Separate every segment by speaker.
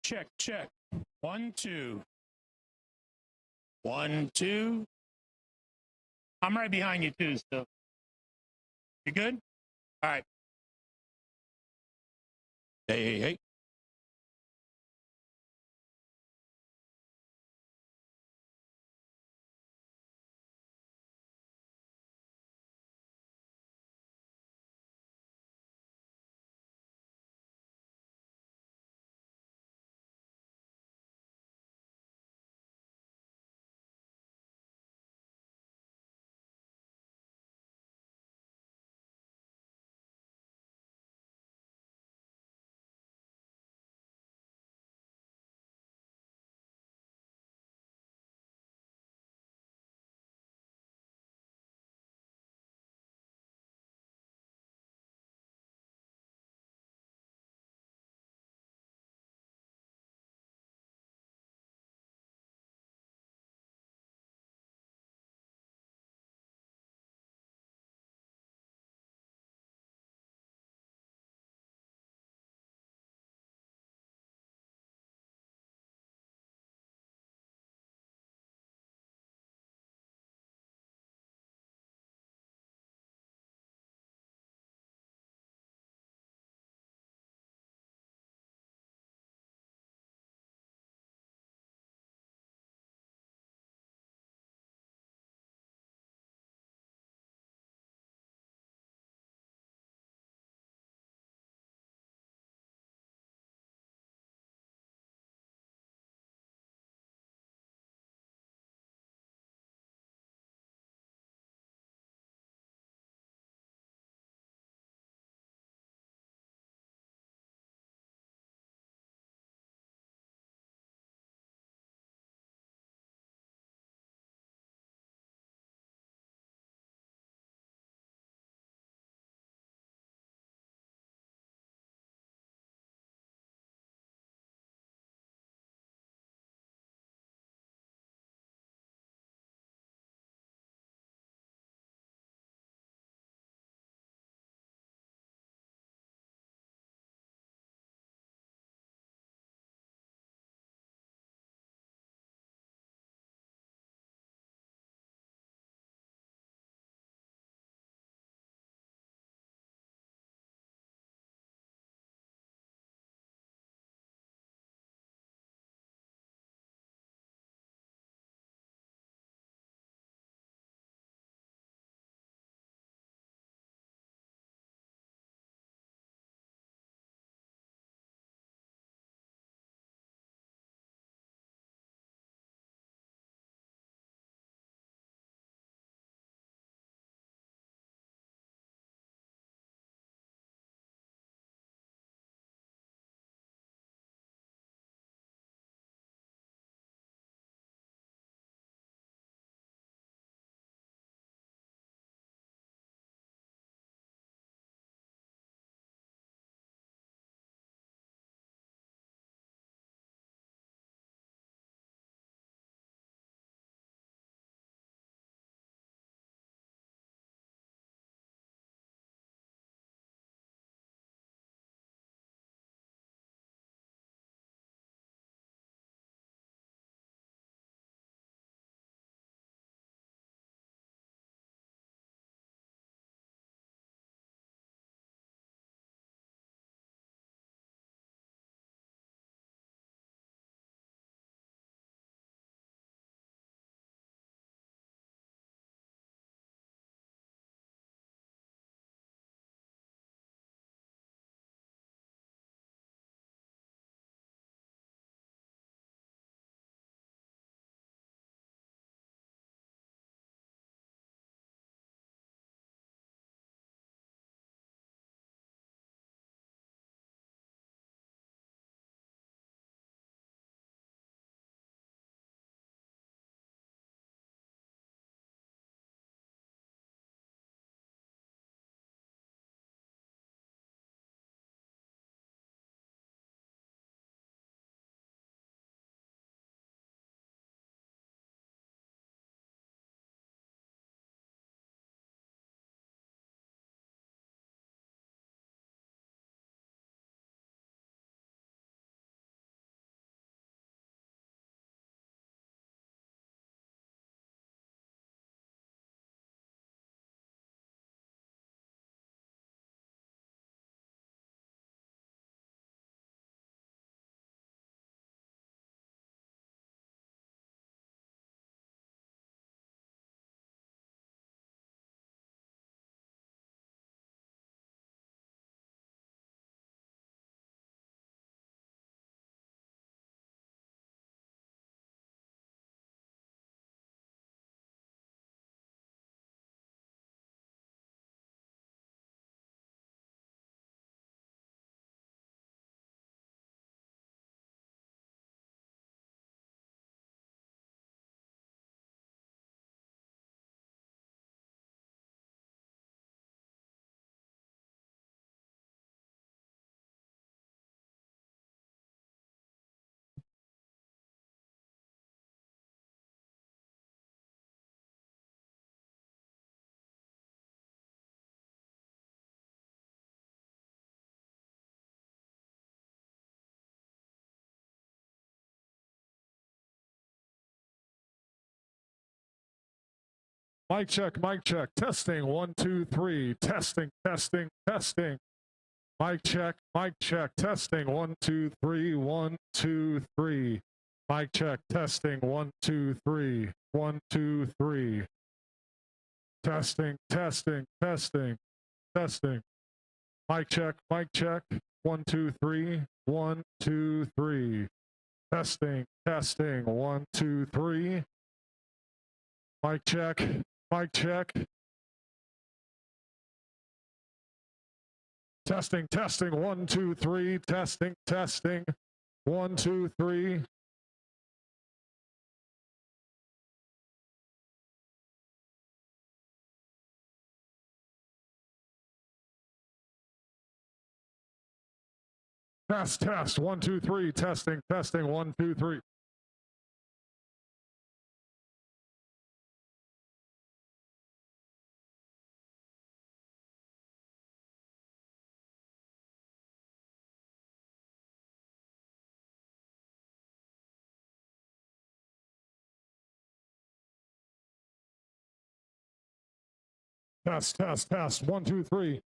Speaker 1: Check, check. 1, 2. 1, 2. I'm right behind you too, so. You good? All right. Hey, hey, hey.
Speaker 2: Mic check, mic check. Testing, 1, 2, 3. Testing, testing, testing. Mic check, mic check. Testing, 1, 2, 3. 1, 2, 3. Mic check, testing, 1, 2, 3. 1, 2, 3. Testing, testing, testing, testing. Mic check, mic check. 1, 2, 3. 1, 2, 3. Testing, testing. 1, 2, 3. Mic check, mic check. Testing, testing. 1, 2, 3. Testing, testing. 1, 2, 3. Test, test. 1, 2, 3. Testing, testing. 1, 2, 3. Test, test, test. 1, 2, 3.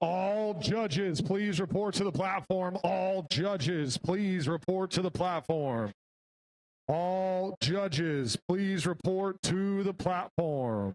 Speaker 2: All judges, please report to the platform. All judges, please report to the platform. All judges, please report to the platform.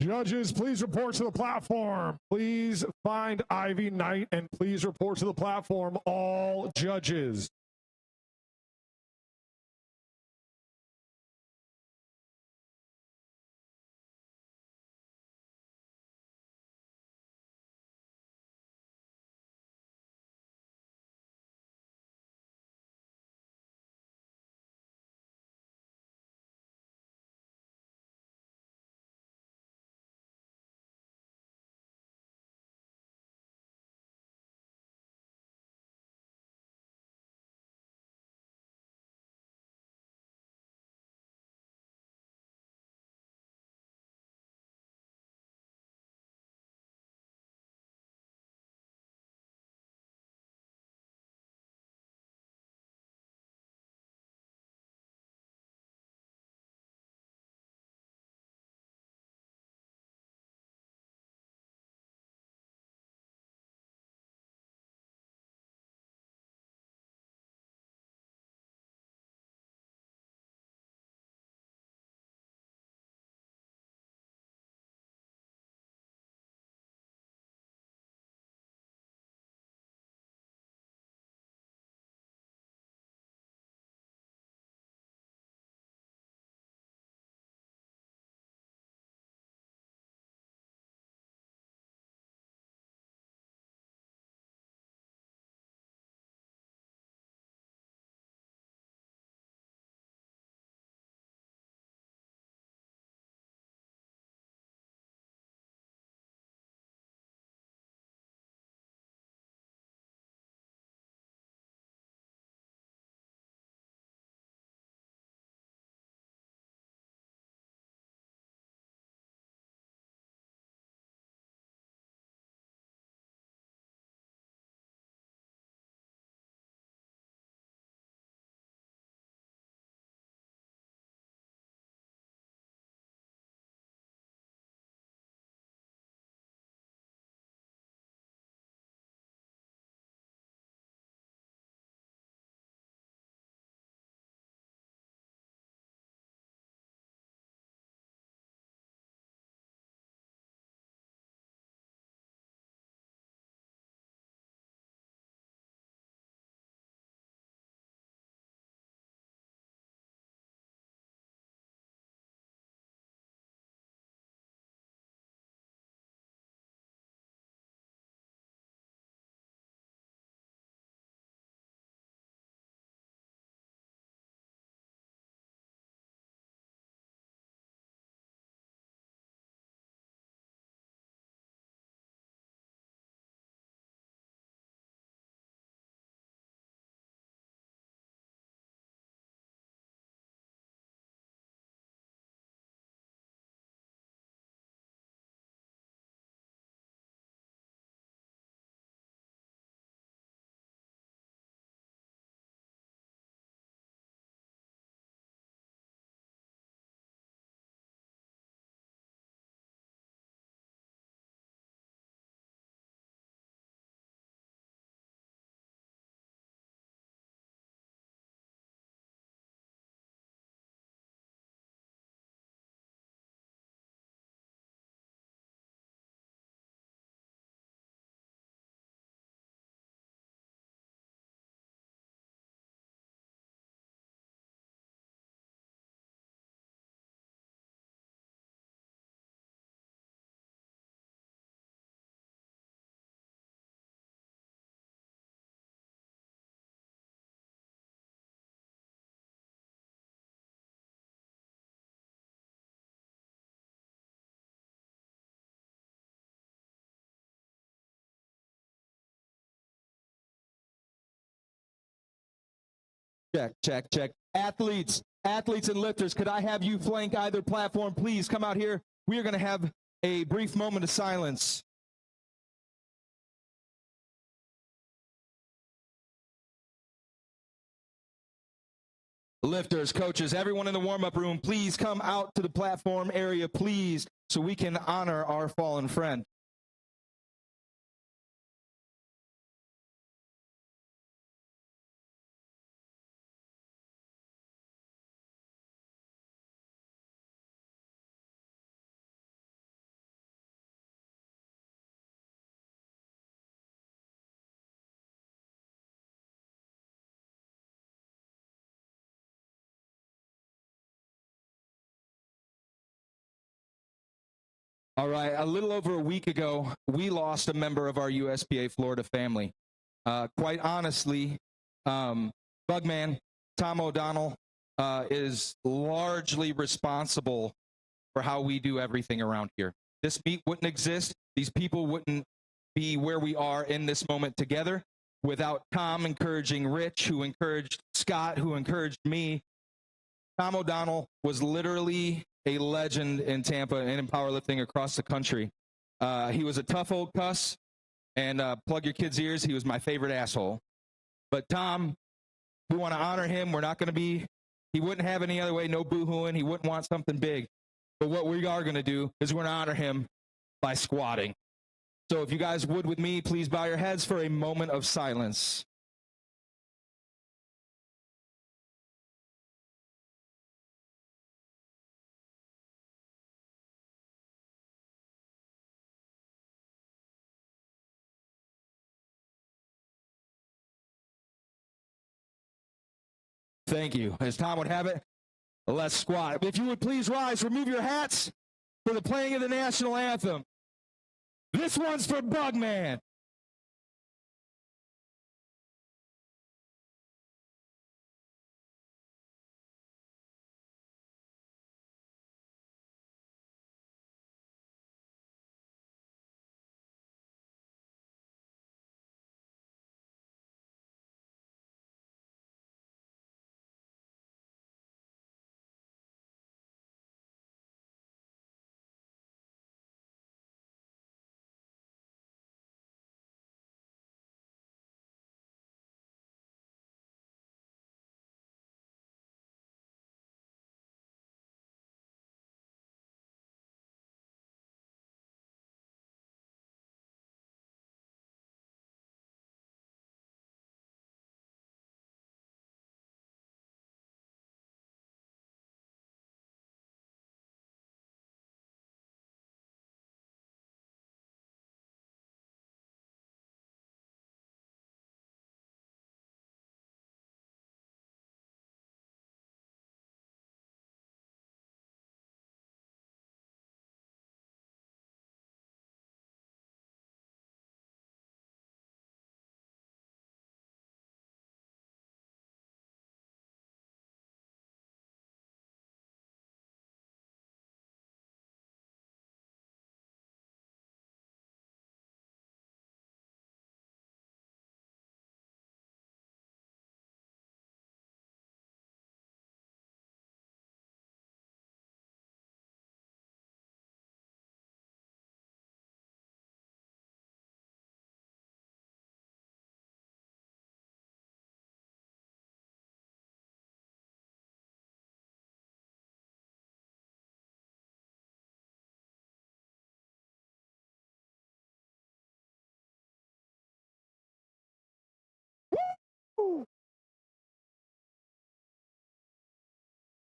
Speaker 2: Judges, please report to the platform. Please find Ivy Knight and please report to the platform. All judges.
Speaker 3: Check, check, check. Athletes and lifters, could I have you flank either platform? Please come out here. We are going to have a brief moment of silence. Lifters, coaches, everyone in the warm-up room, please come out to the platform area, please, so we can honor our fallen friend. All right, a little over a week ago, we lost a member of our USPA Florida family. Quite honestly, Bugman, Tom O'Donnell, is largely responsible for how we do everything around here. This meet wouldn't exist. These people wouldn't be where we are in this moment together without Tom encouraging Rich, who encouraged Scott, who encouraged me. Tom O'Donnell was literally a legend in Tampa and in powerlifting across the country. He was a tough old cuss, and plug your kids' ears, he was my favorite asshole. But Tom, we want to honor him. We're not going to be, he wouldn't have any other way, no boo-hooing. He wouldn't want something big. But what we are going to do is we're going to honor him by squatting. So if you guys would with me, please bow your heads for a moment of silence. Thank you. As Tom would have it, let's squat. If you would please rise, remove your hats for the playing of the national anthem. This one's for Bugman.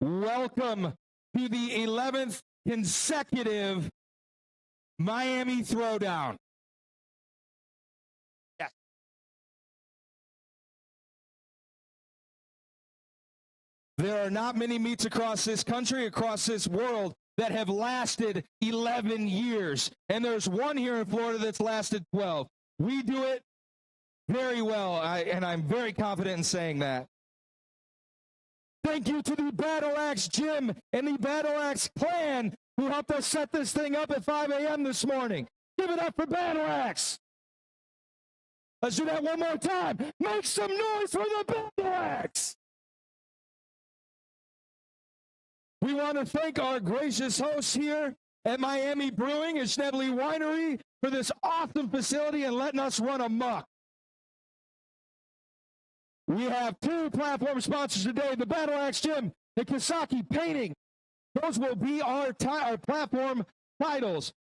Speaker 3: Welcome to the 11th consecutive Miami Throwdown. Yes. There are not many meets across this country, across this world, that have lasted 11 years. And there's one here in Florida that's lasted 12. We do it very well, and I'm very confident in saying that. Thank you to the BattleAxe Gym and the BattleAxe Clan who helped us set this thing up at 5 a.m. this morning. Give it up for BattleAxe. Let's do that one more time. Make some noise for the BattleAxe. We want to thank our gracious hosts here at Miami Brewing and Schnebly Winery for this awesome facility and letting us run amok. We have two platform sponsors today, the BattleAxe Gym and Kisaki Painting. Those will be our platform titles.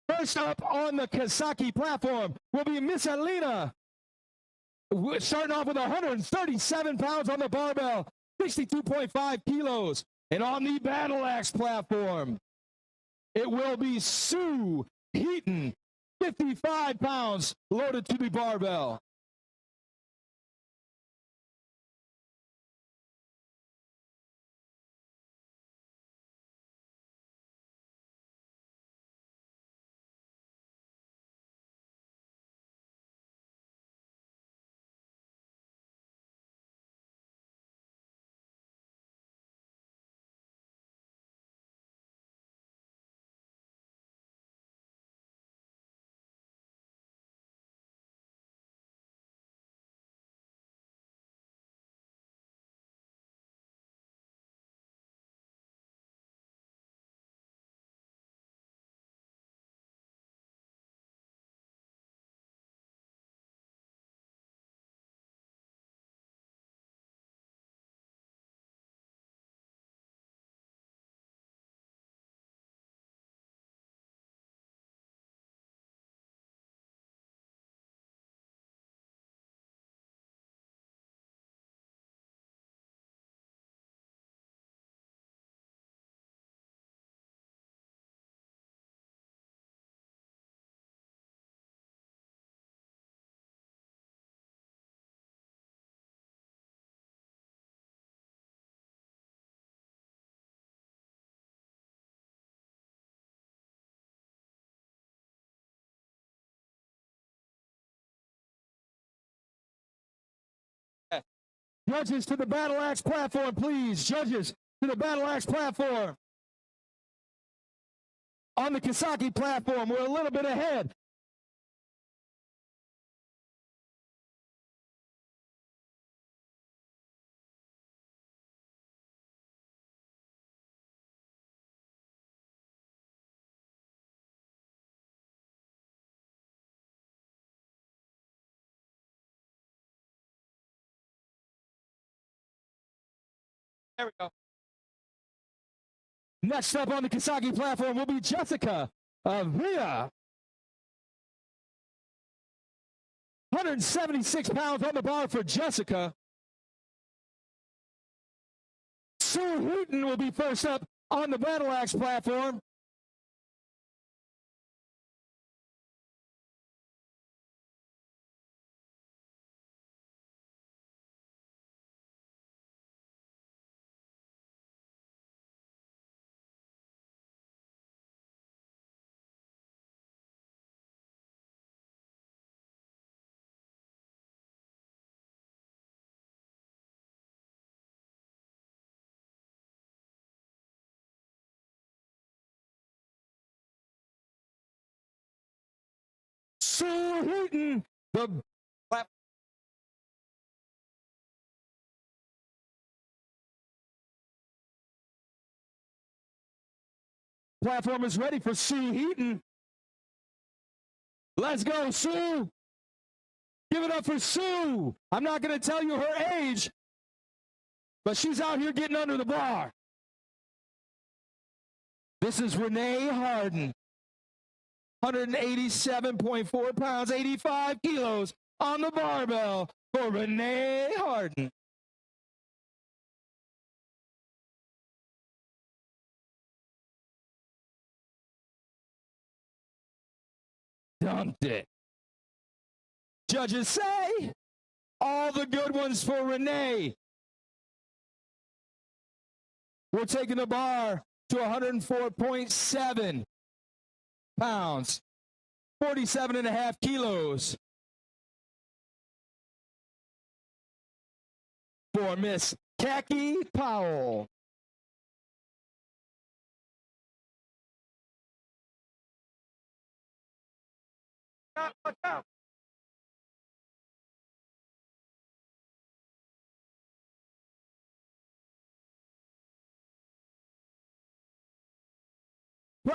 Speaker 3: First up on the Kisaki platform will be Miss Alina, starting off with 137 pounds on the barbell, 62.5 kilos. And on the BattleAxe platform, it will be Sue Heaton, 55 pounds loaded to the barbell. Judges to the BattleAxe platform, please. Judges to the BattleAxe platform. On the Kisaki platform, we're a little bit ahead. There we go. Next up on the Kisaki platform will be Jessica Villa. 176 pounds on the bar for Jessica. Sue Heaton will be first up on the BattleAxe platform. Sue Heaton, the platform is ready for Sue Heaton. Let's go, Sue. Give it up for Sue. I'm not going to tell you her age, but she's out here getting under the bar. This is Renee Harden. 187.4 pounds, 85 kilos on the barbell for Renee Harden. Dumped it. Judges say all the good ones for Renee. We're taking the bar to 104.7 pounds, 47.5 kilos for Miss Khaki Powell. Watch out.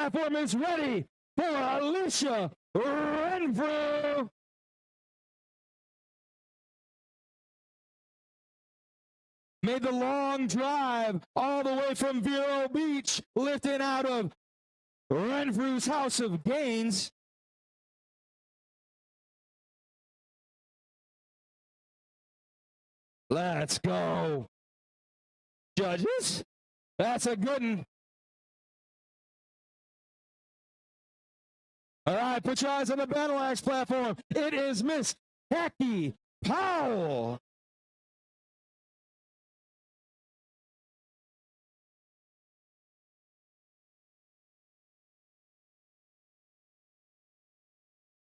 Speaker 3: platform is ready for Alicia Renfrew. Made the long drive all the way from Vero Beach, lifting out of Renfrew's House of Gains. Let's go. Judges, that's a good one. All right, put your eyes on the BattleAxe platform. It is Miss Becky Powell.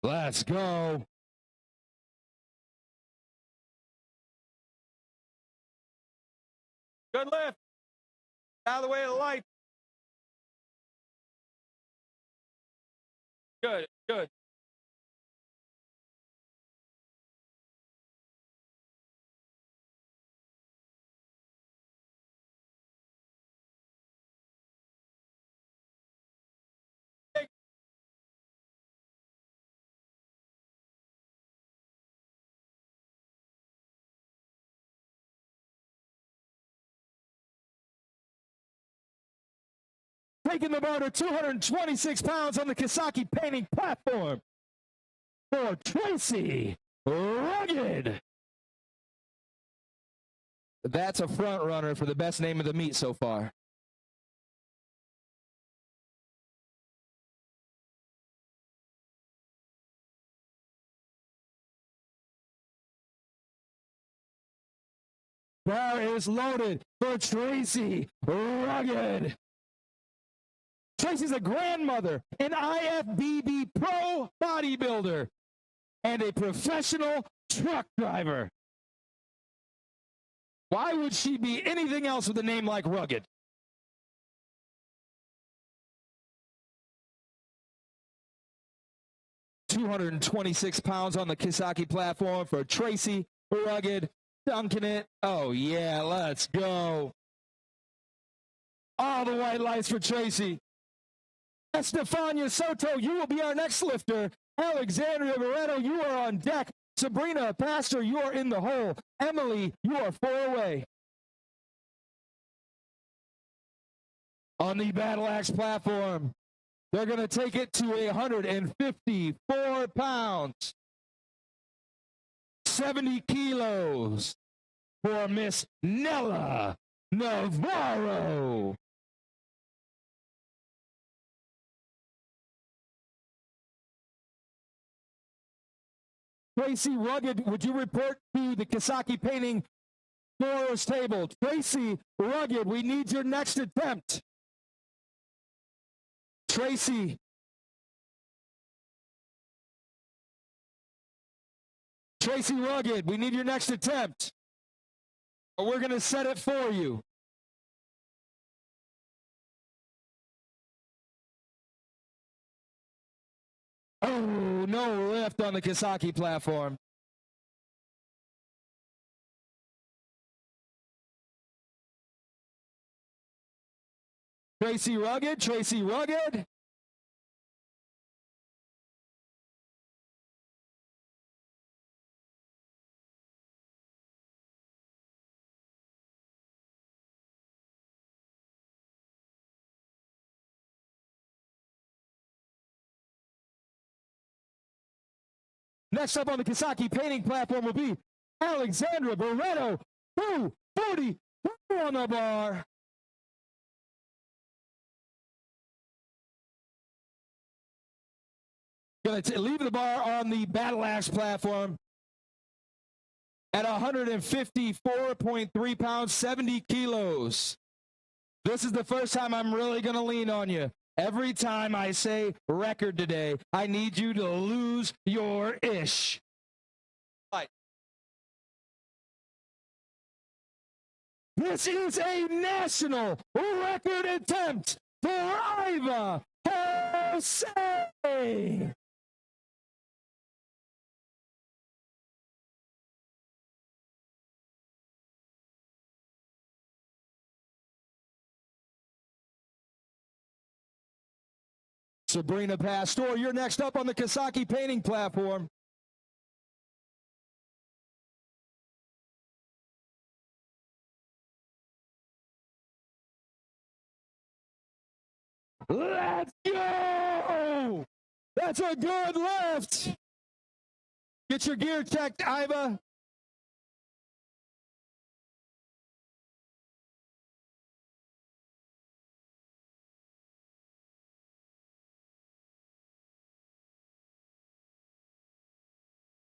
Speaker 3: Let's go. Good lift. Out of the way of the light. Good, good. Taking the bar to 226 pounds on the Kisaki painting platform for Tracy Rugged. That's a front runner for the best name of the meet so far. Bar is loaded for Tracy Rugged. Tracy's a grandmother, an IFBB pro bodybuilder, and a professional truck driver. Why would she be anything else with a name like Rugged? £226 on the Kisaki platform for Tracy Rugged. Dunking it. Oh, yeah, let's go. All the white lights for Tracy. Estefania Soto, you will be our next lifter. Alexandria Barreto, you are on deck. Sabrina Pastor, you are in the hole. Emily, you are 4 away. On the BattleAxe platform, they're going to take it to 154 pounds. 70 kilos for Miss Nella Navarro. Tracy Rugged, would you report to the Kisaki painting scorer's table? Tracy Rugged, we need your next attempt. Tracy. Tracy Rugged, we need your next attempt. Or we're going to set it for you. Oh, no lift on the Kisaki platform. Tracy Rugged, Tracy Rugged. Next up on the Kisaki painting platform will be Alexandra Barreto, 240 on the bar. Going to leave the bar on the BattleAxe platform at 154.3 pounds, 70 kilos. This is the first time I'm really going to lean on you. Every time I say record today, I need you to lose your ish. Right. This is a national record attempt for Iva Jose. Sabrina Pastor, you're next up on the Kawasaki painting platform. Let's go! That's a good lift. Get your gear checked, Iva.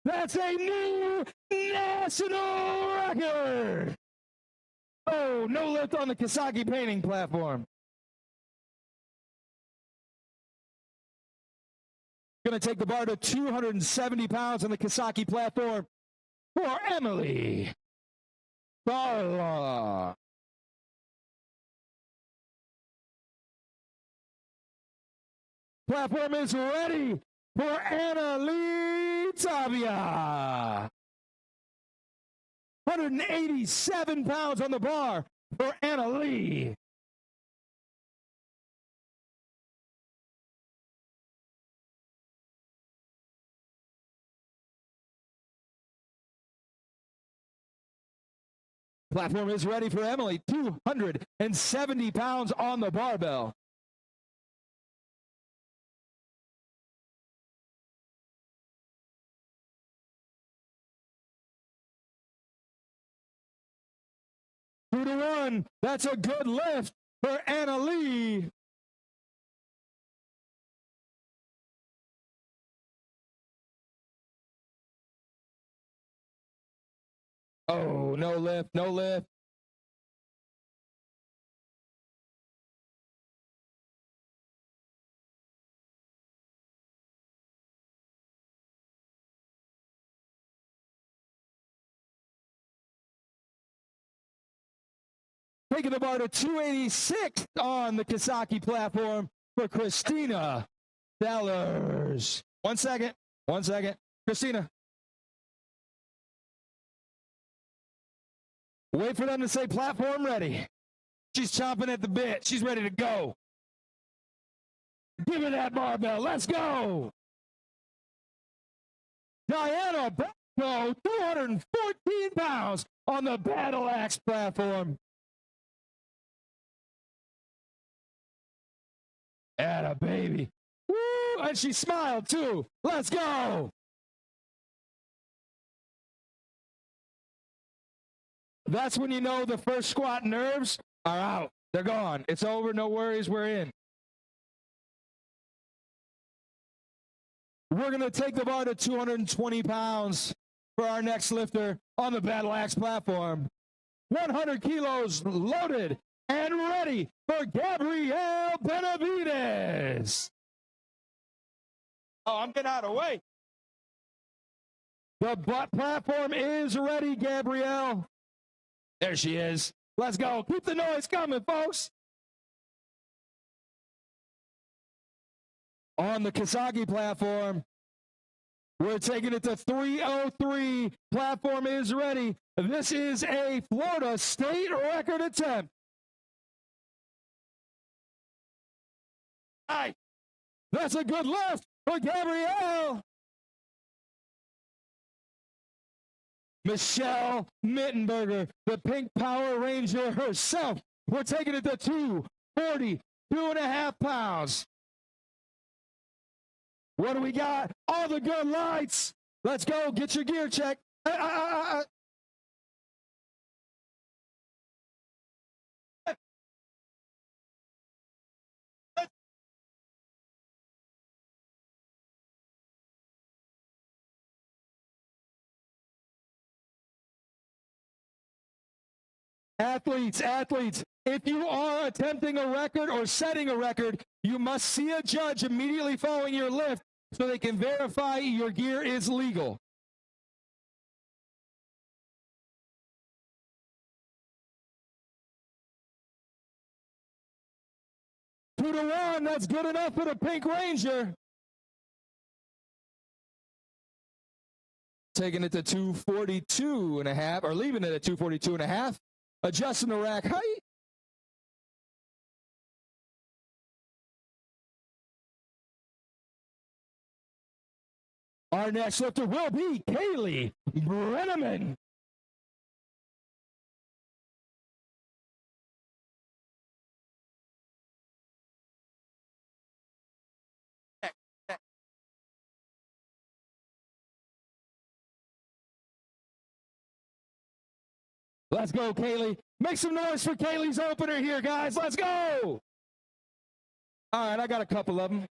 Speaker 3: That's a new national record. Oh, no lift on the Kawasaki painting platform. Going to take the bar to 270 pounds on the Kawasaki platform for Emily Barla. Platform is ready for Anna Lee Tavia. 187 pounds on the bar for Anna Lee. Platform is ready for Emily. 270 pounds on the barbell. Two to one. That's a good lift for Anna Lee. Oh, no lift, no lift. Taking the bar to 286 on the Kawasaki platform for Christina Sellers. 1 second. 1 second. Christina. Wait for them to say platform ready. She's chomping at the bit. She's ready to go. Give her that barbell. Let's go. Diana Bacco, 214 pounds on the BattleAxe platform. Atta baby. Woo! And she smiled too. Let's go. That's when you know the first squat nerves are out. They're gone. It's over. No worries. We're in. We're going to take the bar to 220 pounds for our next lifter on the BattleAxe platform. 100 kilos loaded and ready for Gabrielle Benavides. Oh, I'm getting out of the way. The butt platform is ready, Gabrielle. There she is. Let's go. Keep the noise coming, folks. On the Kawasaki platform, we're taking it to 303. Platform is ready. This is a Florida state record attempt. All right. That's a good lift for Gabrielle. Michelle Mittenberger, the Pink Power Ranger herself. We're taking it to 242.5 pounds. What do we got? All the good lights. Let's go. Get your gear checked. Athletes, if you are attempting a record or setting a record, you must see a judge immediately following your lift so they can verify your gear is legal. Two to one, that's good enough for the Pink Ranger. Taking it to 242.5, or leaving it at 242.5. Adjusting the rack height. Our next lifter will be Kaylee Brenneman. Let's go, Kaylee. Make some noise for Kaylee's opener here, guys. Let's go. All right, I got a couple of them.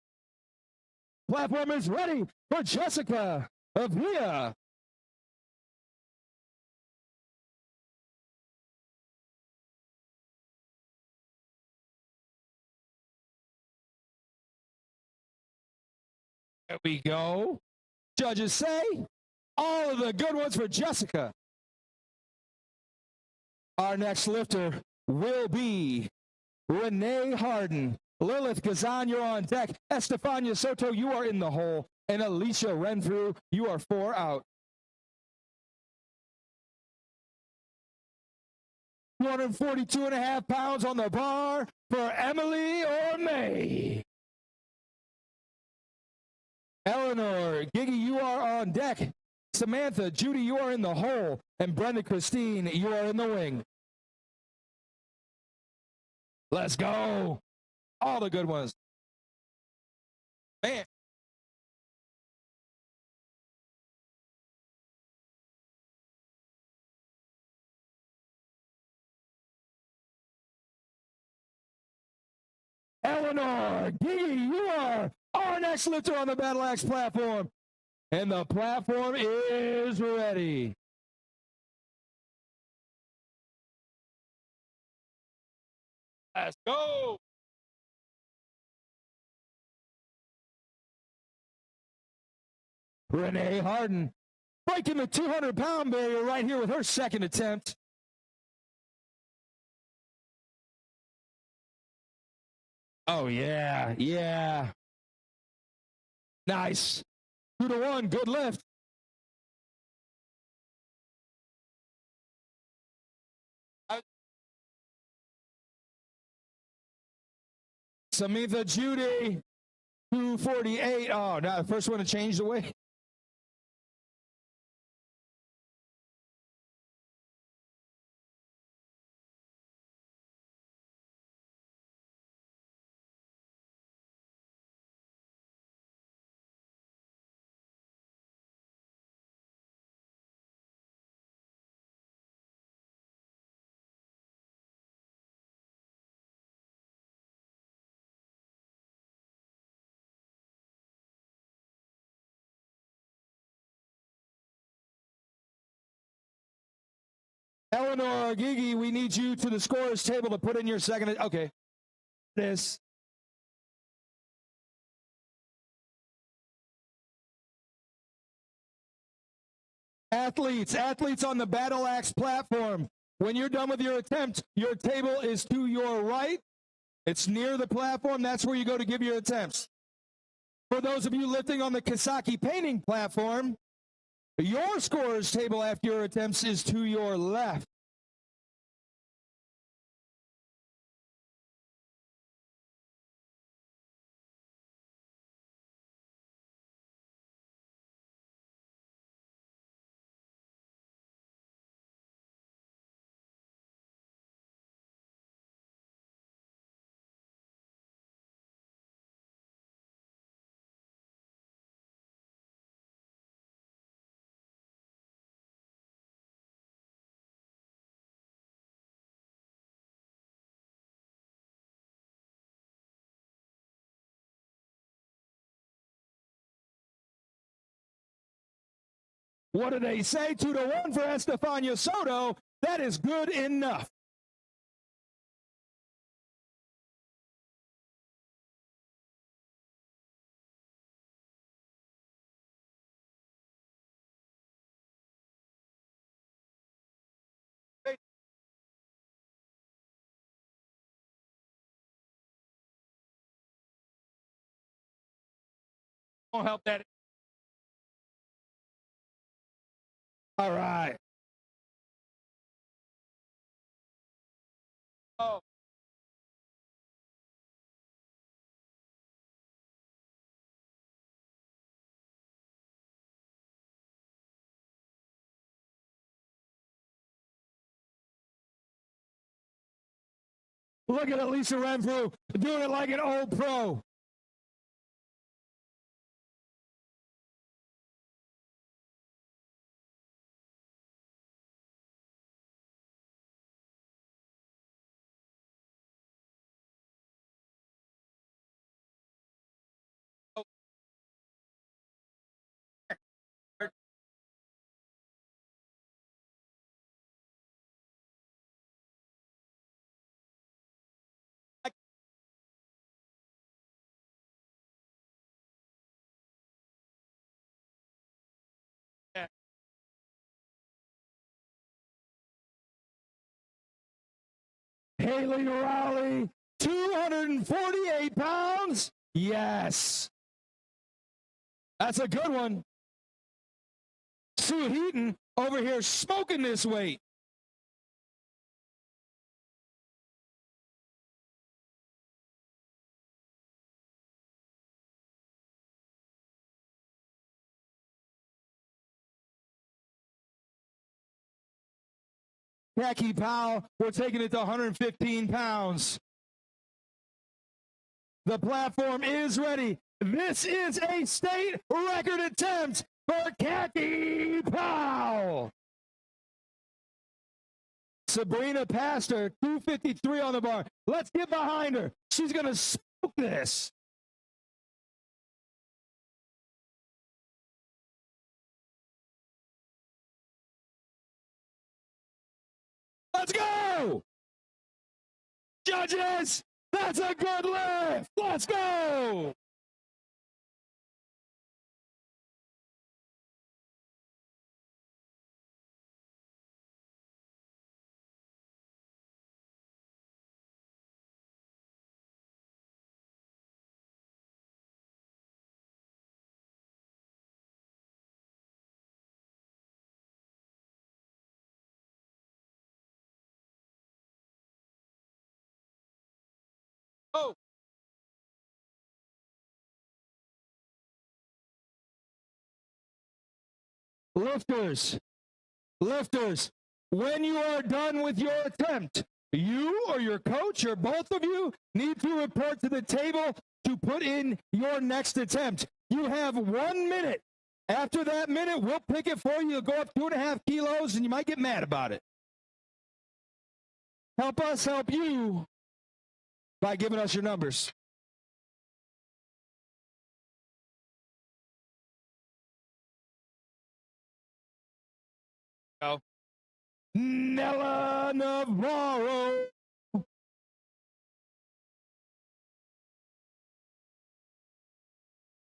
Speaker 3: Platform is ready for Jessica Avia. There we go. Judges say all of the good ones for Jessica. Our next lifter will be Renee Harden. Lilith Gazan, you're on deck. Estefania Soto, you are in the hole. And Alicia Renfrew, you are 4 out. 242.5 pounds on the bar for Emily Orme. Eleanor, Giggy, you are on deck. Samantha, Judy, you are in the hole. And Brenda Christine, you are in the wing. Let's go. All the good ones. Man. Eleanor, Giggy, you are our next lifter on the BattleAxe platform. And the platform is ready. Let's go. Renee Harden breaking the 200-pound barrier right here with her second attempt. Oh, yeah, yeah. Nice. 2-1, good lift. Samantha Judy, 248. Oh, now the first one to change the weight. Eleanor Gigi, we need you to the scorer's table to put in your second. Okay. This. Athletes on the BattleAxe platform. When you're done with your attempt, your table is to your right. It's near the platform. That's where you go to give your attempts. For those of you lifting on the Kasaki painting platform, your scorer's table after your attempts is to your left. What do they say? 2-1 for Estefania Soto. That is good enough. Won't help that. All right. Oh. Look at Lisa Renfrew doing it like an old pro. Haley Rowley, 248 pounds. Yes. That's a good one. Sue Heaton over here smoking this weight. Jackie Powell, we're taking it to 115 pounds. The platform is ready. This is a state record attempt for Jackie Powell. Sabrina Pastor, 253 on the bar. Let's get behind her. She's going to smoke this. Let's go! Judges, that's a good lift. Let's go! Oh. Lifters, when you are done with your attempt, you or your coach or both of you need to report to the table to put in your next attempt. You have 1 minute. After that minute, we'll pick it for you. You'll go up 2.5 kilos, and you might get mad about it. Help us help you by giving us your numbers. Go. Nella Navarro.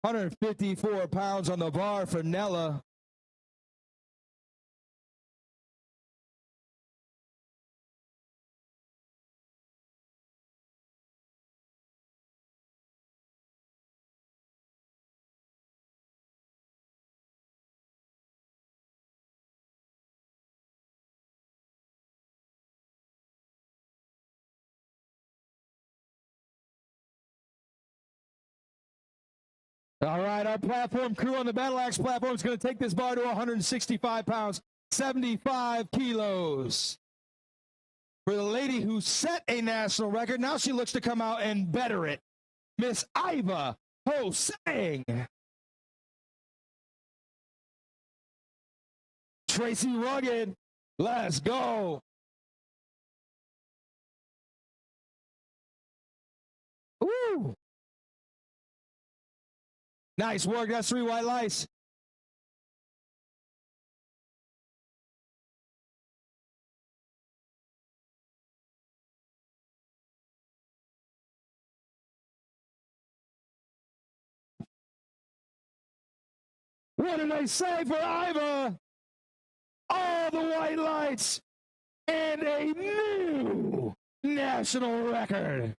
Speaker 3: £154 on the bar for Nella. All right, our platform crew on the BattleAxe platform is going to take this bar to 165 pounds, 75 kilos. For the lady who set a national record, now she looks to come out and better it. Miss Iva Hosang. Tracy Rugged, let's go. Woo! Nice work. That's 3 white lights. What did they say for Iva? All the white lights and a new national record.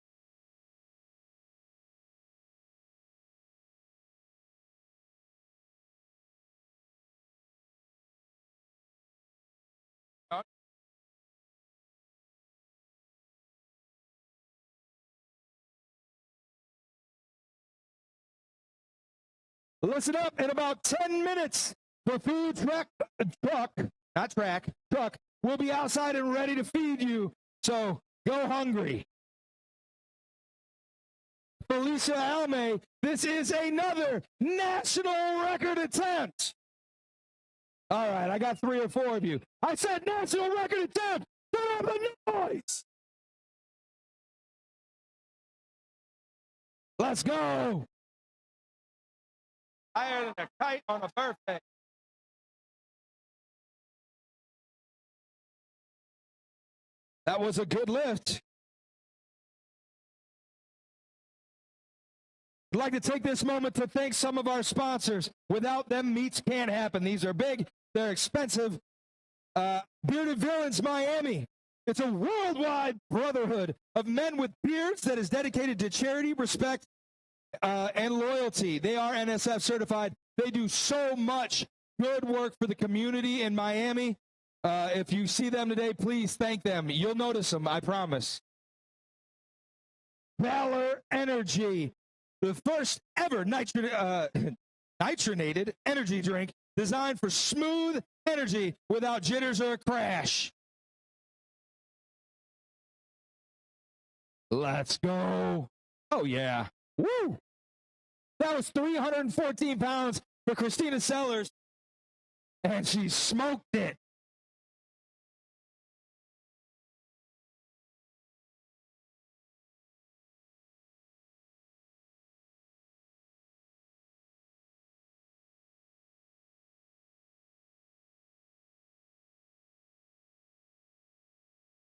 Speaker 3: Listen up, in about 10 minutes, the food truck will be outside and ready to feed you. So go hungry. Felicia Alme, this is another national record attempt. All right, I got 3 or 4 of you. I said national record attempt. Turn up the noise. Let's go. Higher than a kite on a birthday. That was a good lift. I'd like to take this moment to thank some of our sponsors. Without them, meets can't happen. These are big, they're expensive. Bearded Villains Miami. It's a worldwide brotherhood of men with beards that is dedicated to charity, respect, and loyalty. They are NSF certified. They do so much good work for the community in Miami. If you see them today, please thank them. You'll notice them, I promise. Valor Energy, the first ever nitrogenated energy drink designed for smooth energy without jitters or a crash. Let's go. Oh, yeah. Woo! That was 314 pounds for Christina Sellers, and she smoked it.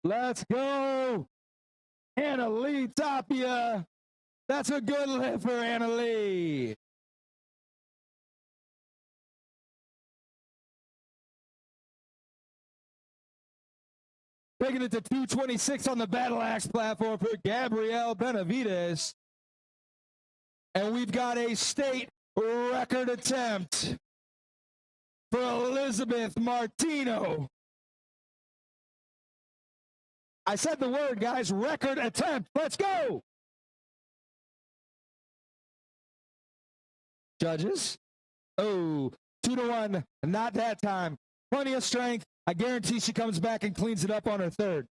Speaker 3: Let's go. Anna Lee Tapia. That's a good lift for Anna Lee. Taking it to 226 on the BattleAxe platform for Gabrielle Benavides. And we've got a state record attempt for Elizabeth Martino. I said the word, guys, record attempt. Let's go. Judges. Oh, 2-1. Not that time. Plenty of strength. I guarantee she comes back and cleans it up on her third.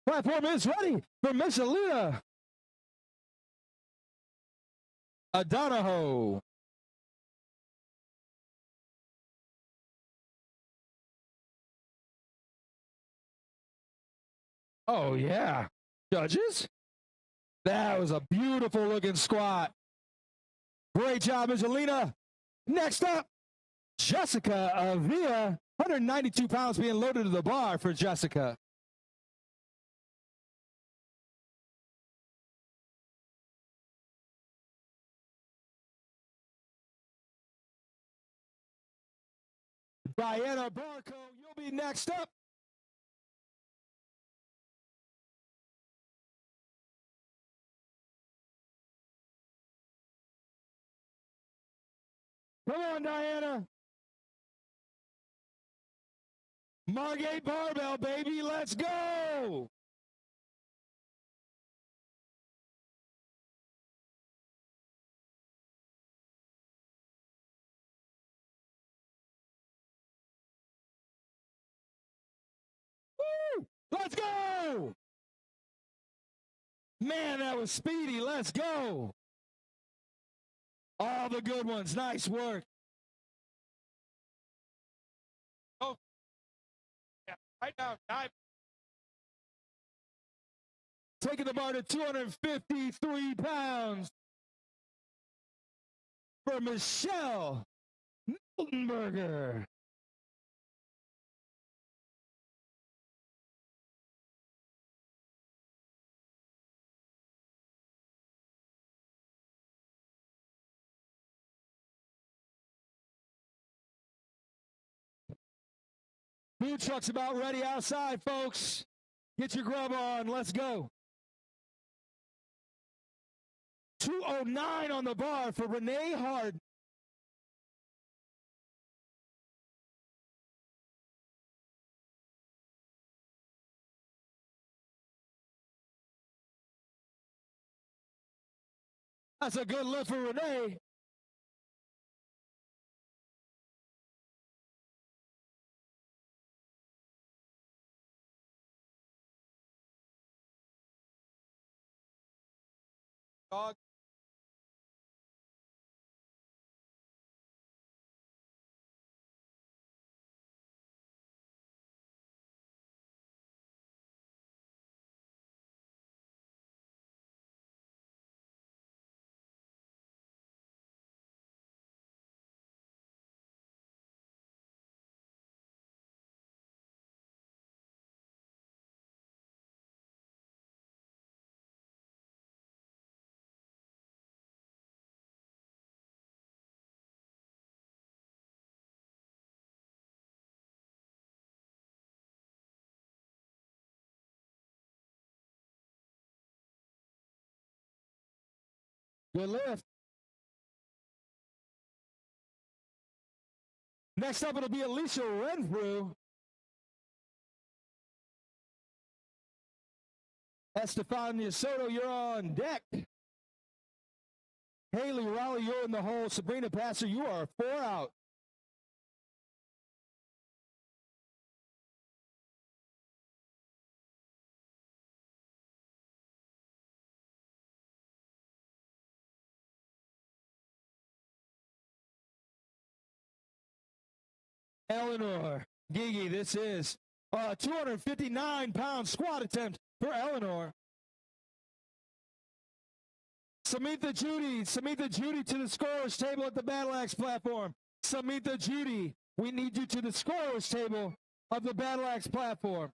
Speaker 3: Platform is ready for Michelina Adonaho. Oh, yeah. Judges? That was a beautiful looking squat. Great job, Michelina. Next up, Jessica Avila. 192 pounds being loaded to the bar for Jessica. Diana Barco, you'll be next up. Come on, Diana. Margate Barbell, baby. Let's go. Woo! Let's go. Man, that was speedy. Let's go. All the good ones. Nice work. Oh, yeah. Right now, dive. Taking the bar to 253 pounds for Michelle Miltenberger. Food truck's about ready outside, folks. Get your grub on. Let's go. 209 on the bar for Renee Hard. That's a good lift for Renee. Dog. Good lift. Next up, it'll be Alicia Renfrew. Estefania Soto, you're on deck. Haley Raleigh, you're in the hole. Sabrina Passer, you are 4 out. Eleanor Gigi, this is a 259-pound squat attempt for Eleanor. Samantha Judy to the scorer's table at the BattleAxe platform. Samantha Judy, we need you to the scorer's table of the BattleAxe platform.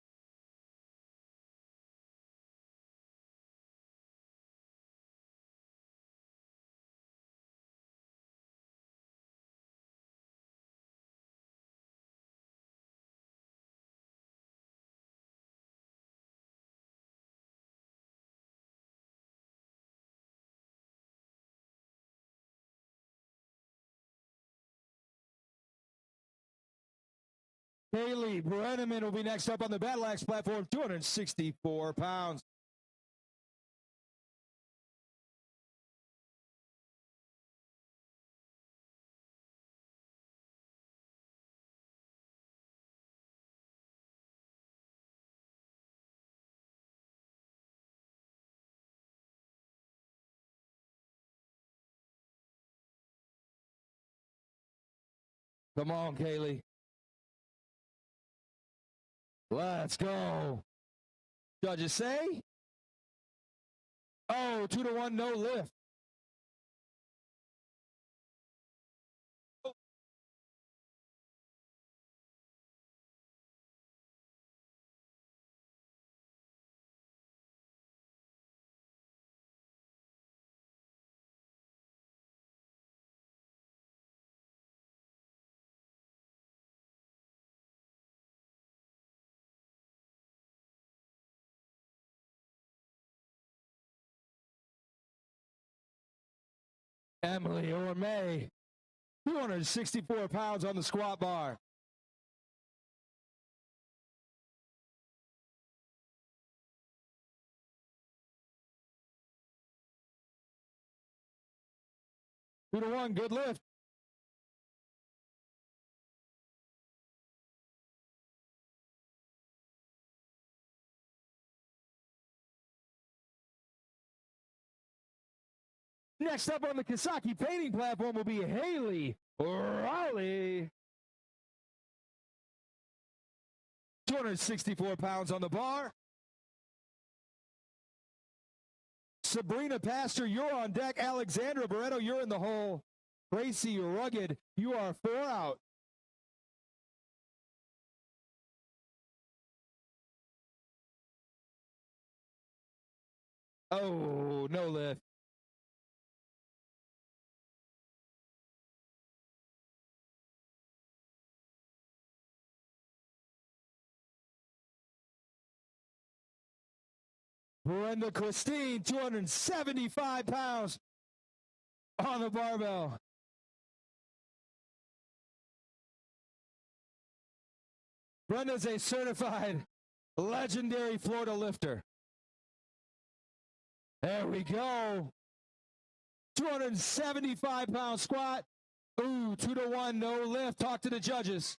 Speaker 3: Haley Brenneman will be next up on the BattleAxe platform, 264 pounds. Come on, Kaylee. Let's go. Judges say? Oh, 2-1, no lift. Emily Orme, 264 pounds on the squat bar. Two to one, good lift. Next up on the Kisaki painting platform will be Haley Raleigh. 264 pounds on the bar. Sabrina Pastor, you're on deck. Alexandra Barreto, you're in the hole. Tracy Rugged, you are 4 out. Oh, no lift. Brenda Christine, 275 pounds on the barbell. Brenda's a certified legendary Florida lifter. There we go. 275-pound squat. Ooh, 2-to-1, no lift. Talk to the judges.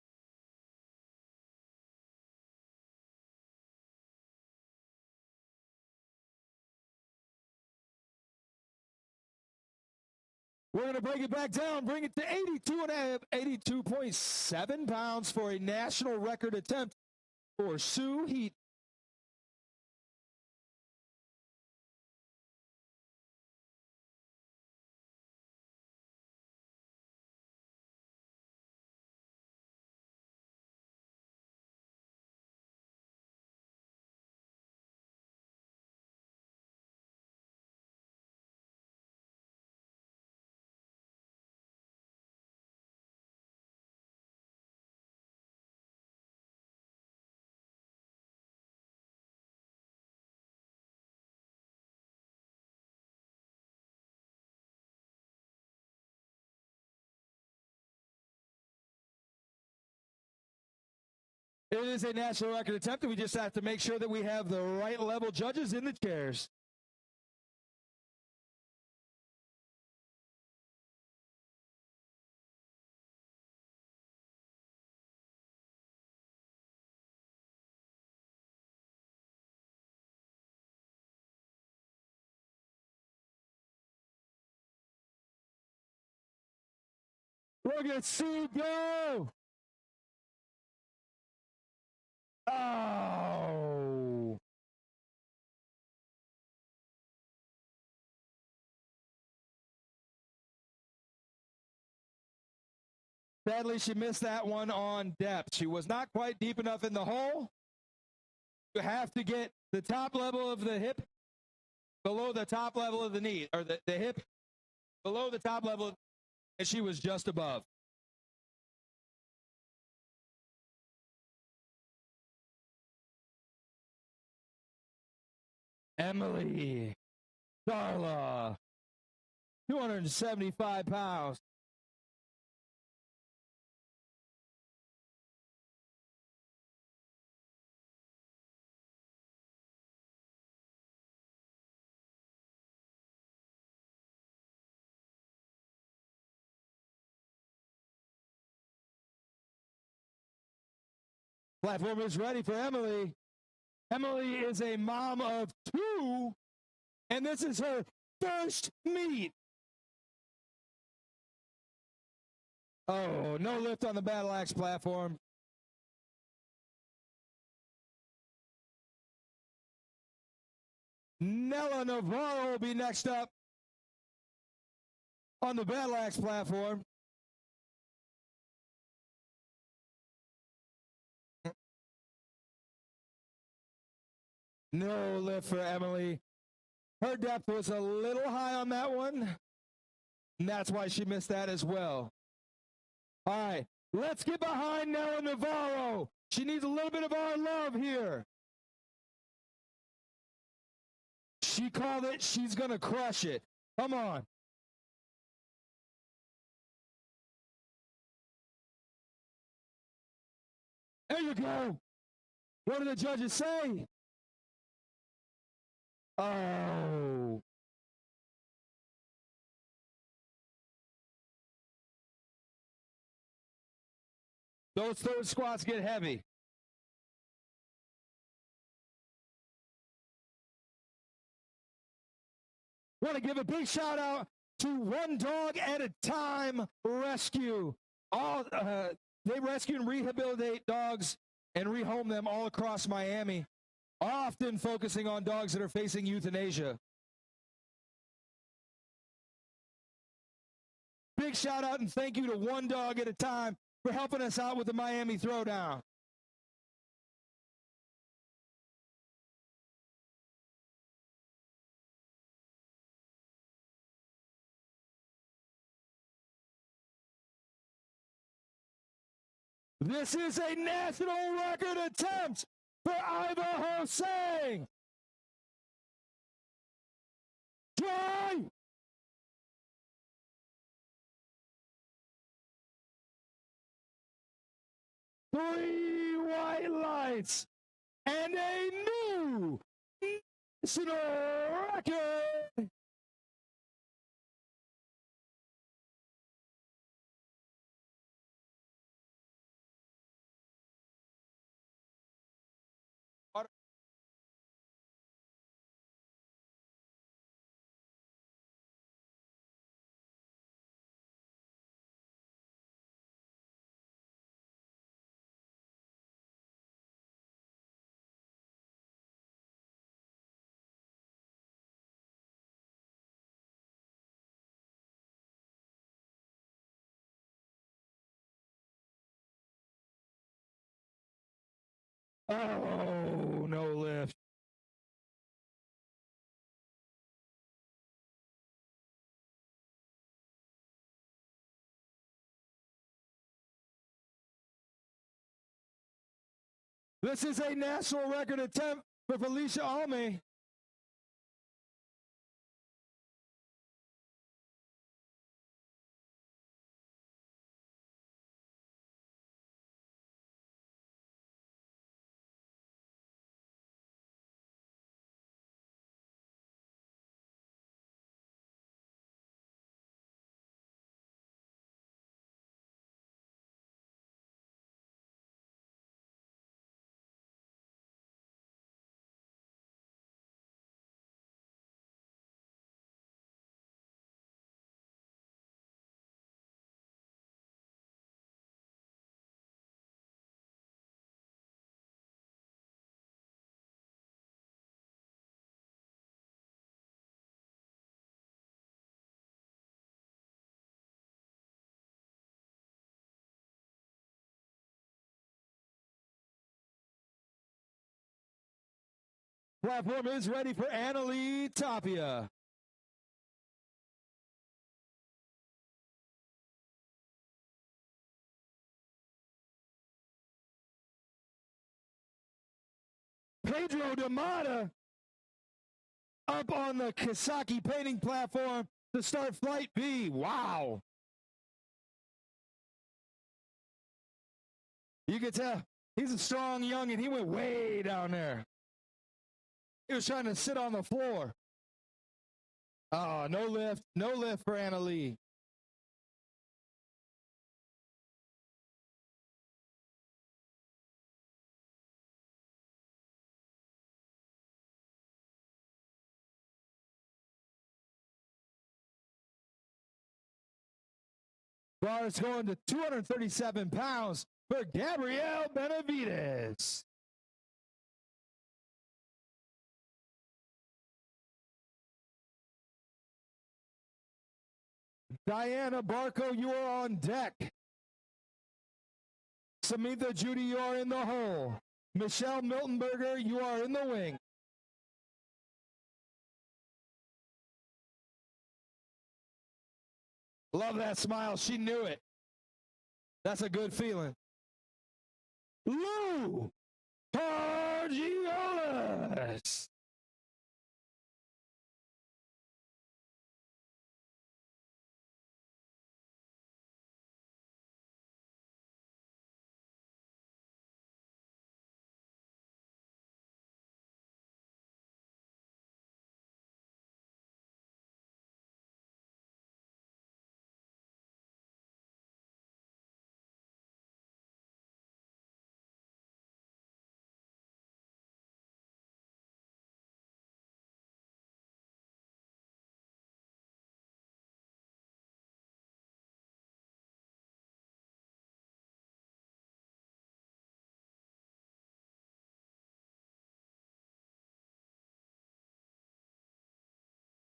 Speaker 3: We're going to break it back down, bring it to 82.7 pounds for a national record attempt for Sue Heat. It is a national record attempt, and we just have to make sure that we have the right level judges in the chairs. Look at Sue go! Oh! Sadly, she missed that one on depth. She was not quite deep enough in the hole. You have to get the top level of the hip below the top level of the knee, or the hip below the top level, and she was just above. Emily Darla, 275 pounds. Platform is ready for Emily. Emily is a mom of 2, and this is her first meet. Oh, no lift on the BattleAxe platform. Nella Navarro will be next up on the BattleAxe platform. No lift for Emily. Her depth was a little high on that one, and that's why she missed that as well. All right, let's get behind Nella Navarro. She needs a little bit of our love here. She called it. She's going to crush it. Come on. There you go. What do the judges say? Oh. Those third squats get heavy. Want to give a big shout out to One Dog at a Time Rescue. They rescue and rehabilitate dogs and rehome them all across Miami, often focusing on dogs that are facing euthanasia. Big shout out and thank you to One Dog at a Time for helping us out with the Miami Throwdown. This is a national record attempt for Iva Hosang. guy. Three white lights and a new national record. Oh, no lift. This is a national record attempt for Felicia Alme. Platform is ready for Annalie Tapia. Pedro Damata up on the Kisaki painting platform to start Flight B. Wow. You can tell he's a strong young and he went way down there. He was trying to sit on the floor. Oh, no lift for Annalie. Bar is going to 237 pounds for Gabrielle Benavides. Diana Barco, you are on deck. Samantha Judy, you are in the hole. Michelle Miltenberger, you are in the wing. Love that smile. She knew it. That's a good feeling. Lou Targiolas.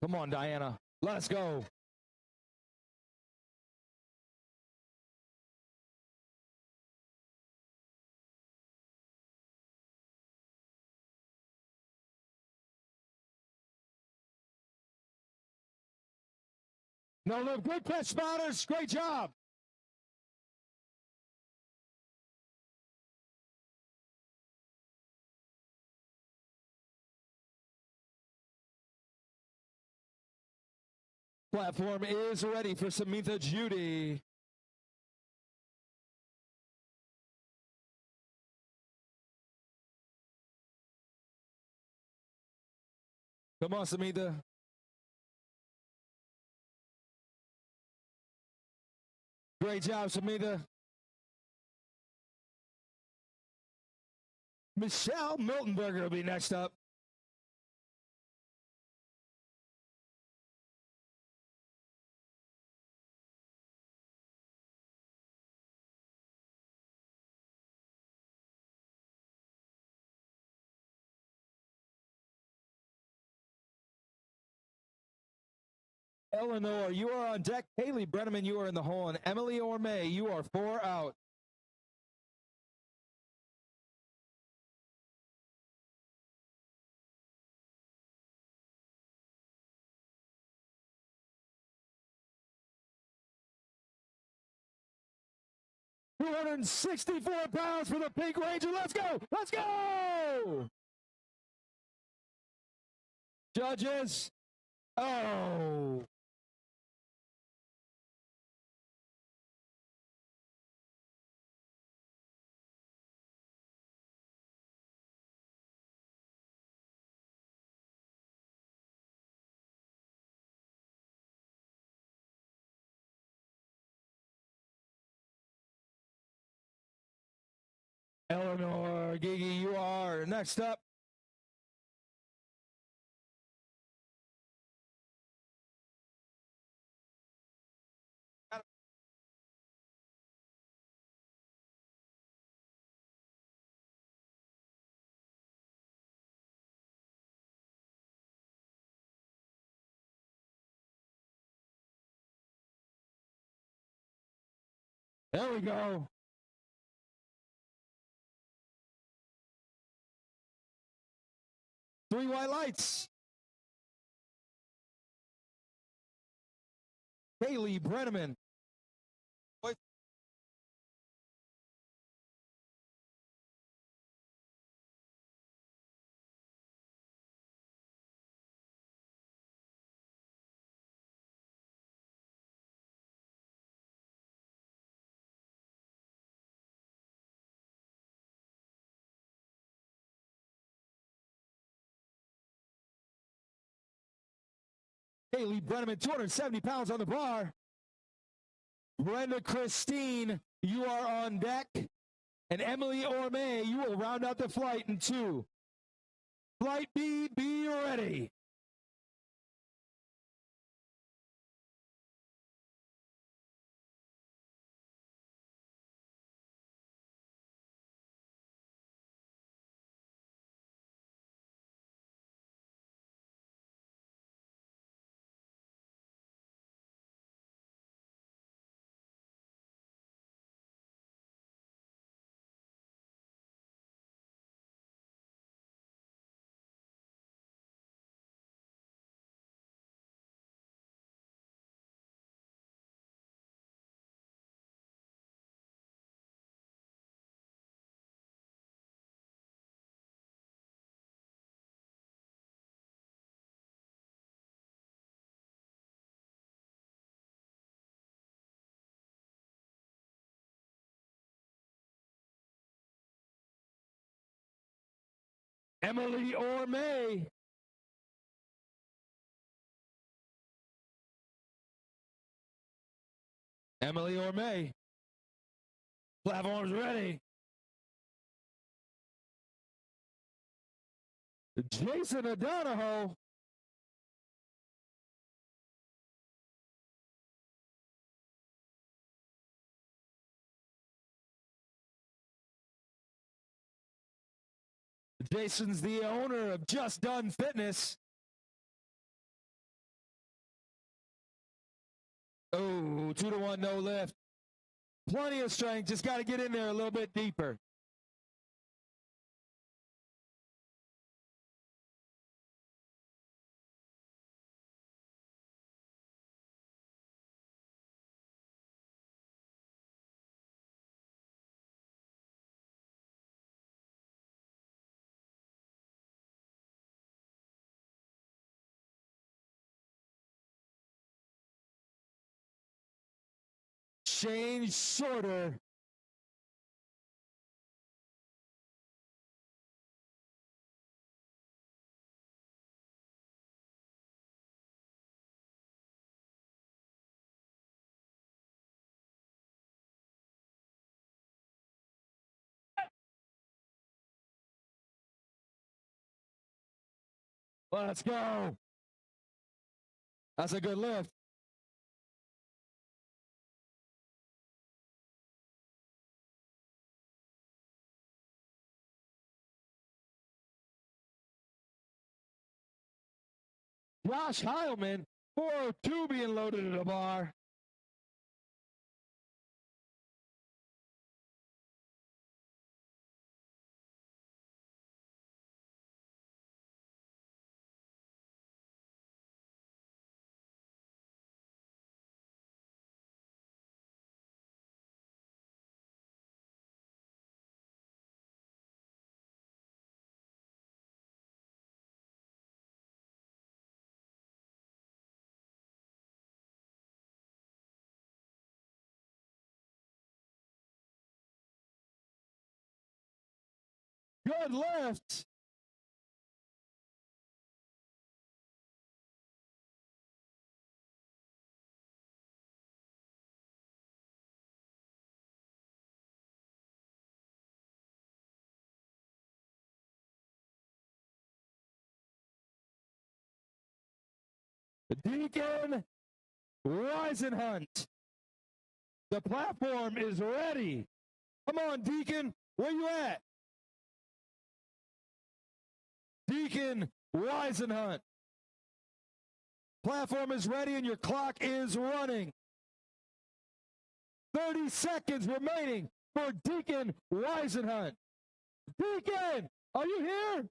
Speaker 3: Come on, Diana. Let's go. No, look, good catch, spotters. Great job. Platform is ready for Samantha Judy. Come on, Samantha. Great job, Samantha. Michelle Miltenberger will be next up. Eleanor, you are on deck. Haley Brenneman, you are in the hole. And Emily Orme, you are 4 out. £264 for the Pink Ranger. Let's go! Let's go! Judges. Oh. Eleanor Gigi, you are next up. There we go. Three white lights. Haley Brenneman. Haley Brenneman, 270 pounds on the bar. Brenda Christine, you are on deck. And Emily Orme, you will round out the flight in 2. Flight B, be ready. Emily Orme. Emily Orme. Platform's ready. Jason O'Donohoe. Jason's the owner of Just Done Fitness. Oh, 2-1, no lift. Plenty of strength, just got to get in there a little bit deeper. Shane Shorter. Let's go. That's a good lift. Josh Heilman, 402 being loaded at the bar. Good lift. Deacon Weisenhunt. The platform is ready. Come on, Deacon. Where you at? Deacon Weisenhunt. Platform is ready and your clock is running. 30 seconds remaining for Deacon Weisenhunt. Deacon, are you here?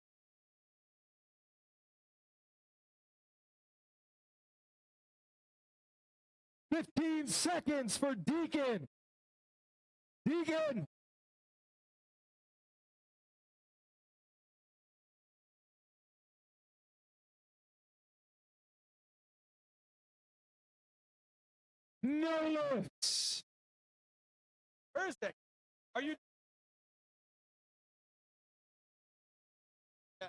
Speaker 3: "15 seconds for Deacon. Deacon. No lifts. Thursday. Are you? Yeah.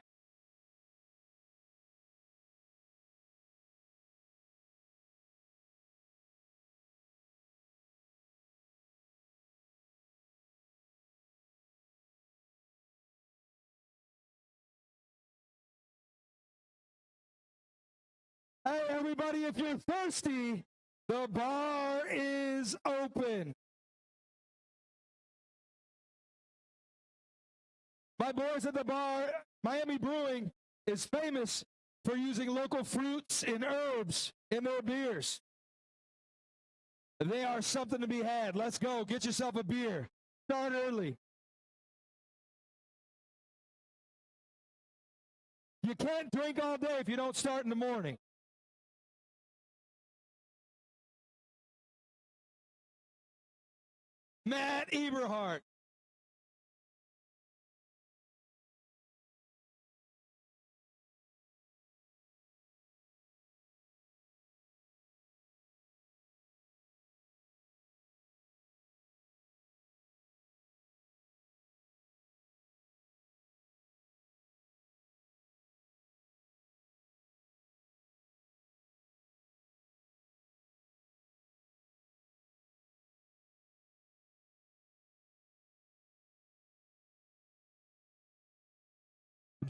Speaker 3: Hey, everybody, if you're thirsty, the bar is open. My boys at the bar, Miami Brewing, is famous for using local fruits and herbs in their beers. They are something to be had. Let's go. Get yourself a beer. Start early. You can't drink all day if you don't start in the morning. Matt Eberhardt.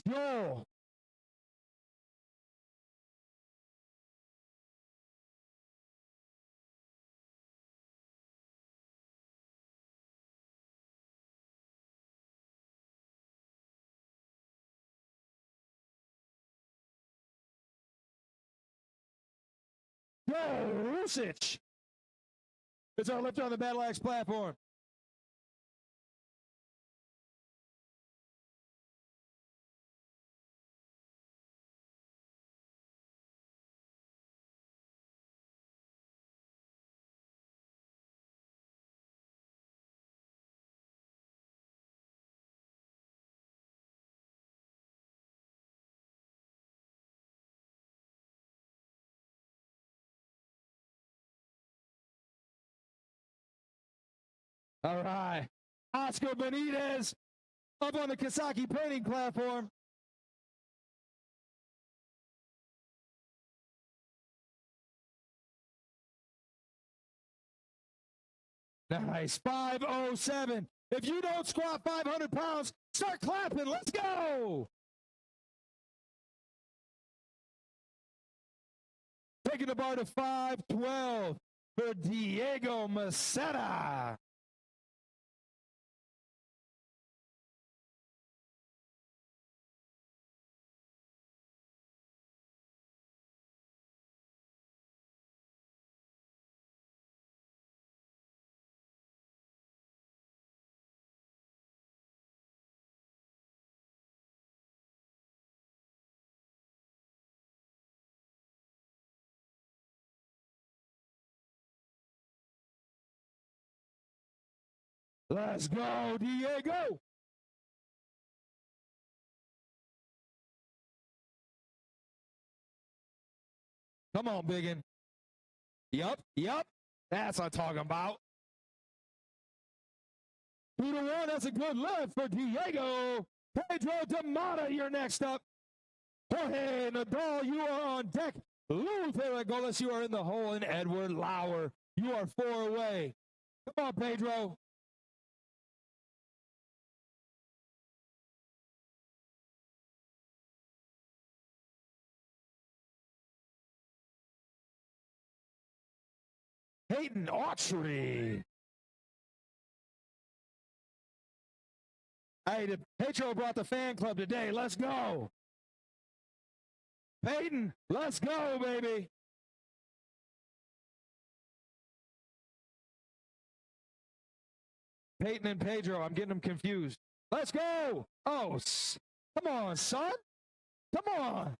Speaker 3: Joel. Joel Rusich is our lifter on the BattleAxe platform. All right. Oscar Benitez up on the Kasaki painting platform. Nice. 507. If you don't squat 500 pounds, start clapping. Let's go. Taking the bar to 512 for Diego Maceda. Let's go, Diego. Come on, biggin. Yup. That's what I'm talking about. 2-1, that's a good lift for Diego. Pedro Damata, you're next up. Jorge Nadal, you are on deck. Luther Agolas, you are in the hole. And Edward Lauer, you are 4 away. Come on, Pedro. Hayden Autry. Hey, Pedro brought the fan club today. Let's go. Peyton, let's go, baby. Peyton and Pedro, I'm getting them confused. Let's go. Oh, come on, son. Come on.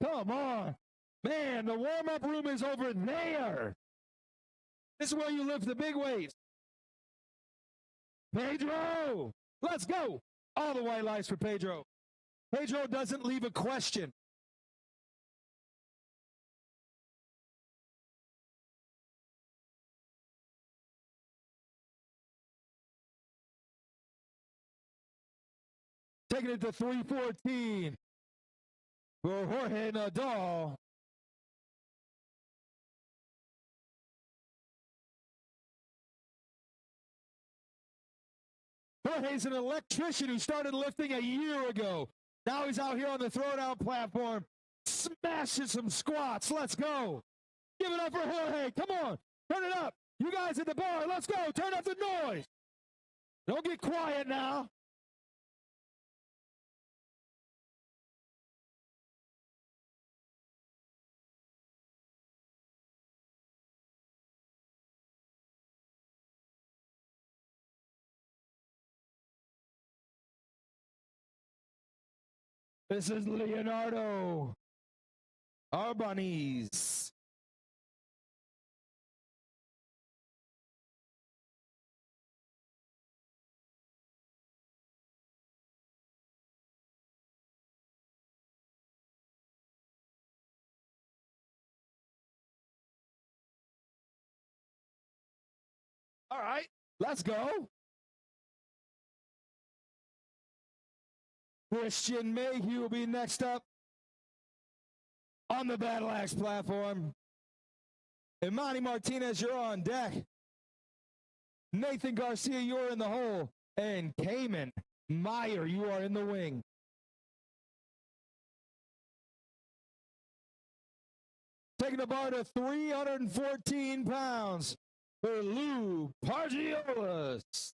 Speaker 3: Come on. Man, the warm-up room is over there. This is where you lift the big weights. Pedro, let's go. All the white lights for Pedro. Pedro doesn't leave a question. Taking it to 314 for Jorge Nadal. Jorge's an electrician who started lifting a year ago. Now he's out here on the Throwdown platform, smashing some squats. Let's go. Give it up for Jorge. Come on. Turn it up. You guys at the bar, let's go. Turn up the noise. Don't get quiet now. This is Leonardo Arbanez. All right, let's go. Christian Mayhew will be next up on the BattleAxe platform. Imani Martinez, you're on deck. Nathan Garcia, you're in the hole. And Cayman Meyer, you are in the wing. Taking the bar to 314 pounds for Lou Pargiolas.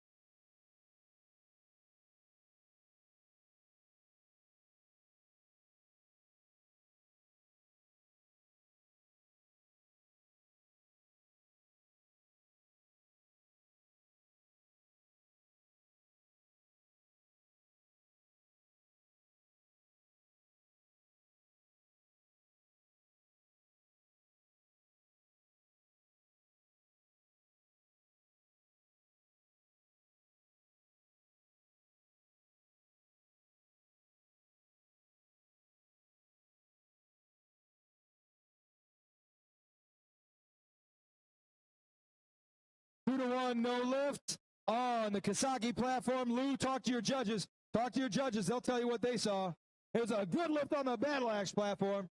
Speaker 3: 2-1, no lift on the Kisaki platform. Lou, talk to your judges. Talk to your judges. They'll tell you what they saw. It was a good lift on the BattleAxe platform.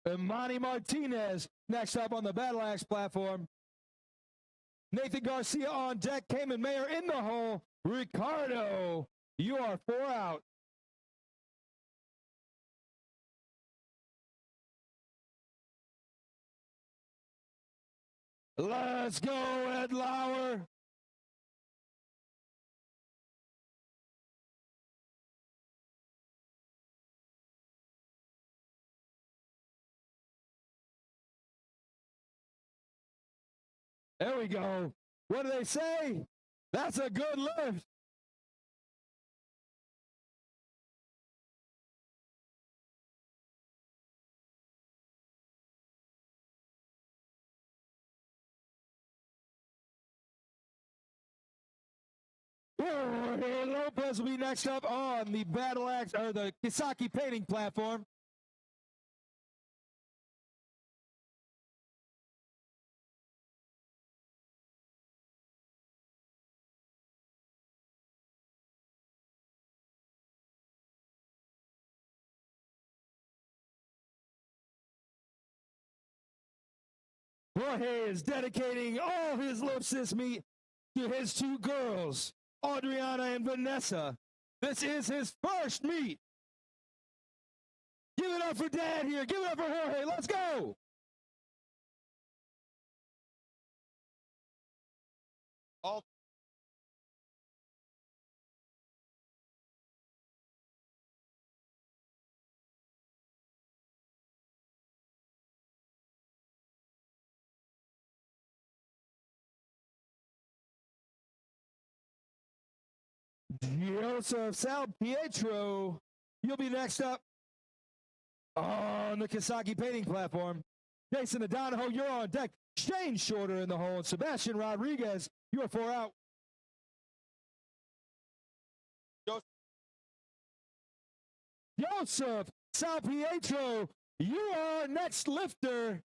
Speaker 3: Imani Martinez next up on the BattleAxe platform. Nathan Garcia on deck. Cayman Mayer in the hole. Ricardo, you are 4 out. Let's go, Ed Lauer. There we go. What do they say? That's a good lift. Jorge Lopez will be next up on the BattleAxe or the Kisaki painting platform. Jorge is dedicating all his lifts this meet to his 2 girls, Adriana and Vanessa. This is his first meet. Give it up for Dad here. Give it up for Jorge. Let's go. Joseph Sal Pietro, you'll be next up on the Kisaki painting platform. Jason O'Donohoe, you're on deck. Shane Shorter in the hole. And Sebastian Rodriguez, you are 4 out. Joseph Sal Pietro, you are next lifter.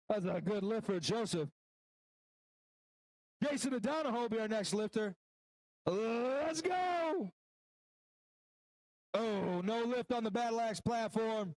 Speaker 3: That's a good lift for Joseph. Jason O'Donohoe will be our next lifter. Let's go. Oh, no lift on the BattleAxe platform.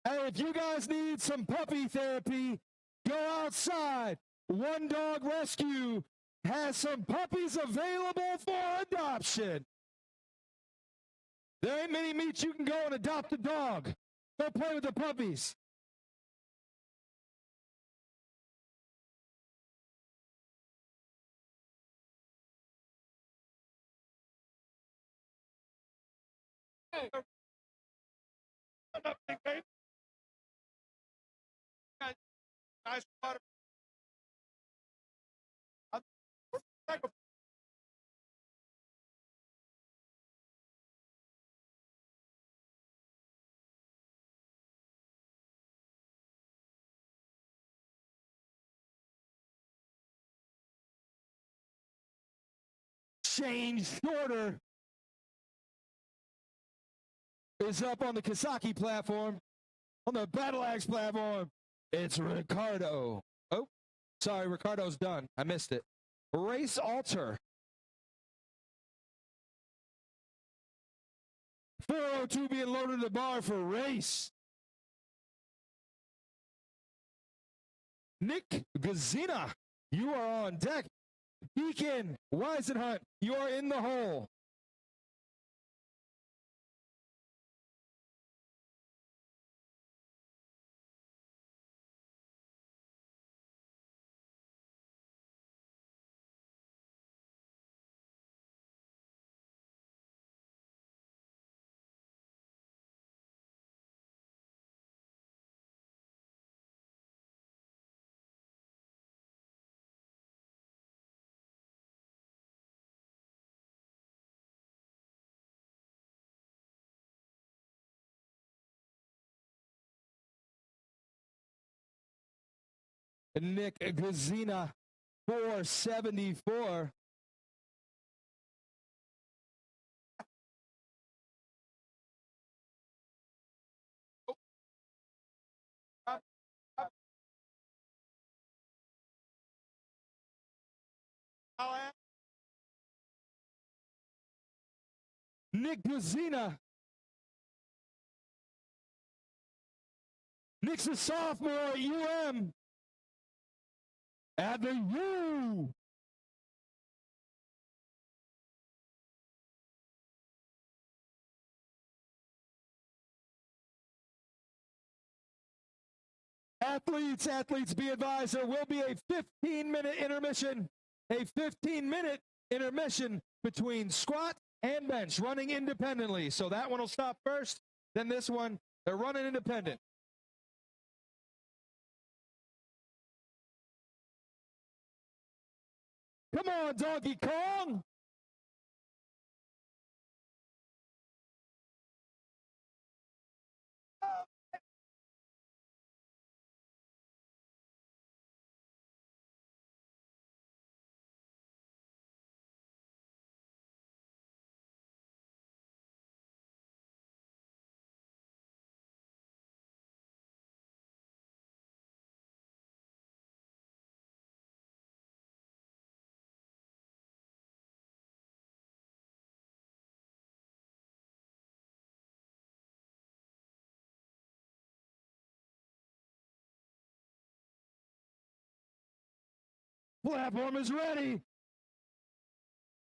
Speaker 3: Hey, if you guys need some puppy therapy, go outside. One Dog Rescue has some puppies available for adoption. There ain't many meets you can go and adopt a dog. Go play with the puppies. Hey. Nice water. Shane Shorter is up on the Kisaki platform. On the BattleAxe platform, it's Ricardo. Oh, sorry, Ricardo's done. I missed it. Race Alter. 402 being loaded to the bar for Race. Nick Gazina you are on deck. Deacon Weisenhunt, you are in the hole. Nick Gazina, 474. Nick Gazina. Nick's a sophomore at UM. At the U. Athletes, be advised, there will be a 15-minute intermission. A 15-minute intermission between squat and bench, running independently. So that one will stop first, then this one, they're running independent. Come on, Donkey Kong. Platform is ready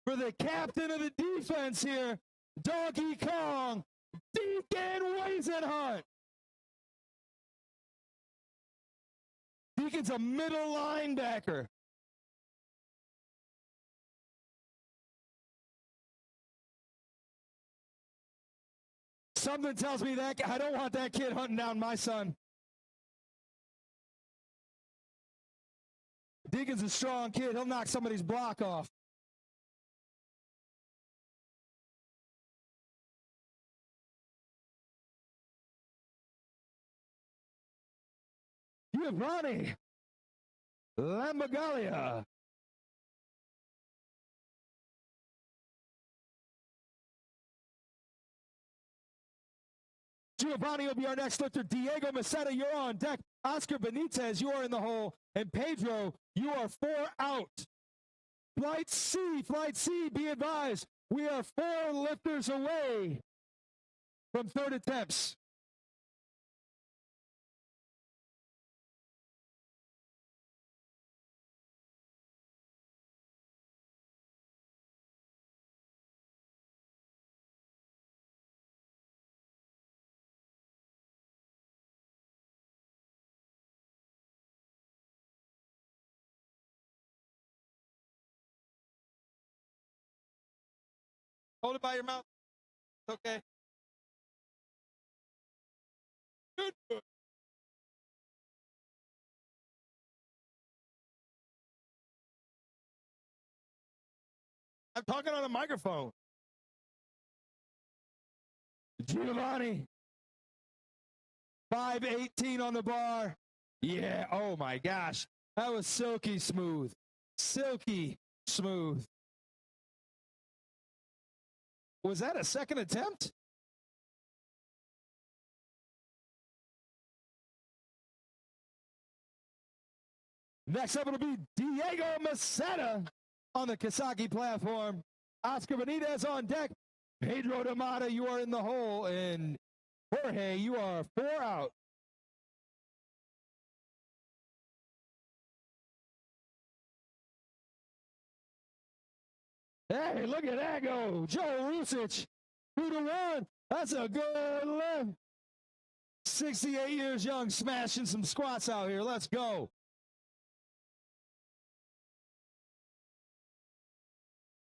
Speaker 3: for the captain of the defense here, Donkey Kong, Deacon Weisenhunt. Deacon's a middle linebacker. Something tells me that I don't want that kid hunting down my son. Deacon's a strong kid. He'll knock somebody's block off. Giovanni Lambagalia. Giovanni will be our next lifter. Diego Maceta, you're on deck. Oscar Benitez, you are in the hole. And Pedro, you are 4 out. Flight C, be advised. We are 4 lifters away from 3rd attempts. Hold it by your mouth. It's okay. Good. I'm talking on a microphone. Giovanni. 518 on the bar. Yeah, oh my gosh. That was silky smooth. Silky smooth. Was that a second attempt? Next up, it'll be Diego Maceta on the Kasaki platform. Oscar Benitez on deck. Pedro Damata, you are in the hole. And Jorge, you are 4 out. Hey, look at that go. Joe Rusich, 2-1. That's a good lift. 68 years young, smashing some squats out here. Let's go.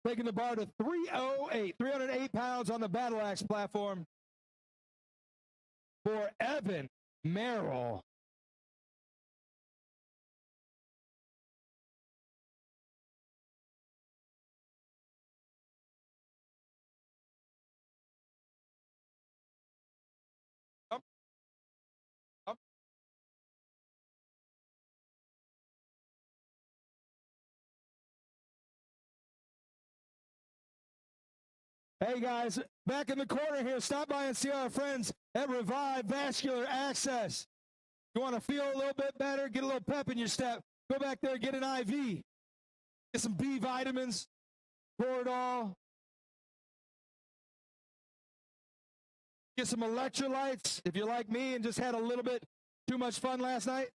Speaker 3: Taking the bar to 308, 308 pounds on the BattleAxe platform for Evan Merrill. Hey guys, back in the corner here, stop by and see our friends at Revive Vascular Access. You want to feel a little bit better, get a little pep in your step, go back there, get an IV. Get some B vitamins, Throwdown. Get some electrolytes if you're like me and just had a little bit too much fun last night.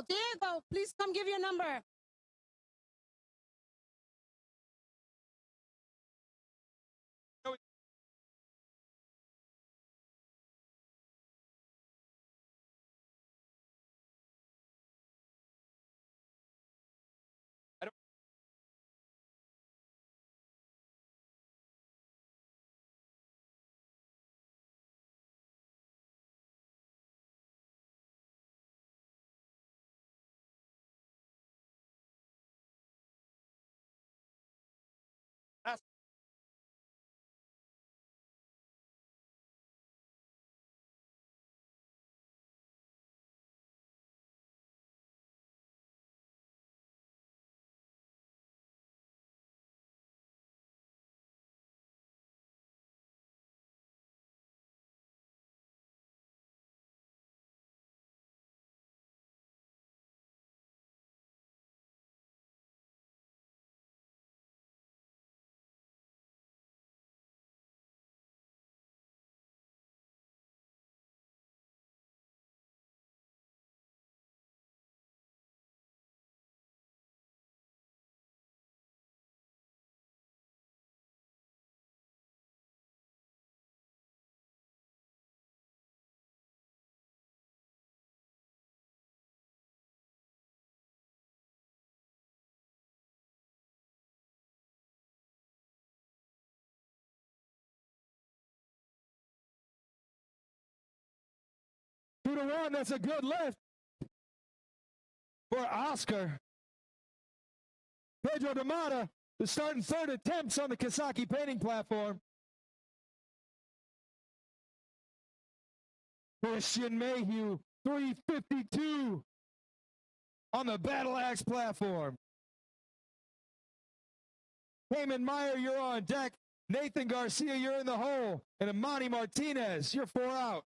Speaker 4: Diego, please come give your number. Two to one, that's a good lift for Oscar. Pedro Damata is starting third attempts on the Kasaki painting platform. Christian Mayhew, 352 on the BattleAxe platform. Cayman Meyer, you're on deck. Nathan Garcia, you're in the hole. And Amani Martinez, you're 4 out.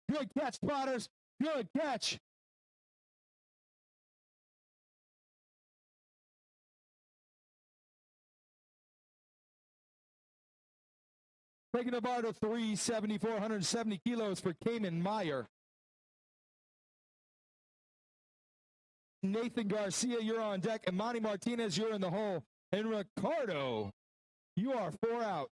Speaker 4: Good catch, spotters. Good catch. Taking the bar to 370, 470 kilos for Cayman Meyer. Nathan Garcia, you're on deck. Imani Martinez, you're in the hole. And Ricardo, you are 4 out.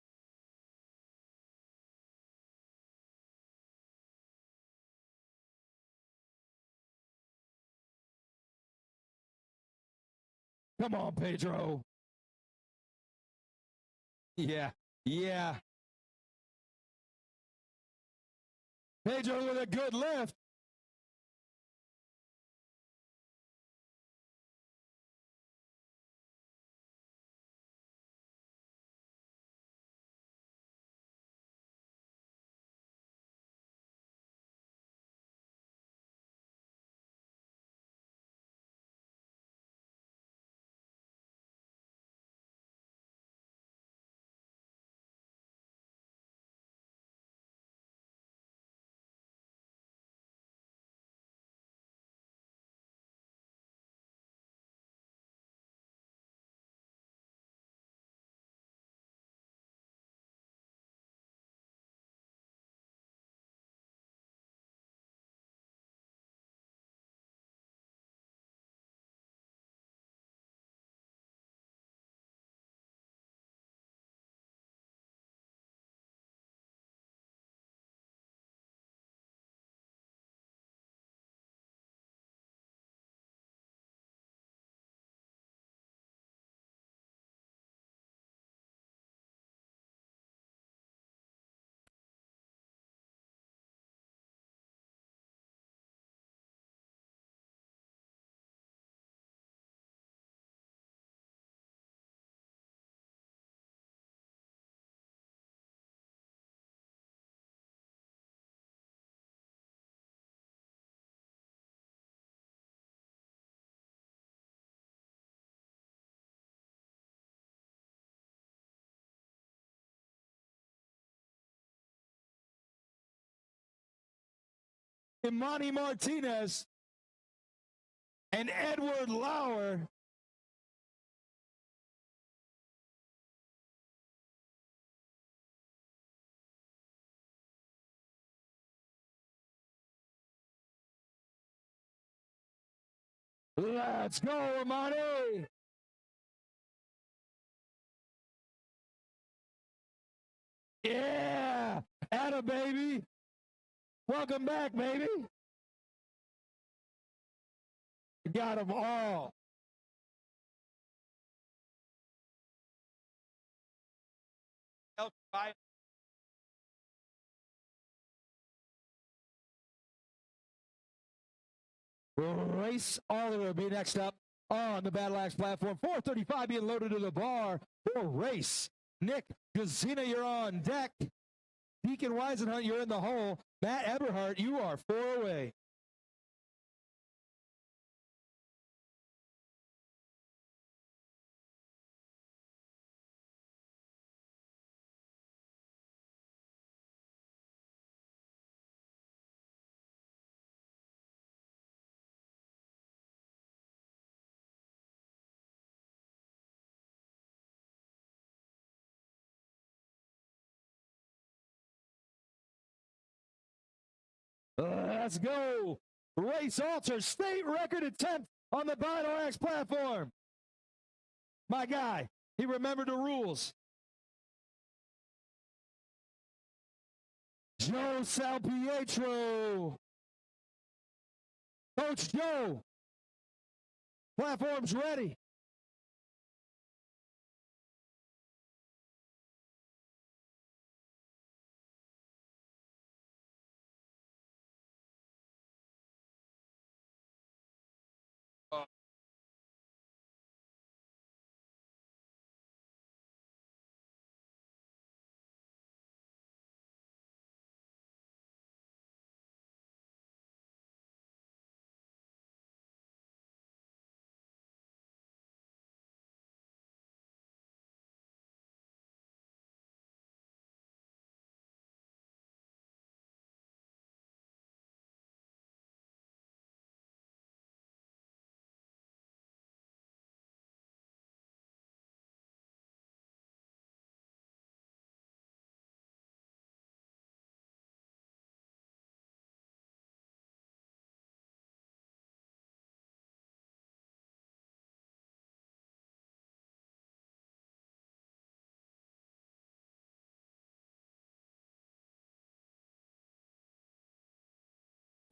Speaker 4: Come on, Pedro. Yeah. Pedro with a good lift. Imani Martinez, and Edward Lauer. Let's go, Imani. Yeah, atta baby. Welcome back, baby. Got them all. Race Oliver will be next up on the BattleAxe platform. 435 being loaded to the bar for Race. Nick Gazina, you're on deck. Deacon Weisenhunt, you're in the hole. Matt Eberhardt, you are 4 away. Let's go. Race Alter, state record attempt on the BattleAxe platform. My guy, he remembered the rules. Joe Salpietro. Coach Joe, platform's ready.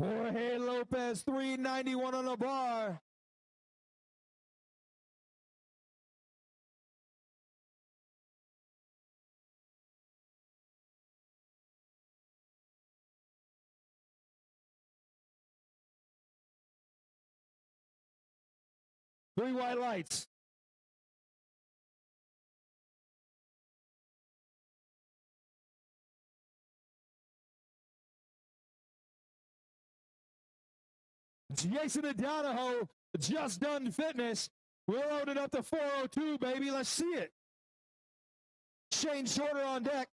Speaker 4: Jorge Lopez, 391 on the bar. Three white lights. Jason Adanaho, just done fitness. We're loaded up to 402, baby. Let's see it. Shane Shorter on deck.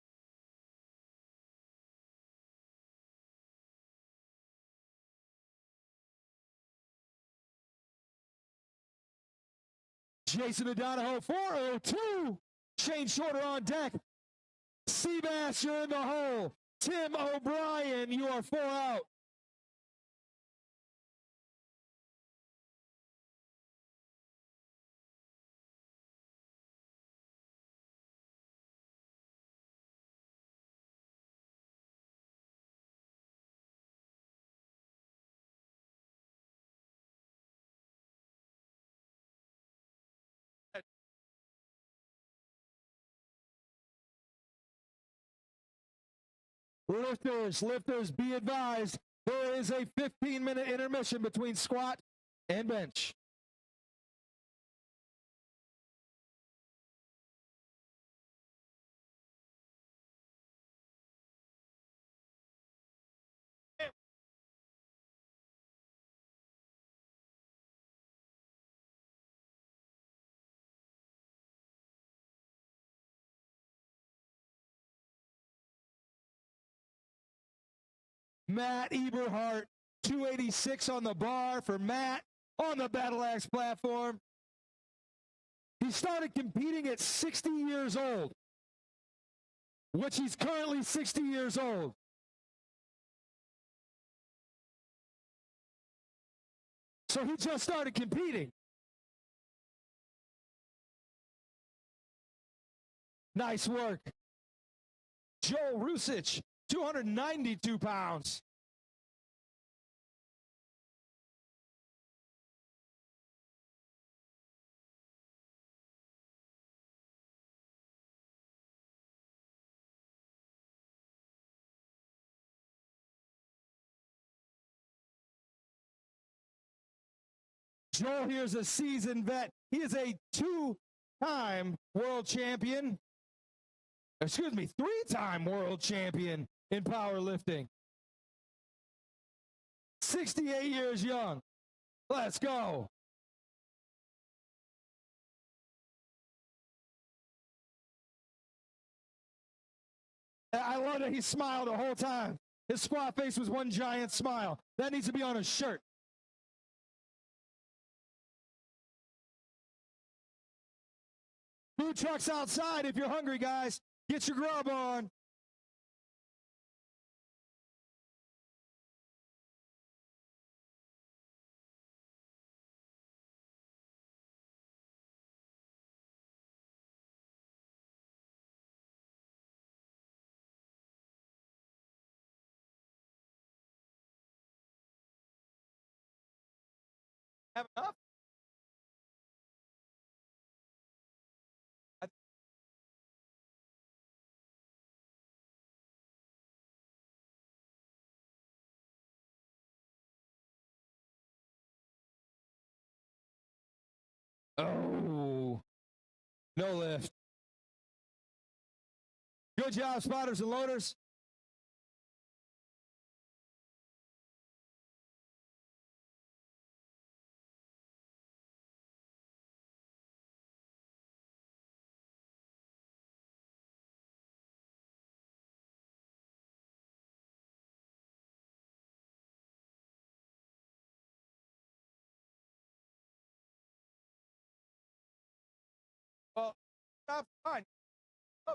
Speaker 4: Jason Adanaho, 402. Shane Shorter on deck. Seabass, you're in the hole. Tim O'Brien, you are 4 out. Lifters, be advised, there is a 15-minute intermission between squat and bench. Matt Eberhardt, 286 on the bar for Matt on the BattleAxe platform. He started competing at 60 years old, which he's currently 60 years old. So he just started competing. Nice work. Joe Rusich, 292 pounds. Joel here's a seasoned vet. He is a two-time world champion. Excuse me, three-time world champion in powerlifting. 68 years young. Let's go. I love that he smiled the whole time. His squat face was one giant smile. That needs to be on a shirt. Food trucks outside if you're hungry, guys. Get your grub on. Have enough? Oh, no lift. Good job, spotters and loaders. Well, stop fine. Oh.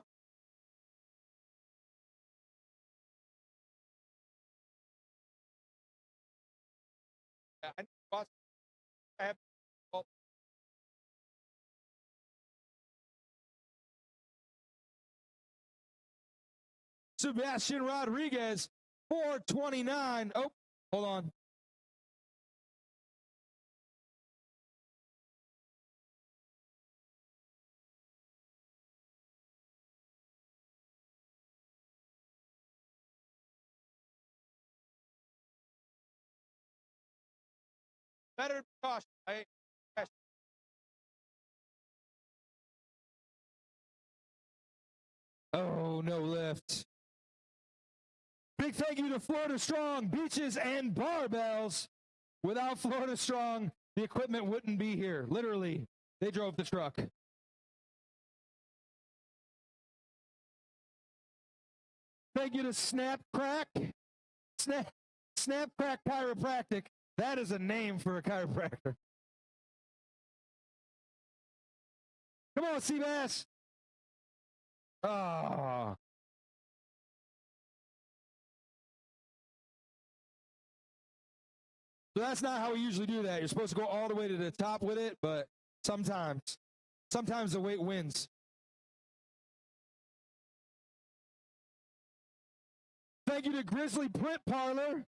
Speaker 4: Yeah, I need to watch. I have. Well, Sebastian Rodriguez, 429. Oh, hold on. Better caution. Oh, no lift. Big thank you to Florida Strong, Beaches, and Barbells. Without Florida Strong, the equipment wouldn't be here. Literally, they drove the truck. Thank you to Snap Crack. Snap Crack Chiropractic. That is a name for a chiropractor. Come on, Seabass. Ah. So that's not how we usually do that. You're supposed to go all the way to the top with it, but sometimes the weight wins. Thank you to Grizzly Print Parlor,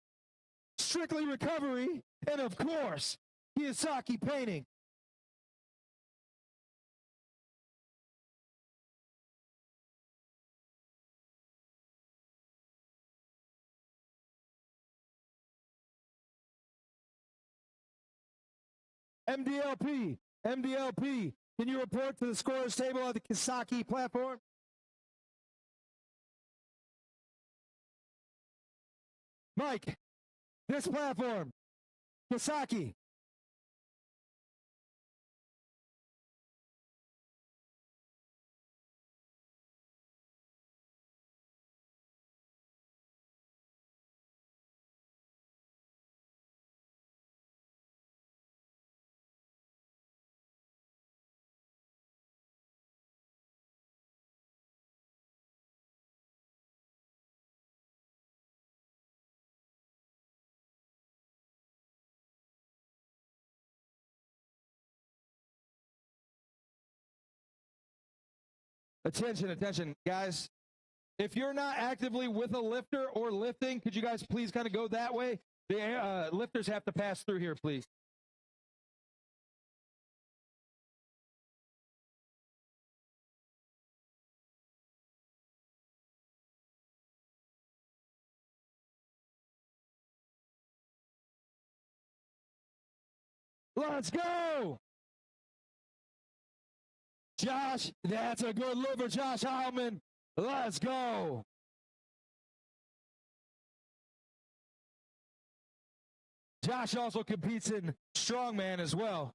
Speaker 4: Strictly Recovery, and of course, Kiyosaki Painting. MDLP, can you report to the scorers table on the Kiyosaki platform? Mike, this platform, Kiyosaki.
Speaker 3: Attention, attention, guys. If you're not actively with a lifter or lifting, could you guys please kind of go that way? The lifters have to pass through here, please. Let's go! Josh, that's a good look for Josh Heilman. Let's go. Josh also competes in strongman as well.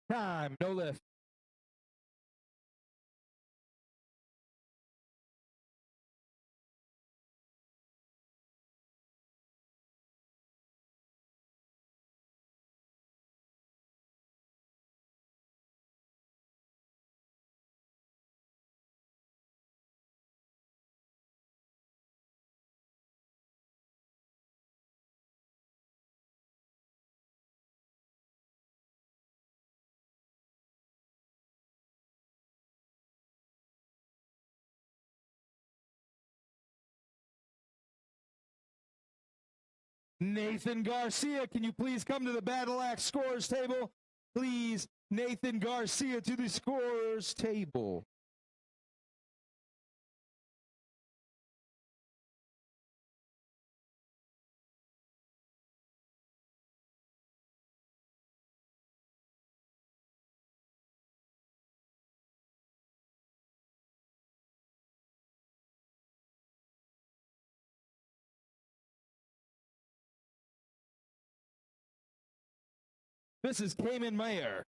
Speaker 3: Time, no lift. Nathan Garcia, can you please come to the BattleAxe scores table? Please, Nathan Garcia to the scores table. This is Cayman Mayer.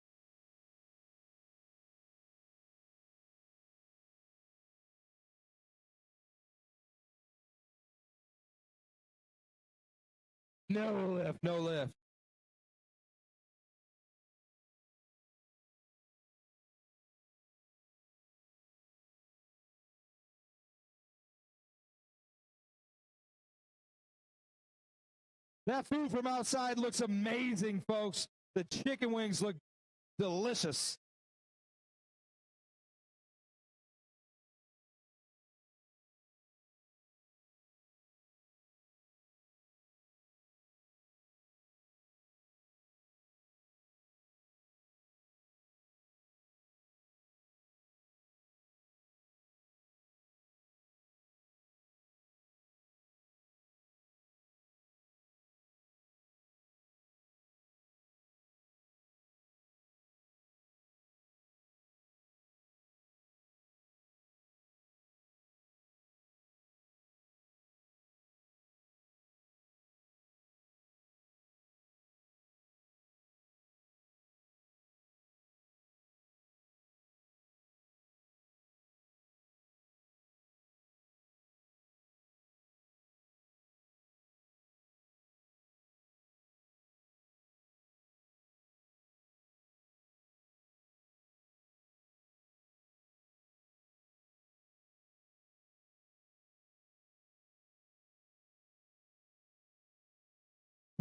Speaker 3: No lift, no lift. That food from outside looks amazing, folks. The chicken wings look delicious.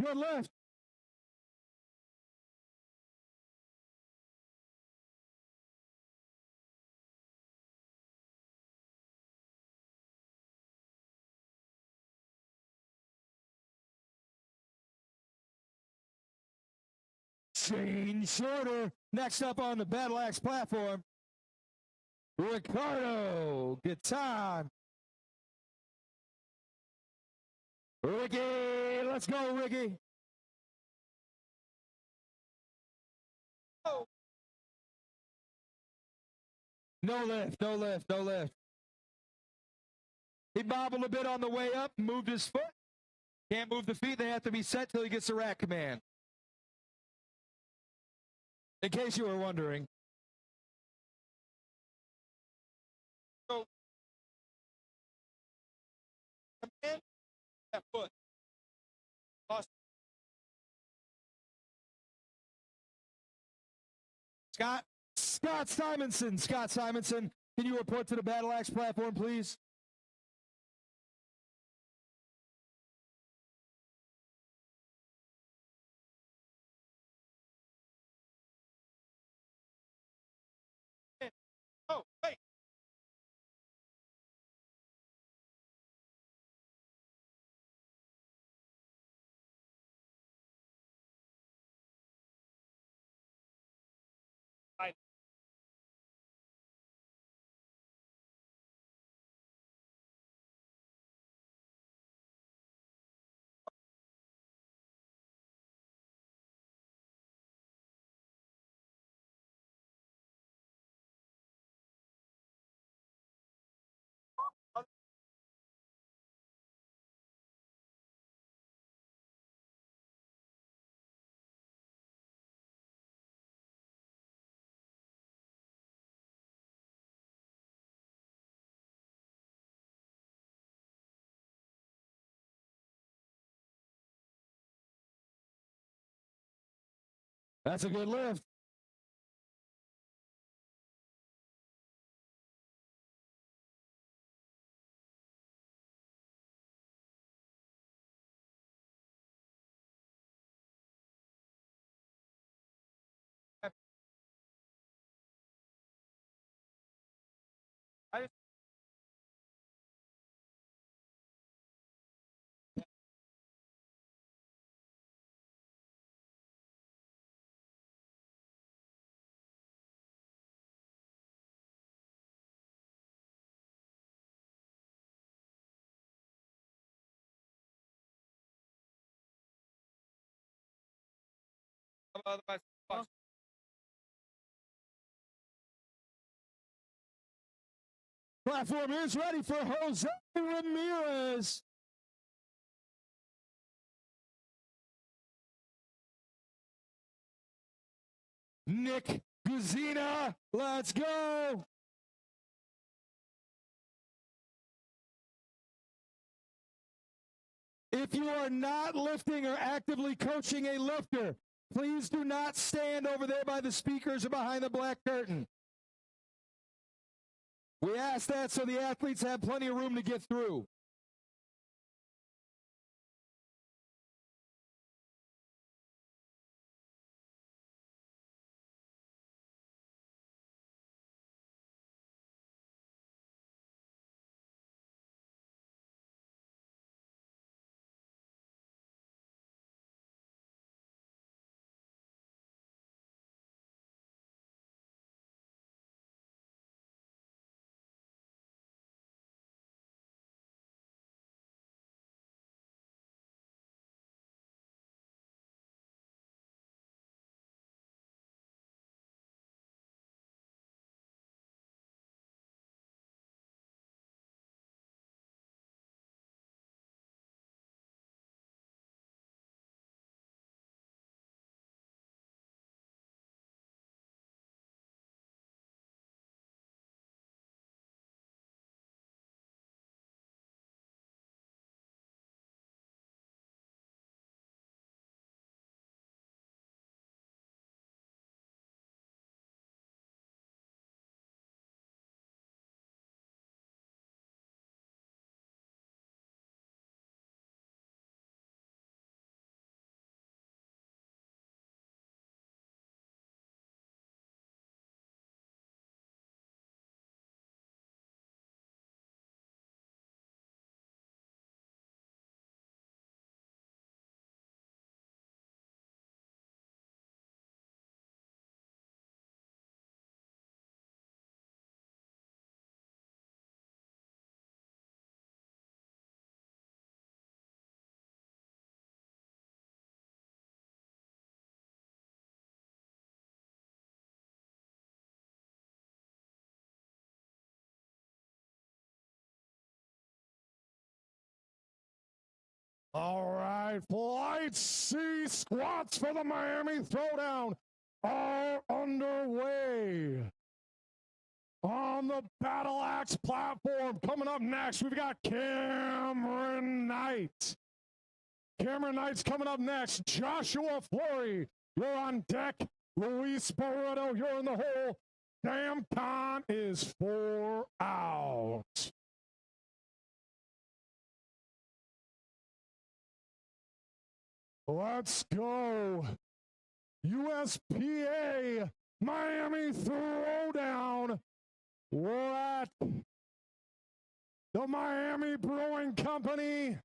Speaker 3: Good lift. Shane Shorter, next up on the BattleAxe platform. Ricardo Gatan. Ricky, let's go, Ricky. Oh. No lift, no lift, no lift. He bobbled a bit on the way up, moved his foot.
Speaker 4: Can't move the feet. They have to be set till he gets the rack command. In case you were wondering. So, command that foot. Scott Simonson. Scott Simonson, can you report to the BattleAxe platform, please? Oh, wait. That's a good lift. Platform is ready for Jose Ramirez. Nick Guzina, let's go. If you are not lifting or actively coaching a lifter, please do not stand over there by the speakers or behind the black curtain. We ask that so the athletes have plenty of room to get through. All right.
Speaker 2: right, flight C squats for the Miami Throwdown are underway. On the BattleAxe platform, coming up next, we've got Cameron Knight. Cameron Knight's coming up next. Joshua Flory, you're on deck. Luis Barreto, you're in the hole. Sam Khan is 4 out. Let's go. USPA Miami Throwdown. We're at the Miami Brewing Company.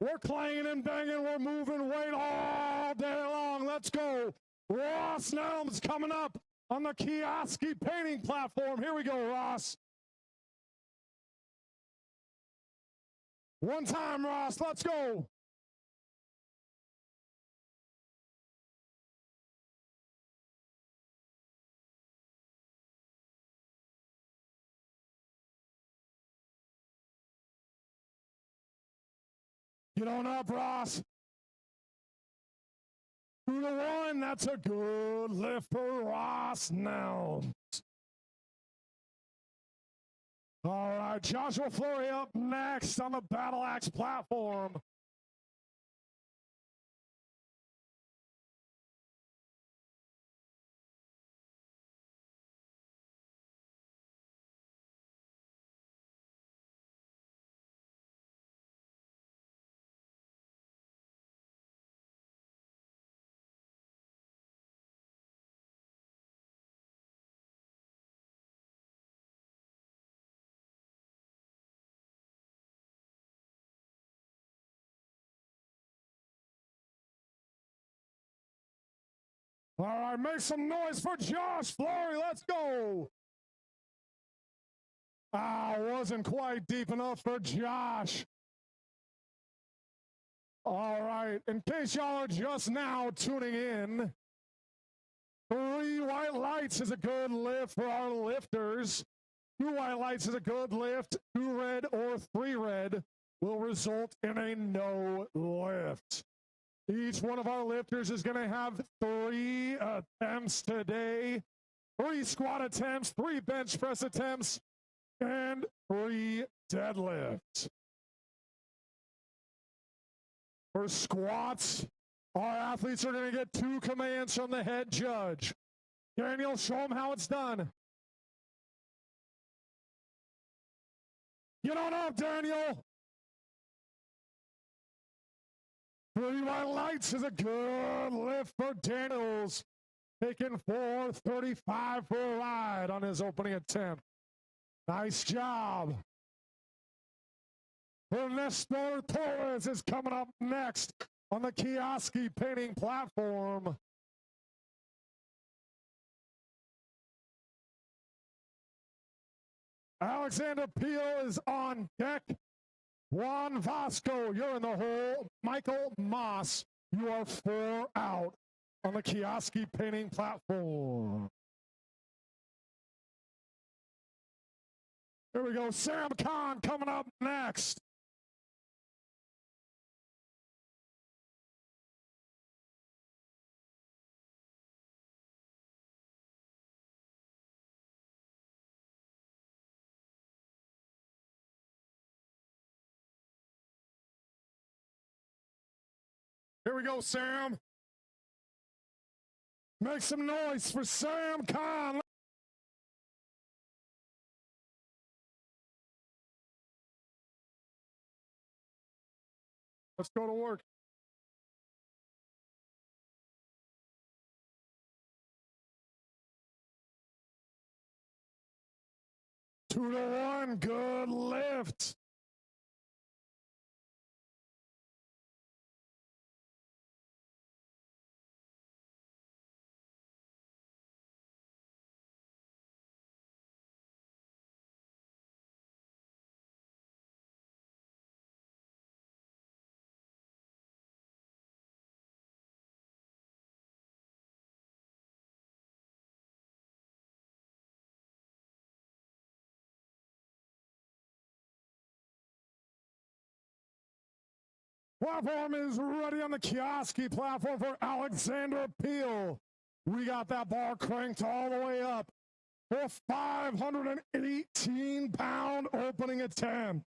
Speaker 2: We're clanging and banging. We're moving weight all day long. Let's go. Ross Nelms coming up on the Kioski painting platform. Here we go, Ross. One time, Ross. Let's go. Get on up, Ross. 2 to 1. That's a good lift for Ross Nelms. All right, Joshua Flory up next on the BattleAxe platform. All right, make some noise for Josh Flory. Let's go. Wasn't quite deep enough for Josh. All right, in case y'all are just now tuning in, 3 white lights is a good lift for our lifters. 2 white lights is a good lift. 2 red or 3 red will result in a no lift. Each one of our lifters is going to have 3 attempts today. 3 squat attempts, 3 bench press attempts, and 3 deadlifts. For squats, our athletes are going to get 2 commands from the head judge. Daniel, show them how it's done. Get on up, Daniel. 3 white lights is a good lift for Daniels. Taking 435 for a ride on his opening attempt. Nice job. Ernesto Torres is coming up next on the Kioski painting platform. Alexander Peel is on deck. Juan Vasco, you're in the hole. Michael Moss, you are 4 out on the Kioski painting platform. Here we go. Sam Khan coming up next. Here we go, Sam. Make some noise for Sam Khan. Let's go to work. Two to one, good lift. Platform is ready on the Kioski platform for Alexander Peel. We got that bar cranked all the way up for 518-pound opening attempt.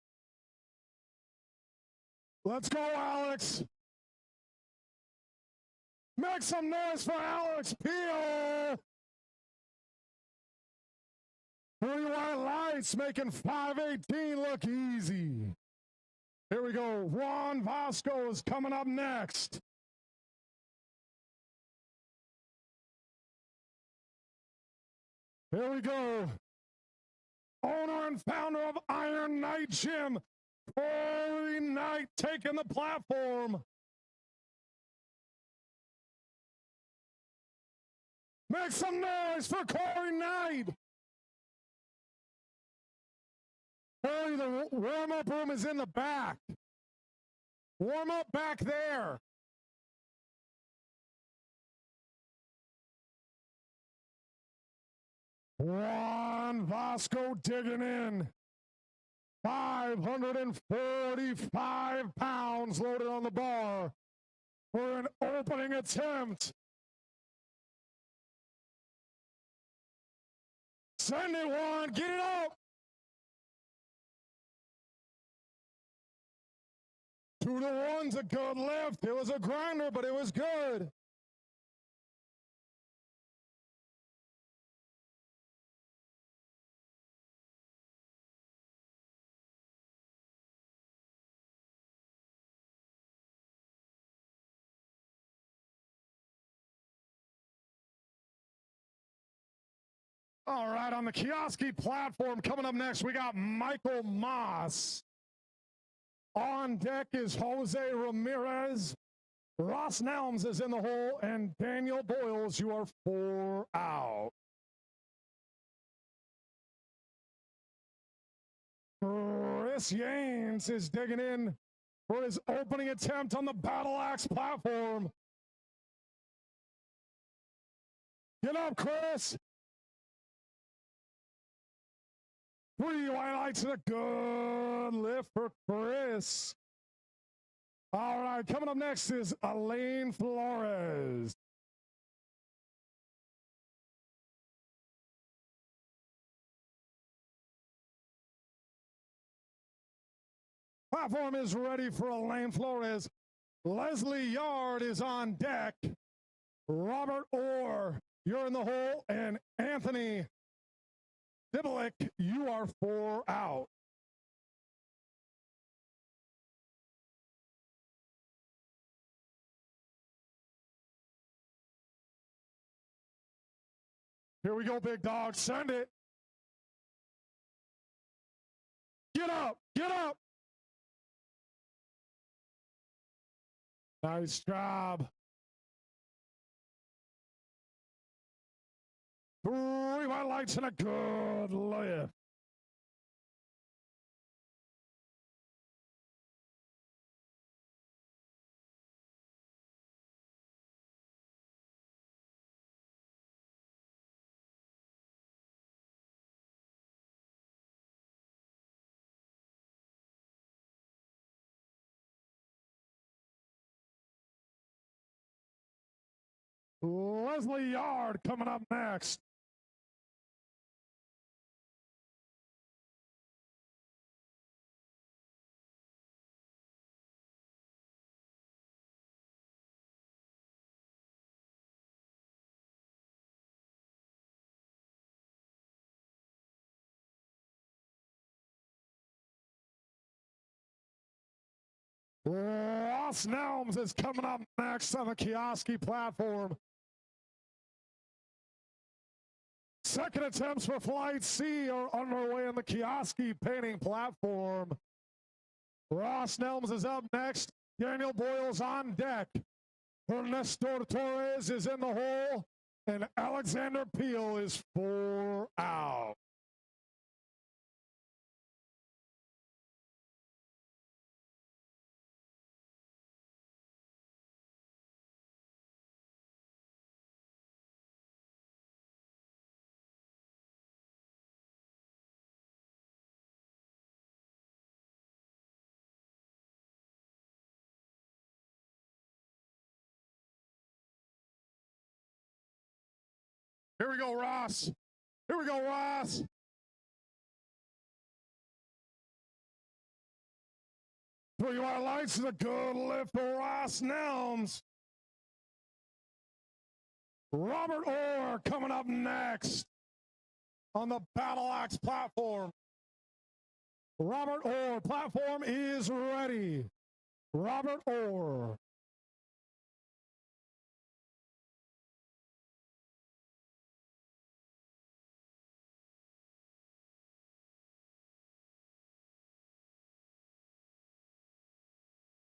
Speaker 2: Let's go, Alex. Make some noise for Alex Peel. 3 white lights making 518 look easy. Here we go. Juan Vasco is coming up next. Here we go. Owner and founder of Iron Knight Gym, Corey Knight, taking the platform. Make some noise for Corey Knight. Corey, the warm-up room is in the back. Warm up back there. Juan Vasco digging in. 545 pounds loaded on the bar for an opening attempt. Send it, Juan. Get it up. 2 to 1's a good lift. It was a grinder, but it was good. All right, on the Kioski platform, coming up next, we got Michael Moss. On deck is Jose Ramirez. Ross Nelms is in the hole, and Daniel Boyles, you are 4 out. Chris Yanes is digging in for his opening attempt on the BattleAxe platform. Get up, Chris. 3 white lights and a good lift for Chris. All right, coming up next is Elaine Flores. Platform is ready for Elaine Flores. Leslie Yard is on deck. Robert Orr, you're in the hole, and Anthony Dibelik, you are 4 out. Here we go, big dog. Send it. Get up. Get up. Nice job. 3 white lights and a good lift. Leslie Yard coming up next. Ross Nelms is coming up next on the Kioski platform. Second attempts for Flight C are underway on the Kioski painting platform. Ross Nelms is up next. Daniel Boyles on deck. Ernesto Torres is in the hole, and Alexander Peel is 4 out. Here we go, Ross. Here we go, Ross. Three white lights is a good lift for Ross Nelms. Robert Orr coming up next on the BattleAxe platform. Robert Orr platform is ready. Robert Orr.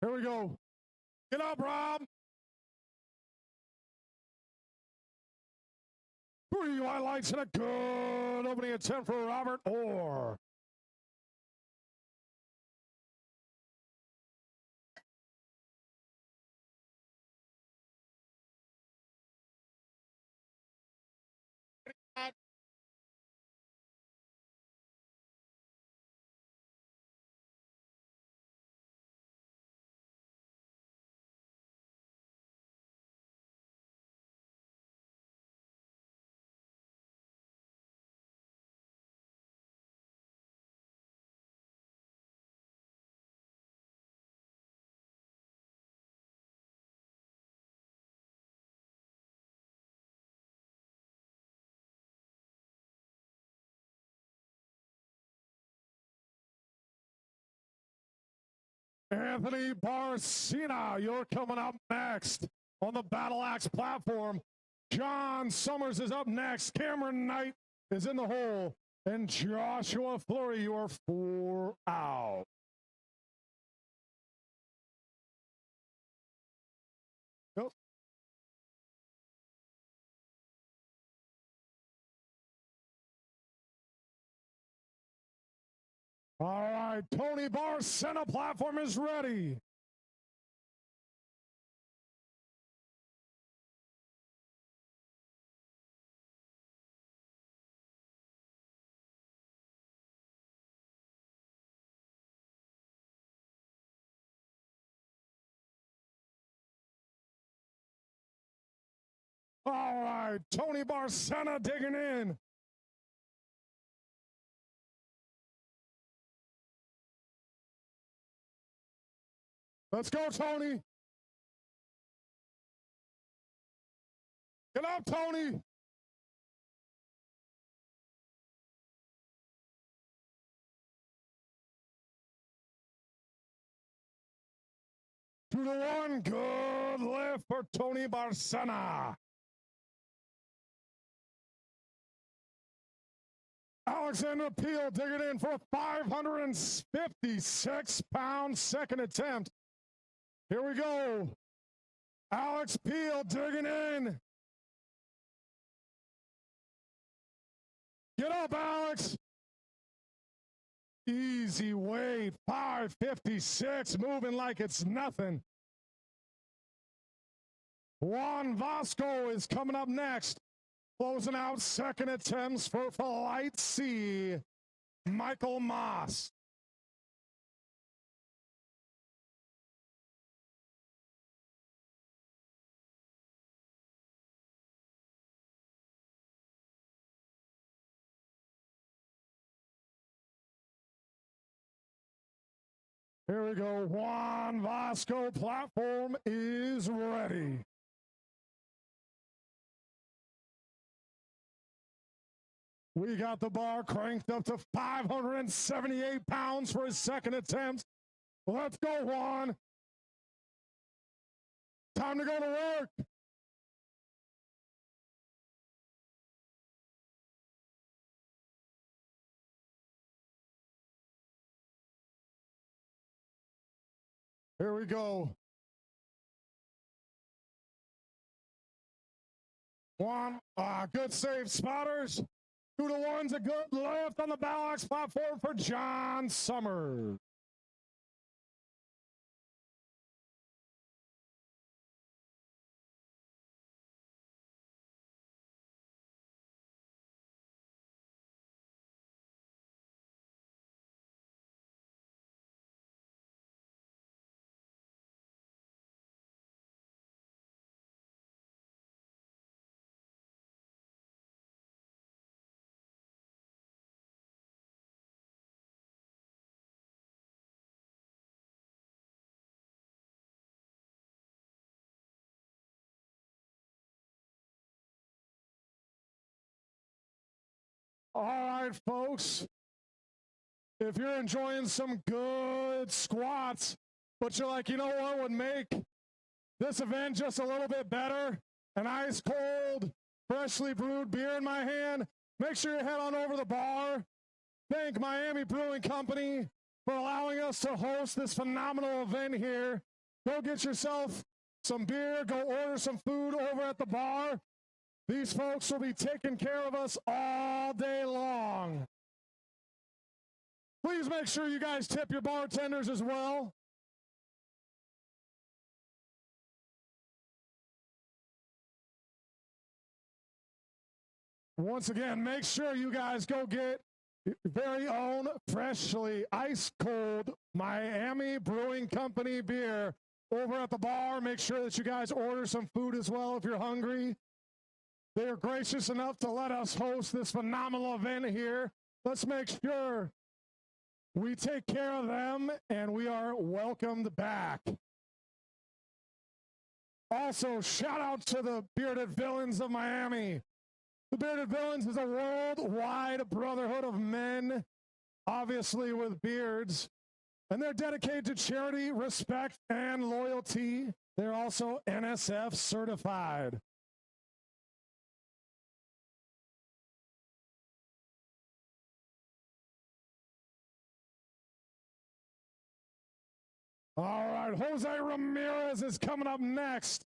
Speaker 2: Here we go. Get up, Rob. Three white lights and a good opening attempt for Robert Orr. Anthony Barcina, you're coming up next on the BattleAxe platform. John Summers is up next. Cameron Knight is in the hole. And Joshua Fleury, you are 4 out. Yep. All right, Tony Barcina platform is ready. All right, Tony Barcina digging in. Let's go, Tony. Get up, Tony. To the one, good lift for Tony Barcina. Alexander Peel digging in for a 556-pound second attempt. Here we go. Alex Peel digging in. Get up, Alex. Easy weight, 556, moving like it's nothing. Juan Vasco is coming up next. Closing out second attempts for Flight C, Michael Moss. Here we go. Juan Vasco platform is ready. We got the bar cranked up to 578 pounds for his second attempt. Let's go, Juan. Time to go to work. Here we go. Juan, good save, spotters. 2-1's a good lift on the BattleAxe platform for John Summers. All right, folks. If you're enjoying some good squats, but you're like, you know what would make this event just a little bit better? An ice cold, freshly brewed beer in my hand. Make sure you head on over to the bar. Thank Miami Brewing Company for allowing us to host this phenomenal event here. Go get yourself some beer. Go order some food over at the bar. These folks will be taking care of us all day long. Please make sure you guys tip your bartenders as well. Once again, make sure you guys go get your very own freshly ice cold Miami Brewing Company beer over at the bar. Make sure that you guys order some food as well if you're hungry. They are gracious enough to let us host this phenomenal event here. Let's make sure we take care of them and we are welcomed back. Also, shout out to the Bearded Villains of Miami. The Bearded Villains is a worldwide brotherhood of men, obviously with beards, and they're dedicated to charity, respect, and loyalty. They're also NSF certified. All right, Jose Ramirez is coming up next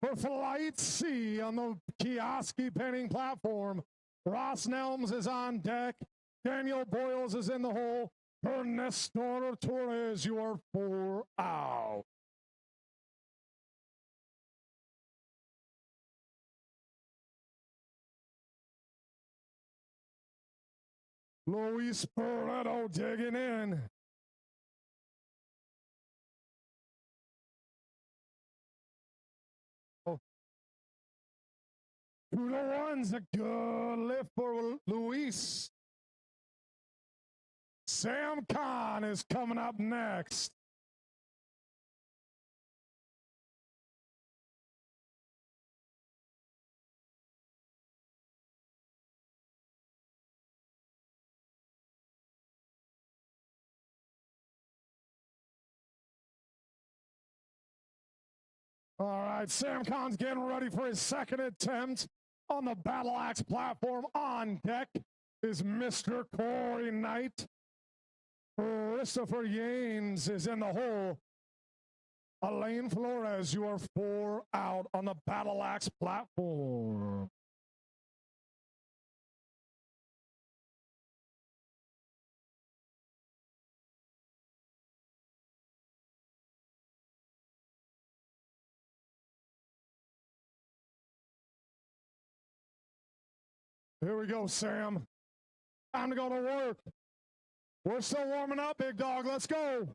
Speaker 2: for Flight C on the Kioski painting platform. Ross Nelms is on deck. Daniel Boyles is in the hole. Ernesto Torres, you are 4 out. Luis Barreto digging in. 2-1's a good lift for Luis. Sam Khan is coming up next. All right, Sam Khan's getting ready for his second attempt on the BattleAxe platform. On deck is Mr. Corey Knight. Christopher Yanes is in the hole. Elaine Flores, you are 4 out on the BattleAxe platform. Here we go, Sam. Time to go to work. We're still warming up, big dog. Let's go.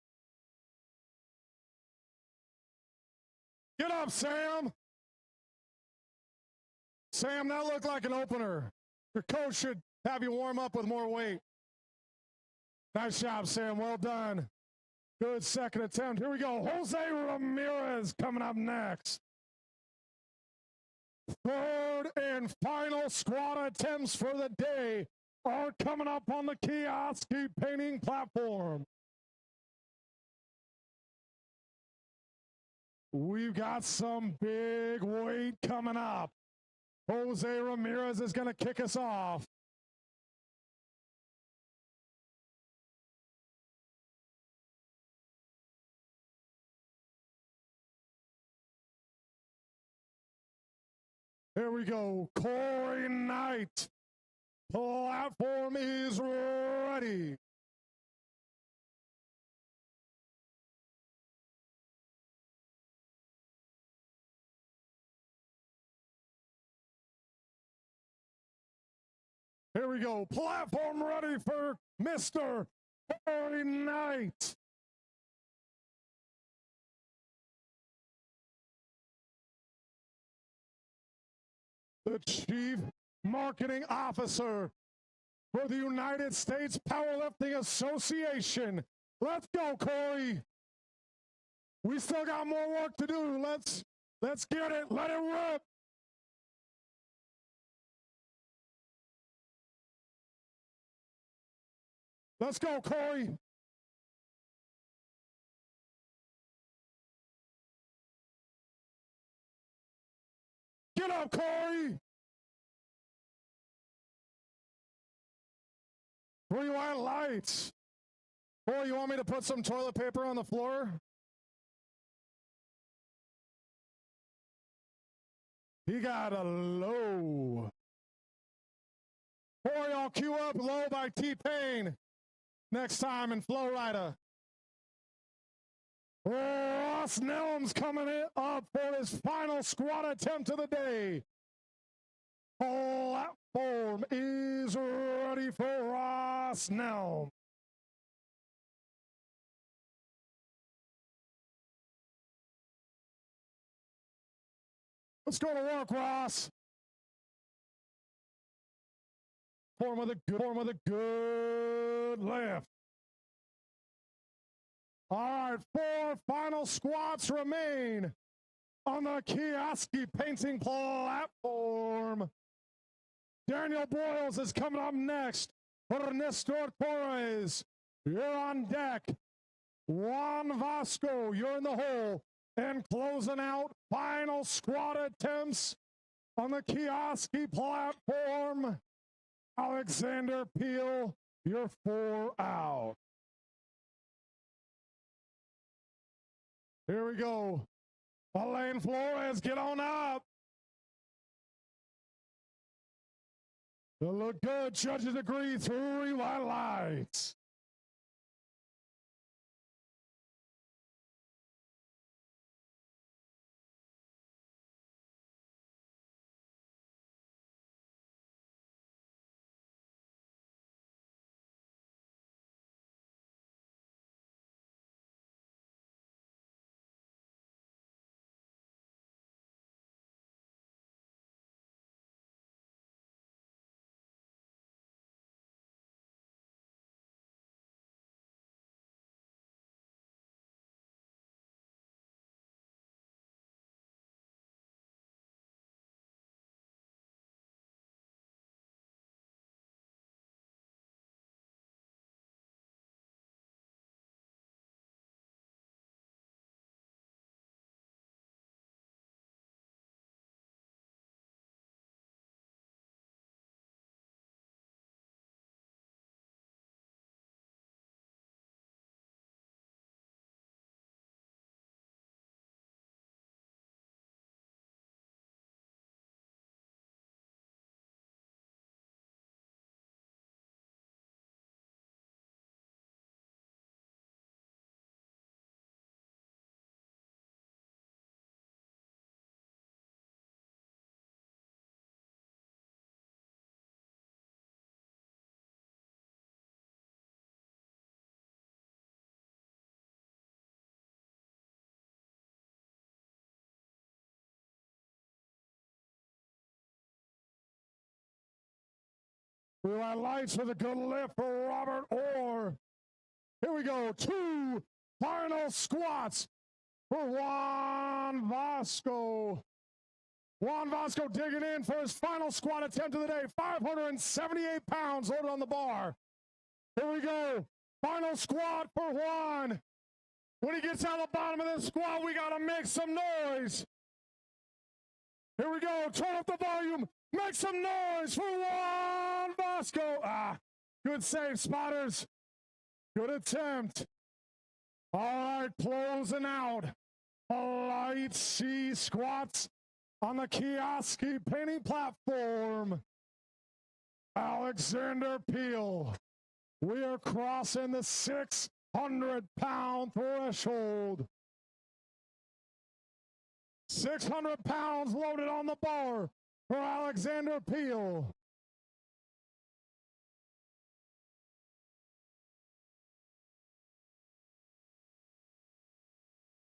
Speaker 2: Get up, Sam. Sam, that looked like an opener. Your coach should have you warm up with more weight. Nice job, Sam. Well done. Good second attempt. Here we go. Jose Ramirez coming up next. Third and final squad attempts for the day are coming up on the Kioski painting platform. We've got some big weight coming up. Jose Ramirez is going to kick us off. Here we go. Corey Knight. Platform is ready. Here we go. Platform ready for Mr. Corey Knight. The Chief Marketing Officer for the United States Powerlifting Association. Let's go, Corey. We still got more work to do. Let's get it. Let it rip. Let's go, Corey. Get up, Corey. 3 white lights. Corey, you want me to put some toilet paper on the floor? He got a low. Corey, I'll cue up Low by T-Pain next time in Flow Rider. Ross Nelm's coming up for his final squat attempt of the day. Platform is ready for Ross Nelm. Let's go to work, Ross. Form of the good lift. All right, 4 final squats remain on the Kioski painting platform. Daniel Boyles is coming up next. Ernesto Torres, you're on deck. Juan Vasco, you're in the hole. And closing out final squat attempts on the Kioski platform. Alexander Peel, you're 4 out. Here we go. Elaine Flores, get on up. You look good. Judges agree. 3 white lights. We want lights for the good lift for Robert Orr. Here we go. 2 final squats for Juan Vasco. Juan Vasco digging in for his final squat attempt of the day. 578 pounds loaded on the bar. Here we go. Final squat for Juan. When he gets out the bottom of this squat, we got to make some noise. Here we go. Turn up the volume. Make some noise for Juan Vasco. Good save, spotters. Good attempt. All right, closing out. Light C squats on the Kioski painting platform. Alexander Peel. We are crossing the 600-pound threshold. 600 pounds loaded on the bar for Alexander Peel.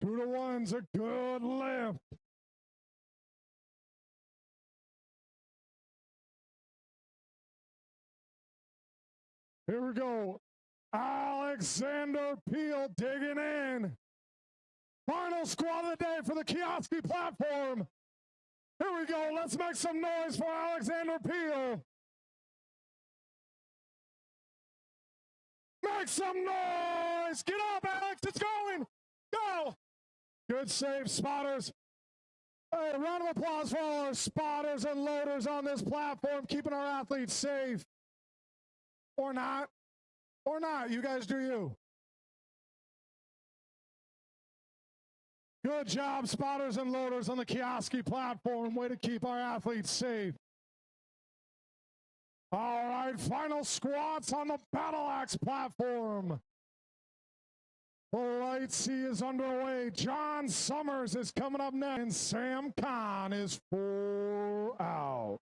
Speaker 2: Two to one's a good lift. Here we go. Alexander Peel digging in. Final squat of the day for the Kioski platform. Here we go. Let's make some noise for Alexander Peel. Make some noise. Get up, Alex. It's going. Go. Good save, spotters. Hey, round of applause for all our spotters and loaders on this platform, keeping our athletes safe. Or not. Or not. You guys do you. Good job, spotters and loaders on the Kioski platform. Way to keep our athletes safe. All right, final squats on the BattleAxe platform. Light C is underway. John Summers is coming up next, and Sam Khan is 4 out.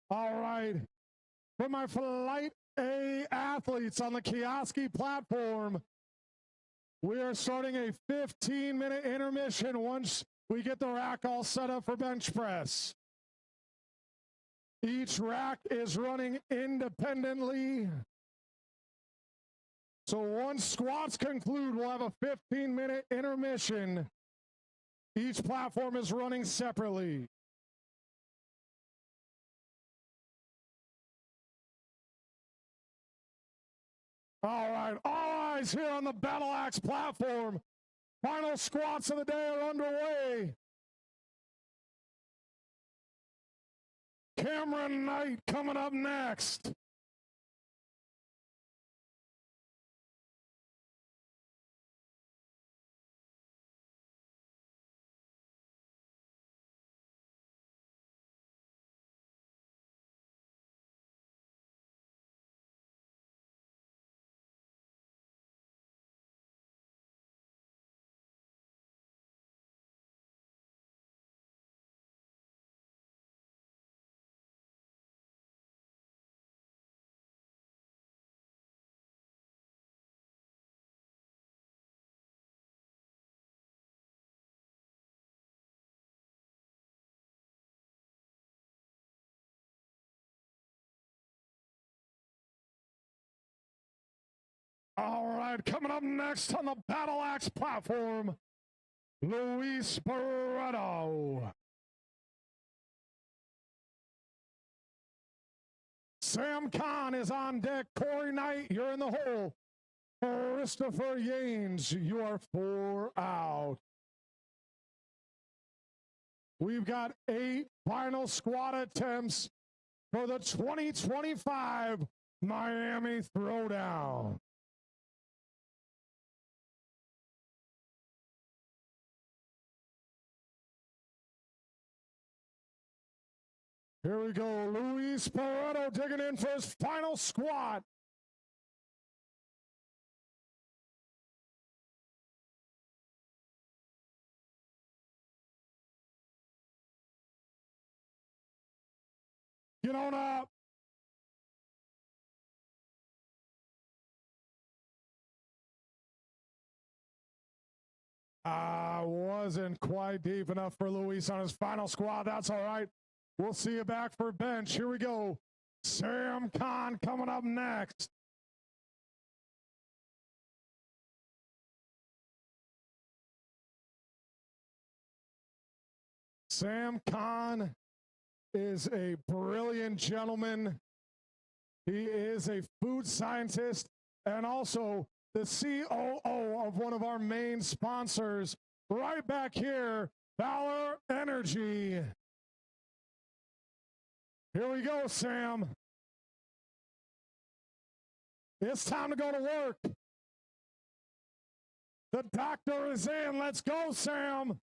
Speaker 2: All right, for my Flight A athletes on the Kioski platform, we are starting a 15-minute intermission once we get the rack all set up for bench press. Each rack is running independently. So once squats conclude, we'll have a 15-minute intermission. Each platform is running separately. All right, all eyes here on the BattleAxe platform. Final squats of the day are underway. Cameron Knight coming up next. All right, coming up next on the BattleAxe platform, Luis Barreto. Sam Khan is on deck. Corey Knight, you're in the hole. Christopher Yanes, you are 4 out. We've got 8 final squat attempts for the 2025 Miami Throwdown. Here we go. Luis Barreto digging in for his final squat. Get on up. Wasn't quite deep enough for Luis on his final squat. That's all right. We'll see you back for bench. Here we go. Sam Khan coming up next. Sam Khan is a brilliant gentleman. He is a food scientist and also the COO of one of our main sponsors right back here, Valor Energy. Here we go, Sam. It's time to go to work. The doctor is in. Let's go, Sam.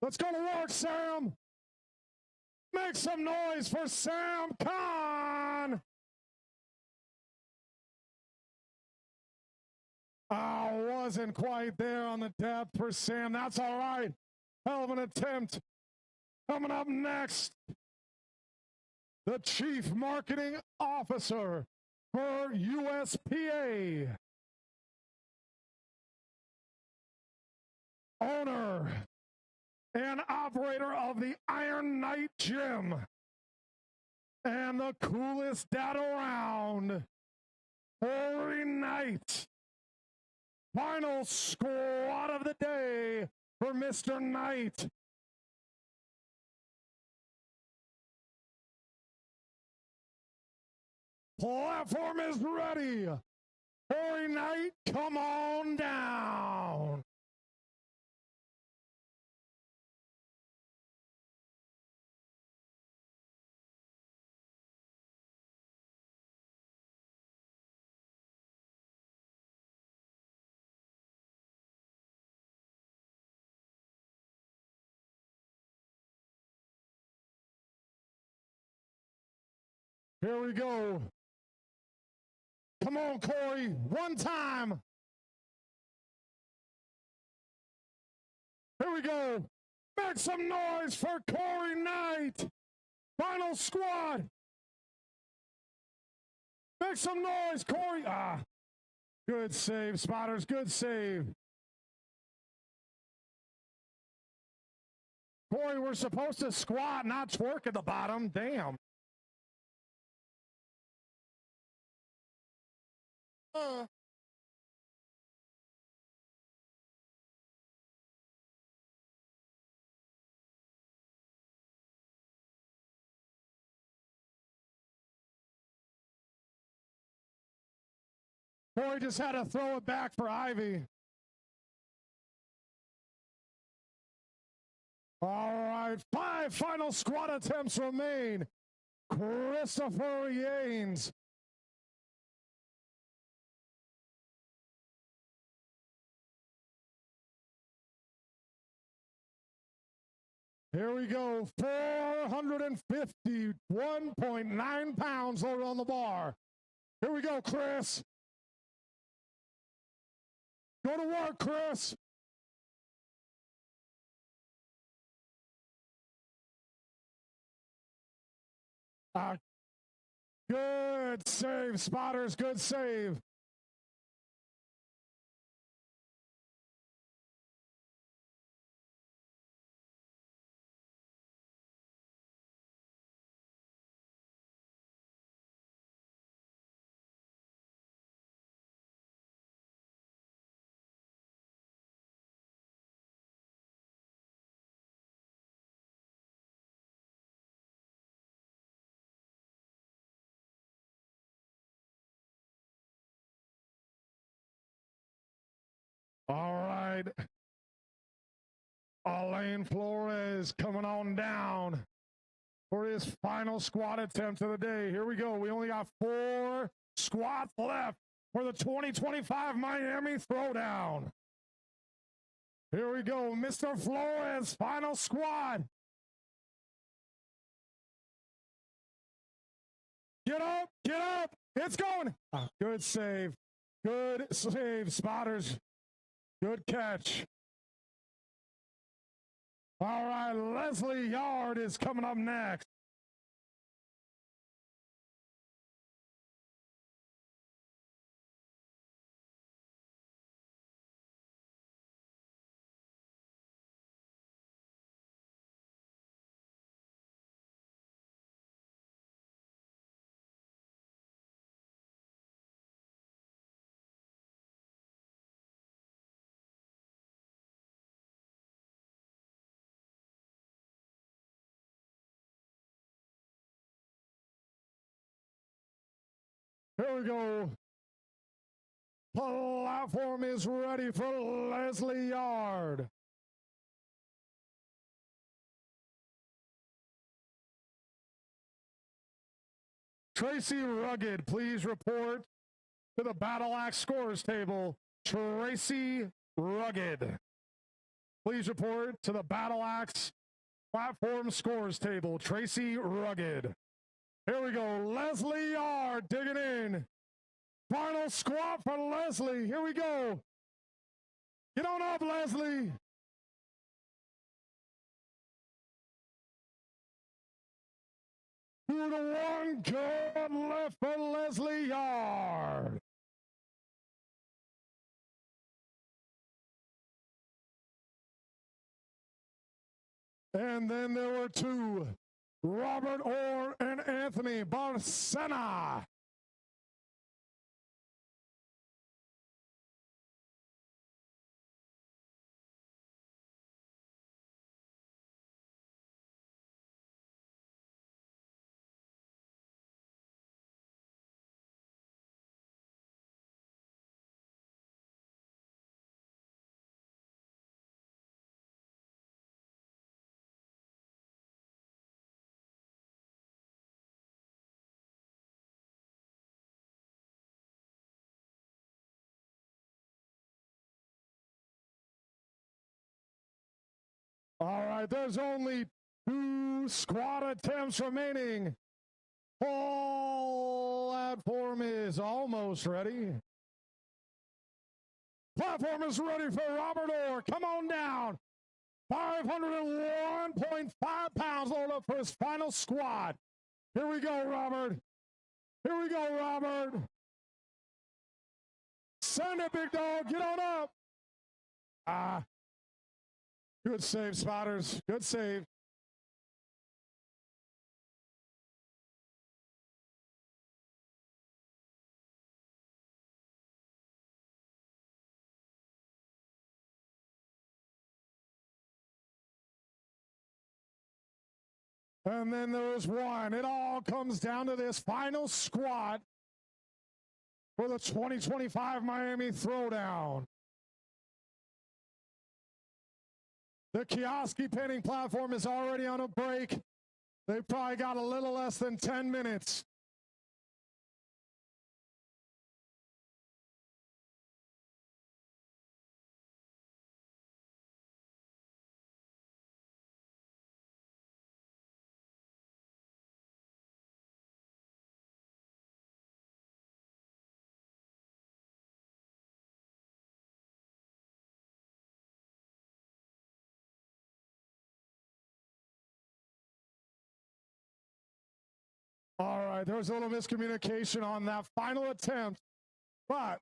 Speaker 2: Let's go to work, Sam. Make some noise for Sam Khan. Wasn't quite there on the depth for Sam. That's all right. Hell of an attempt. Coming up next, the Chief Marketing Officer for USPA. Owner and operator of the Iron Knight Gym and the coolest dad around, Corey Knight. Final squad of the day for Mr. Knight. Platform is ready. Corey Knight, come on down. Here we go. Come on, Corey, one time. Here we go. Make some noise for Corey Knight. Final squad. Make some noise, Corey. Good save, spotters. Good save. Corey, we're supposed to squat, not twerk at the bottom. Damn. Corey just had to throw it back for Ivy. All right, 5 final squat attempts remain. Christopher Yanes. Here we go, 451.9 pounds loaded on the bar. Here we go, Chris. Go to work, Chris. Good save, spotters, good save. All right. Alain Flores coming on down for his final squat attempt of the day. Here we go. We only got 4 squats left for the 2025 Miami Throwdown. Here we go. Mr. Flores, final squat. Get up, get up. It's going. Good save. Good save, spotters. Good catch. All right, Leslie Yard is coming up next. Here we go. Platform is ready for Leslie Yard. Tracy Rugged, please report to the BattleAxe scores table. Tracy Rugged. Please report to the BattleAxe platform scores table. Tracy Rugged. Here we go. Leslie Yard digging in. Final squat for Leslie. Here we go. Get on up, Leslie. 2-1. Good lift for Leslie Yard. And then there were two, Robert Orr and Anthony Barcena. All right, there's only 2 squad attempts remaining. Platform is almost ready. Platform is ready for Robert Orr. Come on down. 501.5 pounds loaded up for his final squat. Here we go, Robert. Here we go, Robert. Send it, big dog. Get on up. Good save, spotters. Good save. And then there is one. It all comes down to this final squat for the 2025 Miami Throwdown. The Kioski painting platform is already on a break. They've probably got a little less than 10 minutes. All right, there was a little miscommunication on that final attempt, but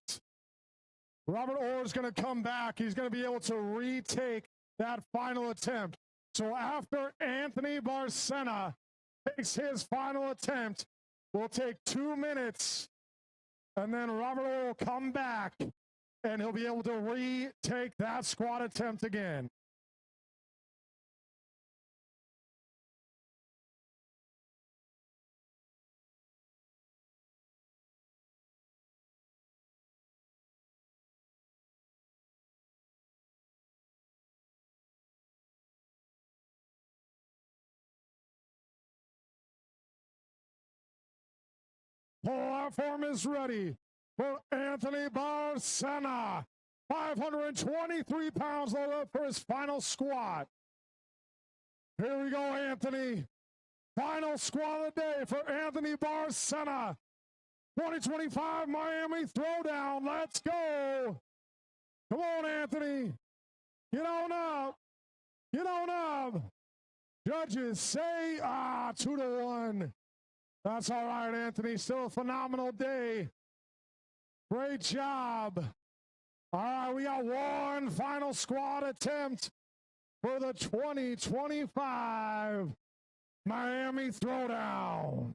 Speaker 2: Robert Orr is going to come back. He's going to be able to retake that final attempt. So after Anthony Barcena takes his final attempt, we'll take 2 minutes, and then Robert Orr will come back, and he'll be able to retake that squat attempt again. Platform is ready for Anthony Barcena. 523 pounds loaded up for his final squat. Here we go, Anthony. Final squat of the day for Anthony Barcena. 2025 Miami Throwdown. Let's go. Come on, Anthony. Get on up. Get on up. Judges say, 2-1. That's all right, Anthony. Still a phenomenal day. Great job. All right, we got one final squat attempt for the 2025 Miami Throwdown.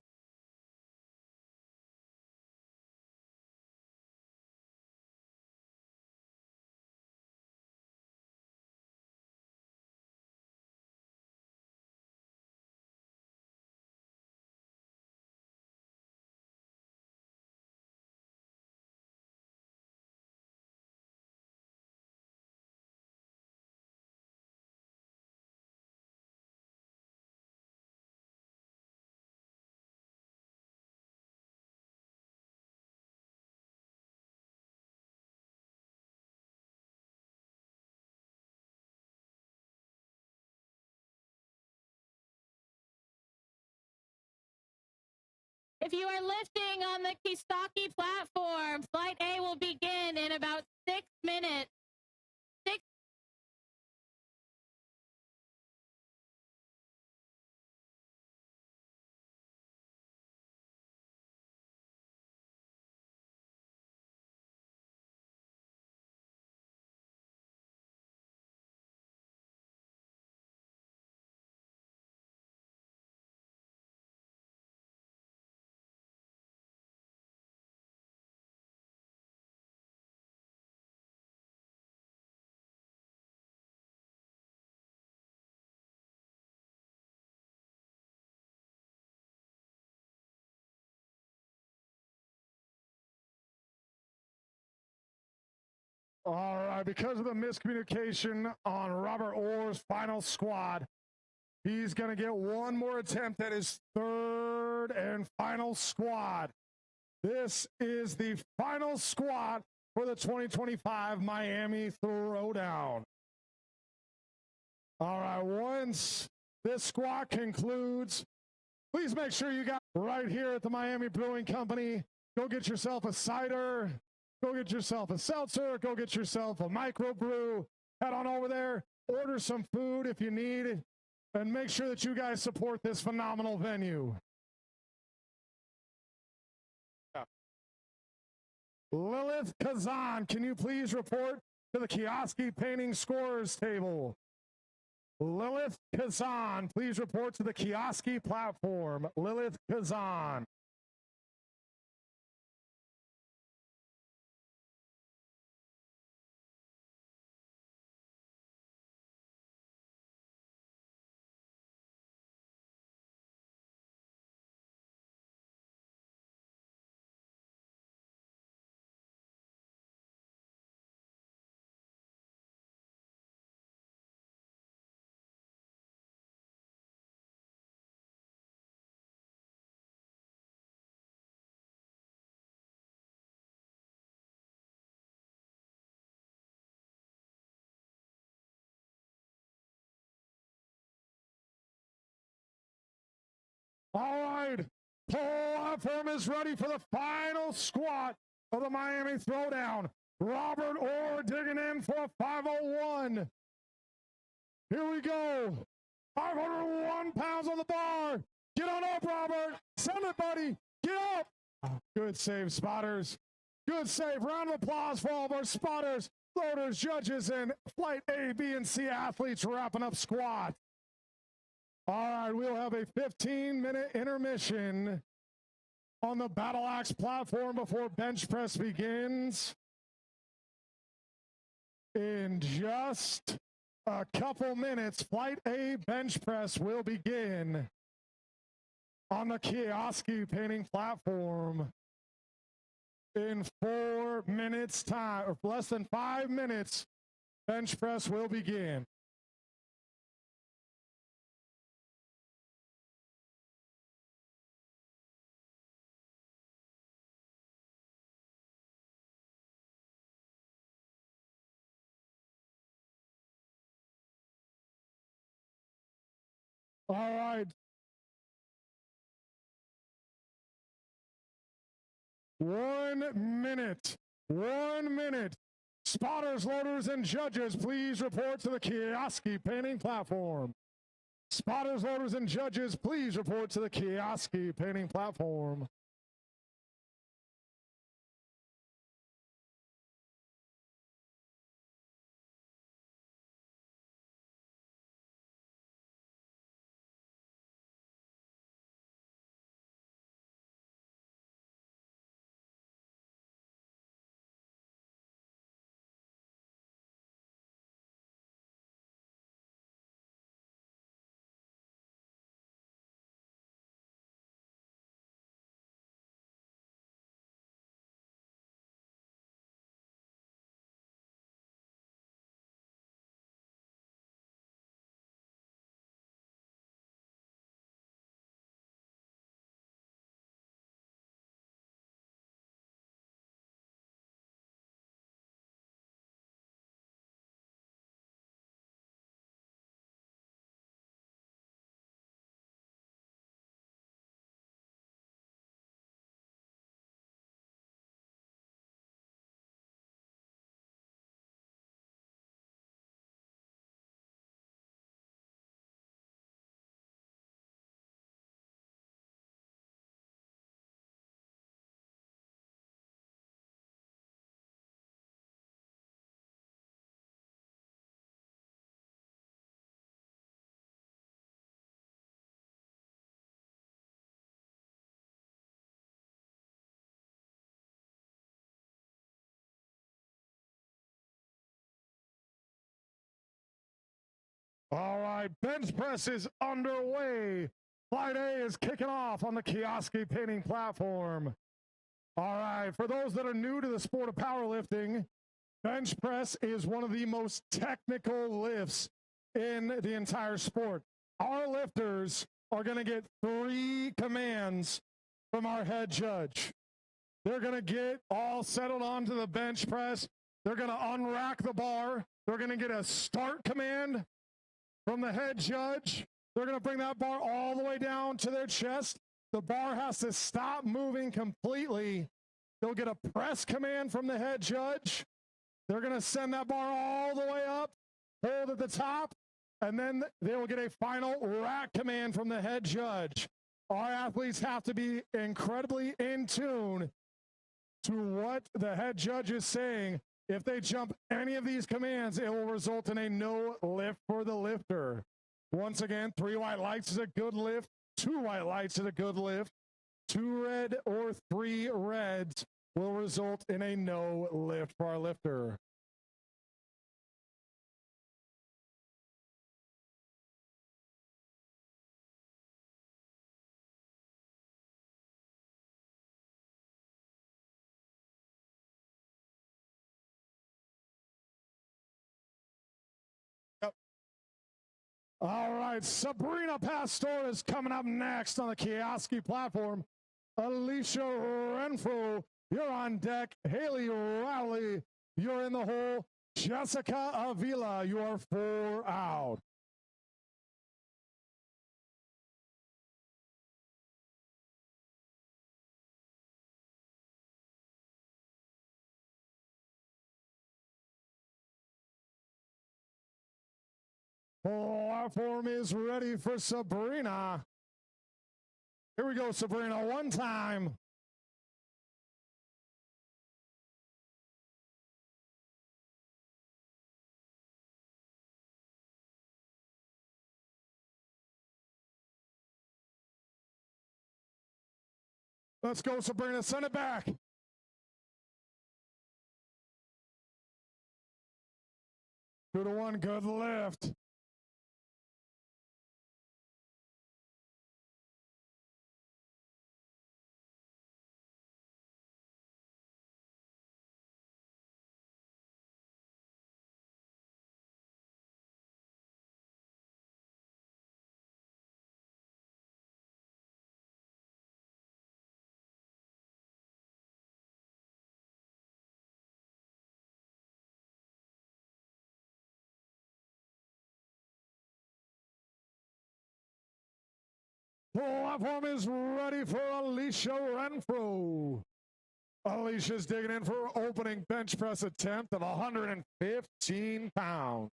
Speaker 5: If you are lifting on the Kistaki platform, Flight A will begin in about 6 minutes.
Speaker 2: All right, because of the miscommunication on Robert Orr's final squad, he's going to get one more attempt at his third and final squad. This is the final squad for the 2025 Miami Throwdown. All right, once this squad concludes, please make sure you got right here at the Miami Brewing Company. Go get yourself a cider. Go get yourself a seltzer. Go get yourself a microbrew. Head on over there. Order some food if you need it. And make sure that you guys support this phenomenal venue. Lilith Kazan, can you please report to the Kioski Painting Scorers table? Lilith Kazan, please report to the Kioski platform. Lilith Kazan. All right, platform is ready for the final squat of the Miami Throwdown. Robert Orr digging in for a 501. Here we go. 501 pounds on the bar. Get on up, Robert. Send it, buddy. Get up. Good save, spotters. Good save. Round of applause for all of our spotters, loaders, judges, and flight A, B, and C athletes wrapping up squat. All right, we'll have a 15-minute intermission on the BattleAxe platform before bench press begins. In just a couple minutes, Flight A bench press will begin on the Kioski Painting platform. In 4 minutes time, or less than 5 minutes, bench press will begin. All right. 1 minute. 1 minute. Spotters, loaders, and judges, please report to the Kioski Painting platform. Spotters, loaders, and judges, please report to the Kioski Painting platform. All right, bench press is underway. Flight A is kicking off on the Kioski Painting platform. All right, for those that are new to the sport of powerlifting, Bench press is one of the most technical lifts in the entire sport. Our lifters are going to get 3 commands from our head judge. They're going to get all settled onto the bench press. They're going to unrack the bar. They're going to get a start command from the head judge. They're going to bring that bar all the way down to their chest. The bar has to stop moving completely. They'll get a press command from the head judge. They're going to send that bar all the way up, hold at the top, and then they will get a final rack command from the head judge. Our athletes have to be incredibly in tune to what the head judge is saying. If they jump any of these commands, it will result in a no lift for the lifter. Once again, 3 white lights is a good lift. 2 white lights is a good lift. 2 red or 3 reds will result in a no lift for our lifter. All right, Sabrina Pastor is coming up next on the Kioski platform. Alicia Renfro, you're on deck. Haley Rowley, you're in the hole. Jessica Avila, you are 4 out. Platform is ready for Sabrina. Here we go, Sabrina, one time. Let's go, Sabrina, send it back. 2 to 1, good lift. Platform is ready for Alicia Renfro. Alicia's digging in for opening bench press attempt of 115 pounds.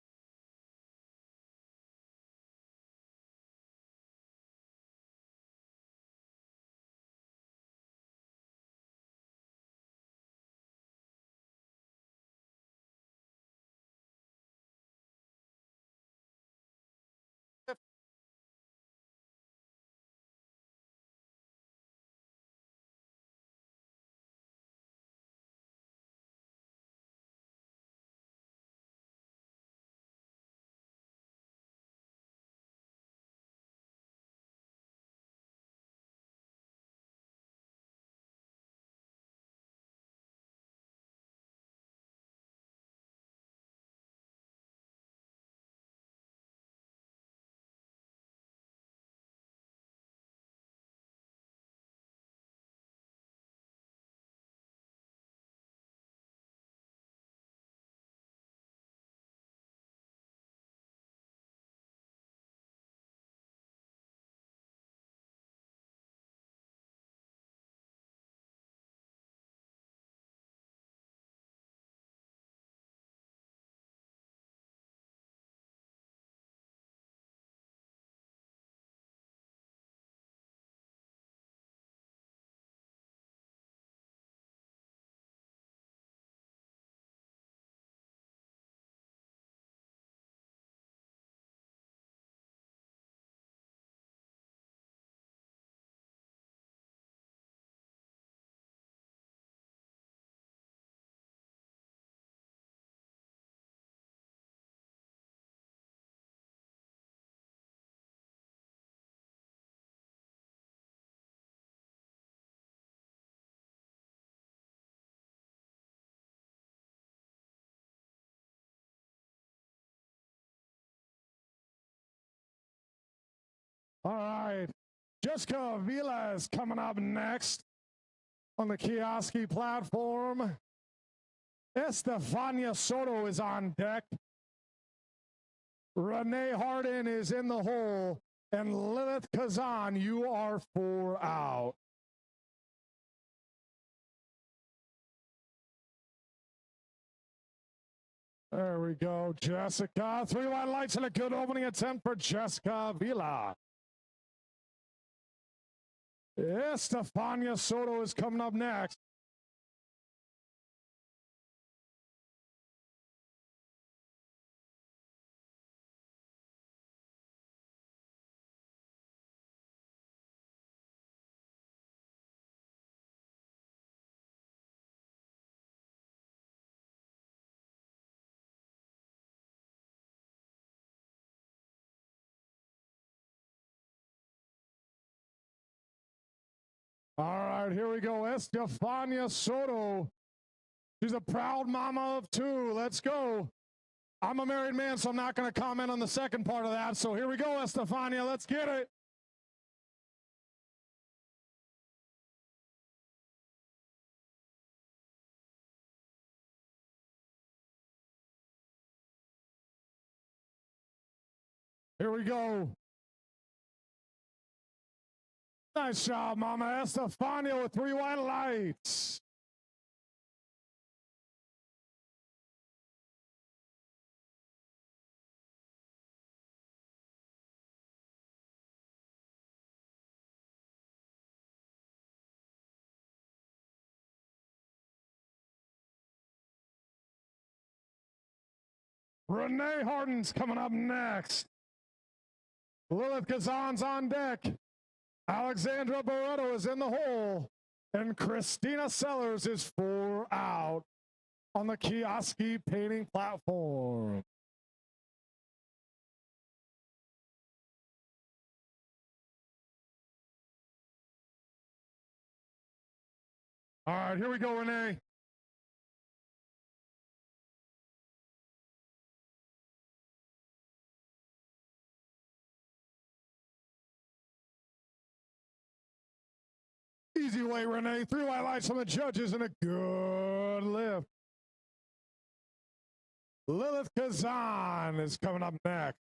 Speaker 2: All right. Jessica Vila is coming up next on the Kioski platform. Estefania Soto is on deck. Renee Harden is in the hole. And Lilith Kazan, you are 4 out. There we go, Jessica. 3 white lights and a good opening attempt for Jessica Vila. Estefania Soto is coming up next. All right, here we go. Estefania Soto. She's a proud mama of 2. Let's go. I'm a married man, so I'm not going to comment on the second part of that. So here we go, Estefania. Let's get it. Here we go. Nice job, Mama Estefania with 3 white lights. Renee Harden's coming up next. Lilith Kazan's on deck. Alexandra Barreto is in the hole. And Christina Sellers is 4 out on the Kioski painting platform. All right, here we go, Renee. Easy way, Renee. 3 white lights from the judges and a good lift. Lilith Kazan is coming up next.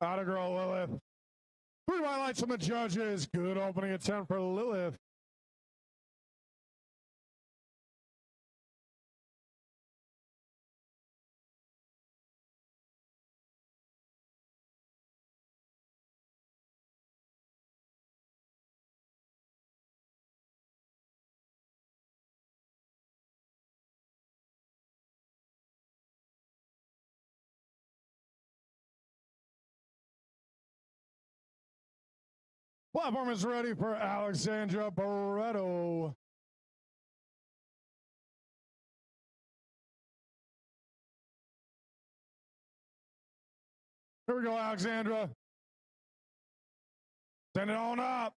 Speaker 2: Out of girl, Lilith. 3 white lights from the judges. Good opening attempt for Lilith. Platform is ready for Alexandra Barreto. Here we go, Alexandra. Send it on up.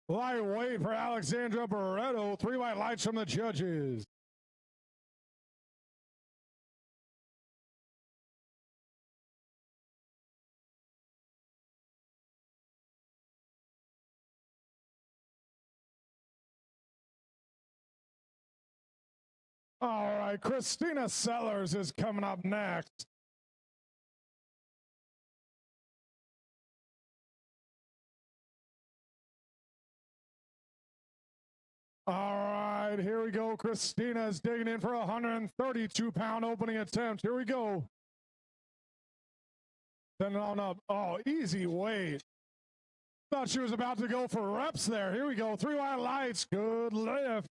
Speaker 2: Lightweight for Alexandra Barreto. 3 white lights from the judges. All right, Christina Sellers is coming up next. All right, here we go. Christina is digging in for a 132-pound opening attempt. Here we go. Send it on up. Oh, easy weight. Thought she was about to go for reps there. Here we go. 3 wide lights. Good lift.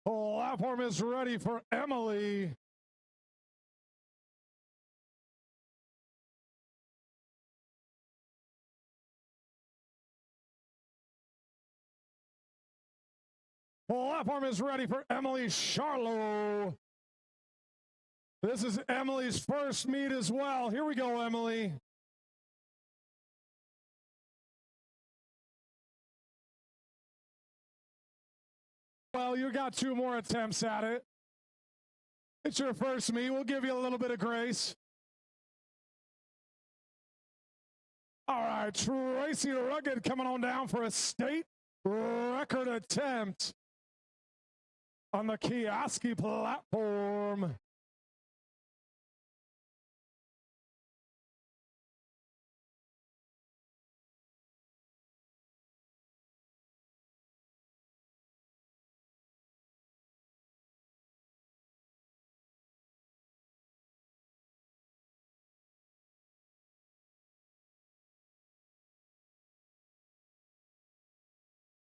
Speaker 2: Platform is ready for Emily. Platform is ready for Emily Charlo. This is Emily's first meet as well. Here we go, Emily. Well, you got 2 more attempts at it. It's your first meet. We'll give you a little bit of grace. All right, Tracy Rugged coming on down for a state record attempt on the Kioski platform.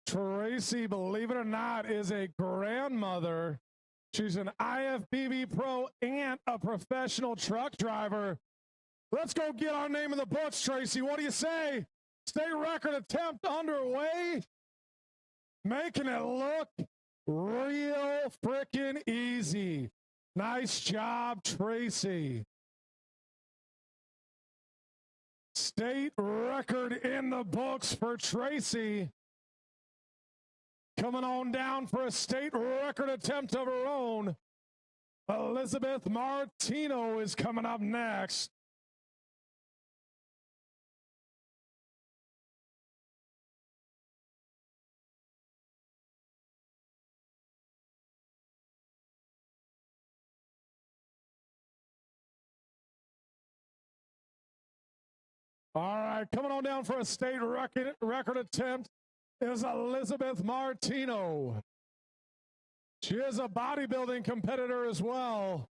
Speaker 2: Tracy, believe it or not, is a grandmother. She's an IFBB pro and a professional truck driver. Let's go get our name in the books, Tracy. What do you say? State record attempt underway. Making it look real freaking easy. Nice job, Tracy. State record in the books for Tracy. Coming on down for a state record attempt of her own. Elizabeth Martino is coming up next. All right, coming on down for a state record attempt is Elizabeth Martino. She is a bodybuilding competitor as well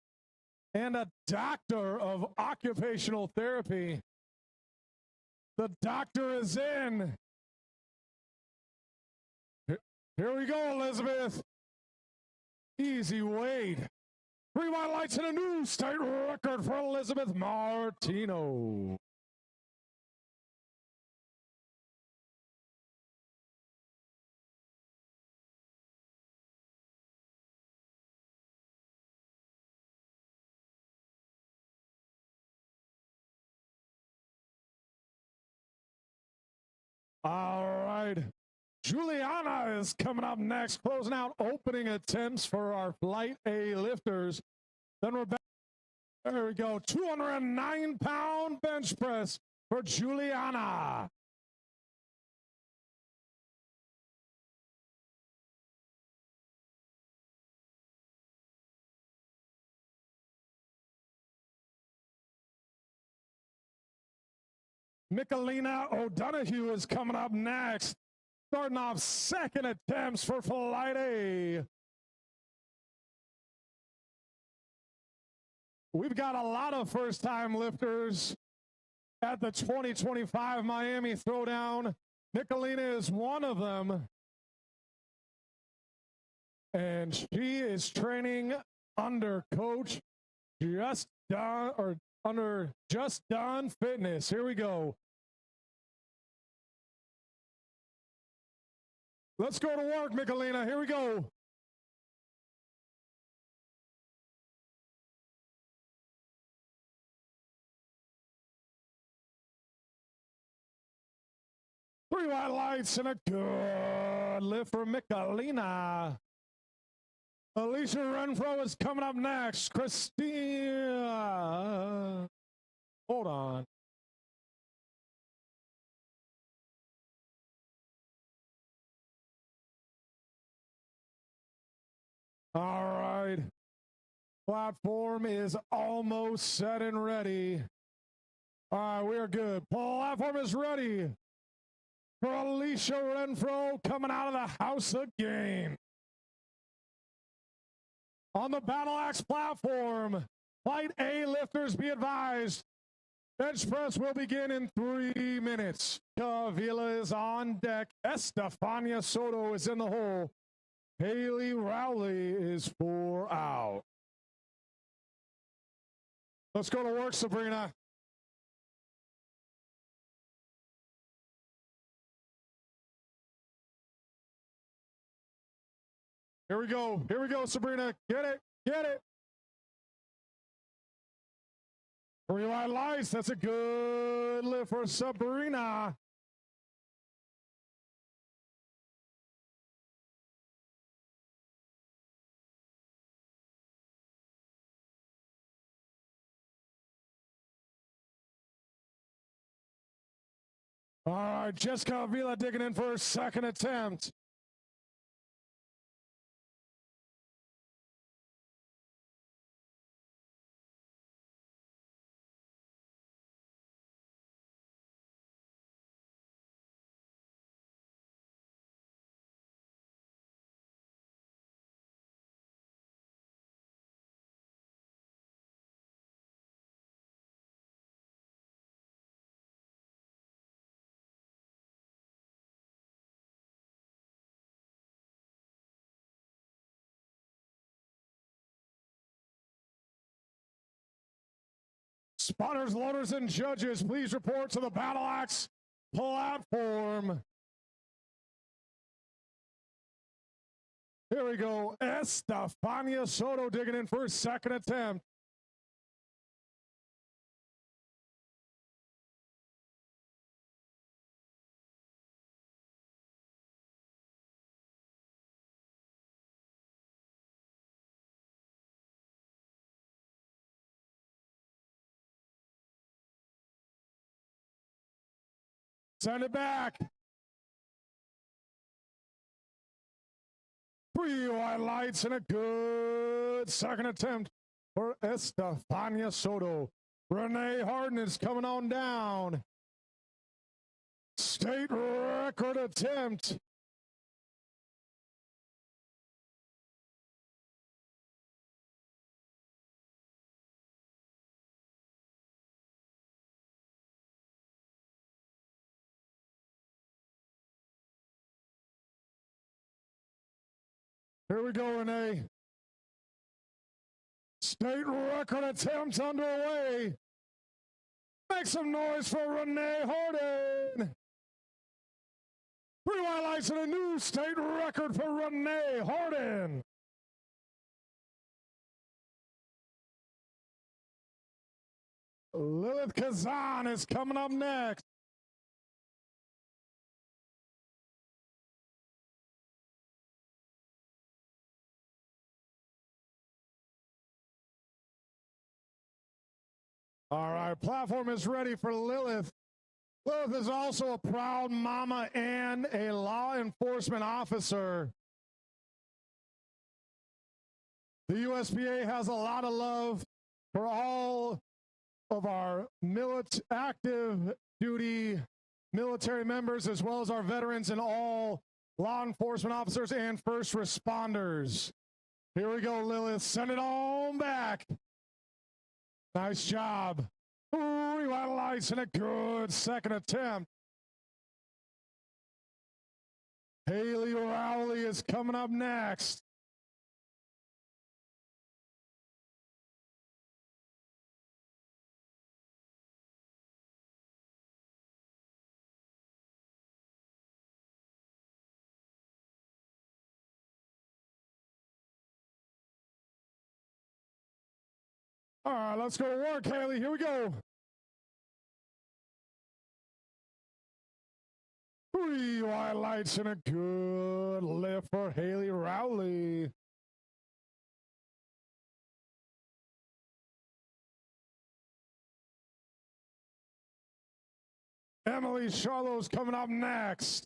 Speaker 2: and a doctor of occupational therapy. The doctor is in. Here we go, Elizabeth. Easy weight. 3 wide lights and a new state record for Elizabeth Martino. All right. Juliana is coming up next, closing out opening attempts for our Flight A lifters. Then we're back. There we go. 209-pound bench press for Juliana. Michelina O'Donoghue is coming up next, starting off second attempts for Flight A. We've got a lot of first-time lifters at the 2025 Miami Throwdown. Michelina is one of them. And she is training under Coach Just Don, or under Just Don Fitness. Here we go. Let's go to work, Michelina. Here we go. Three white lights and a good lift for Michelina. Alicia Renfro is coming up next. Christina. Hold on. All right. Platform is almost set and ready. All right, we are good. Platform is ready for Alicia Renfro coming out of the house again. On the BattleAxe platform, Flight A lifters be advised. Bench press will begin in 3 minutes. Kavila is on deck. Estefania Soto is in the hole. Haley Rowley is 4 out. Let's go to work, Sabrina. Here we go. Here we go, Sabrina. Get it. Get it. 3 wide lights. That's a good lift for Sabrina. All right, Jessica Avila digging in for her second attempt. Spotters, loaders, and judges, please report to the BattleAxe platform. Here we go. Estefania Soto digging in for her second attempt. Send it back. 3 wide lights and a good second attempt for Estefania Soto. Renee Harden is coming on down. State record attempt. Here we go, Renee. State record attempt underway. Make some noise for Renee Harden. 3 wide lights and a new state record for Renee Harden. Lilith Kazan is coming up next. All right, platform is ready for Lilith. Lilith is also a proud mama and a law enforcement officer. The USPA has a lot of love for all of our active duty military members, as well as our veterans and all law enforcement officers and first responders. Here we go, Lilith. Send it on back. Nice job. 3 wide lights and a good second attempt. Haley Rowley is coming up next. All right, let's go to work, Haley. Here we go. 3 wide lights and a good lift for Haley Rowley. Emily Charlot's coming up next.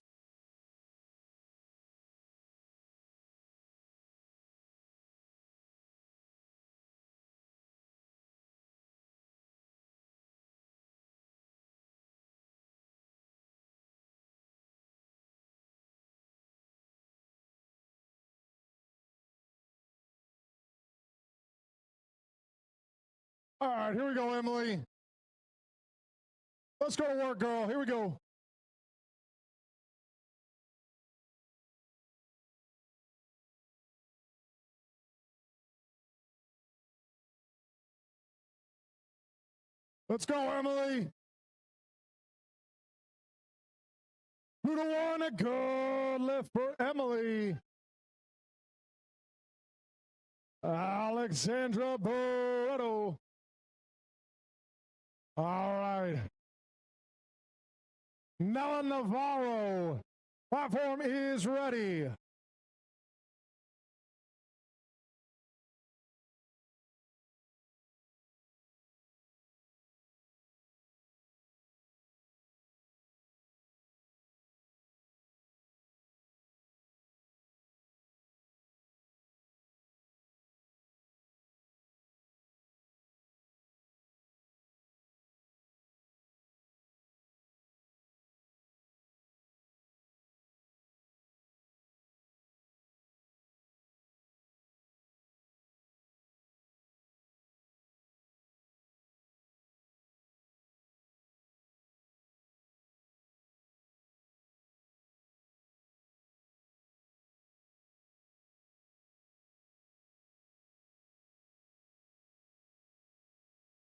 Speaker 2: All right, here we go, Emily. Let's go to work, girl. Here we go. Let's go, Emily. 2-1, a good lift for Emily. Alexandra Barreto. All right. Nella Navarro. Platform is ready.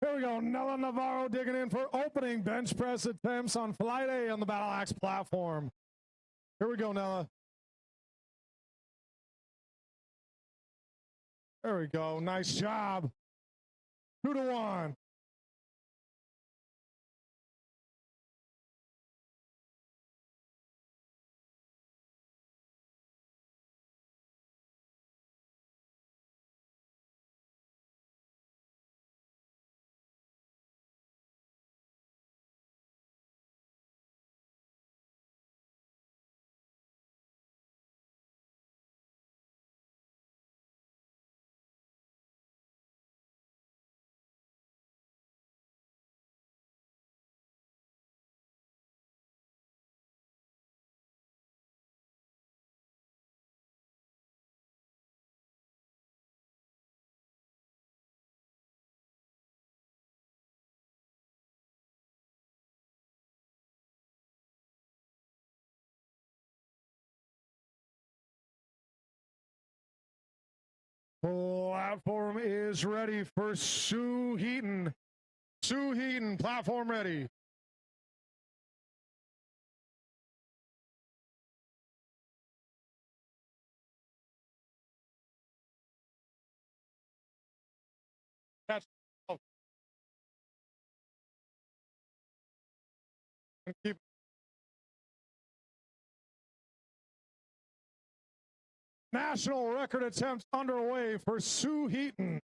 Speaker 2: Here we go. Nella Navarro digging in for opening bench press attempts on Flight A on the BattleAxe platform. Here we go, Nella. There we go. Nice job. 2-1. Platform is ready for Sue Heaton. Sue Heaton, platform ready. Catch. Oh. Keep. National record attempt underway for Sue Heaton.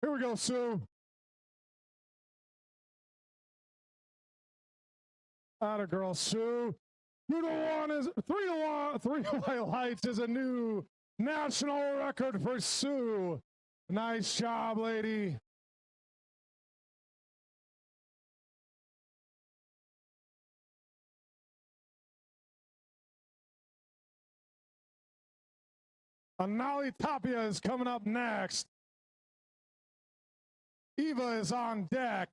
Speaker 2: Here we go, Sue. Atta girl, Sue. 2-1 is 3-1. 3 white lights is a new national record for Sue. Nice job, lady. Anali Tapia is coming up next. Eva is on deck.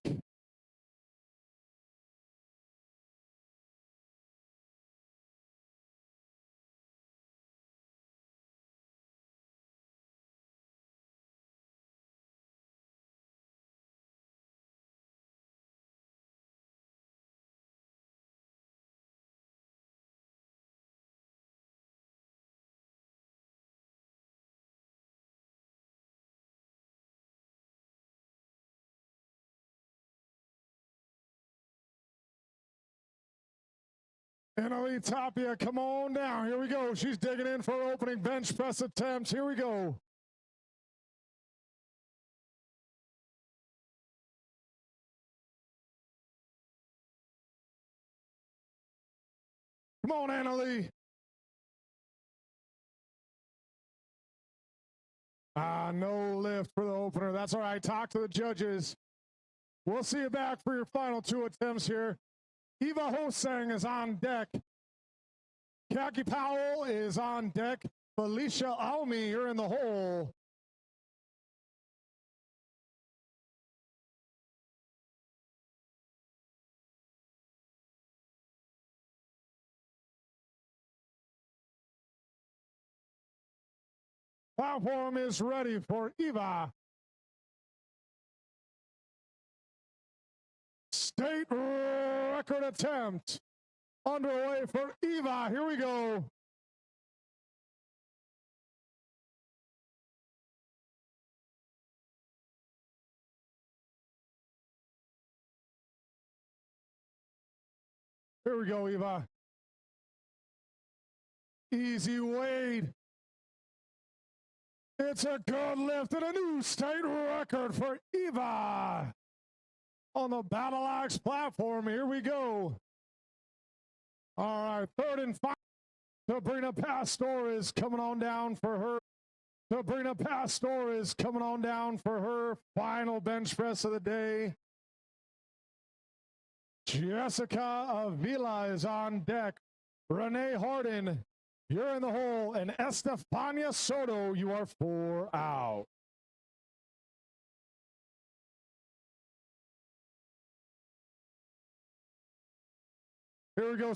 Speaker 2: Anali Tapia, come on down. Here we go. She's digging in for opening bench press attempts. Here we go. Come on, Annalie. No lift for the opener. That's all right. Talk to the judges. We'll see you back for your final 2 attempts here. Eva Hosang is on deck. Khaki Powell is on deck. Felicia Almy, you're in the hole. Platform is ready for Eva. State record attempt underway for Eva. Here we go. Here we go, Eva. Easy weight. It's a good lift and a new state record for Eva on the BattleAxe platform. Here we go. All right, third and final. Sabrina Pastor is coming on down for her. Sabrina Pastor is coming on down for her final bench press of the day. Jessica Avila is on deck. Renee Harden, you're in the hole. And Estefania Soto, you are 4 out. Here we go.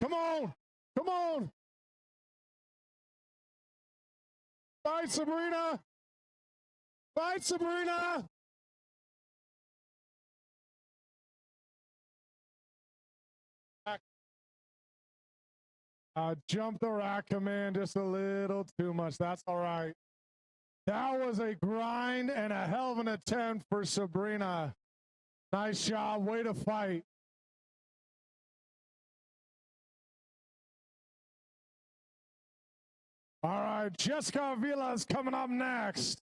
Speaker 2: Come on. Come on. Fight, Sabrina. Fight, Sabrina. Jump the rack command just a little too much. That's all right. That was a grind and a hell of an attempt for Sabrina. Nice job. Way to fight. All right, Jessica Avila is coming up next.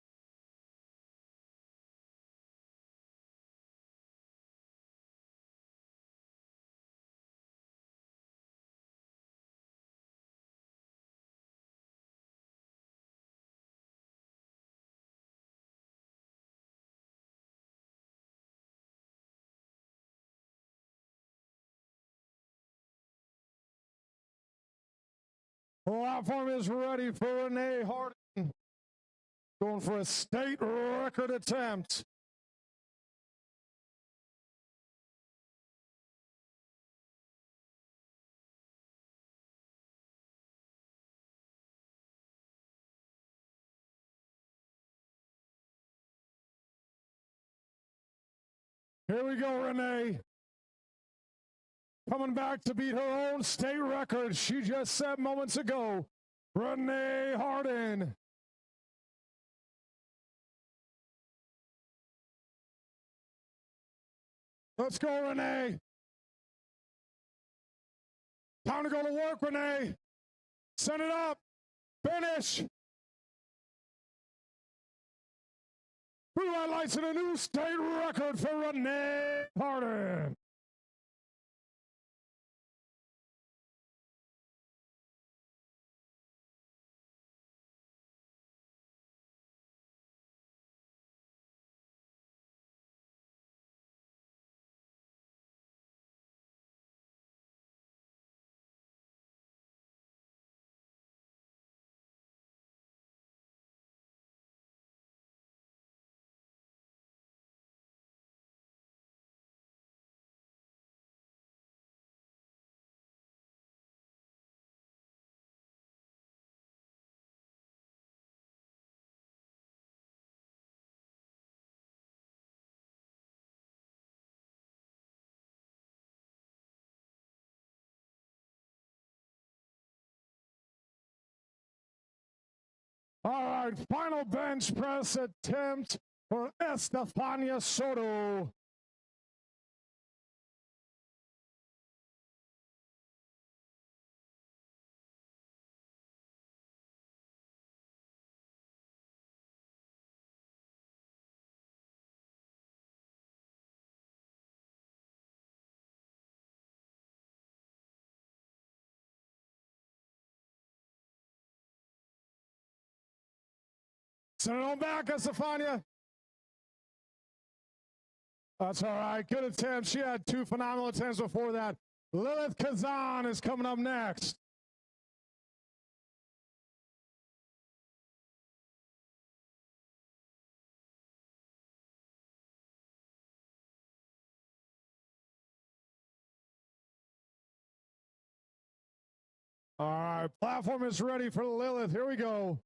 Speaker 2: Platform is ready for Renee Harden. Going for a state record attempt. Here we go, Renee. Coming back to beat her own state record she just set moments ago. Renee Harden. Let's go, Renee. Time to go to work, Renee. Send it up. Finish. Blue highlights in a new state record for Renee Harden. All right, final bench press attempt for Estefania Soto. Send it on back, Estefania. That's all right. Good attempt. She had 2 phenomenal attempts before that. Lilith Kazan is coming up next. All right, platform is ready for Lilith. Here we go.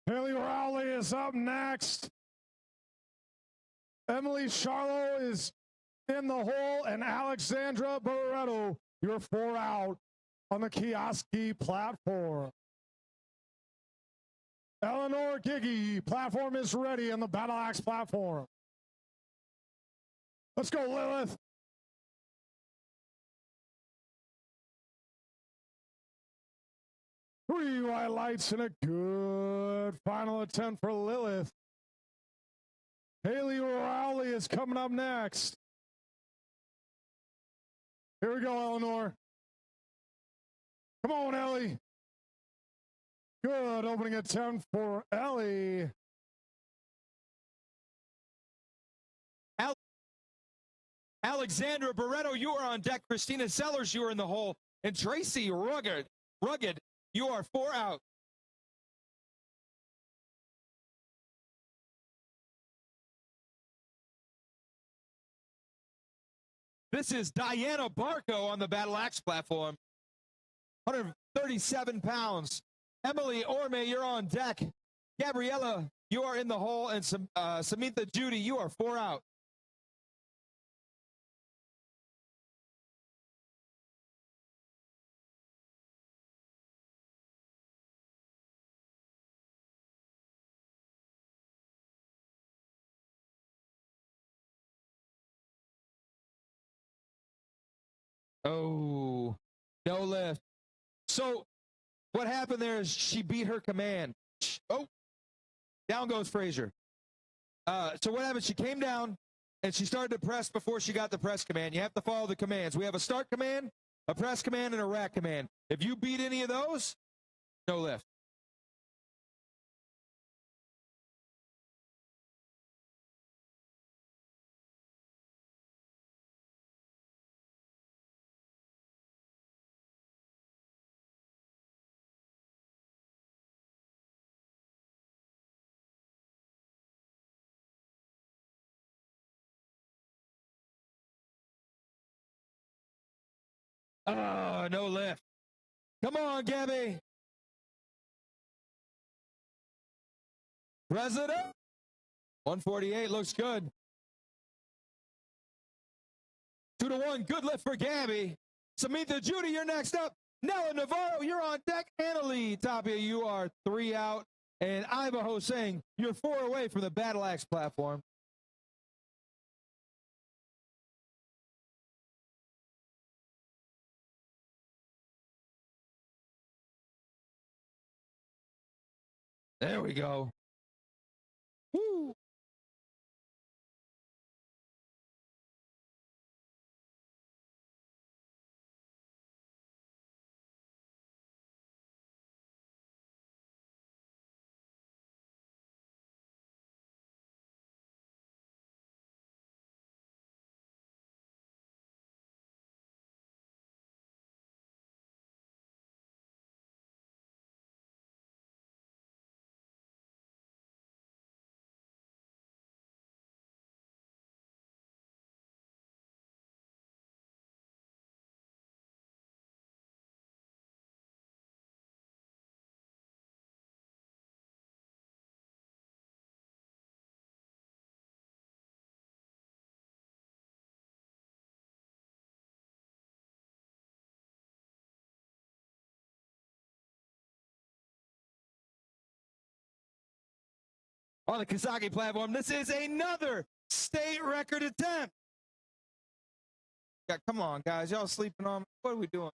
Speaker 2: Haley Rowley is up next. Emily Charlo is in the hole, and Alexandra Barretto, you're 4 out on the Kioski platform. Eleanor Giggy, platform is ready on the BattleAxe platform. Let's go, Lilith. Three white lights and a good final attempt for Lilith. Haley Rowley is coming up next. Here we go, Eleanor. Come on, Ellie. Good opening attempt for Ellie.
Speaker 3: Alexandra Barretto, you are on deck. Christina Sellers, you are in the hole. And Tracy Rugged, you are 4 out. This is Diana Barco on the BattleAxe platform. 137 pounds. Emily Orme, you're on deck. Gabriella, you are in the hole. And Samantha Judy, you are 4 out. Oh, no lift. So what happened there is she beat her command. Oh, down goes Frazier. So what happened? She came down and she started to press before she got the press command. You have to follow the commands. We have a start command, a press command, and a rack command. If you beat any of those, no lift. Oh, no lift. Come on, Gabby. President. 148 looks good. 2-1. Good lift for Gabby. Samantha Judy, you're next up. Nella Navarro, you're on deck. Annalie Tapia, you are 3 out. And Iva Hossein, you're 4 away from the BattleAxe platform. There we go. Woo. On the Kazaki platform, this is another state record attempt. Yeah, come on, guys. Y'all sleeping on me? What are we doing?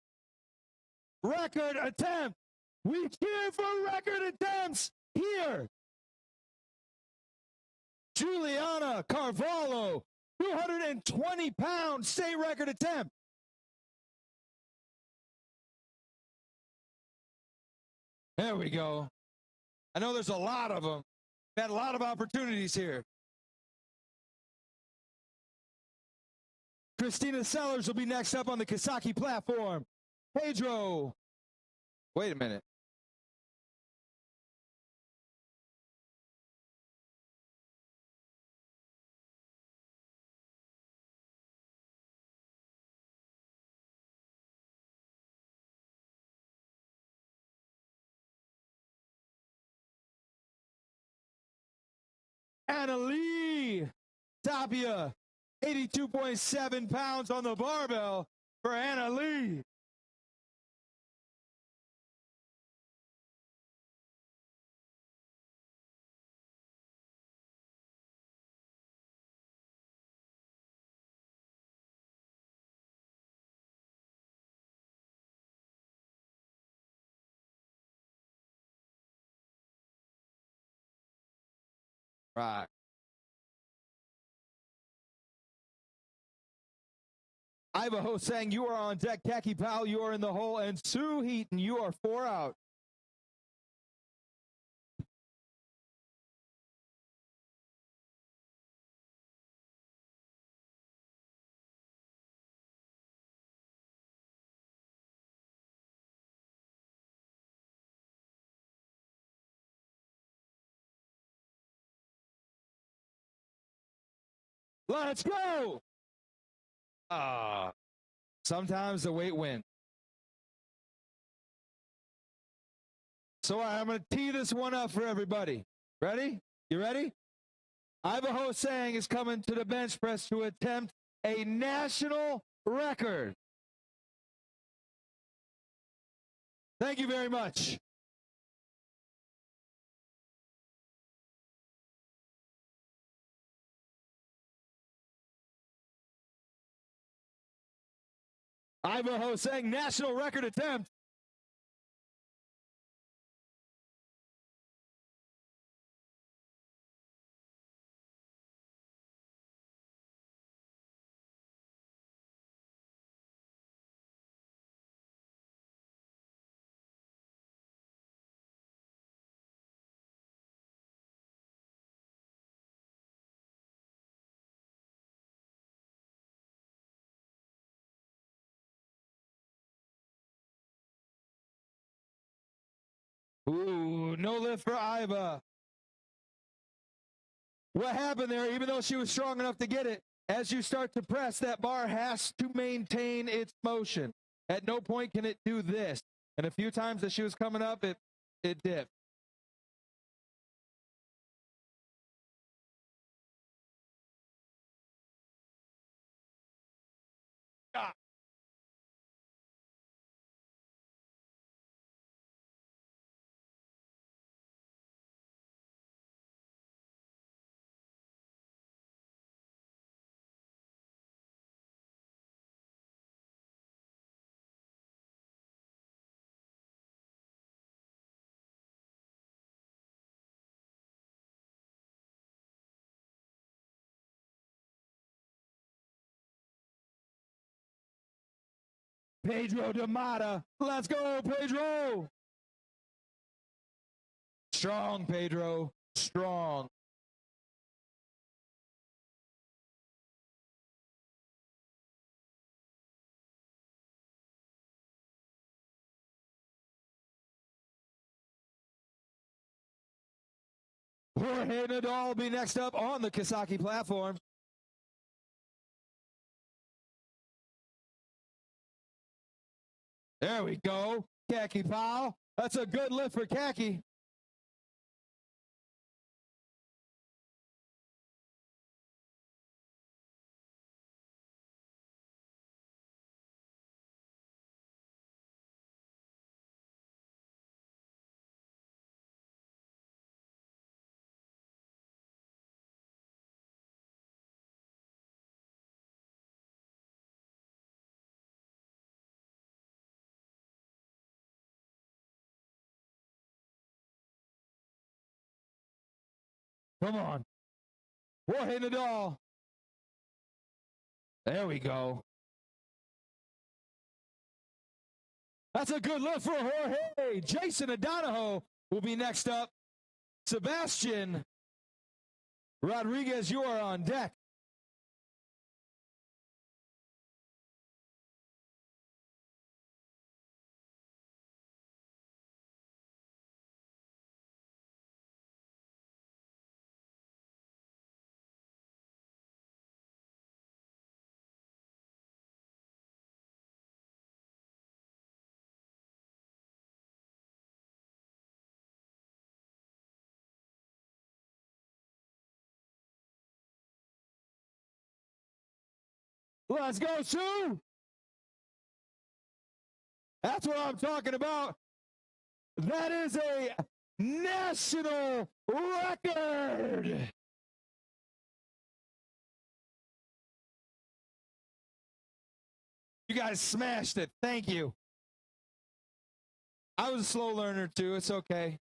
Speaker 3: Record attempt. We cheer for record attempts here. Juliana Carvalho, 220-pound state record attempt. There we go. I know there's a lot of them. We've had a lot of opportunities here. Christina Sellers will be next up on the Kisaki platform. Pedro. Wait a minute. Anna Lee Tapia, 82.7 pounds on the barbell for Anna Lee. Right. Ivanhoe saying you are on deck. Khaki Pal, you are in the hole. And Sue Heaton, you are 4 out. Let's go. Sometimes the weight wins. So I'm going to tee this one up for everybody. Ready? You ready? Ivanhoe Sang is coming to the bench press to attempt a national record. Thank you very much. Ivanhoe Sang, national record attempt. Ooh, no lift for Iva. What happened there, even though she was strong enough to get it, as you start to press, that bar has to maintain its motion. At no point can it do this. And a few times that she was coming up, it dipped. Ah. Pedro Damata. Let's go, Pedro. Strong, Pedro. Strong. Jorge Nadal will be next up on the Kisaki platform. There we go. Khaki Pal. That's a good lift for Khaki. Come on. Jorge Nadal. There we go. That's a good lift for Jorge. Jason Adanaho will be next up
Speaker 4: Sebastian Rodriguez, you are on deck. Let's go, Sue. That's what I'm talking about. That is a national record. You guys smashed it. Thank you. I was a slow learner too. It's okay.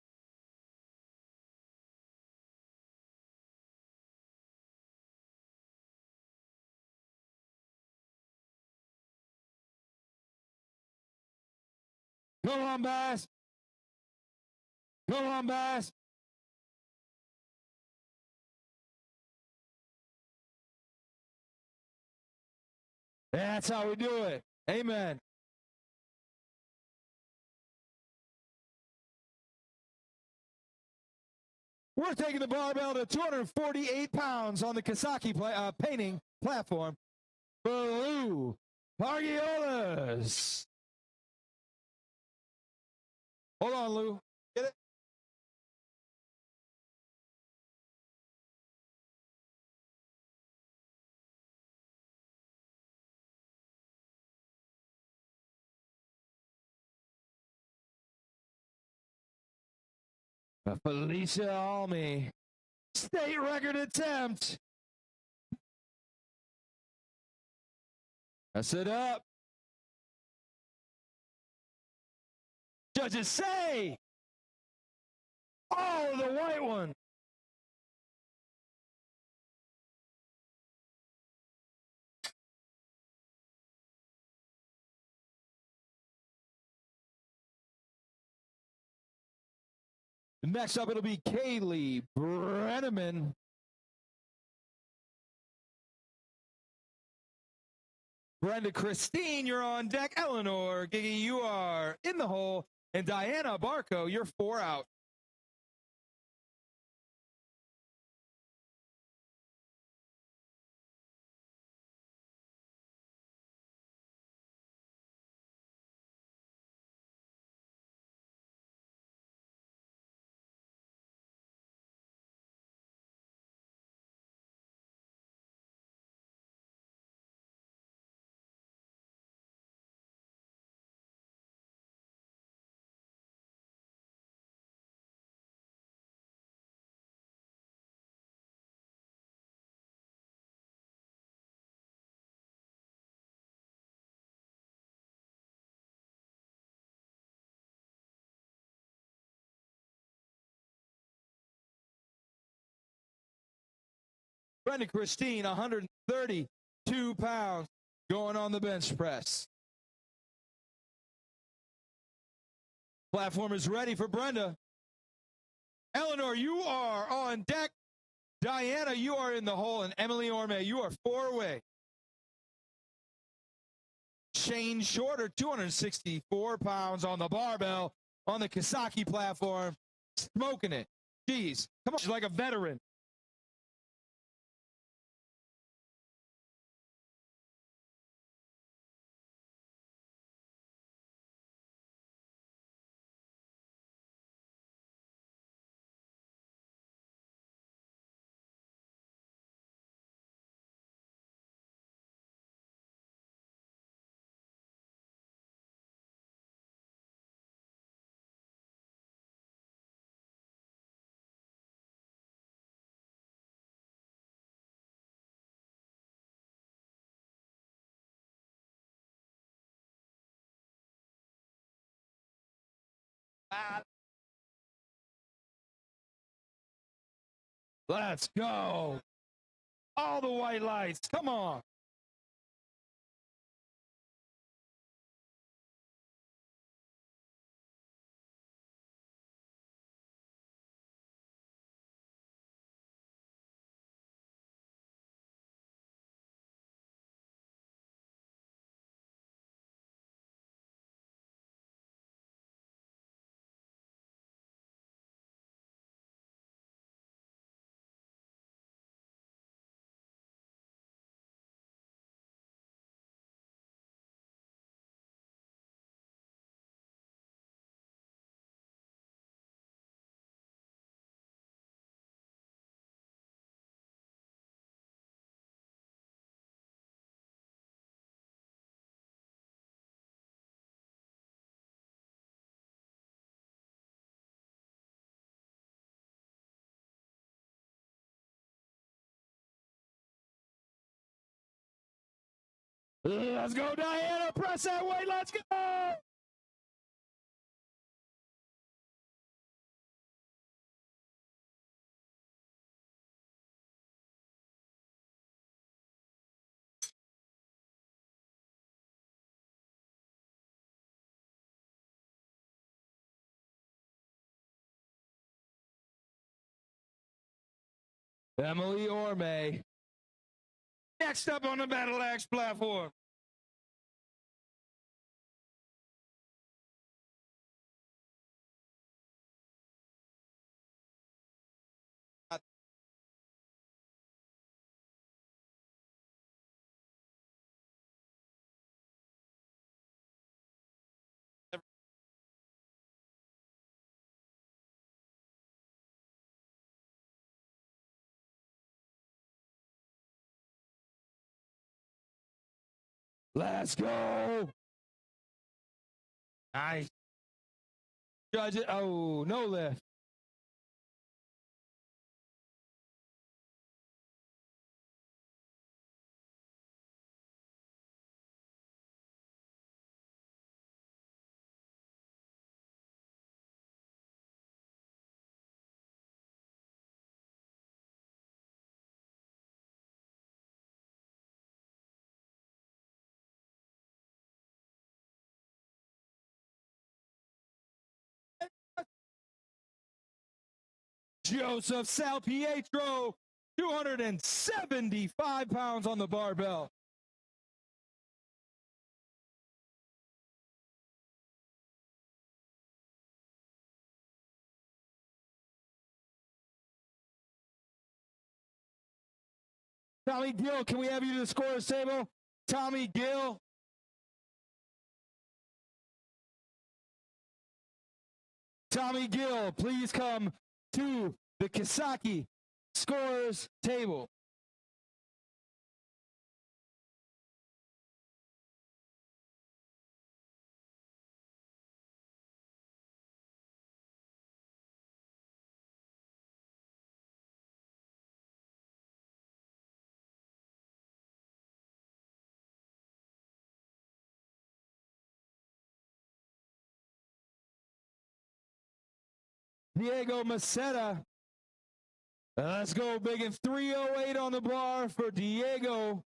Speaker 4: Come on, Bass. Come on, Bass. That's how we do it. Amen. We're taking the barbell to 248 pounds on the Kasaki painting platform. Blue Pargiolas. Hold on, Lou. Get it? Felicia Almy. State record attempt. That's it up. Judges say, oh, the white one. Next up, it'll be Kaylee Brenneman. Brenda Christine, you're on deck. Eleanor Giggy, you are in the hole. And Diana Barco, you're 4 out. Brenda Christine, 132 pounds, going on the bench press. Platform is ready for Brenda. Eleanor, you are on deck. Diana, you are in the hole. And Emily Orme, you are 4 away. Shane Shorter, 264 pounds on the barbell on the Kasaki platform, smoking it. Jeez, come on, she's like a veteran. Let's go. All the white lights. Come on. Let's go, Diana. Press that weight. Let's go. Emily Orme. Next up on the BattleAxe platform. Let's go. Nice. Judge it. Oh, no lift. Joseph Salpietro, 275 pounds on the barbell. Tommy Gill, can we have you to the scorer's table? Tommy Gill. Tommy Gill, please come to the Kisaki scorer's table. Diego Maceta. Let's go, big and 308 on the bar for Diego.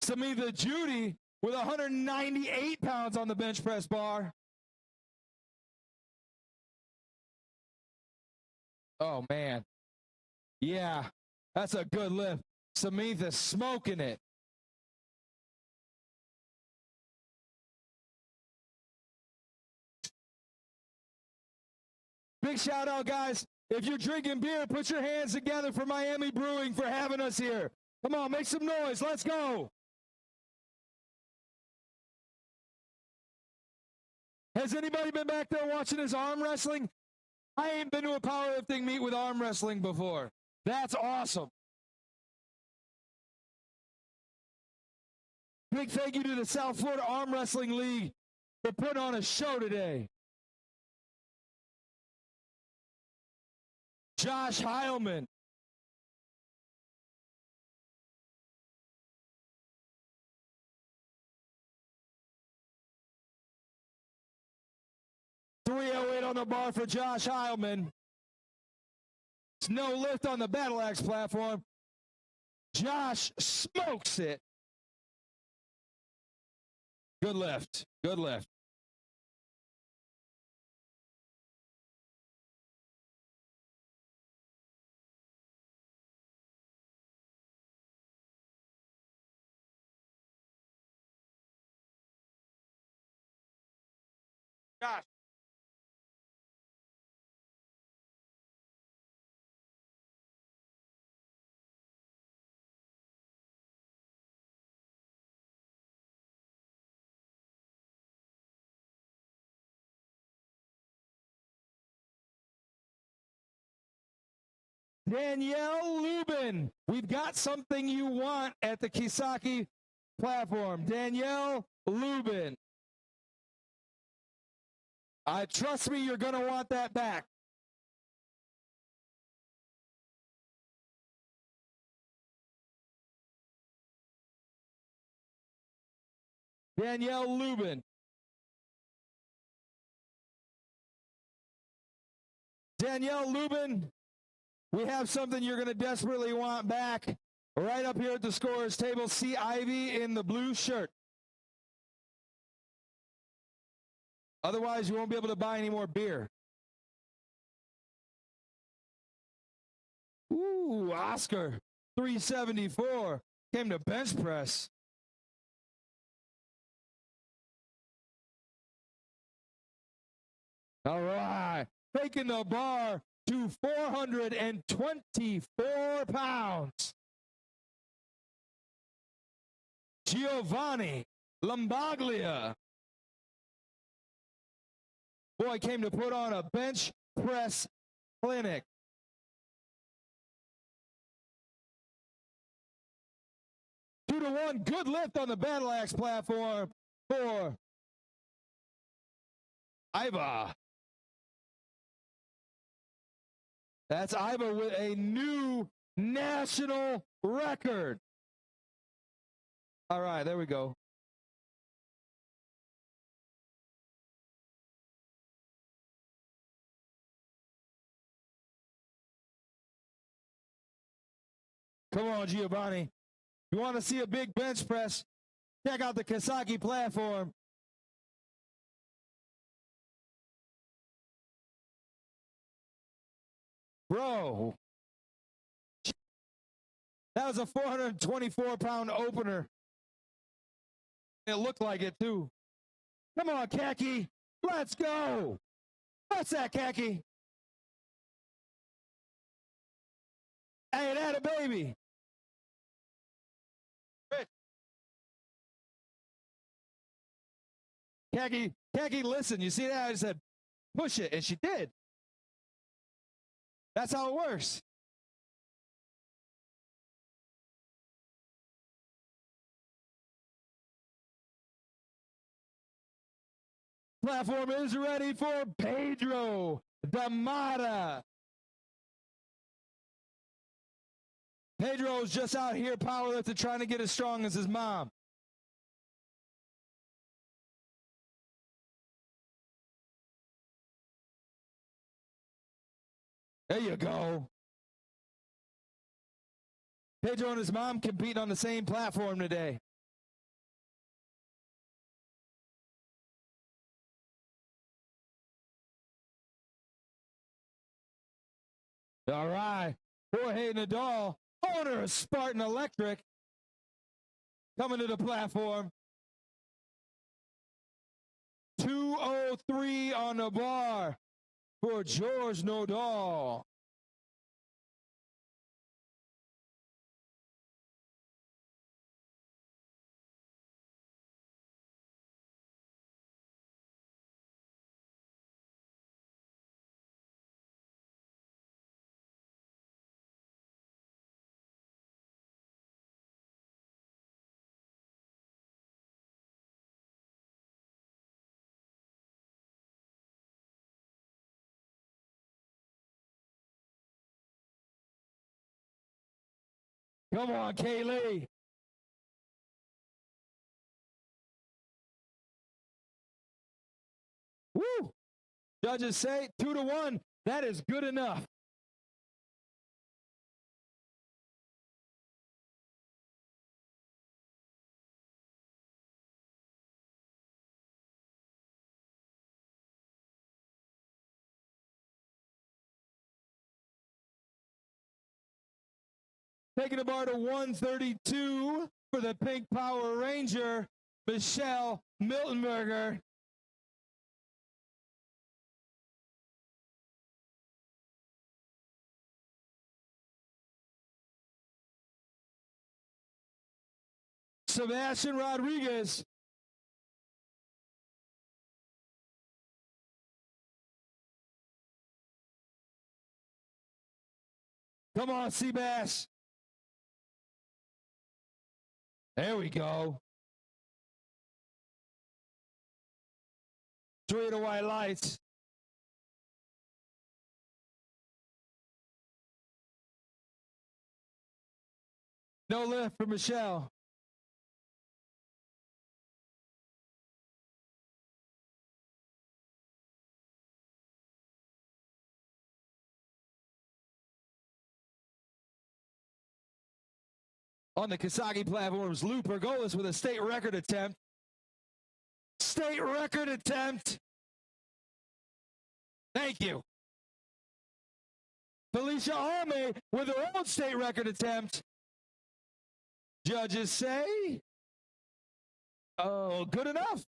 Speaker 4: Samantha Judy with 198 pounds on the bench press bar. Oh, man. Yeah, that's a good lift. Samantha smoking it. Big shout out, guys. If you're drinking beer, put your hands together for Miami Brewing for having us here. Come on, make some noise. Let's go. Has anybody been back there watching this arm wrestling? I ain't been to a powerlifting meet with arm wrestling before. That's awesome. Big thank you to the South Florida Arm Wrestling League for putting on a show today. Josh Heilman. .308 on the bar for Josh Heilman. It's no lift on the BattleAxe platform. Josh smokes it. Good lift. Good lift. Josh. Danielle Lubin, we've got something you want at the Kisaki platform. Danielle Lubin. Trust me, you're going to want that back. Danielle Lubin. Danielle Lubin, we have something you're going to desperately want back. Right up here at the scorer's table, see Ivy in the blue shirt. Otherwise, you won't be able to buy any more beer. Ooh, Oscar, 374. Came to bench press. All right. Taking the bar to 424 pounds. Giovanni Lombaglia. Boy came to put on a bench press clinic. Two to one, good lift on the BattleAxe platform for Iva. That's Iva with a new national record. All right, there we go. Come on, Giovanni. You want to see a big bench press? Check out the Kasaki platform. Bro, that was a 424-pound opener. It looked like it, too. Come on, Khaki. Let's go. What's that, Khaki? Hey, it had a baby. Khaki, listen. You see that? I said, push it, and she did. That's how it works. Platform is ready for Pedro Damata. Pedro's just out here powerlifting, trying to get as strong as his mom. There you go. Pedro and his mom compete on the same platform today. All right. Jorge Nadal, owner of Spartan Electric, coming to the platform. 203 on the bar for George Nadal. Come on, Kaylee. Woo! Judges say 2-1. That is good enough. Taking the bar to 132 for the Pink Power Ranger, Michelle Miltenberger. Sebastian Rodriguez. Come on, Seabass. There we go. 3 of the white lights. No lift for Michelle. On the Kasagi platforms, Lou Pergolis with a state record attempt. State record attempt. Thank you. Felicia Alme with her own state record attempt. Judges say, oh, good enough.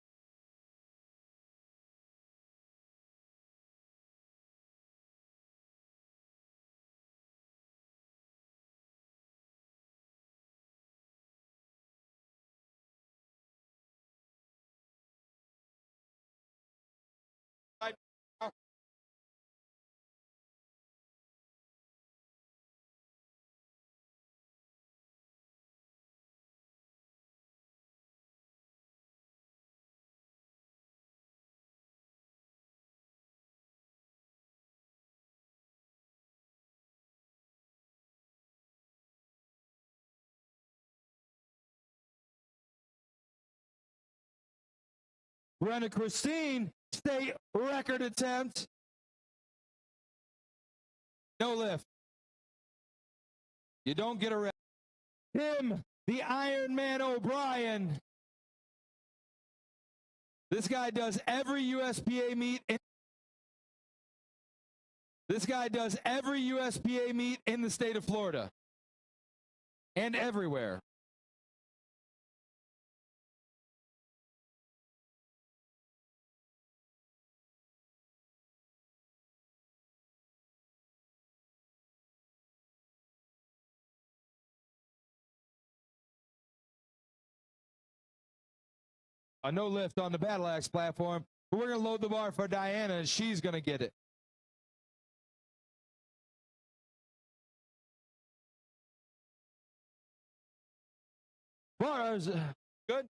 Speaker 4: Brenda Christine, state record attempt. No lift. You don't get a rest. Tim, the Iron Man O'Brien. This guy does every USPA meet. This guy does every USPA meet in the state of Florida. And everywhere. A no lift on the BattleAxe platform. But we're going to load the bar for Diana, and she's going to get it. Bars, good.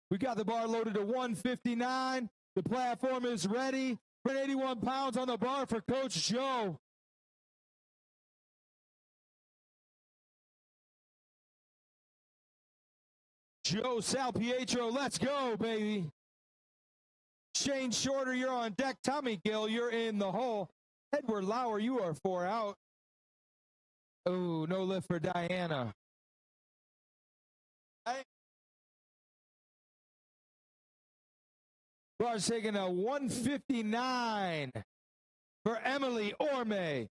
Speaker 4: We got the bar loaded to 159. The platform is ready. 81 pounds on the bar for Coach Joe. Joe Salpietro, let's go, baby. Shane Shorter, you're on deck. Tommy Gill, you're in the hole. Edward Lauer, you are 4 out. Oh, no lift for Diana. Bar's taking a 159 for Emily Orme.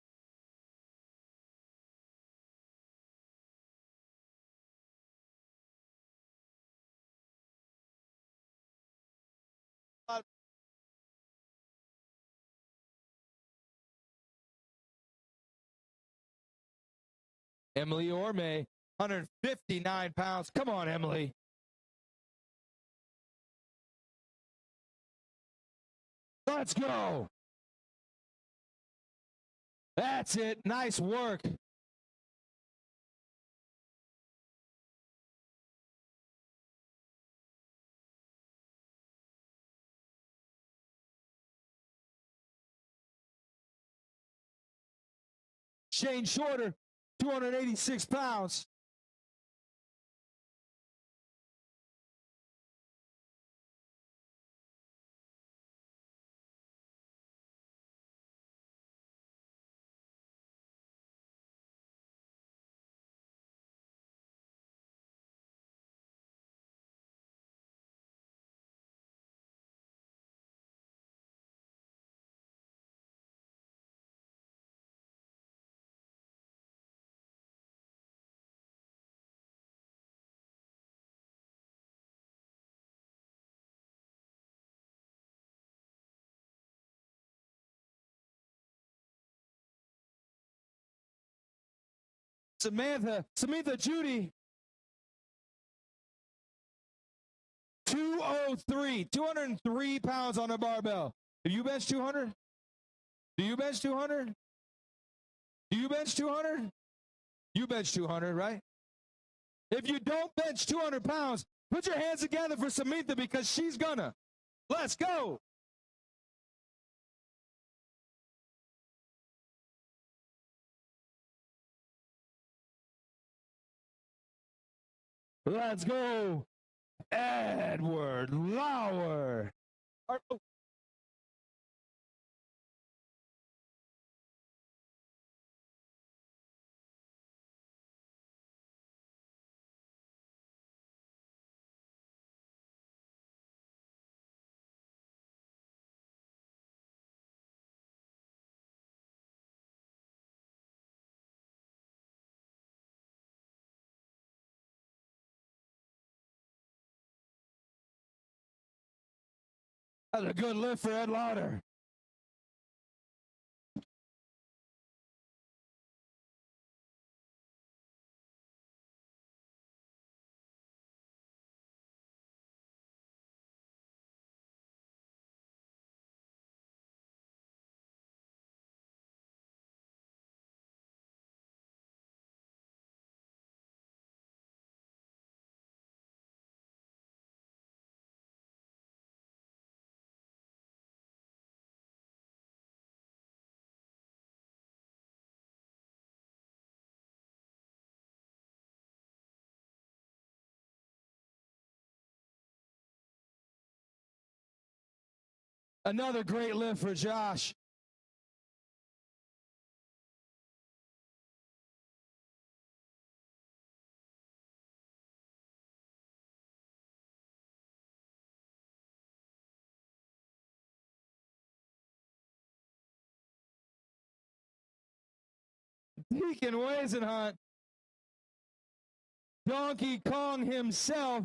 Speaker 4: Emily Orme, 159 pounds. Come on, Emily. Let's go. That's it. Nice work. Shane Shorter, 286 pounds. Samantha Judy, 203 pounds on a barbell. Do you bench 200? Do you bench 200? Do you bench 200? You bench 200, right? If you don't bench 200 pounds, put your hands together for Samantha because she's gonna. Let's go. Let's go, Edward Lauer. That's a good lift for Ed Lauder. Another great lift for Josh. Deacon Weisenhunt, Donkey Kong himself,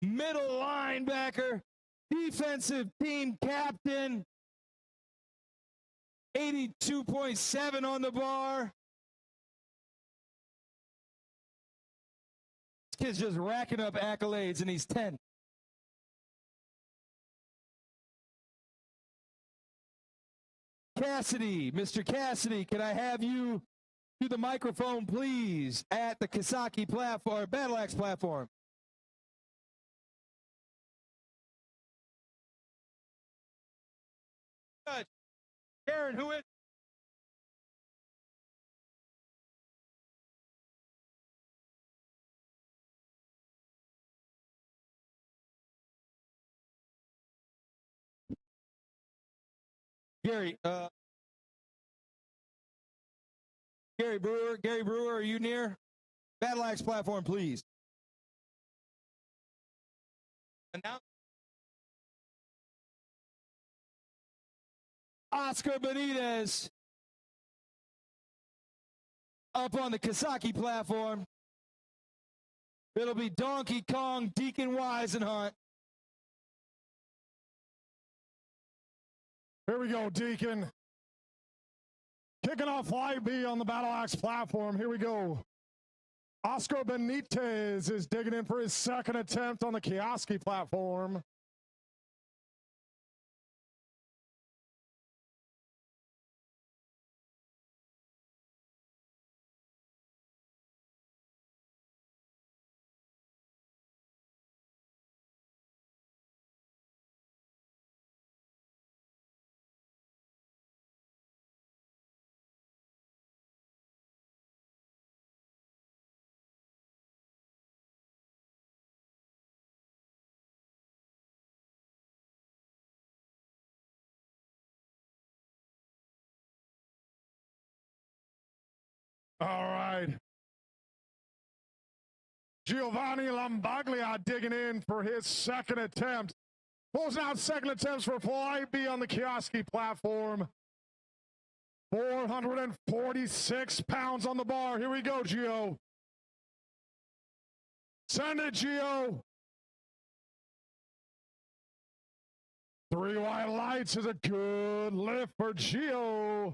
Speaker 4: middle linebacker, defensive team captain, 82.7 on the bar. This kid's just racking up accolades, and he's 10. Cassidy, Mr. Cassidy, can I have you to the microphone, please, at the Kisaki platform, BattleAxe platform? Good. Karen, who is? Gary, Gary Brewer, are you near? BattleAxe platform, please. Announce. Oscar Benitez up on the Kisaki platform. It'll be Donkey Kong, Deacon Weisenhunt.
Speaker 2: Here we go, Deacon. Kicking off Flight B on the BattleAxe platform. Here we go. Oscar Benitez is digging in for his second attempt on the Kioski platform. All right. Giovanni Lambaglia digging in for his second attempt. Closing out second attempts for Flight B on the Kioski platform. 446 pounds on the bar. Here we go, Gio. Send it, Gio. 3 white lights is a good lift for Gio.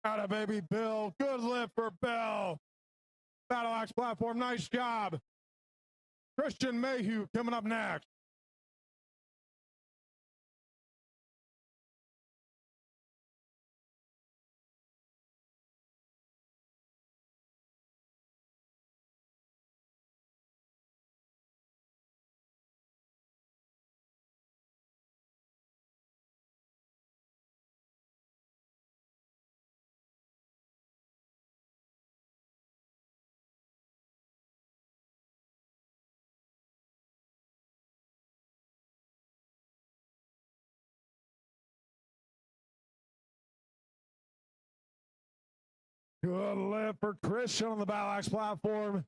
Speaker 2: Atta baby Bill. Good lift for Bill. BattleAxe platform, nice job. Christian Mayhew coming up next. Good lift for Christian on the BattleAxe platform.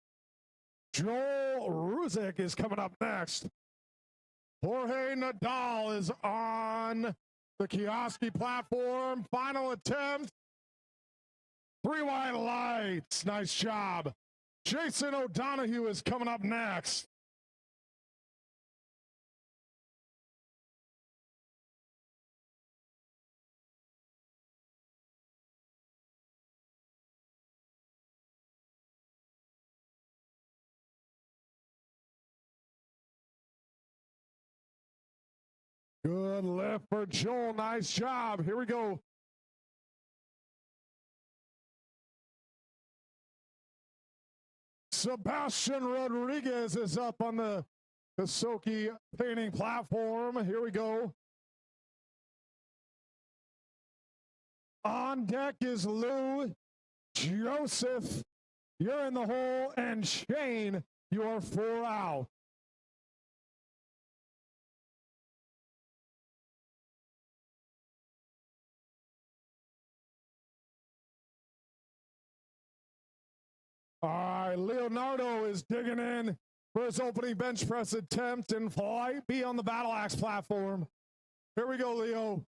Speaker 2: Joel Ruzick is coming up next. Jorge Nadal is on the Kioski platform. Final attempt. 3 white lights. Nice job. Jason O'Donohue is coming up next. Good lift for Joel. Nice job. Here we go. Sebastian Rodriguez is up on the Kasoki painting platform. Here we go. On deck is Lou, Joseph, you're in the hole, and Shane, you're 4 out. All right, Leonardo is digging in for his opening bench press attempt in flight B on the BattleAxe platform. Here we go, Leo.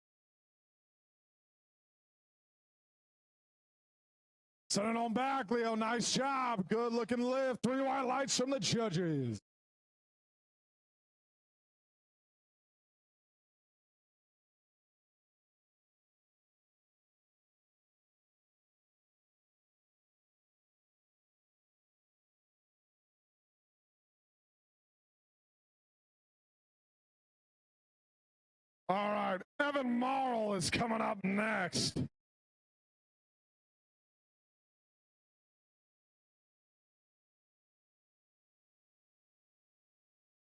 Speaker 2: Send it on back, Leo. Nice job. Good looking lift. 3 white lights from the judges. All right, Evan Morrill is coming up next.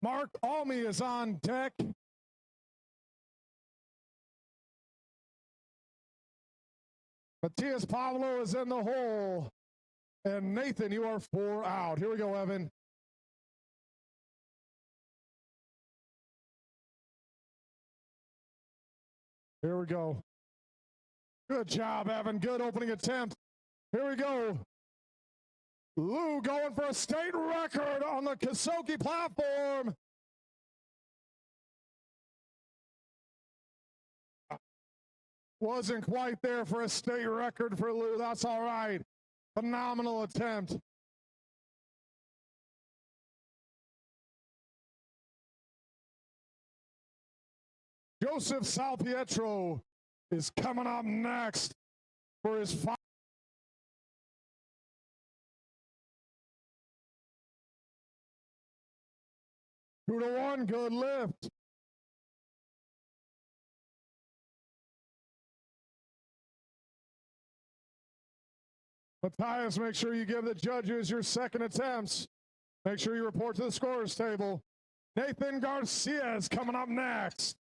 Speaker 2: Mark Almy is on deck. Matias Pablo is in the hole. And Nathan, you are 4 out. Here we go, Evan. Here we go. Good job, Evan. Good opening attempt. Here we go. Lou going for a state record on the Kasoki platform. Wasn't quite there for a state record for Lou. That's all right. Phenomenal attempt. Joseph Salpietro is coming up next for his 2-1, good lift. Matthias, make sure you give the judges your second attempts. Make sure you report to the scorers table. Nathan Garcia is coming up next.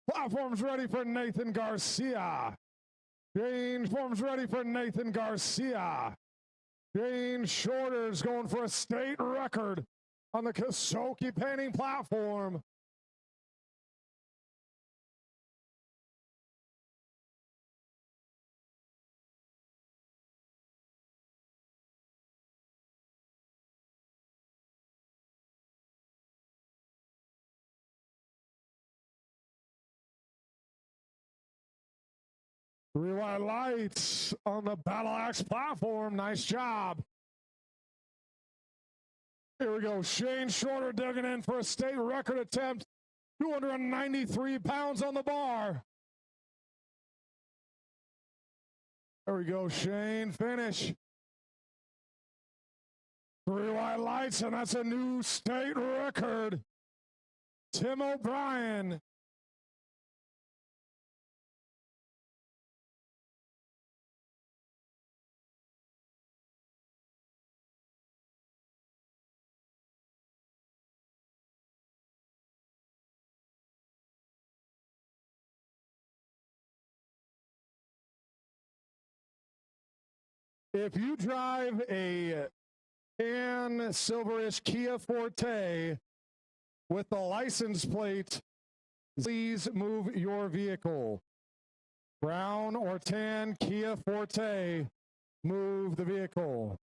Speaker 2: Platform's ready for Nathan Garcia. Change form's ready for Nathan Garcia. Jane Shorter's going for a state record on the Kasoki painting platform. Three white lights on the BattleAxe platform. Nice job. Here we go. Shane Shorter digging in for a state record attempt. 293 pounds on the bar. There we go, Shane. Finish. 3 white lights, and that's a new state record. Tim O'Brien. If you drive a tan silverish Kia Forte with the license plate, please move your vehicle. Brown or tan Kia Forte, move the vehicle.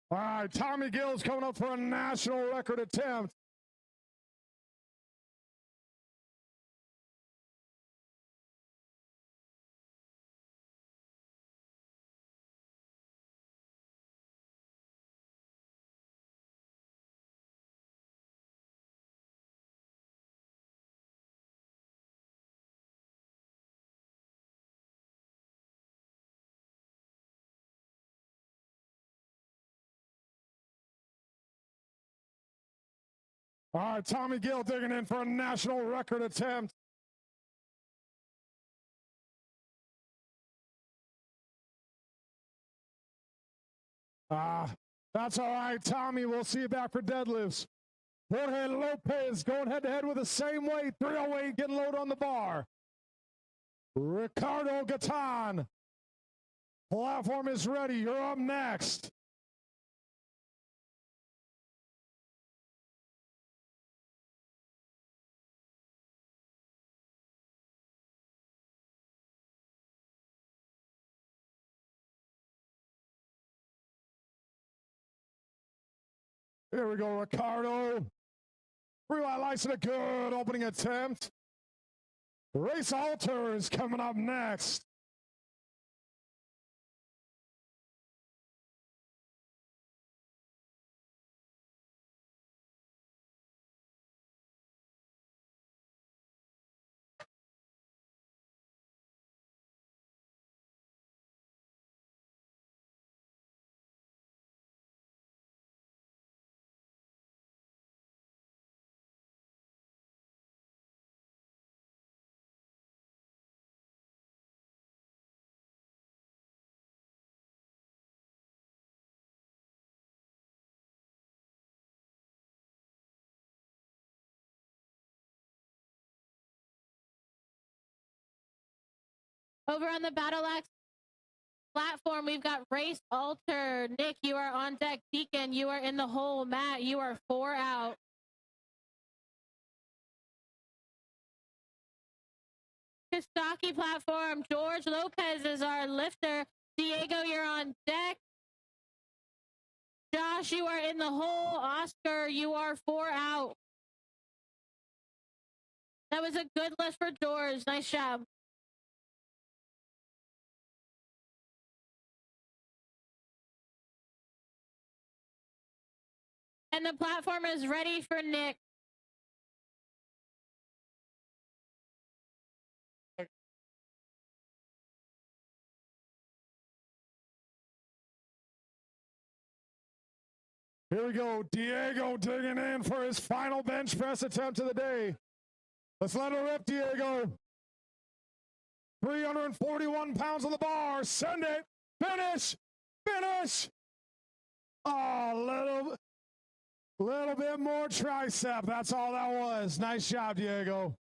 Speaker 2: All right, Tommy Gill's coming up for a national record attempt. All right, Tommy Gill digging in for a national record attempt. That's all right, Tommy. We'll see you back for deadlifts. Jorge Lopez going head-to-head with the same weight, 308, getting low on the bar. Ricardo Gatan. Platform is ready. You're up next. Here we go, Ricardo. Three white lights and a good opening attempt. Race Alter is coming up next.
Speaker 5: Over on the BattleAxe platform, we've got Race Alter. Nick, you are on deck. Deacon, you are in the hole. Matt, you are 4 out. Kostaki platform, George Lopez is our lifter. Diego, you're on deck. Josh, you are in the hole. Oscar, you are 4 out. That was a good lift for George. Nice job. And the platform is ready for Nick.
Speaker 2: Here we go. Diego digging in for his final bench press attempt of the day. Let's let her rip, Diego. 341 pounds on the bar. Send it. Finish. Finish. Oh, little bit more tricep. That's all that was. Nice job, Diego.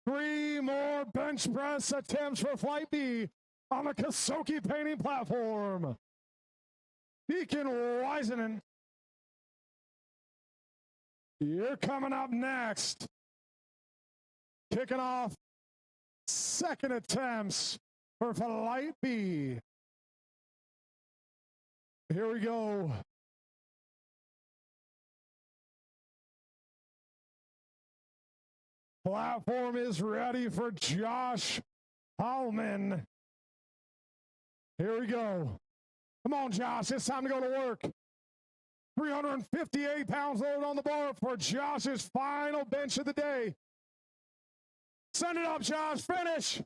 Speaker 2: 3 more bench press attempts for Flight B on the Kasoki painting platform. Deacon Wiseman You're coming up next. Kicking off second attempts for Flight B. Here we go. Platform is ready for Josh Hallman. Here we go. Come on, Josh. It's time to go to work. 358 pounds loaded on the bar for Josh's final bench of the day. Send it up, Josh. Finish.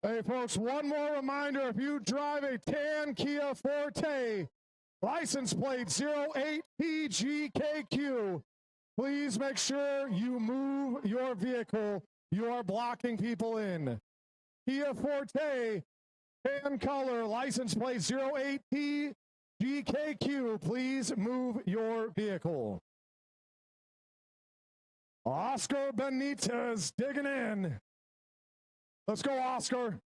Speaker 2: Hey, folks, one more reminder. If you drive a tan Kia Forte, license plate 08PGKQ, please make sure you move your vehicle. You are blocking people in. Kia Forte, tan color, license plate 08PGKQ, please move your vehicle. Oscar Benitez digging in. Let's go, Oscar.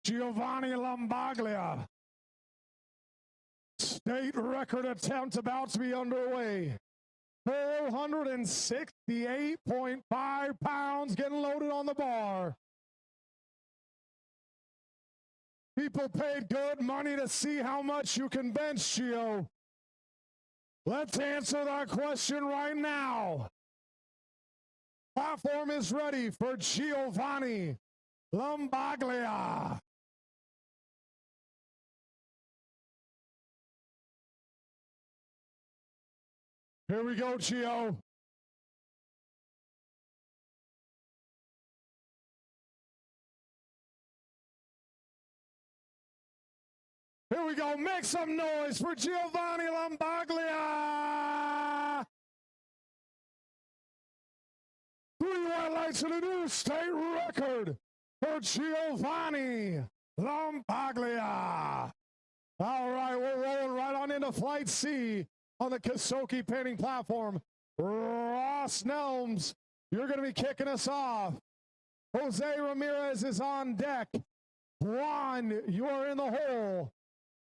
Speaker 2: Giovanni Lombaglia. State record attempt about to be underway. 468.5 pounds getting loaded on the bar. People paid good money to see how much you can bench, Gio. Let's answer that question right now. Platform is ready for Giovanni Lombaglia. Here we go, Gio. Here we go. Make some noise for Giovanni Lombaglia. 3 white lights and a new state record for Giovanni Lombaglia. All right, we're rolling right on into Flight C on the Kasoki painting platform. Ross Nelms, you're going to be kicking us off. Jose Ramirez is on deck. Juan, you are in the hole.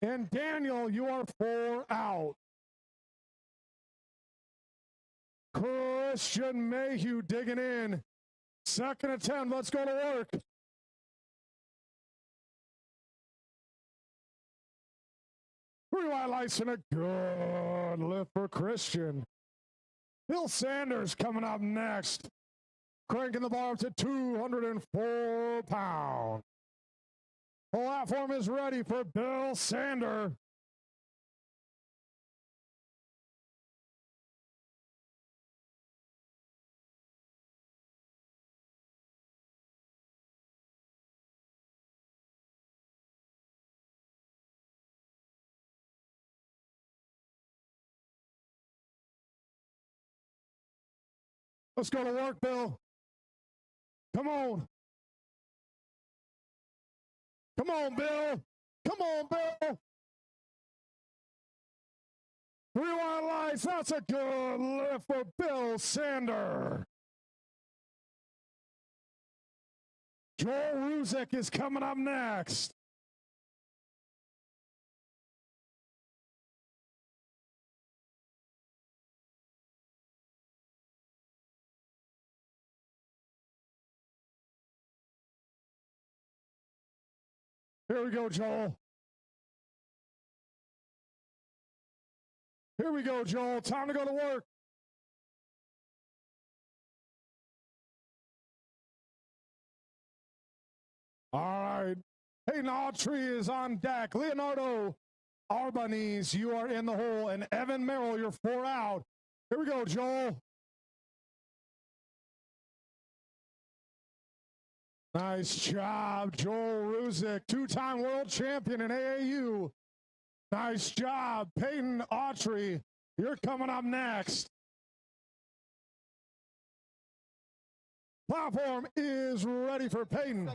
Speaker 2: And Daniel, you are 4 out. Christian Mayhew digging in. Second attempt. Let's go to work. Three white lights and a good lift for Christian. Bill Sanders coming up next. Cranking the bar up to 204 pounds. The platform is ready for Bill Sander. Let's go to work, Bill. Come on. Come on, Bill. Come on, Bill. 3 white lights. That's a good lift for Bill Sander. Joel Ruzek is coming up next. Here we go, Joel. Here we go, Joel. Time to go to work. All right. Hayden Autry is on deck. Leonardo Arbanese, you are in the hole. And Evan Merrill, you're 4 out. Here we go, Joel. Nice job, Joel Ruzek, 2-time world champion in AAU. Nice job, Peyton Autry. You're coming up next. Platform is ready for Peyton.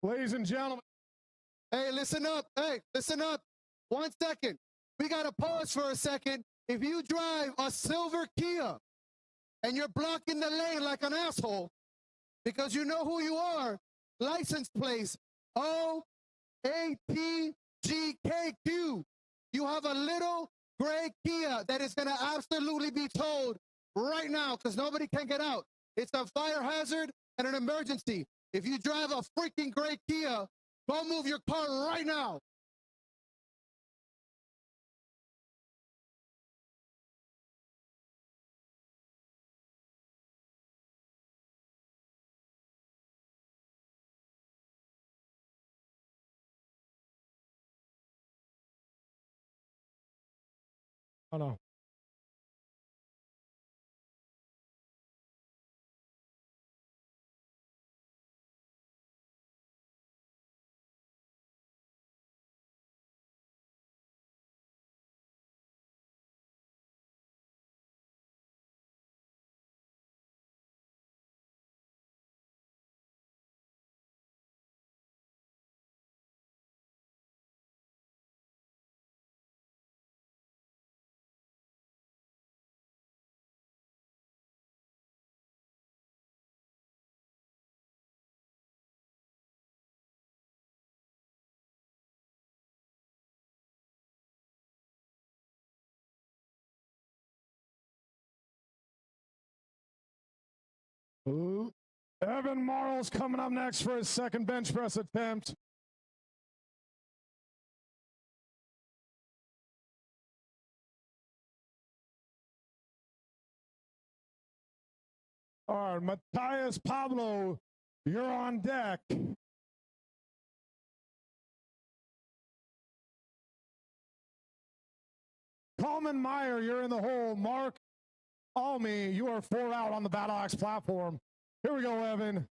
Speaker 2: Ladies and gentlemen.
Speaker 6: Hey, listen up. Hey, listen up. 1 second. We got to pause for a second. If you drive a silver Kia and you're blocking the lane like an asshole because you know who you are, license plate OAPGKQ. You have a little gray Kia that is going to absolutely be towed right now because nobody can get out. It's a fire hazard and an emergency. If you drive a freaking gray Kia, go move your car right now.
Speaker 2: Oh, no. Ooh. Evan Marl's coming up next for his second bench press attempt. All right, Matthias Pablo, you're on deck. Coleman Meyer, you're in the hole. Mark Almy, you are 4 out on the BattleAxe platform. Here we go, Evan.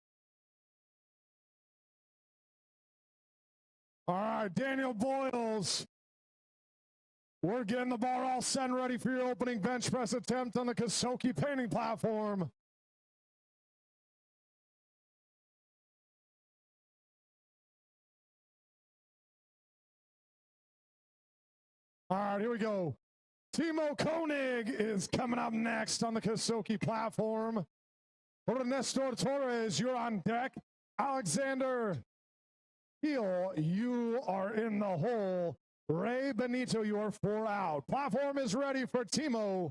Speaker 2: All right, Daniel Boyles. We're getting the bar all set and ready for your opening bench press attempt on the Kasoki painting platform. All right, here we go. Timo Koenig is coming up next on the Kasoki platform. Ernesto Torres, you're on deck. Alexander Heel, you are in the hole. Ray Benito, you are 4 out. Platform is ready for Timo.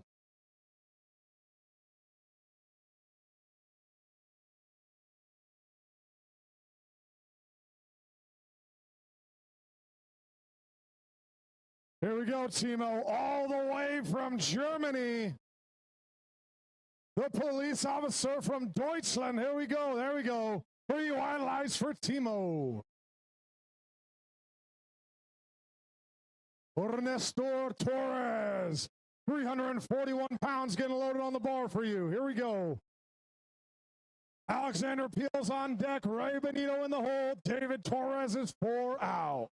Speaker 2: Here we go, Timo, all the way from Germany. The police officer from Deutschland. Here we go. There we go. 3 white lights for Timo. Ernesto Torres. 341 pounds getting loaded on the bar for you. Here we go. Alexander Peel's on deck. Ray Benito in the hole. David Torres is 4 out.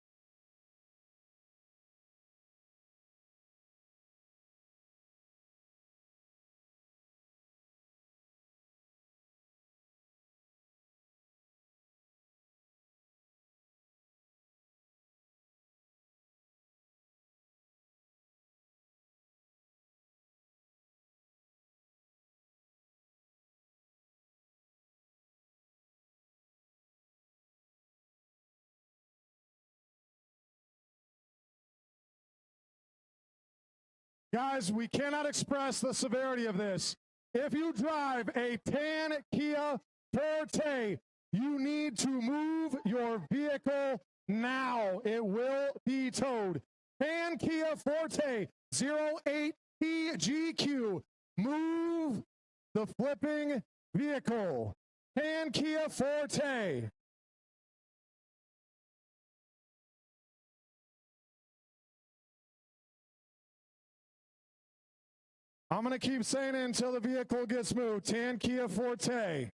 Speaker 2: Guys, we cannot express the severity of this. If you drive a tan Kia Forte, you need to move your vehicle now. It will be towed. Tan Kia Forte 08PGQ. Move the flipping vehicle. Tan Kia Forte. I'm going to keep saying it until the vehicle gets moved. Tan Kia Forte.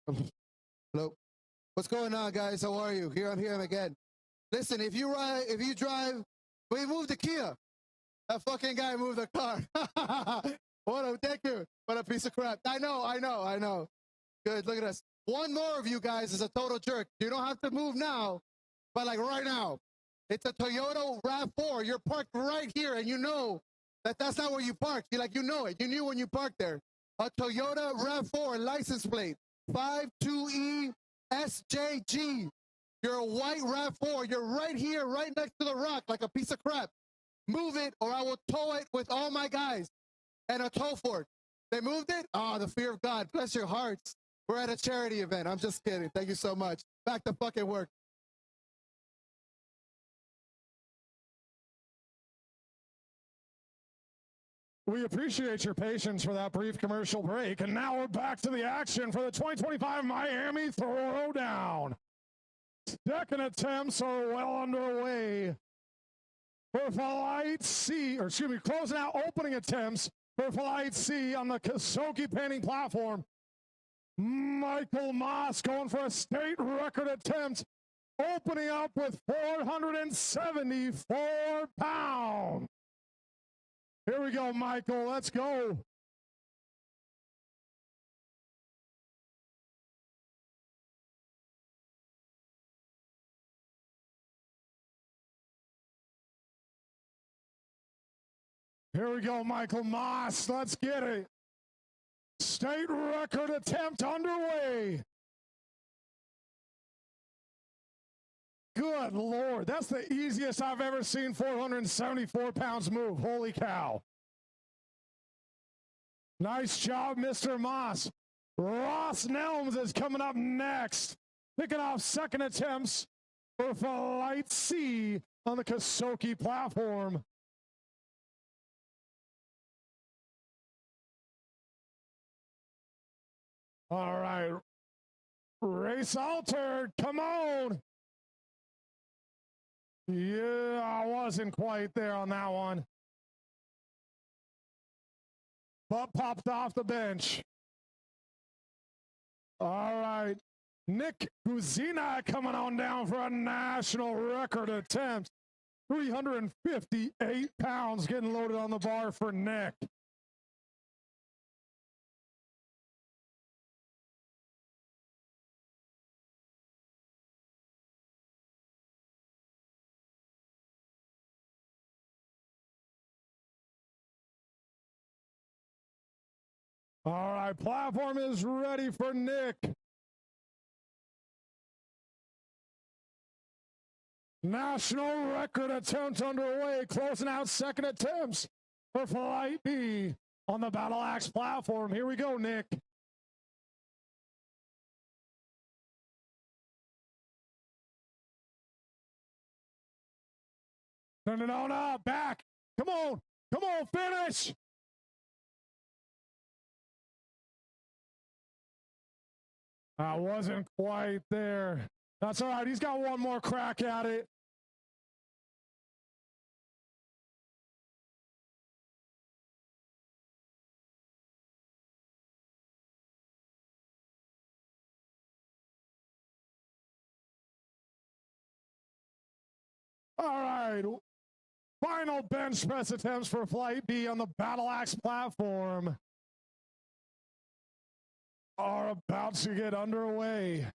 Speaker 6: Hello. What's going on, guys? How are you? Here I'm again. Listen, if you drive, we moved the Kia. That fucking guy moved the car. Thank you. What a piece of crap. I know. Good, look at us. One more of you guys is a total jerk. You don't have to move now, but like right now. It's a Toyota RAV4. You're parked right here, and you know that that's not where you parked. You know it. You knew when you parked there. A Toyota RAV4 license plate, 52E SJG. You're a white RAV4. You're right here, right next to the rock, like a piece of crap. Move it, or I will tow it with all my guys and a tow fork. They moved it? Oh, the fear of God. Bless your hearts. We're at a charity event. I'm just kidding. Thank you so much. Back to fucking work.
Speaker 2: We appreciate your patience for that brief commercial break. And now we're back to the action for the 2025 Miami Throwdown. Second attempts are well underway for Flight C, closing out opening attempts for Flight C on the Kasoki painting platform. Michael Moss going for a state record attempt, opening up with 474 pounds. Here we go, Michael. Let's go. Here we go, Michael Moss. Let's get it. State record attempt underway. Good Lord. That's the easiest I've ever seen 474 pounds move. Holy cow. Nice job, Mr. Moss. Ross Nelms is coming up next, picking off second attempts for Flight C on the Kasoki platform. All right. Race altered. Come on. Yeah, I wasn't quite there on that one. But popped off the bench. All right. Nick Guzina coming on down for a national record attempt. 358 pounds getting loaded on the bar for Nick. All right, platform is ready for Nick. National record attempt underway, closing out second attempts for Flight B on the BattleAxe platform. Here we go, Nick. No, back. Come on, finish. I wasn't quite there. That's all right. He's got one more crack at it. All right. Final bench press attempts for Flight B on the BattleAxe platform are about to get underway.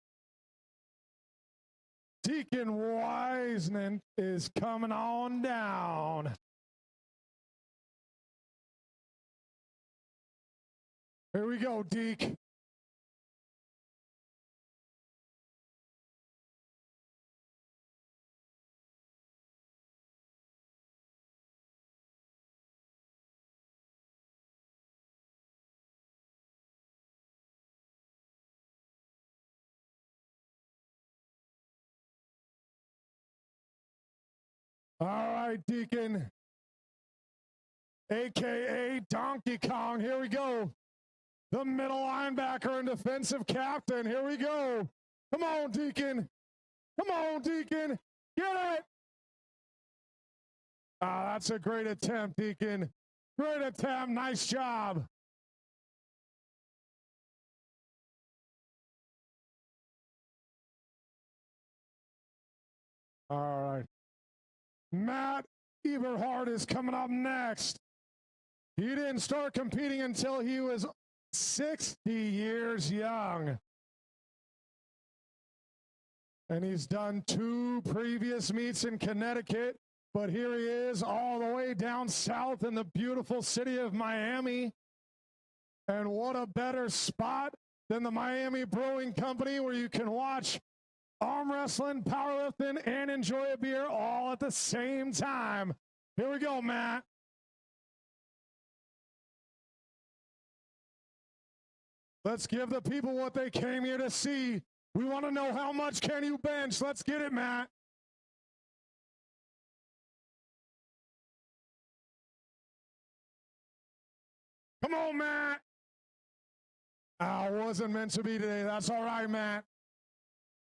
Speaker 2: Deacon Wiseman is coming on down. Here we go, Deke. All right, Deacon, AKA Donkey Kong. Here we go. The middle linebacker and defensive captain. Here we go. Come on, Deacon. Come on, Deacon. Get it. That's a great attempt, Deacon. Great attempt. Nice job. All right. Matt Eberhard is coming up next. He didn't start competing until he was 60 years young. And he's done 2 previous meets in Connecticut, but here he is all the way down south in the beautiful city of Miami. And what a better spot than the Miami Brewing Company, where you can watch arm wrestling, powerlifting, and enjoy a beer all at the same time. Here we go, Matt. Let's give the people what they came here to see. We want to know, how much can you bench? Let's get it, Matt. Come on, Matt. Wasn't meant to be today. That's all right, Matt.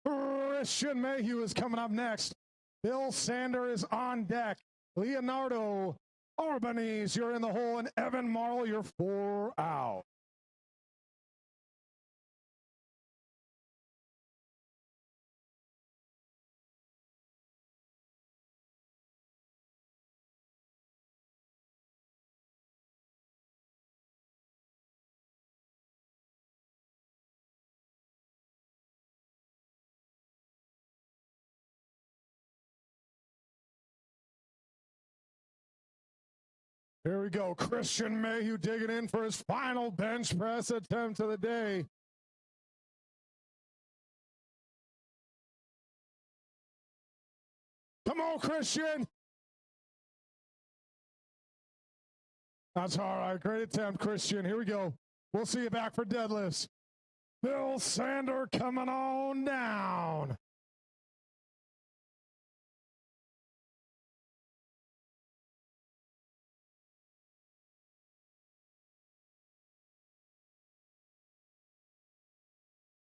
Speaker 2: Christian Mayhew is coming up next. Bill Sander is on deck. Leonardo Albanese, you're in the hole, and Evan Marl, you're 4 out. Here we go. Christian Mayhew digging in for his final bench press attempt of the day. Come on, Christian. That's all right. Great attempt, Christian. Here we go. We'll see you back for deadlifts. Bill Sander coming on down.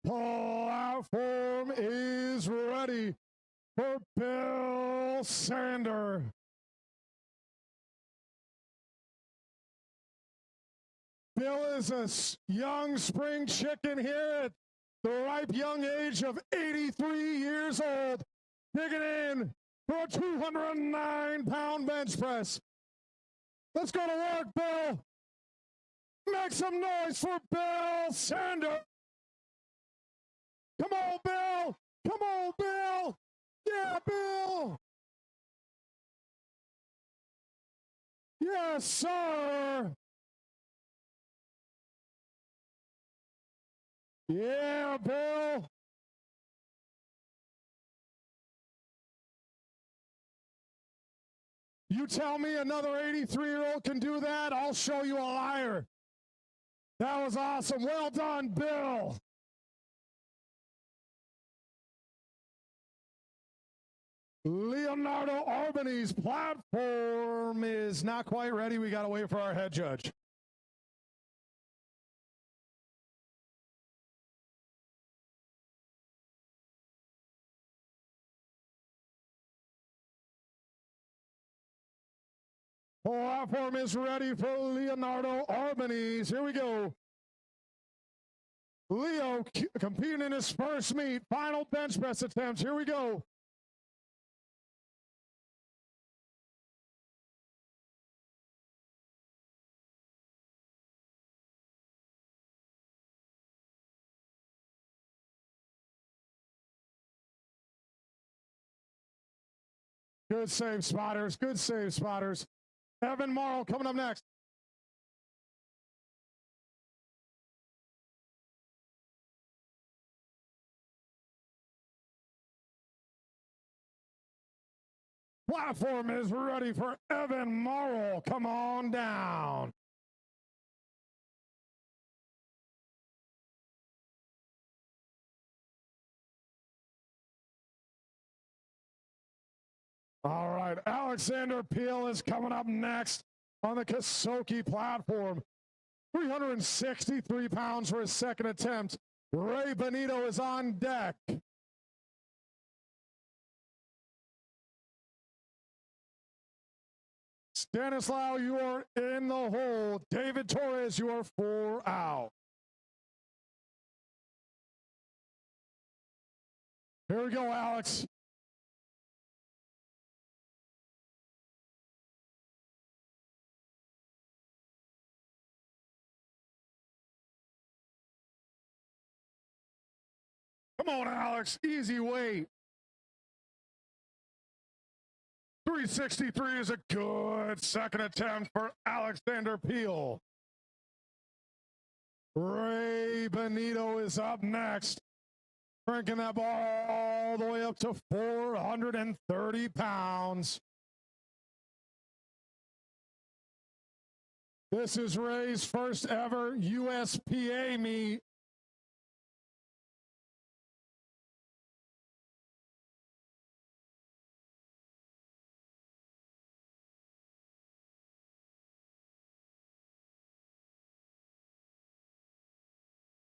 Speaker 2: Platform is ready for Bill Sander. Bill is a young spring chicken here at the ripe young age of 83 years old, digging in for a 209-pound bench press. Let's go to work, Bill. Make some noise for Bill Sander. Come on, Bill. Come on, Bill. Yeah, Bill. Yes, sir. Yeah, Bill. You tell me another 83-year-old can do that, I'll show you a liar. That was awesome. Well done, Bill. Leonardo Albanese platform is not quite ready. We got to wait for our head judge. Platform is ready for Leonardo Albanese. Here we go. Leo competing in his first meet. Final bench press attempts. Here we go. Good save, spotters. Good save, spotters. Evan Morrow coming up next. Platform is ready for Evan Morrow. Come on down. All right, Alexander Peel is coming up next on the Kasoki platform. 363 pounds for his second attempt. Ray Benito is on deck. Stanislaw, you are in the hole. David Torres, you are 4 out. Here we go, Alex. Come on, Alex. Easy weight. 363 is a good second attempt for Alexander Peel. Ray Benito is up next, cranking that ball all the way up to 430 pounds. This is Ray's first ever USPA meet.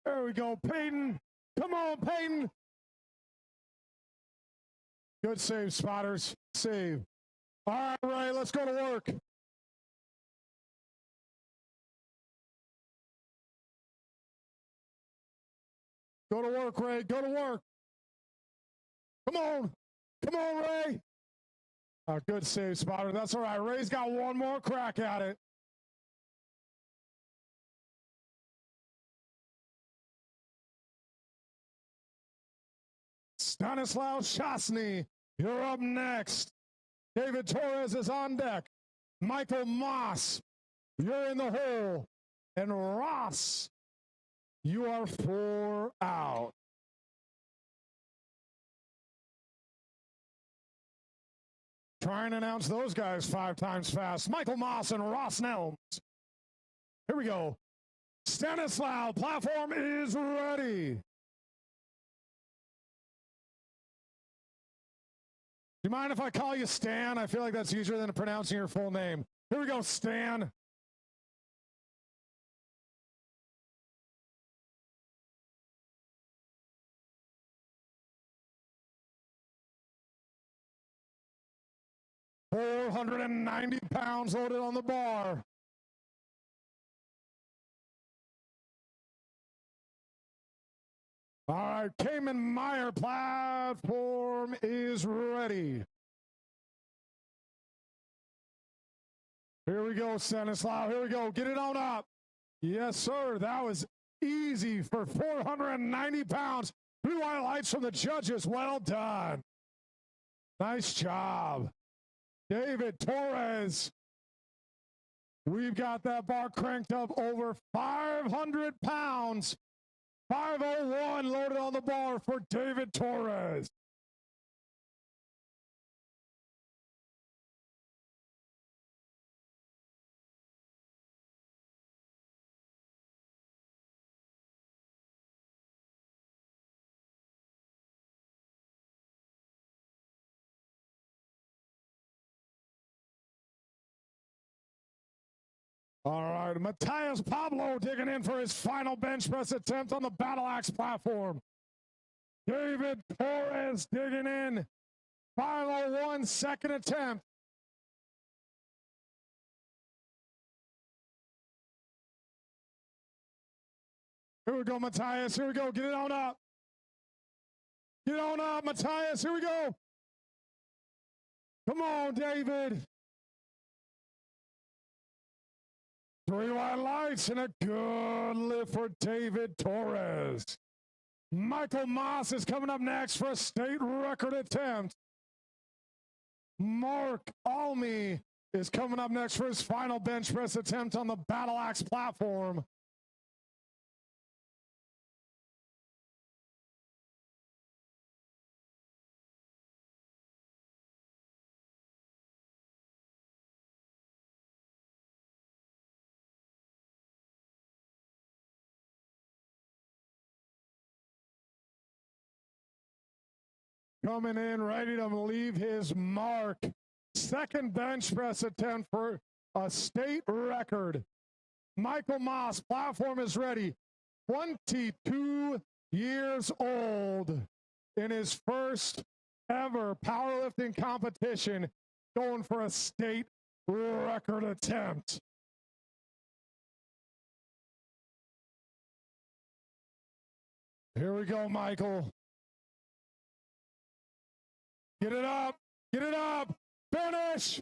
Speaker 2: There we go, Peyton. Come on, Peyton. Good save, spotters. Save. All right, Ray, let's go to work. Go to work, Ray. Go to work. Come on. Come on, Ray. Good save, spotter. That's all right. Ray's got one more crack at it. Stanislav Shasny, you're up next. David Torres is on deck. Michael Moss, you're in the hole. And Ross, you are 4 out. Try and announce those guys 5 times fast. Michael Moss and Ross Nelms. Here we go. Stanislav, platform is ready. Do you mind if I call you Stan? I feel like that's easier than pronouncing your full name. Here we go, Stan. $490 loaded on the bar. All right, Cayman Meyer platform is ready. Here we go, Stanislav. Here we go. Get it on up. Yes, sir. That was easy for 490 pounds. Blue highlights from the judges. Well done. Nice job. David Torres. We've got that bar cranked up over 500 pounds. 501 loaded on the bar for David Torres. All right, Matthias Pablo digging in for his final bench press attempt on the BattleAxe platform. David Torres digging in. 501 second attempt. Here we go, Matthias. Here we go. Get it on up. Get on up, Matthias. Here we go. Come on, David. 3 white lights and a good lift for David Torres. Michael Moss is coming up next for a state record attempt. Mark Almy is coming up next for his final bench press attempt on the BattleAxe platform. Coming in, ready to leave his mark. Second bench press attempt for a state record. Michael Moss, platform is ready. 22 years old in his first ever powerlifting competition, going for a state record attempt. Here we go, Michael. Get it up. Get it up. Finish.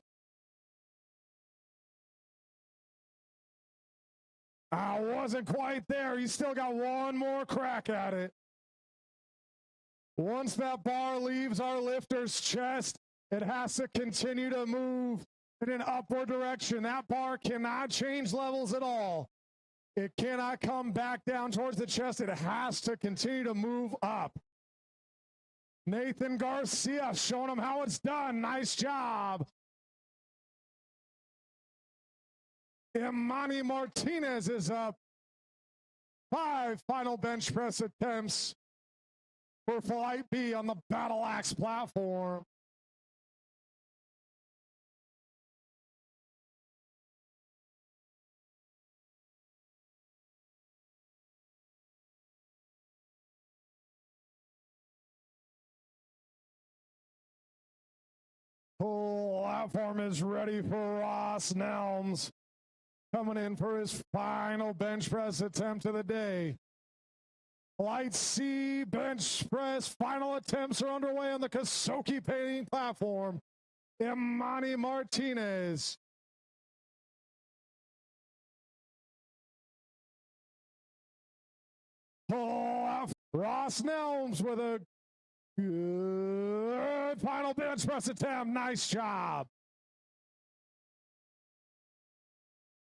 Speaker 2: I wasn't quite there. He's still got one more crack at it. Once that bar leaves our lifter's chest, it has to continue to move in an upward direction. That bar cannot change levels at all. It cannot come back down towards the chest. It has to continue to move up. Nathan Garcia showing him how it's done. Nice job. Imani Martinez is up. 5 final bench press attempts for Flight B on the BattleAxe platform. Platform is ready for Ross Nelms, coming in for his final bench press attempt of the day. Light C bench press final attempts are underway on the Kasoki painting platform. Imani Martinez. Ross Nelms with a good final bench press attempt. Nice job.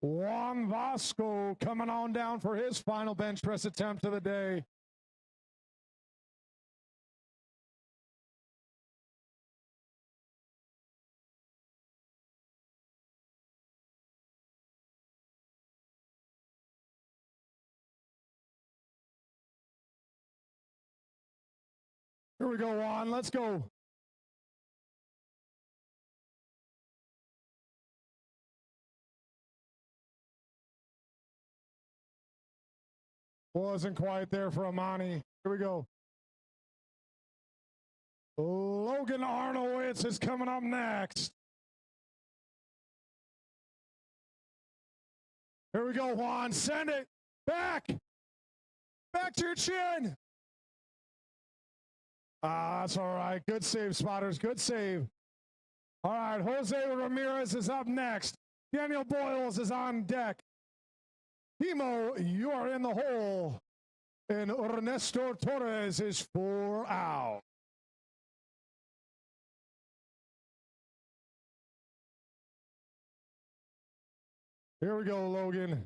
Speaker 2: Juan Vasco coming on down for his final bench press attempt of the day. Here we go, Juan. Let's go. Wasn't quite there for Imani. Here we go. Logan Arnowitz is coming up next. Here we go, Juan. Send it back. Back to your chin. That's all right. Good save, spotters. Good save. All right, Jose Ramirez is up next. Daniel Boyles is on deck. Timo, you are in the hole. And Ernesto Torres is 4 out. Here we go, Logan.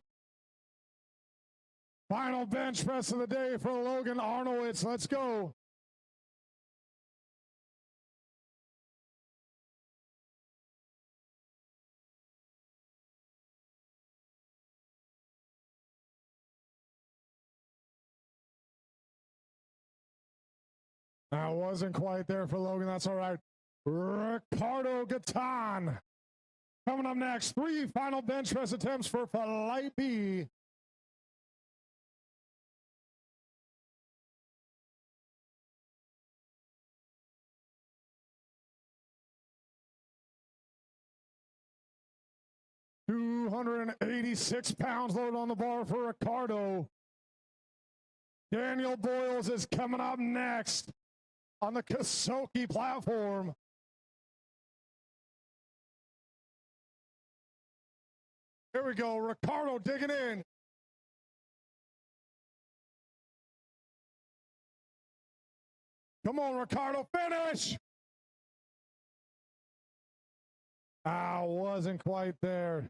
Speaker 2: Final bench press of the day for Logan Arnowitz. Let's go. That wasn't quite there for Logan. That's all right. Ricardo Gatan coming up next. 3 final bench press attempts for Flight B. £286 load on the bar for Ricardo. Daniel Boyles is coming up next on the Kasoki platform. Here we go. Ricardo digging in. Come on, Ricardo. Finish. Wasn't quite there.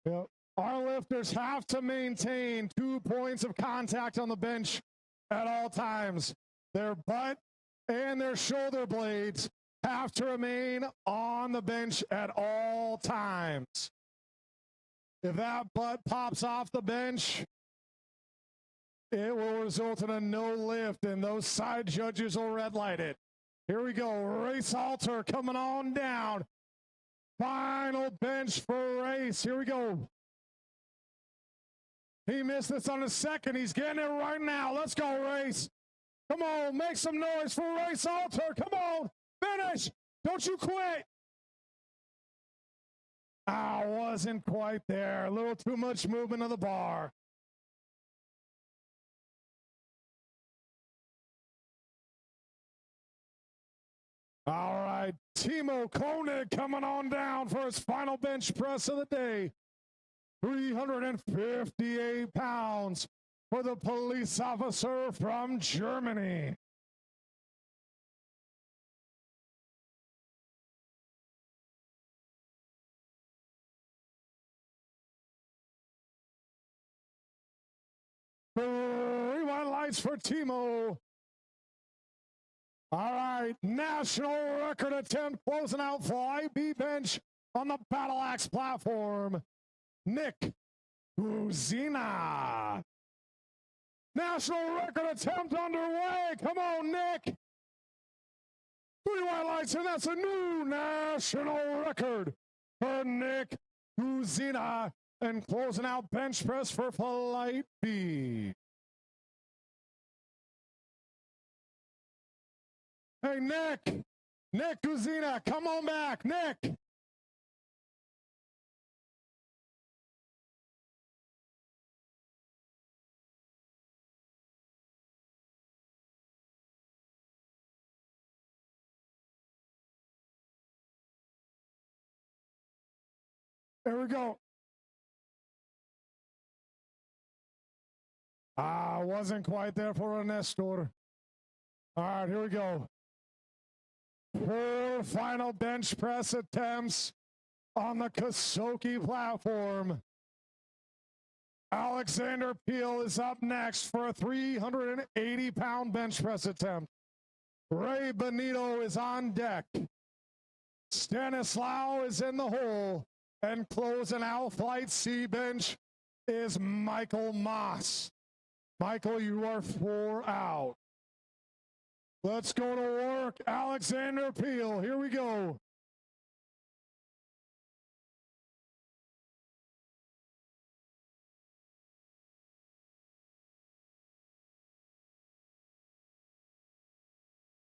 Speaker 2: Yep. Our lifters have to maintain 2 points of contact on the bench at all times. Their butt and their shoulder blades have to remain on the bench at all times. If that butt pops off the bench, it will result in a no lift, and those side judges will red light it. Here we go. Race Alter coming on down. Final bench for Race. Here we go. He missed this on the second. He's getting it right now. Let's go, Race. Come on, make some noise for Race Alter. Come on, finish. Don't you quit. Wasn't quite there. A little too much movement of the bar. All right, Timo Koenig coming on down for his final bench press of the day. 358 pounds for the police officer from Germany. Three white lights for Timo. All right, national record attempt closing out fly B bench on the BattleAxe platform. Nick Guzina. National record attempt underway. Come on, Nick. 3 white lights, and that's a new national record for Nick Guzina. And closing out bench press for flight B. Hey, Nick Guzina, come on back, Nick. There we go. Wasn't quite there for a Nestor. All right, here we go. 4 final bench press attempts on the Kasoki platform. Alexander Peel is up next for a 380-pound bench press attempt. Ray Benito is on deck. Stanislao is in the hole. And closing out flight C bench is Michael Moss. Michael, you are 4 out. Let's go to work. Alexander Peel, here we go.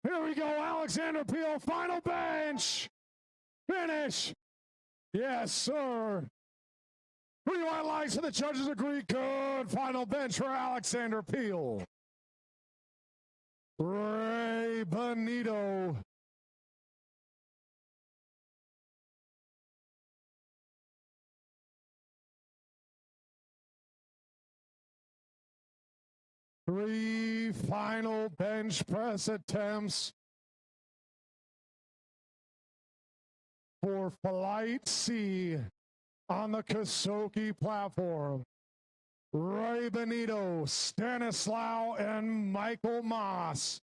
Speaker 2: Here we go, Alexander Peel, final bench. Finish. Yes, sir. 3 white lights, and the judges agree. Good final bench for Alexander Peel. Ray Benito. Three final bench press attempts for flight C on the Kasoki platform. Ray Benito, Stanislao, and Michael Moss.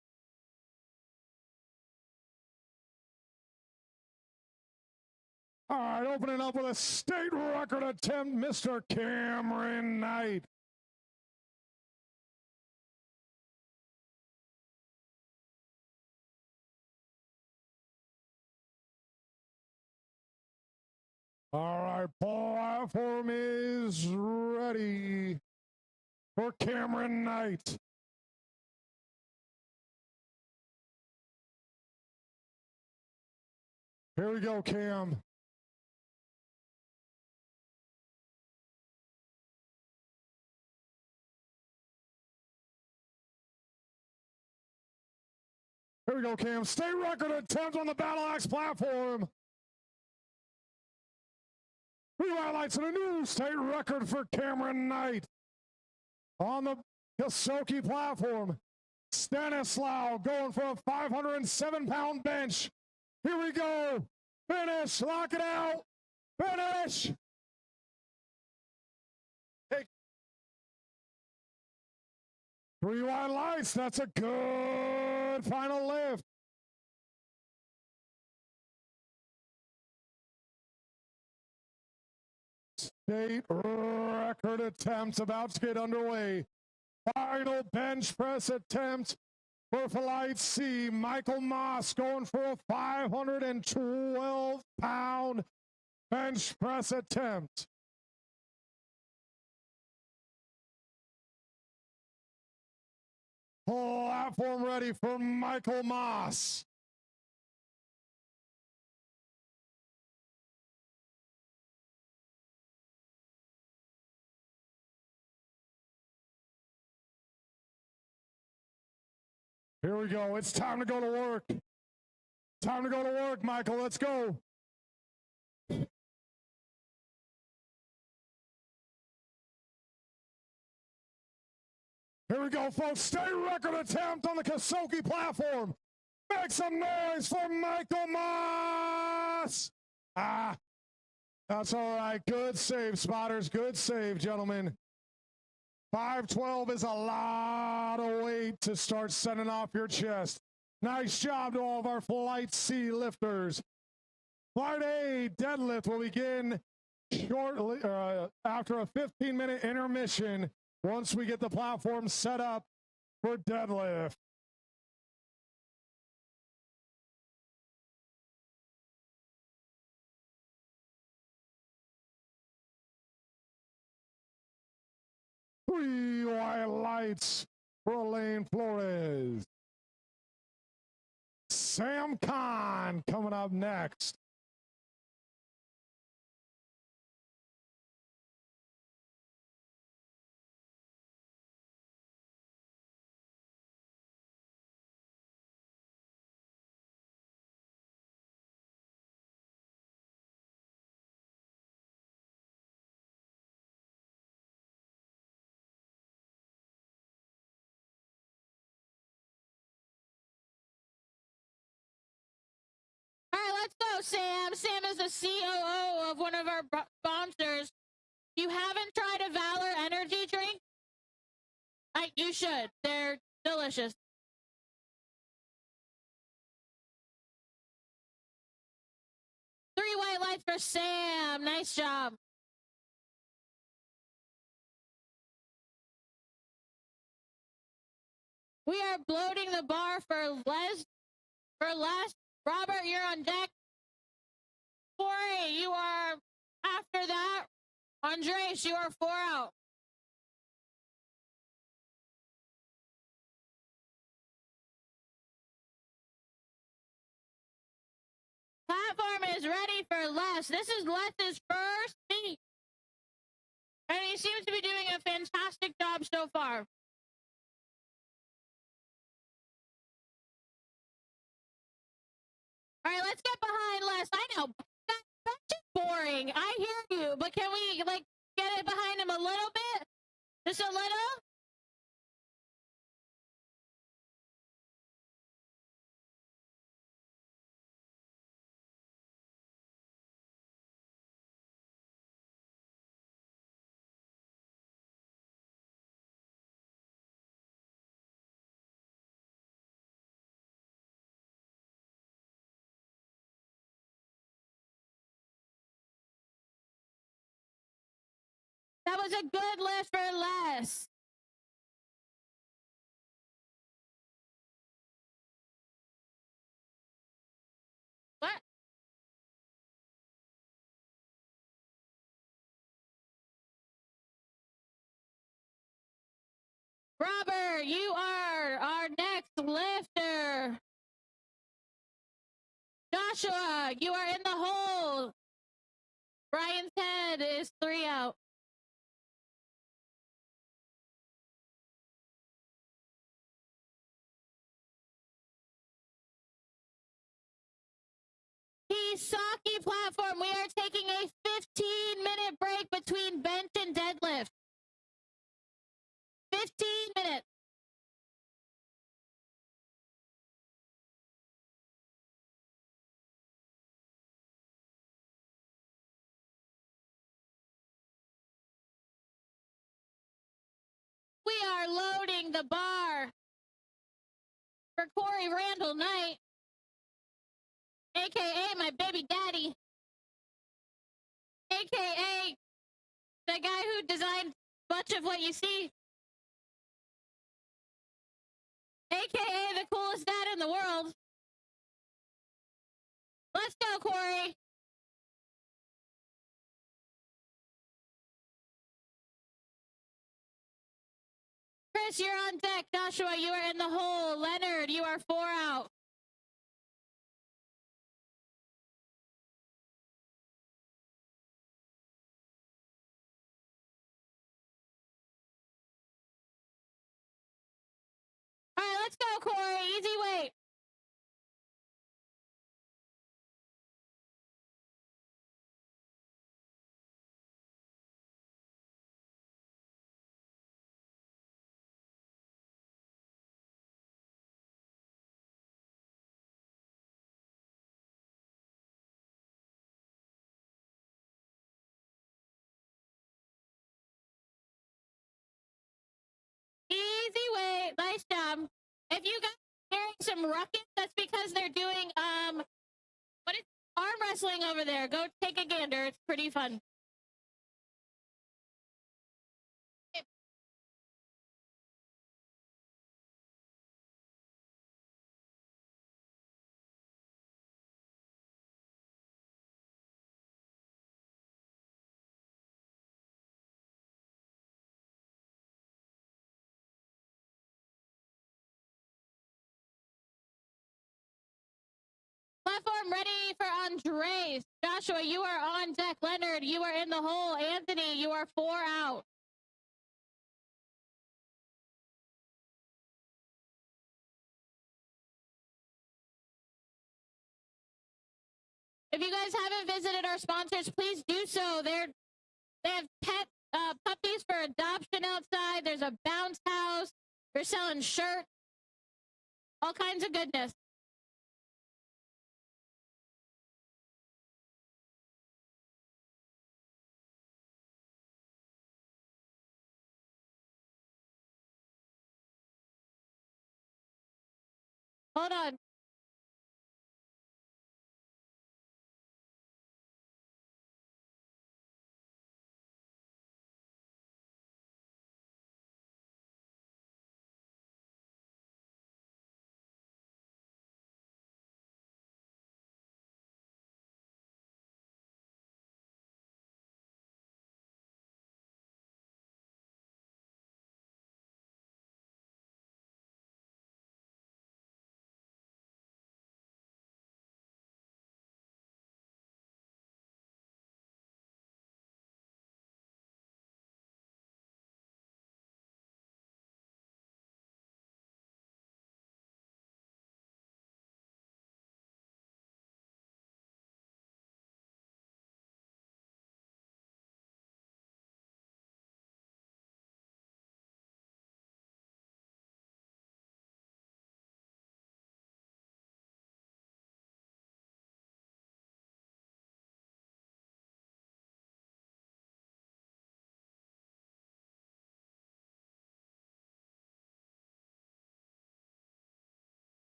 Speaker 2: All right, opening up with a state record attempt, Mr. Cameron Knight. All right, platform is ready for Cameron Knight. Here we go, Cam. Here we go, Cam. State record attempt on the BattleAxe platform. 3 white lights and a new state record for Cameron Knight. On the Kasoki platform, Stanislao going for a 507-pound bench. Here we go. Finish. Lock it out. Finish. Hey. 3 white lights. That's a good final lift. State record attempts about to get underway. Final bench press attempt for flight C. Michael Moss going for a 512-pound bench press attempt. Platform ready for Michael Moss. Here we go. It's time to go to work. Time to go to work, Michael. Let's go. Here we go, folks. State record attempt on the Kasoki platform. Make some noise for Michael Moss. That's all right. Good save, spotters. Good save, gentlemen. 512 is a lot of weight to start sending off your chest. Nice job to all of our Flight C lifters. Flight A deadlift will begin shortly after a 15-minute intermission once we get the platform set up for deadlift. Three white lights for Elaine Flores. Sam Khan coming up next.
Speaker 5: All right, let's go, Sam. Sam is the COO of one of our sponsors. You haven't tried a Valor energy drink? You should. They're delicious. Three white lights for Sam. Nice job. We are bloating the bar for Les. Robert, you're on deck. Corey, you are after that. Andres, you are 4 out. Platform is ready for Les. This is Les's first meet. And he seems to be doing a fantastic job so far. All right, let's get behind Les. I know, that's just boring. I hear you, but can we, get it behind him a little bit? Just a little? That was a good lift for Les. What? Robert, you are our next lifter. Joshua, you are in the hole. Brian's head is 3 out. Kisaki platform, we are taking a 15-minute break between bench and deadlift. 15 minutes. We are loading the bar for Corey Randall Knight, aka my baby daddy, aka the guy who designed much of what you see, aka the coolest dad in the world. Let's go, Corey. Chris, you're on deck. Joshua, you are in the hole. Leonard, you are 4 out. All right, let's go, Corey. Easy weight. If you guys are hearing some ruckus, that's because they're doing what is arm wrestling over there. Go take a gander. It's pretty fun. Platform ready for Andres. Joshua, you are on deck. Leonard, you are in the hole. Anthony, you are 4 out. If you guys haven't visited our sponsors, please do so. They have pet puppies for adoption outside. There's a bounce house. They're selling shirts. All kinds of goodness. Hold on.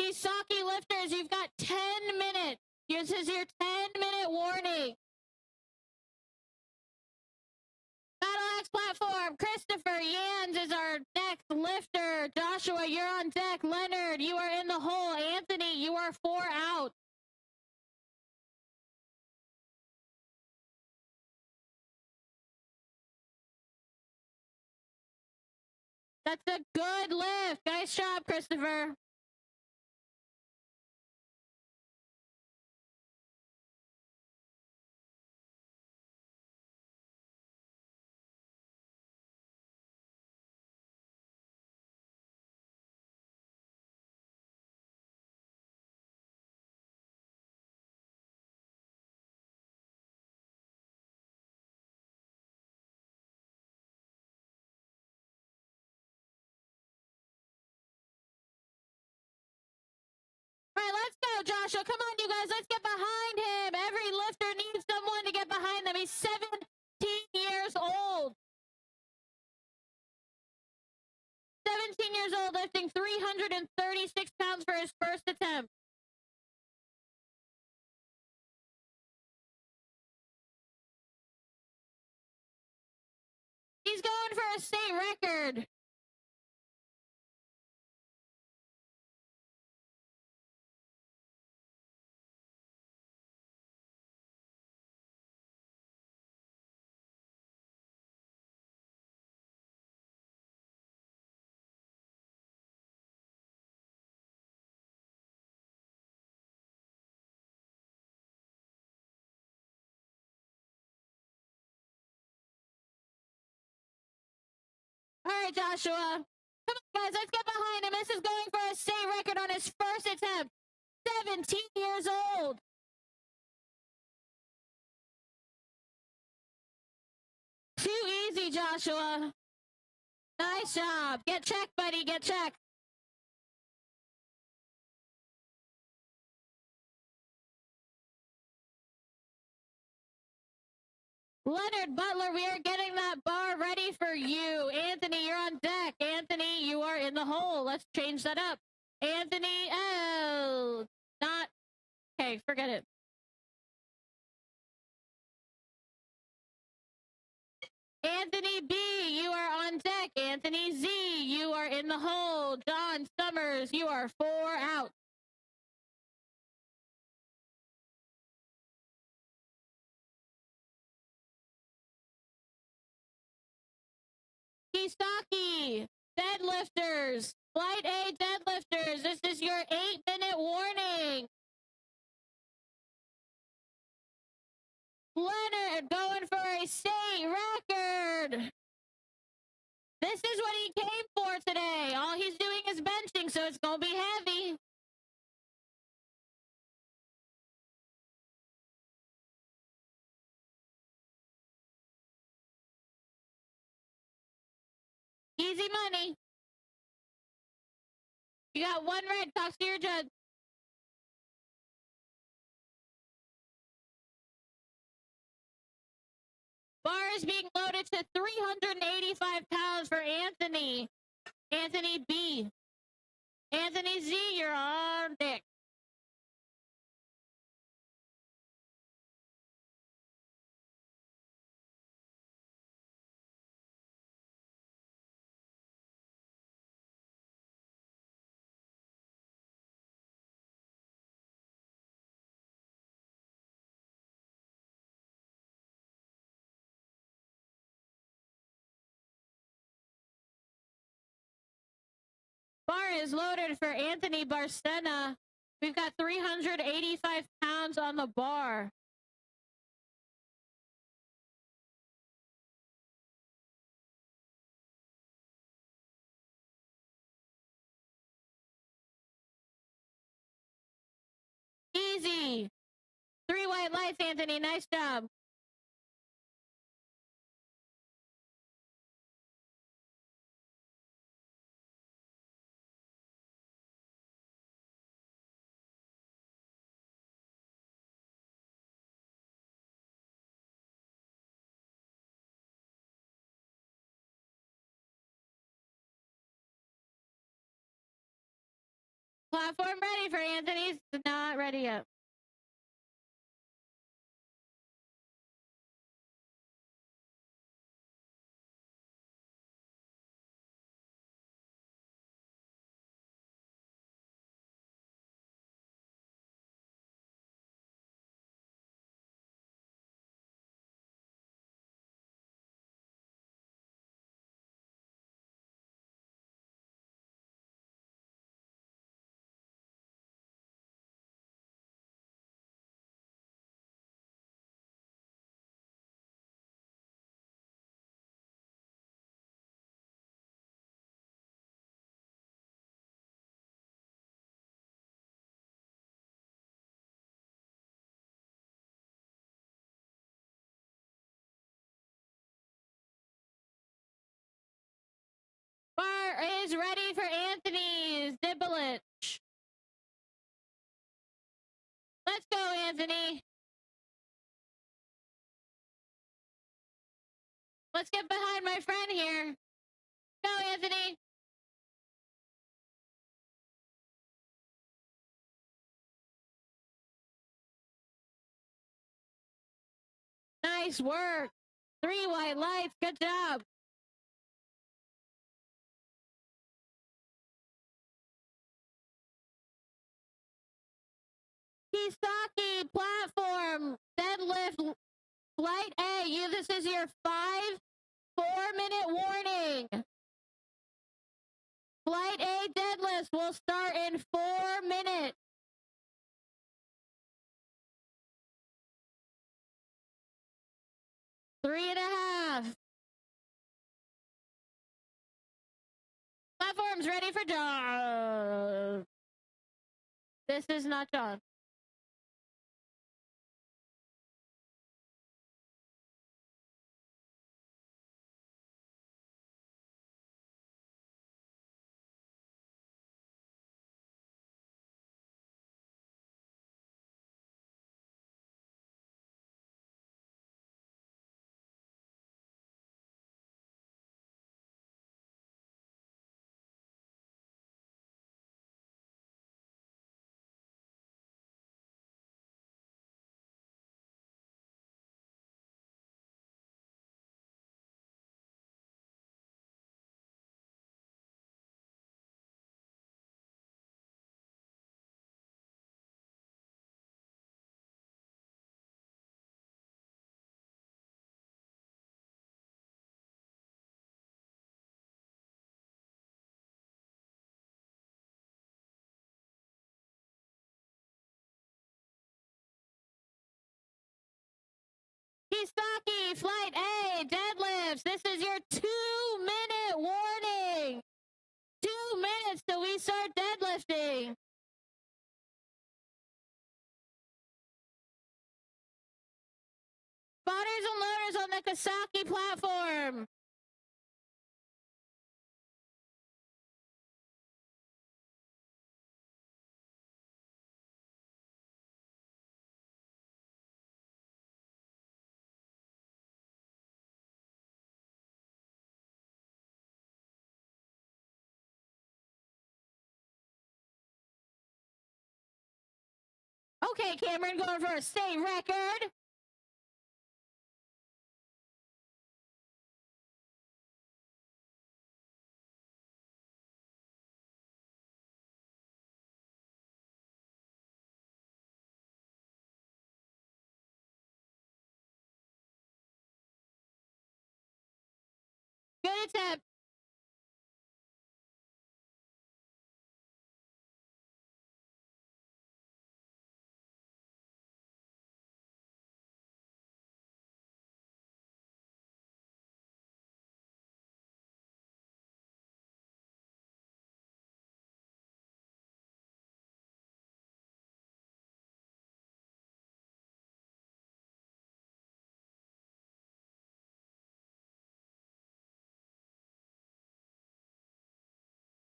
Speaker 5: Kisaki lifters, you've got 10 minutes. This is your 10-minute warning. BattleAxe platform, Christopher Yans is our next lifter. Joshua, you're on deck. Leonard, you are in the hole. Anthony, you are 4 out. That's a good lift. Nice job, Christopher. All right, let's go, Joshua. Come on, you guys. Let's get behind him. Every lifter needs someone to get behind them. He's 17 years old. 17 years old, lifting 336 pounds for his first attempt. He's going for a state record. All right, Joshua. Come on, guys. Let's get behind him. This is going for a state record on his first attempt. 17 years old. Too easy, Joshua. Nice job. Get checked, buddy. Get checked. Leonard Butler, we are getting that bar ready for you. Anthony, you're on deck. Anthony, you are in the hole. Let's change that up. Anthony, oh, not, okay, forget it. Anthony B, you are on deck. Anthony Z, you are in the hole. John Summers, you are 4 out. Kisaki, deadlifters, Flight A deadlifters, this is your 8-minute warning. Leonard going for a state record. This is what he came for today. All he's doing is benching, so it's going to be heavy. Easy money. You got 1 red. Talk to your judge. Bar is being loaded to 385 pounds for Anthony. Anthony B. Anthony Z, you're on deck. Bar is loaded for Anthony Barcena. We've got 385 pounds on the bar. Easy. 3 white lights, Anthony. Nice job. Platform ready for Anthony's. Not ready yet. Bar is ready for Anthony's Dibelich. Let's go, Anthony. Let's get behind my friend here. Go, Anthony. Nice work. 3 white lights. Good job. Kisaki platform deadlift Flight A. This is your 4-minute warning. Flight A deadlift will start in 4 minutes. Three and a half. Platform's ready for John. This is not John. is your 2-minute warning. 2 minutes till we start deadlifting. Spotters and loaders on the Kasaki platform. Okay, Cameron, going for a state record. Good attempt.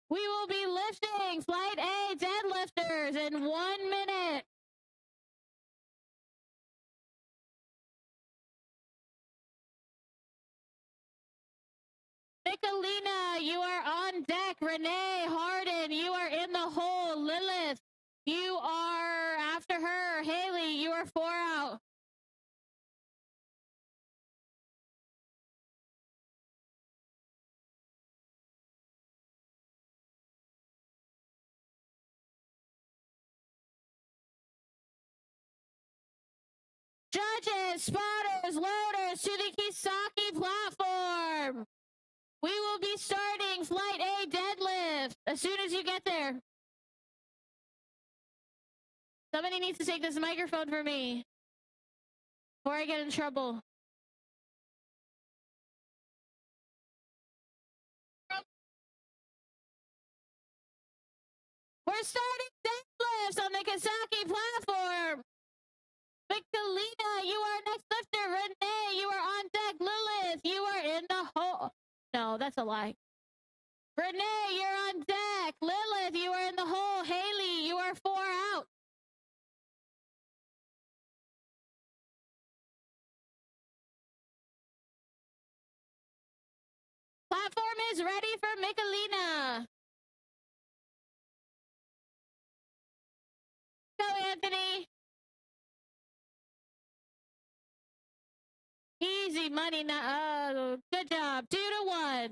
Speaker 5: We will be lifting Flight A deadlifters in 1 minute. Michelina, you are on deck. Renee Harden, you are in the hole. Lilith, you are after her. Haley, you are 4 out. Judges, spotters, loaders to the Kisaki platform. We will be starting Flight A deadlift as soon as you get there. Somebody needs to take this microphone for me before I get in trouble. We're starting deadlifts on the Kasaki platform. Victorina, you are next lifter. Renee, you are on deck. Lilith, you are in the hole. No, that's a lie. Renee, you're on deck. Lilith, you are in the hole. Haley, you are 4 out. Platform is ready for Michelina. Go, Anthony. Easy money. Good job. 2-1.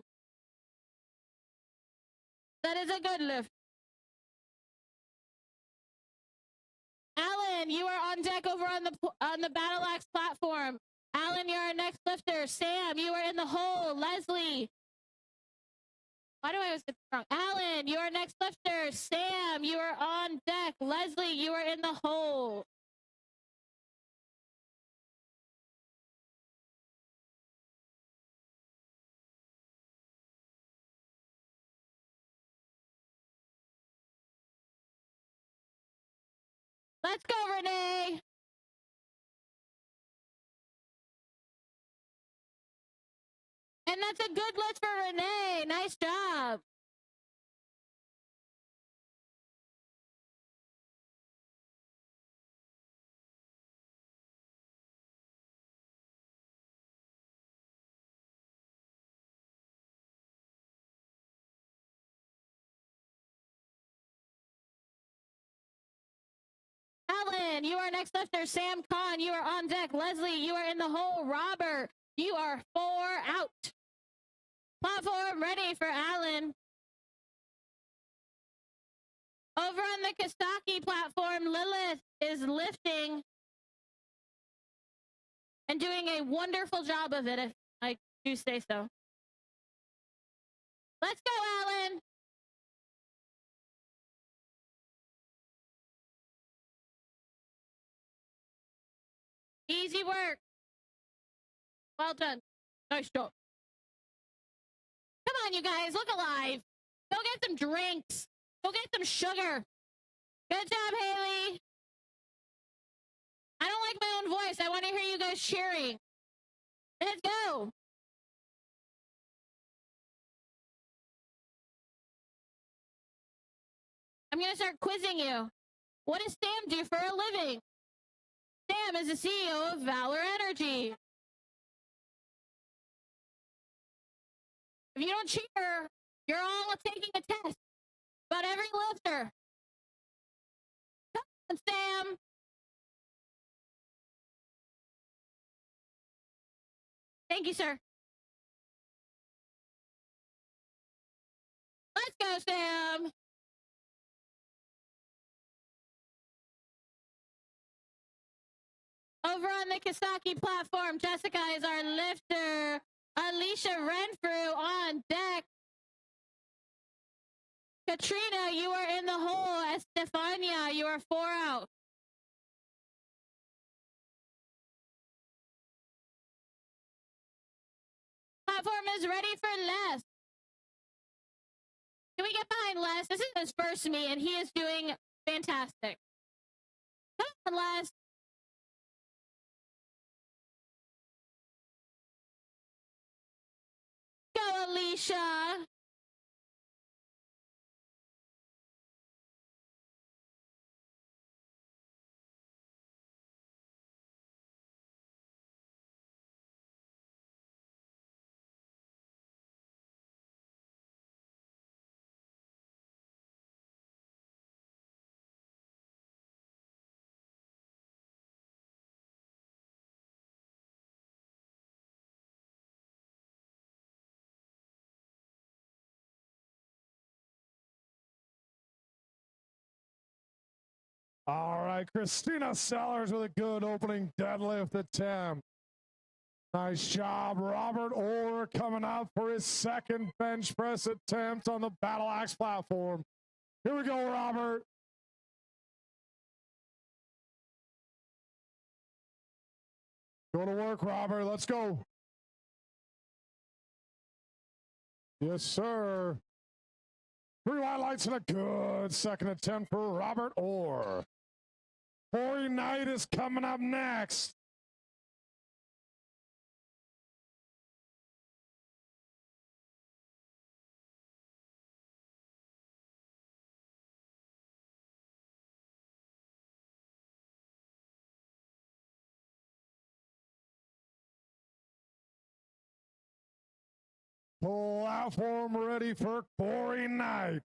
Speaker 5: That is a good lift. Alan, you are on deck over on the BattleAxe platform. Alan, you're our next lifter. Sam, you are in the hole. Leslie. Why do I always get this wrong? Alan, you are next lifter. Sam, you are on deck. Leslie, you are in the hole. Let's go, Renee. And that's a good lift for Renee. Nice job. Alan, you are next lifter. Sam Kahn, you are on deck. Leslie, you are in the hole. Robert, you are 4 out. Platform ready for Alan. Over on the Kostaki platform, Lilith is lifting and doing a wonderful job of it, if I do say so. Let's go, Alan. Easy work. Well done. Nice job. on, you guys. Look alive. Go get some drinks. Go get some sugar. Good job, Haley. I don't like my own voice. I want to hear you guys cheering. Let's go. I'm going to start quizzing you. What does Sam do for a living? Sam is the CEO of Valor Energy. If you don't cheer, you're all taking a test about every lifter. Come on, Sam. Thank you, sir. Let's go, Sam. Over on the Kisaki platform, Jessica is our lifter. Alicia Renfrew on deck. Katrina, you are in the hole. Estefania, you are 4 out. Platform is ready for Les. Can we get behind Les? This is his first meet, and he is doing fantastic. Come on, Les. Go, Alicia.
Speaker 2: All right, Christina Sellers with a good opening deadlift attempt. Nice job. Robert Orr coming up for his second bench press attempt on the BattleAxe platform. Here we go, Robert. Go to work, Robert. Let's go. Yes, sir. 3 white lights and a good second attempt for Robert Orr. Corey Knight is coming up next. Platform ready for Corey Knight.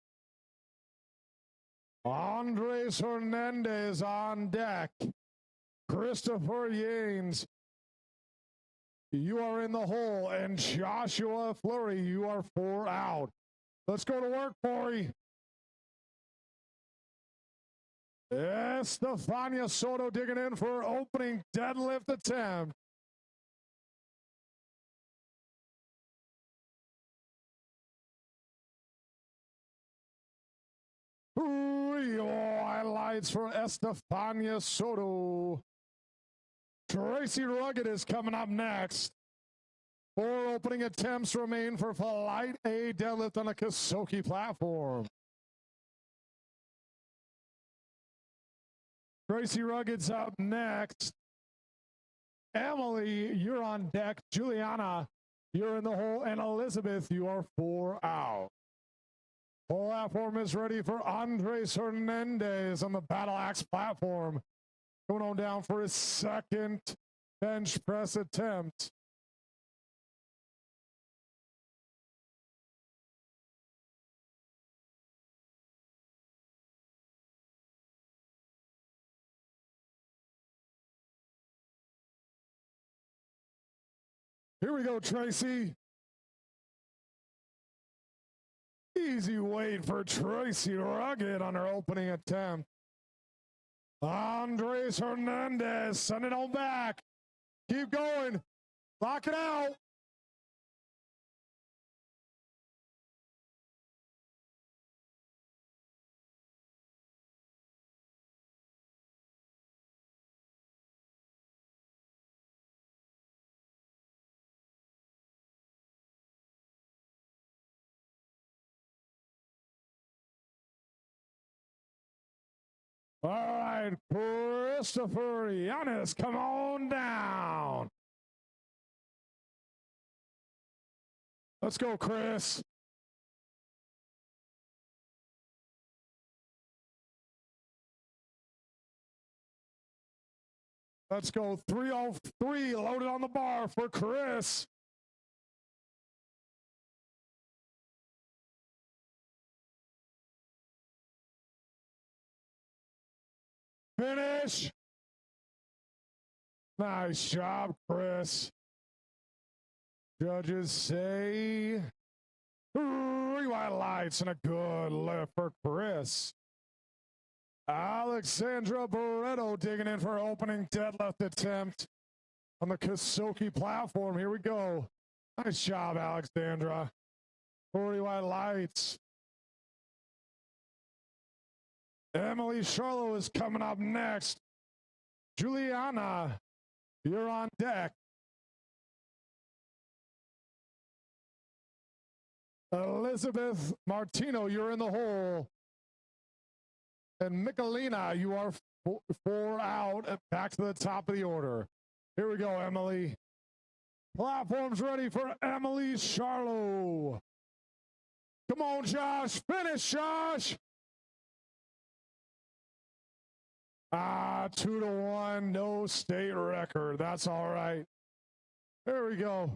Speaker 2: Andres Hernandez on deck. Christopher Yanes, you are in the hole. And Joshua Fleury, you are 4 out. Let's go to work, Corey. Estefania Soto digging in for opening deadlift attempt. Highlights for Estefania Soto. Tracy Rugged is coming up next. 4 opening attempts remain for Flight A deadlift on a Kisoki platform. Tracy Rugged's up next. Emily, you're on deck. Juliana, you're in the hole. And Elizabeth, you are 4 out. Platform is ready for Andres Hernandez on the BattleAxe platform. Going on down for his second bench press attempt. Here we go, Tracy. Easy weight for Tracy Rugged on her opening attempt. Andres Hernandez, send it on back. Keep going. Lock it out. All right, Christopher Yanis, come on down. Let's go, Chris. Let's go. 303 loaded on the bar for Chris. Finish. Nice job, Chris. Judges say 3 white lights and a good lift for Chris. Alexandra Barreto digging in for opening deadlift attempt on the Kasoki platform. Here we go. Nice job, Alexandra. 3 white lights. Emily Charlo is coming up next. Juliana, you're on deck. Elizabeth Martino, you're in the hole. And Michelina, you are 4 out and back to the top of the order. Here we go, Emily. Platform's ready for Emily Charlo. Come on, Josh. Finish, Josh. 2-1, no state record. That's all right. There we go.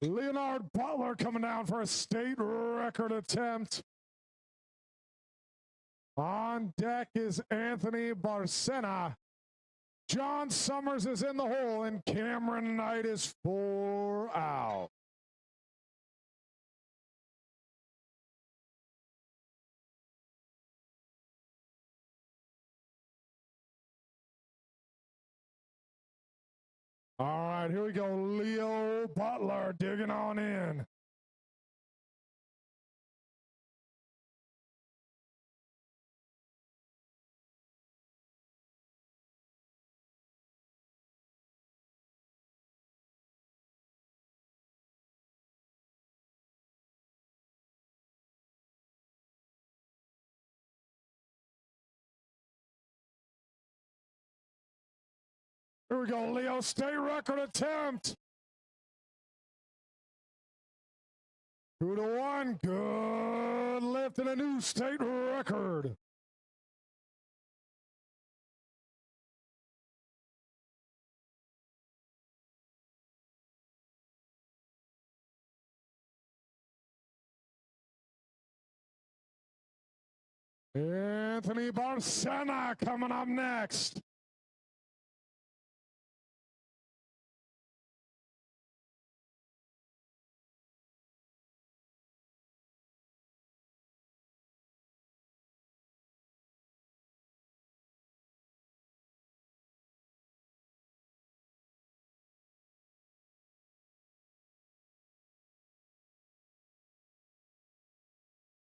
Speaker 2: Leonard Butler coming down for a state record attempt. On deck is Anthony Barcena. John Summers is in the hole, and Cameron Knight is 4 out. All right, here we go. Leo Butler digging on in. Here we go, Leo, state record attempt. 2-1, good lift and a new state record. Anthony Barcena coming up next.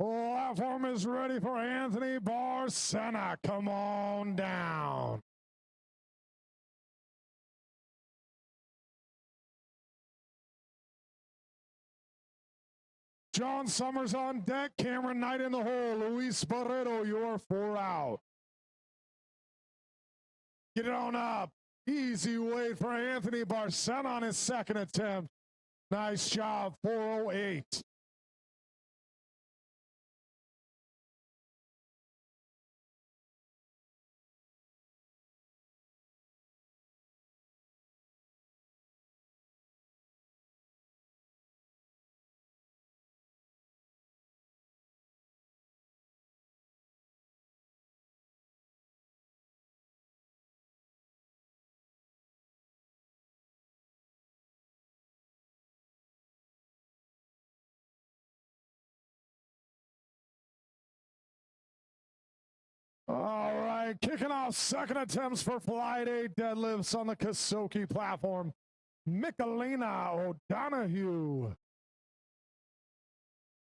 Speaker 2: Platform is ready for Anthony Barcena. Come on down. John Summers on deck. Cameron Knight in the hole. Luis Barreto, you're 4 out. Get it on up. Easy weight for Anthony Barcena on his second attempt. Nice job, 408. All right, kicking off second attempts for Flight 8 deadlifts on the Kasoki platform. Michelina O'Donoghue.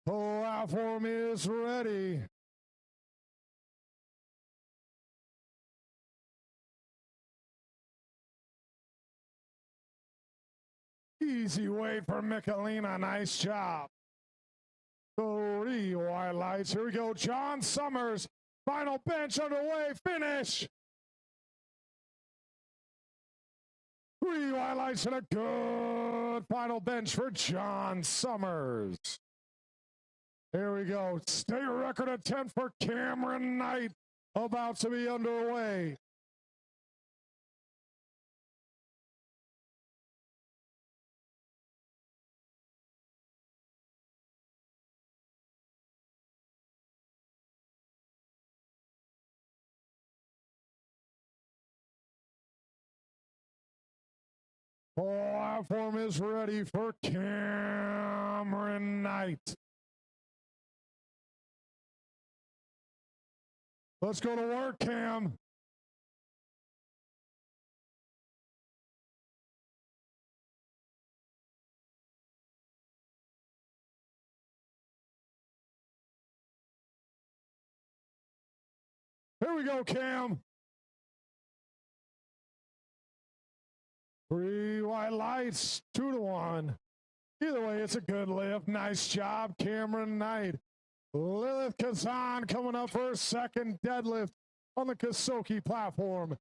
Speaker 2: Platform is ready. Easy weight for Michelina. Nice job. 3 white lights. Here we go. John Summers Final bench underway. Finish. 3 highlights and a good final bench for John Summers. Here we go. State record attempt for Cameron Knight about to be underway. Platform is ready for Cameron Knight. Let's go to work, Cam. Here we go, Cam. 3 white lights, 2-1. Either way, it's a good lift. Nice job, Cameron Knight. Lilith Kazan coming up for her second deadlift on the Kasoki platform.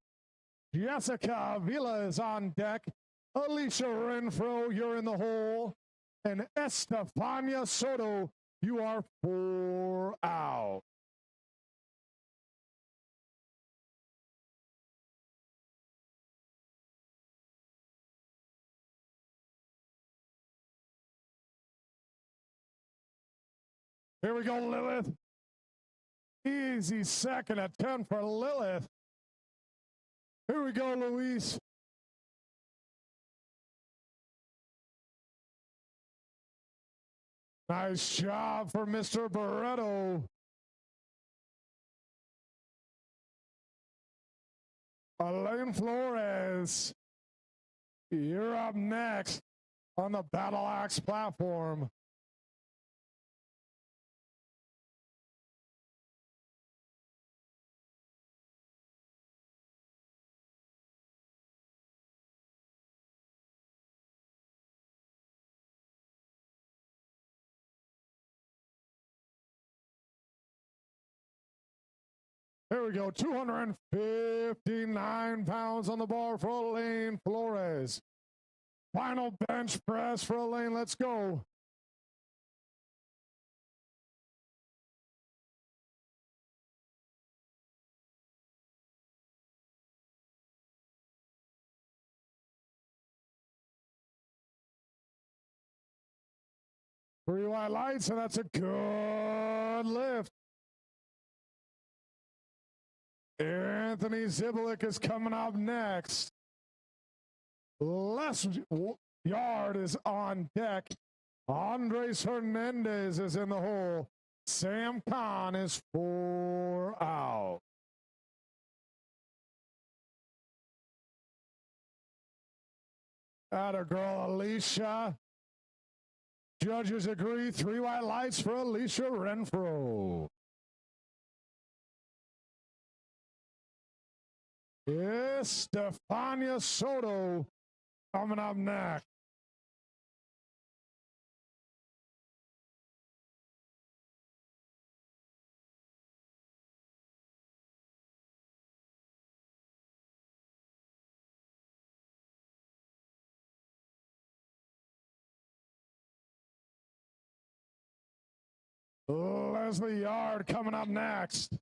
Speaker 2: Jessica Villa is on deck. Alicia Renfro, you're in the hole. And Estefania Soto, you are 4 out. Here we go, Lilith. Easy second attempt for Lilith. Here we go, Luis. Nice job for Mr. Barreto. Elaine Flores, you're up next on the BattleAxe platform. Here we go, 259 pounds on the bar for Elaine Flores. Final bench press for Elaine, let's go. Three white lights, and that's a good lift. Anthony Ziblick is coming up next. Les Yard is on deck. Andres Hernandez is in the hole. Sam Khan is 4 out. Atta girl, Alicia. Judges agree. 3 white lights for Alicia Renfro. Yes, Stefania Soto coming up next. Leslie Yard coming up next.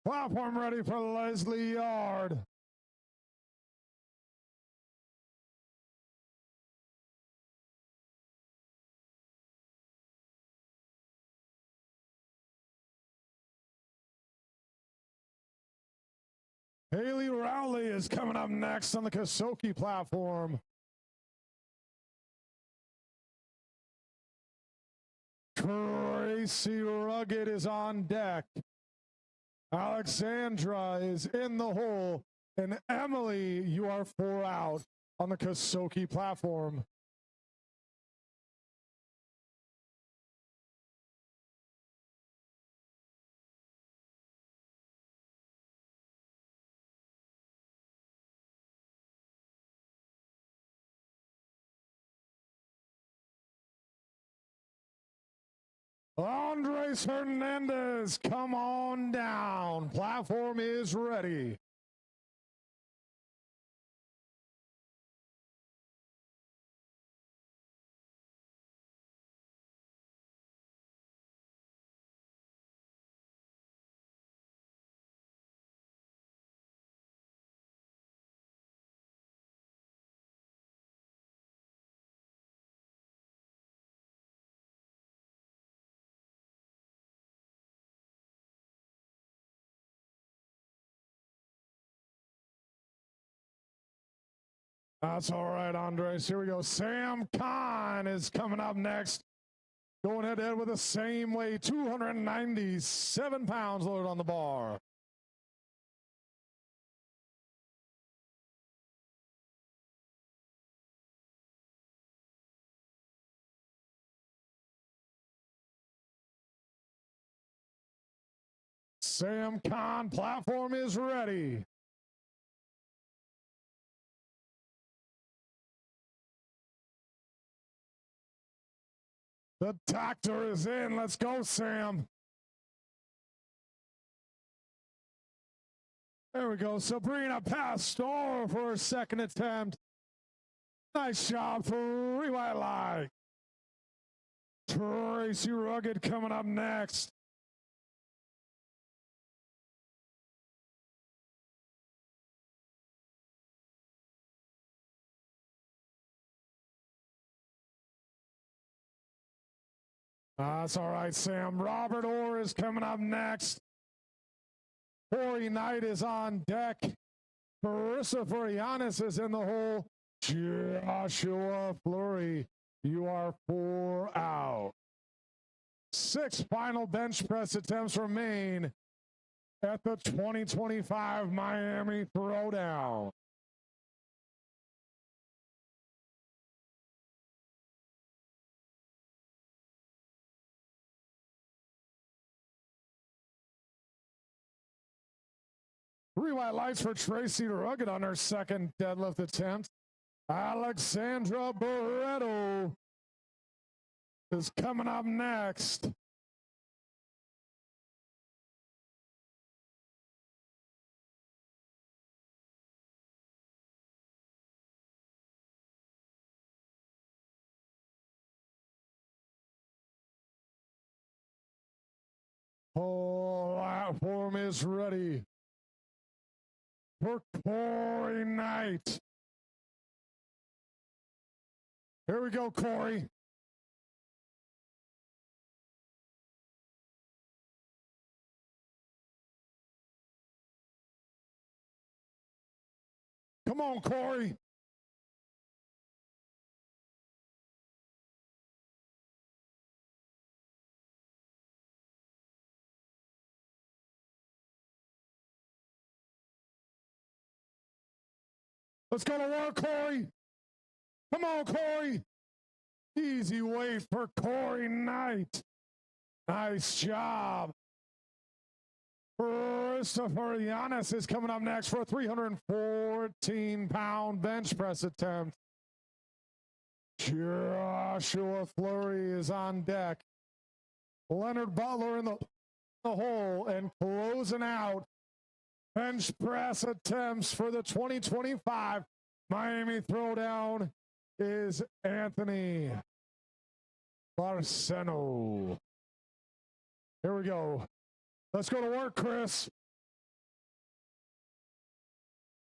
Speaker 2: Platform ready for Leslie Yard. Haley Rowley is coming up next on the Kasoki platform. Tracy Rugged is on deck. Alexandra is in the hole. And Emily, you are 4 out on the Kasoki platform. Andres Hernandez, come on down. Platform is ready. That's all right, Andres. Here we go. Sam Khan is coming up next. Going head to head with the same weight, 297 pounds loaded on the bar. Sam Khan, platform is ready. The doctor is in. Let's go, Sam. There we go. Sabrina Pastor for her second attempt. Nice job, 3 white light. Tracy Rugged coming up next. That's all right, Sam. Robert Orr is coming up next. Corey Knight is on deck. Carissa Furianis is in the hole. Joshua Fleury, you are 4 out. 6 final bench press attempts remain at the 2025 Miami Throwdown. Three white lights for Tracy Rugged on her second deadlift attempt. Alexandra Barreto is coming up next. Platform is ready for Corey Knight. Here we go, Corey. Come on, Corey. Let's go to work, Corey. Come on, Corey. Easy weight for Corey Knight. Nice job. Christopher Giannis is coming up next for a 314-pound bench press attempt. Joshua Fleury is on deck. Leonard Butler in the hole and closing out bench press attempts for the 2025 Miami Throwdown is Anthony Barceno. Here we go. Let's go to work, Chris.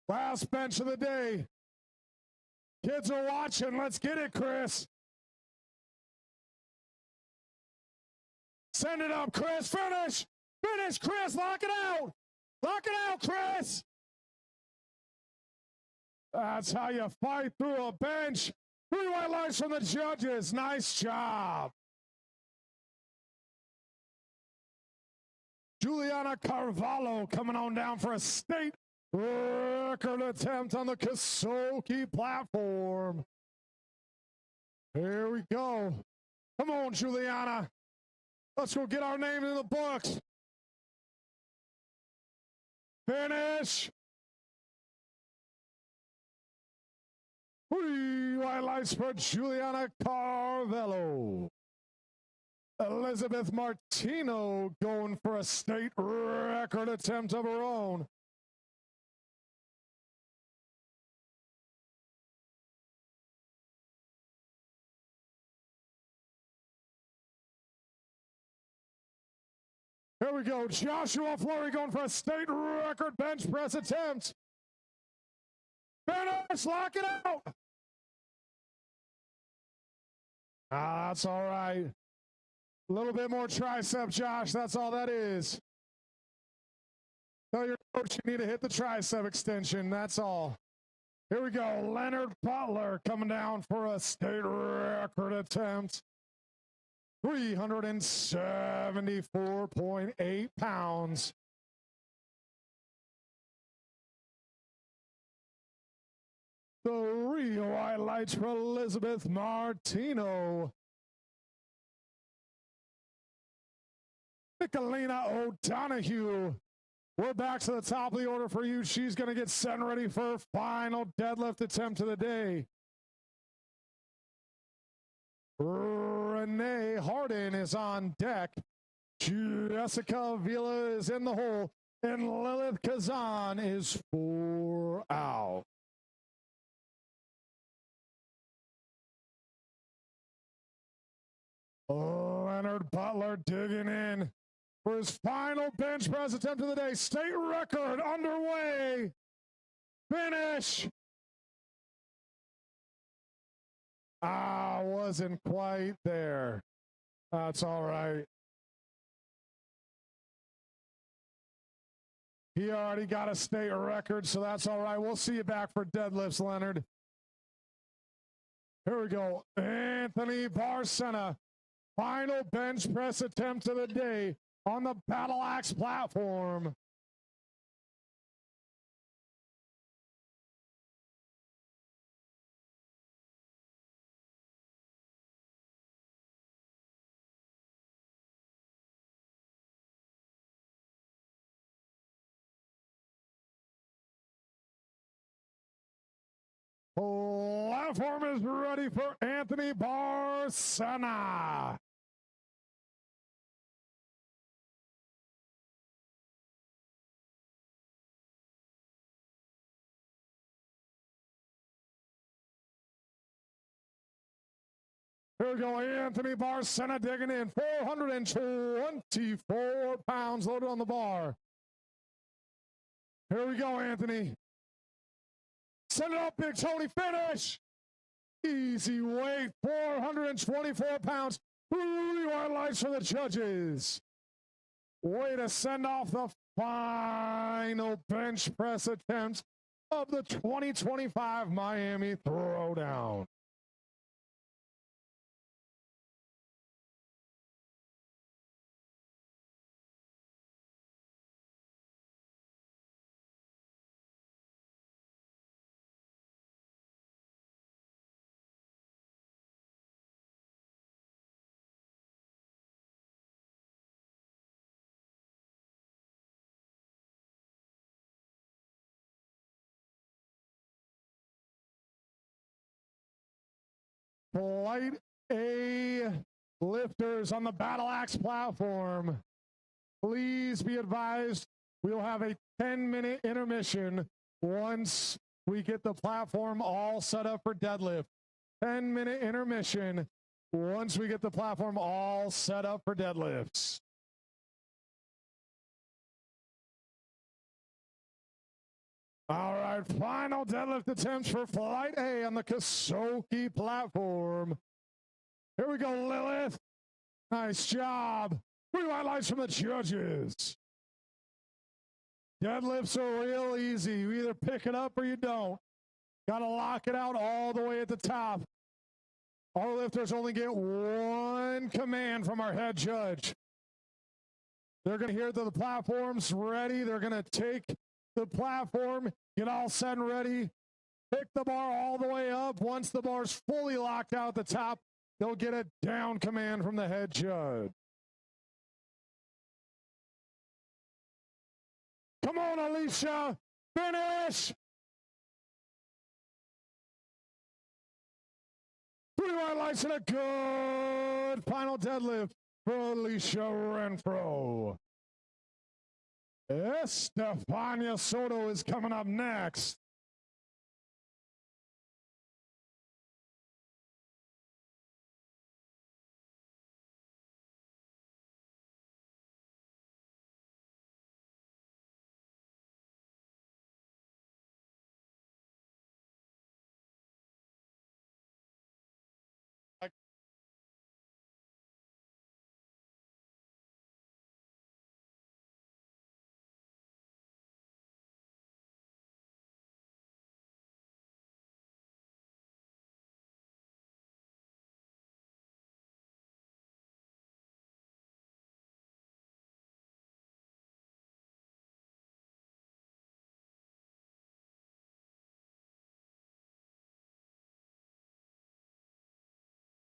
Speaker 2: Last bench of the day. Kids are watching. Let's get it, Chris. Send it up, Chris. Finish. Finish, Chris. Lock it out. Lock it out, Chris. That's how you fight through a bench. 3 white lights from the judges. Nice job. Juliana Carvalho coming on down for a state record attempt on the Kasoki platform. Here we go. Come on, Juliana. Let's go get our name in the books. Finish. Three white lights for Juliana Carvalho. Elizabeth Martino going for a state record attempt of her own. Here we go. Joshua Flory going for a state record bench press attempt. Finish, lock it out. That's all right. A little bit more tricep, Josh. That's all that is. Tell your coach you need to hit the tricep extension. That's all. Here we go. Leonard Butler coming down for a state record attempt. 374.8 pounds. Three white lights for Elizabeth Martino. Nicolina O'Donoghue. We're back to the top of the order for you. She's going to get set and ready for her final deadlift attempt of the day. Renee Harden is on deck. Jessica Vila is in the hole. And Lilith Kazan is 4 out. Leonard Butler digging in for his final bench press attempt of the day. State record underway. Finish. Wasn't quite there. That's all right. He already got a state record, so that's all right. We'll see you back for deadlifts, Leonard. Here we go. Anthony Barcena. Final bench press attempt of the day on the BattleAxe platform. Platform is ready for Anthony Barcena. Here we go, Anthony Barcena digging in. 424 pounds loaded on the bar. Here we go, Anthony. Send it up, Big Tony. Finish. Easy weight, 424 pounds. 3 white lights for the judges. Way to send off the final bench press attempt of the 2025 Miami Throwdown. Flight A lifters on the BattleAxe platform. Please be advised, we'll have a 10-minute intermission once we get the platform all set up for deadlift. 10-minute intermission once we get the platform all set up for deadlifts. All right, final deadlift attempts for Flight A on the Kasoki platform. Here we go, Lilith. Nice job. 3 white lights from the judges. Deadlifts are real easy. You either pick it up or you don't. Got to lock it out all the way at the top. Our lifters only get 1 command from our head judge. They're going to hear that the platform's ready. They're going to take the platform, get all set and ready, pick the bar all the way up. Once the bar's fully locked out at the top, they'll get a down command from the head judge. Come on, Alicia. Finish. 3 white lights and a good final deadlift for Alicia Renfro. Estefania Soto is coming up next.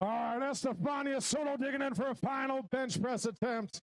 Speaker 2: All right, Estefania Soto digging in for a final bench press attempt.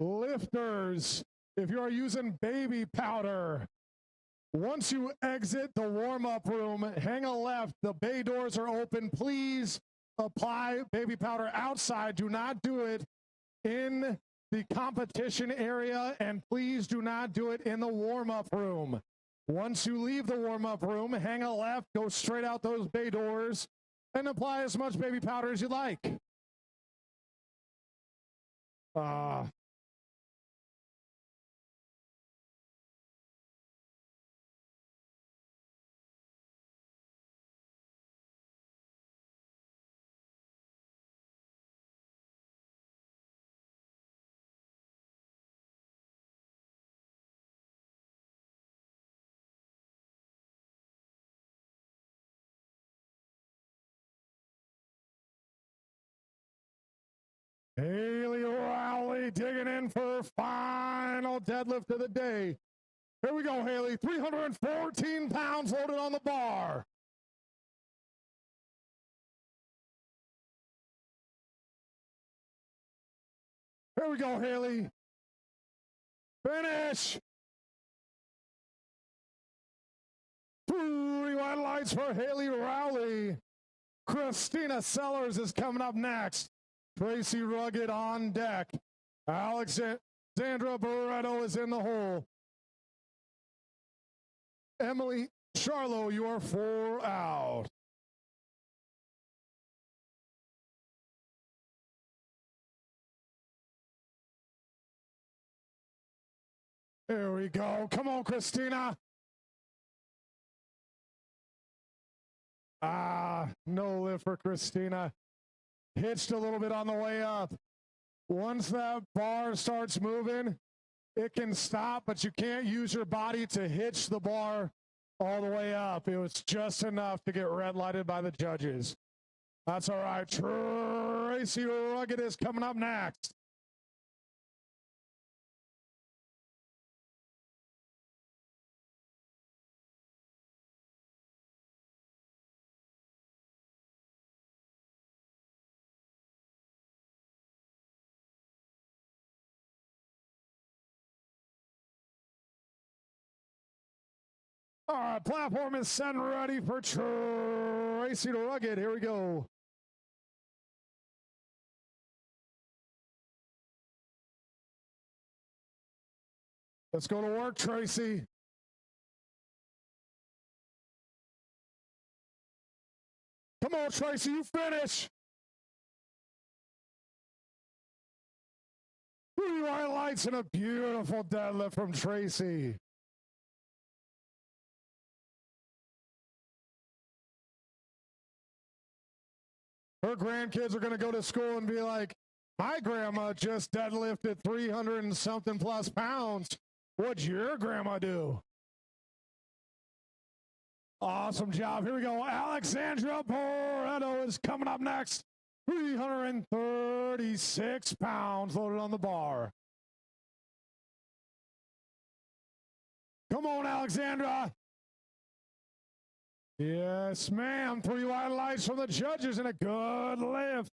Speaker 2: Lifters, if you are using baby powder, once you exit the warm-up room, hang a left. The bay doors are open. Please apply baby powder outside. Do not do it in the competition area, and please do not do it in the warm-up room. Once you leave the warm-up room, hang a left, go straight out those bay doors, and apply as much baby powder as you like. Haley Rowley digging in for final deadlift of the day. Here we go, Haley. 314 pounds loaded on the bar. Here we go, Haley. Finish. 3 white lights for Haley Rowley. Christina Sellers is coming up next. Tracy Rugged on deck. Alexandra Barreto is in the hole. Emily Charlo, you are 4 out. There we go. Come on, Christina. No lift for Christina. Hitched a little bit on the way up. Once that bar starts moving, it can stop, but you can't use your body to hitch the bar all the way up. It was just enough to get red lighted by the judges. That's all right. Tracy Rugged is coming up next. All right, platform is set and ready for Tracy Rugged. Here we go. Let's go to work, Tracy. Come on, Tracy, you finish. 3 white lights and a beautiful deadlift from Tracy. Her grandkids are going to go to school and be like, my grandma just deadlifted 300 and something plus pounds. What'd your grandma do? Awesome job. Here we go. Alexandra Poretto is coming up next. 336 pounds loaded on the bar. Come on, Alexandra. Yes, ma'am. 3 white lights from the judges and a good lift.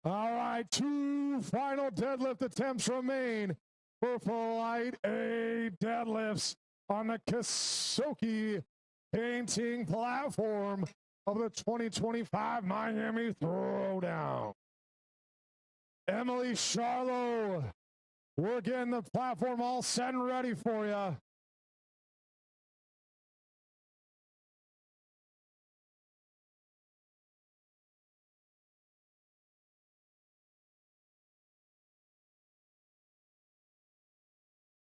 Speaker 2: All right, 2 final deadlift attempts remain for Flight A deadlifts on the Kasoki painting platform of the 2025 Miami Throwdown. Emily Charlo, we're getting the platform all set and ready for you.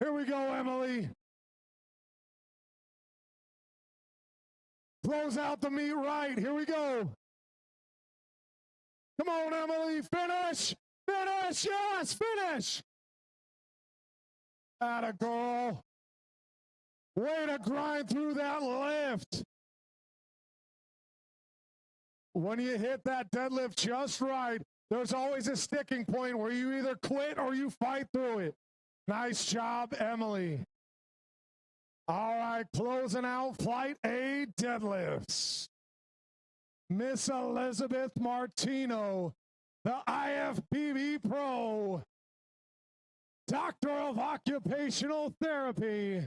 Speaker 2: Here we go, Emily. Close out the meet right. Here we go. Come on, Emily. Finish. Finish. Yes, finish. Atta girl. Way to grind through that lift. When you hit that deadlift just right, there's always a sticking point where you either quit or you fight through it. Nice job, Emily. All right, closing out Flight A deadlifts. Miss Elizabeth Martino, the IFBB Pro, Doctor of Occupational Therapy,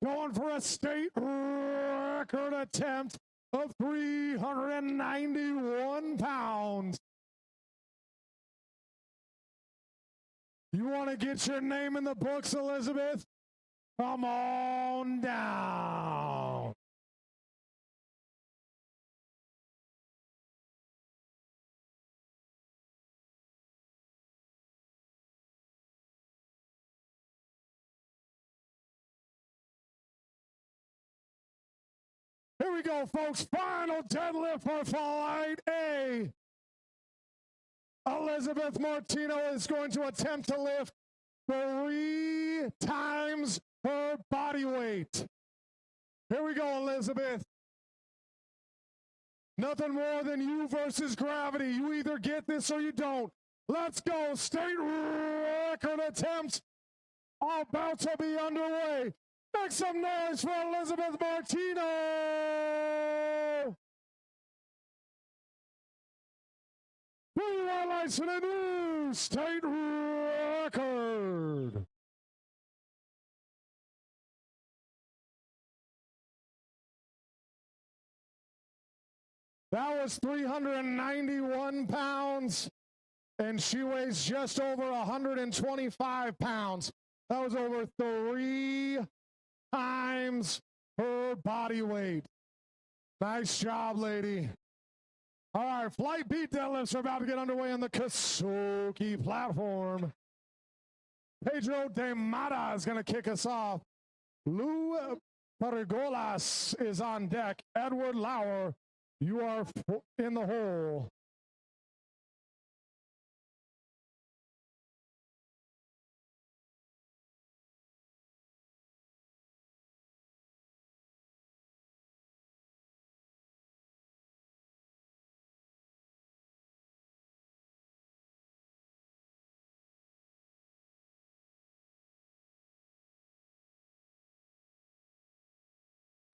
Speaker 2: going for a state record attempt of 391 pounds. You want to get your name in the books, Elizabeth? Come on down. Here we go, folks. Final deadlift for Flight A. Elizabeth Martino is going to attempt to lift 3 times her body weight. Here we go, Elizabeth. Nothing more than you versus gravity. You either get this or you don't. Let's go. State record attempts are about to be underway. Make some noise for Elizabeth Martino. 3 highlights in a new state record. That was 391 pounds, and she weighs just over 125 pounds. That was over 3 times her body weight. Nice job, lady. All right, Flight B deadlifts are about to get underway on the Kasoki platform. Pedro de Mata is going to kick us off. Lou Perigolas is on deck. Edward Lauer, you are in the hole.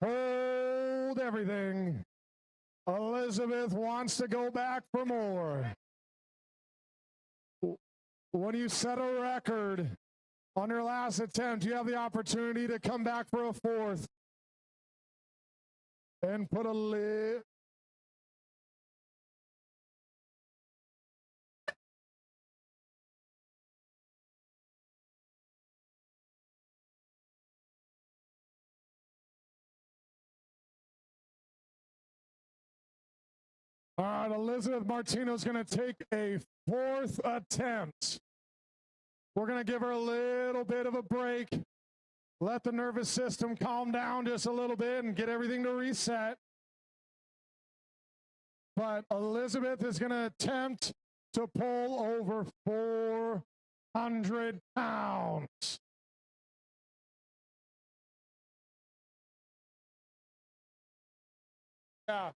Speaker 2: Hold everything. Elizabeth wants to go back for more. When you set a record on your last attempt, you have the opportunity to come back for a 4th and put a lid. All right, Elizabeth Martino is going to take a 4th attempt. We're going to give her a little bit of a break. Let the nervous system calm down just a little bit and get everything to reset. But Elizabeth is going to attempt to pull over 400 pounds. Yeah.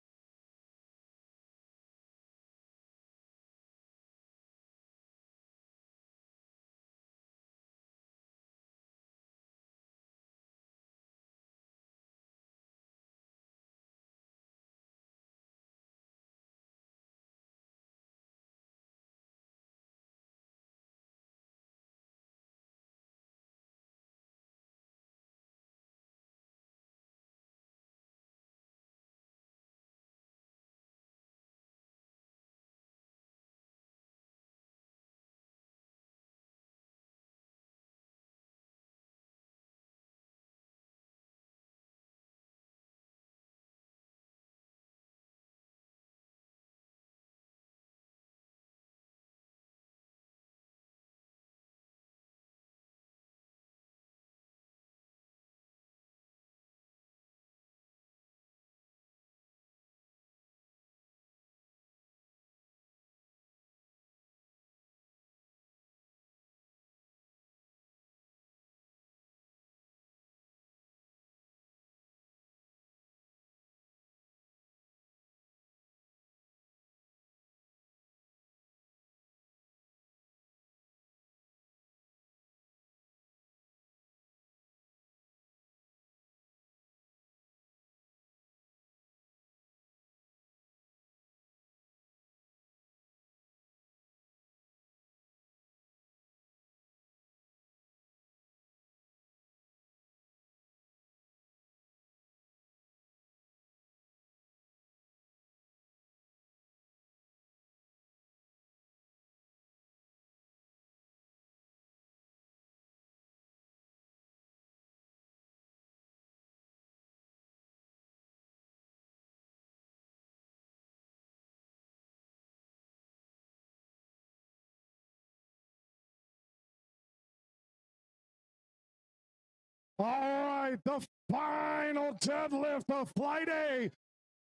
Speaker 2: All right, the final deadlift of Flight A.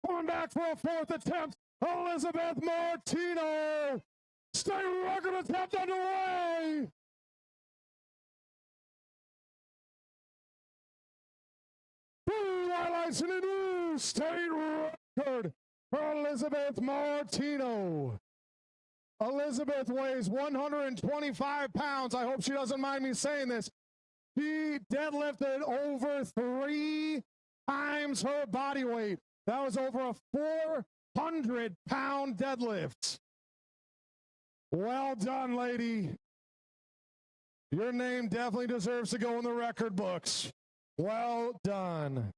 Speaker 2: Coming back for a fourth attempt, Elizabeth Martino. State record attempt underway. Blue highlights in a new state record for Elizabeth Martino. Elizabeth weighs 125 pounds. I hope she doesn't mind me saying this. She deadlifted over 3 times her body weight. That was over a 400-pound deadlift. Well done, lady. Your name definitely deserves to go in the record books. Well done.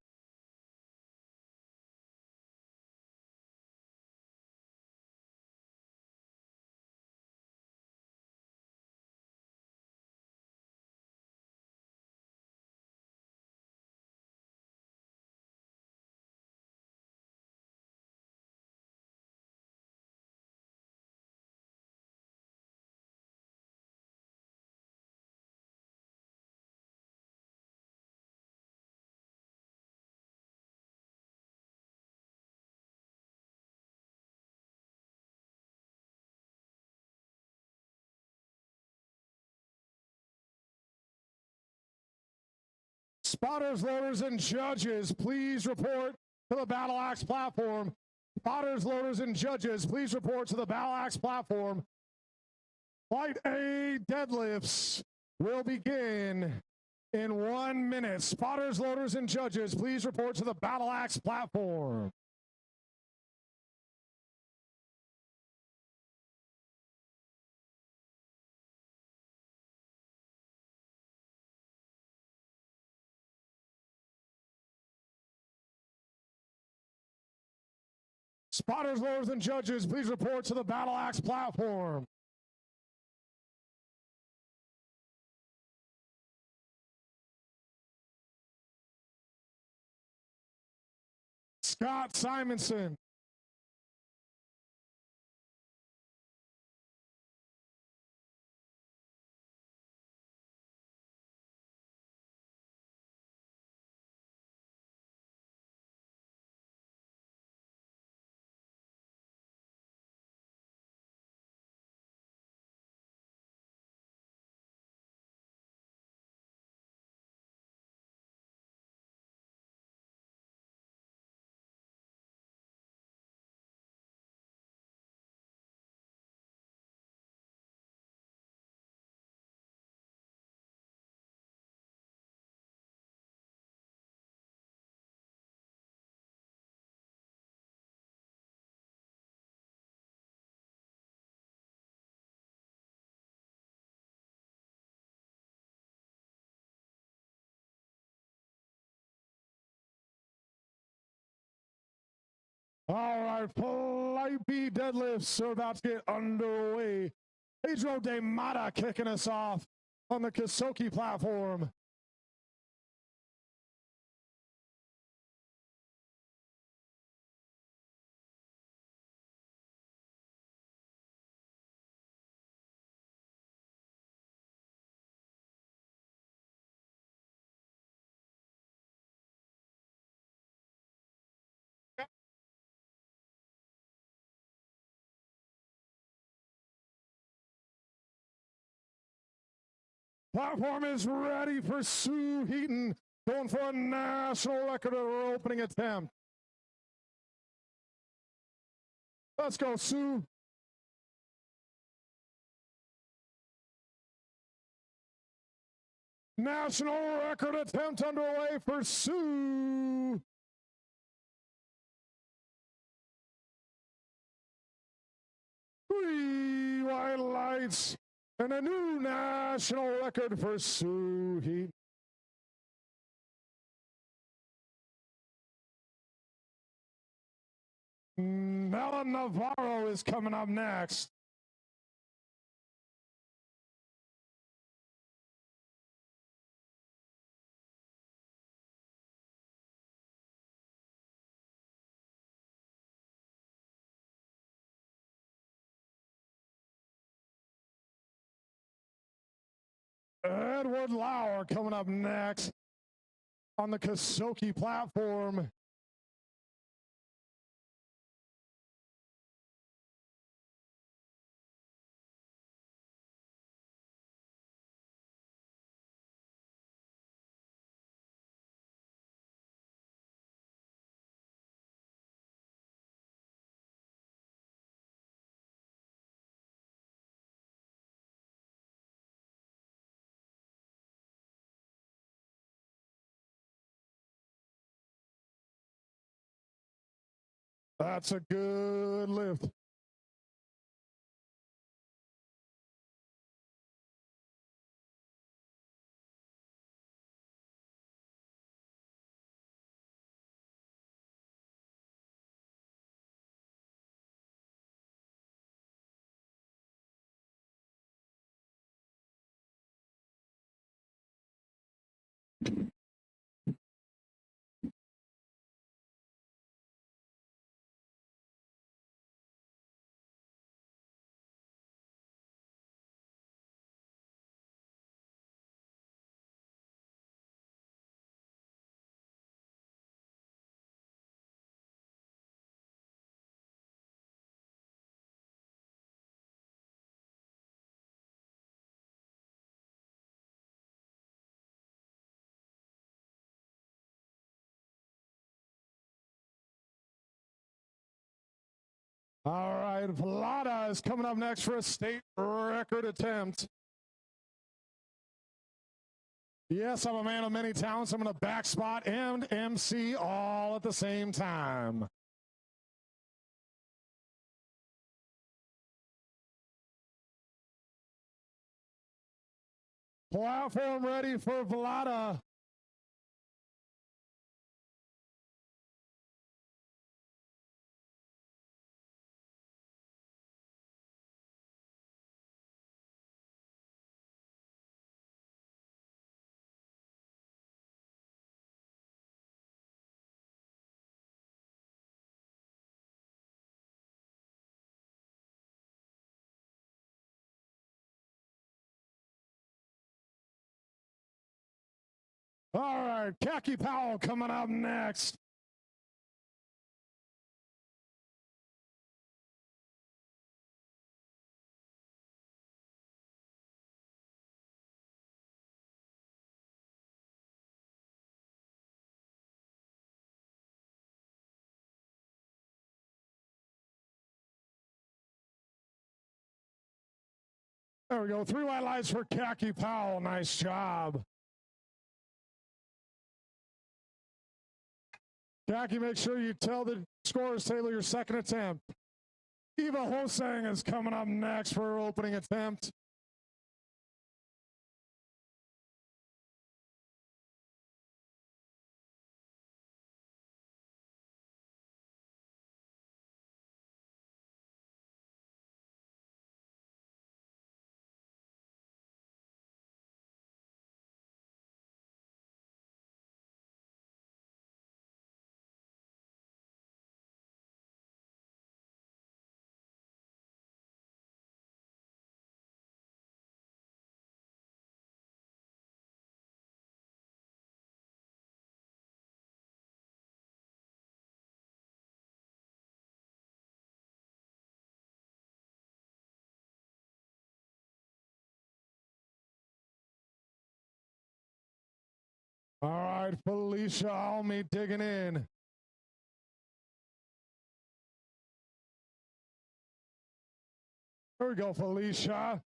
Speaker 2: Spotters, loaders, and judges, please report to the BattleAxe platform. Spotters, loaders, and judges, please report to the BattleAxe platform. Flight A deadlifts will begin in 1 minute. Spotters, loaders, and judges, please report to the BattleAxe platform. Spotters, loaders, and judges, please report to the BattleAxe platform. Scott Simonson. right, flight B deadlifts are about to get underway. Pedro De Mata kicking us off on the Kisoki platform. Platform is ready for Sue Heaton, going for a national record at her opening attempt. Let's go, Sue. National record attempt underway for Sue. Three white lights and a new national record for Sue Heaton. Mela Navarro is coming up next. Edward Lauer coming up next on the Kisoki platform. That's a good lift. All right, Vlada is coming up next for a state record attempt. Yes, I'm a man of many talents. I'm going to back spot and MC all at the same time. Platform ready for Vlada. All right, Khaki Powell coming up next. There we go. 3 white lights for Khaki Powell. Nice job. Khaki, make sure you tell the scorers, Taylor, your second attempt. Eva Hosang is coming up next for her opening attempt. right, Felicia Almy digging in. There we go, Felicia.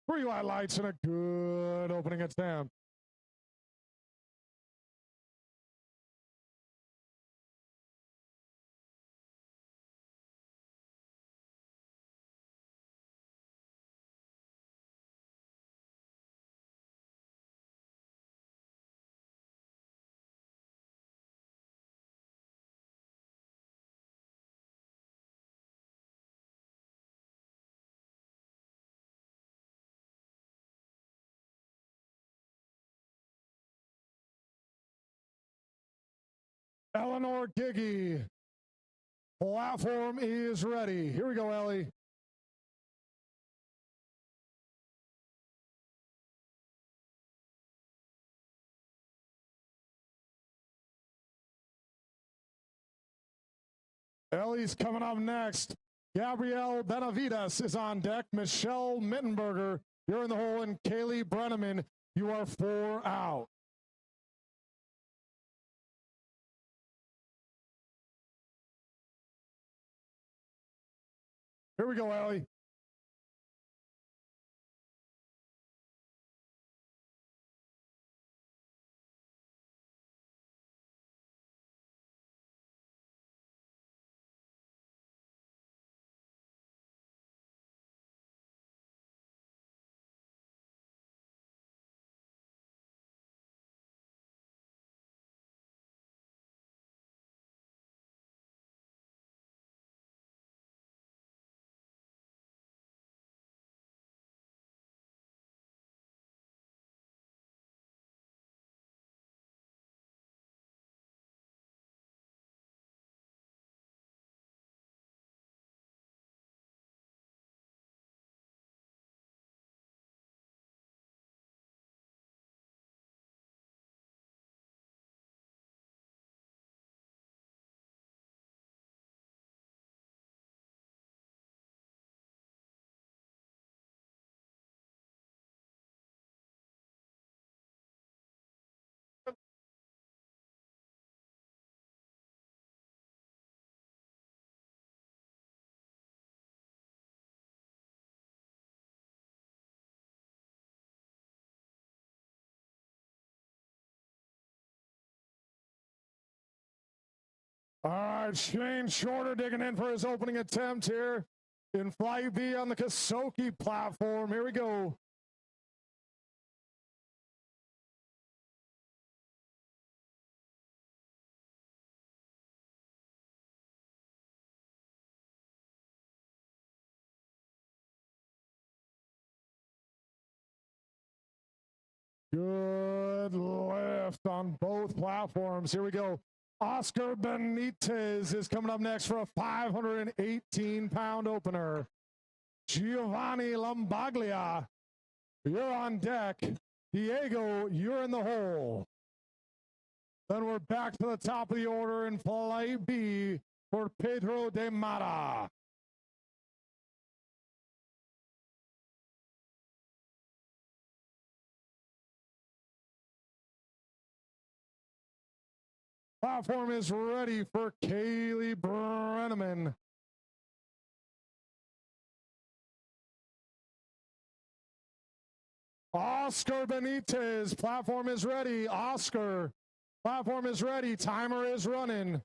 Speaker 2: 3 white lights and a good opening attempt. Eleanor Giggy. Platform is ready. Here we go, Ellie. Ellie's coming up next. Gabrielle Benavides is on deck. Michelle Mittenberger, you're in the hole. And Kaylee Brenneman, you are 4 out. Here we go, Ellie. All right, Shane Shorter digging in for his opening attempt here in Flight B on the Kasoki platform. Here we go. Good lift on both platforms. Here we go. Oscar Benitez is coming up next for a 518-pound opener. Giovanni Lombaglia, you're on deck. Diego, you're in the hole. Then we're back to the top of the order in Flight B for Pedro de Mata. Platform is ready for Kaylee Brenneman. Oscar Benitez, platform is ready. Oscar, platform is ready. Timer is running.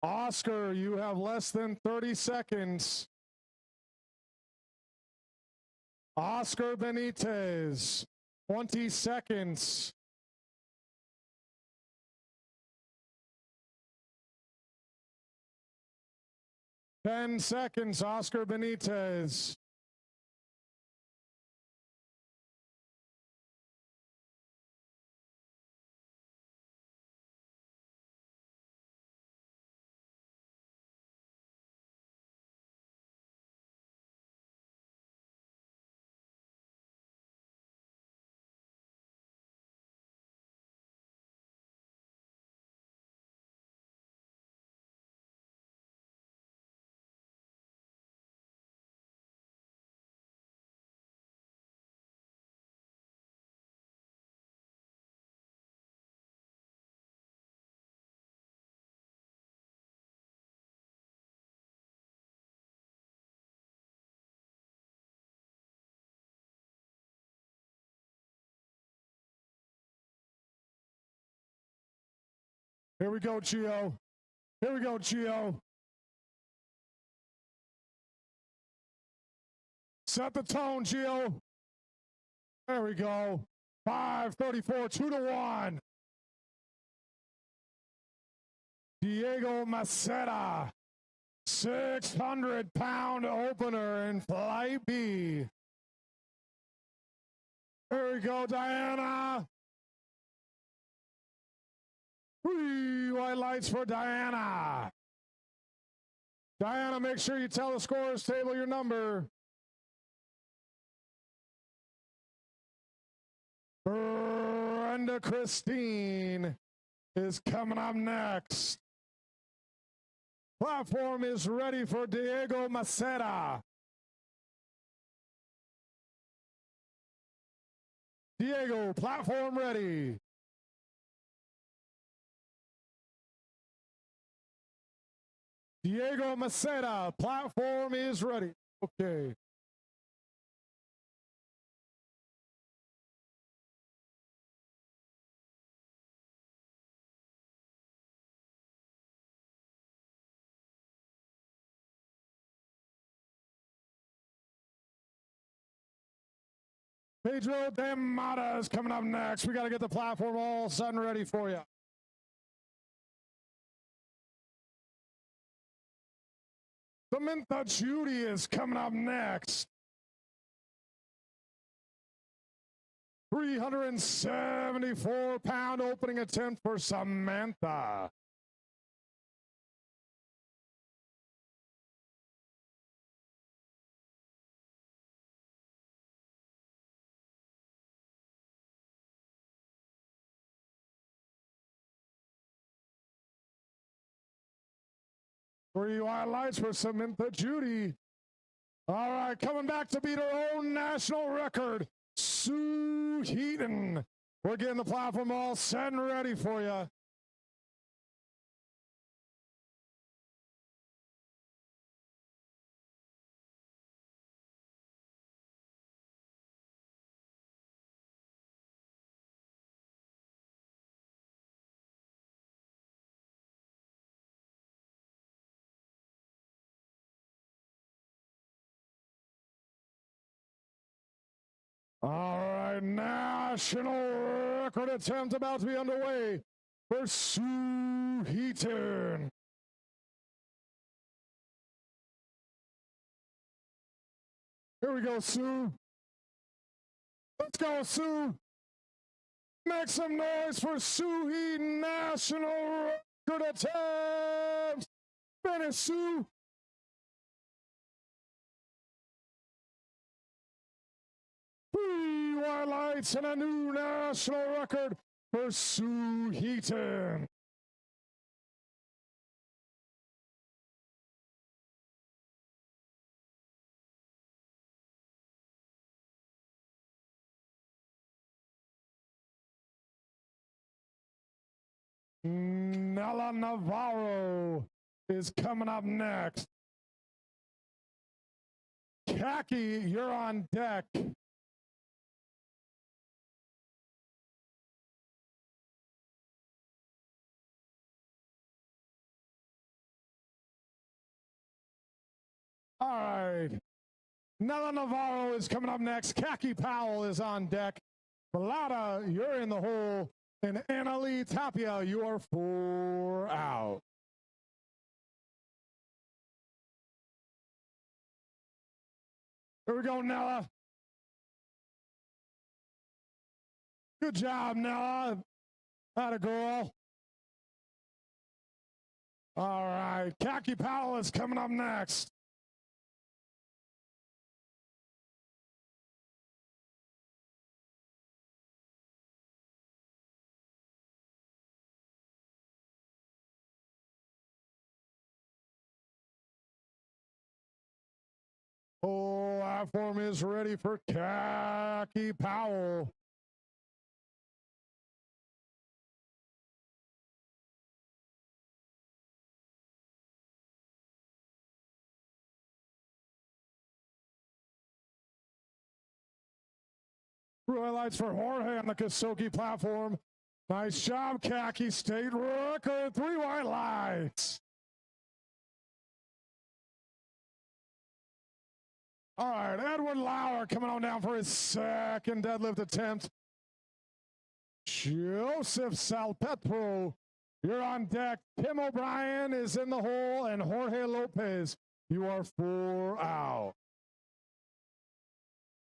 Speaker 2: Oscar, you have less than 30 seconds. Oscar Benitez, 20 seconds. Ten seconds, Oscar Benitez. Here we go, Gio. Here we go, Gio. Set the tone, Gio. There we go. 5:34, 2-1. Diego Maceda, 600-pound opener in Flight B. There we go, Diana. 3 white lights for Diana. Diana, make sure you tell the scorers table your number. Brenda Christine is coming up next. Platform is ready for Diego Maceda. Diego, platform ready. Diego Maceda, platform is ready. Okay. Pedro de Mata is coming up next. We got to get the platform all set and ready for you. Samantha Judy is coming up next. 374-pound opening attempt for Samantha. Three white lights for Samantha Judy. All right, coming back to beat her own national record, Sue Heaton. We're getting the platform all set and ready for you. All right, national record attempt about to be underway for Sue Heaton. Here we go, Sue. Let's go, Sue. Make some noise for Sue Heaton, national record attempt. Finish, Sue. Three white lights and a new national record for Sue Heaton. Nella Navarro is coming up next. Khaki, you're on deck. All right. Nella Navarro is coming up next. Khaki Powell is on deck. Bellotta, you're in the hole. And Annalie Tapia, you are 4 out. Here we go, Nella. Good job, Nella. Atta girl. All right. Khaki Powell is coming up next. Oh, platform is ready for Khaki Powell. Blue lights for Jorge on the Kasoki platform. Nice job, Khaki. State record, 3 white lights. All right, Edward Lauer coming on down for his second deadlift attempt. Joseph Salpetro, you're on deck. Tim O'Brien is in the hole, and Jorge Lopez, you are 4 out.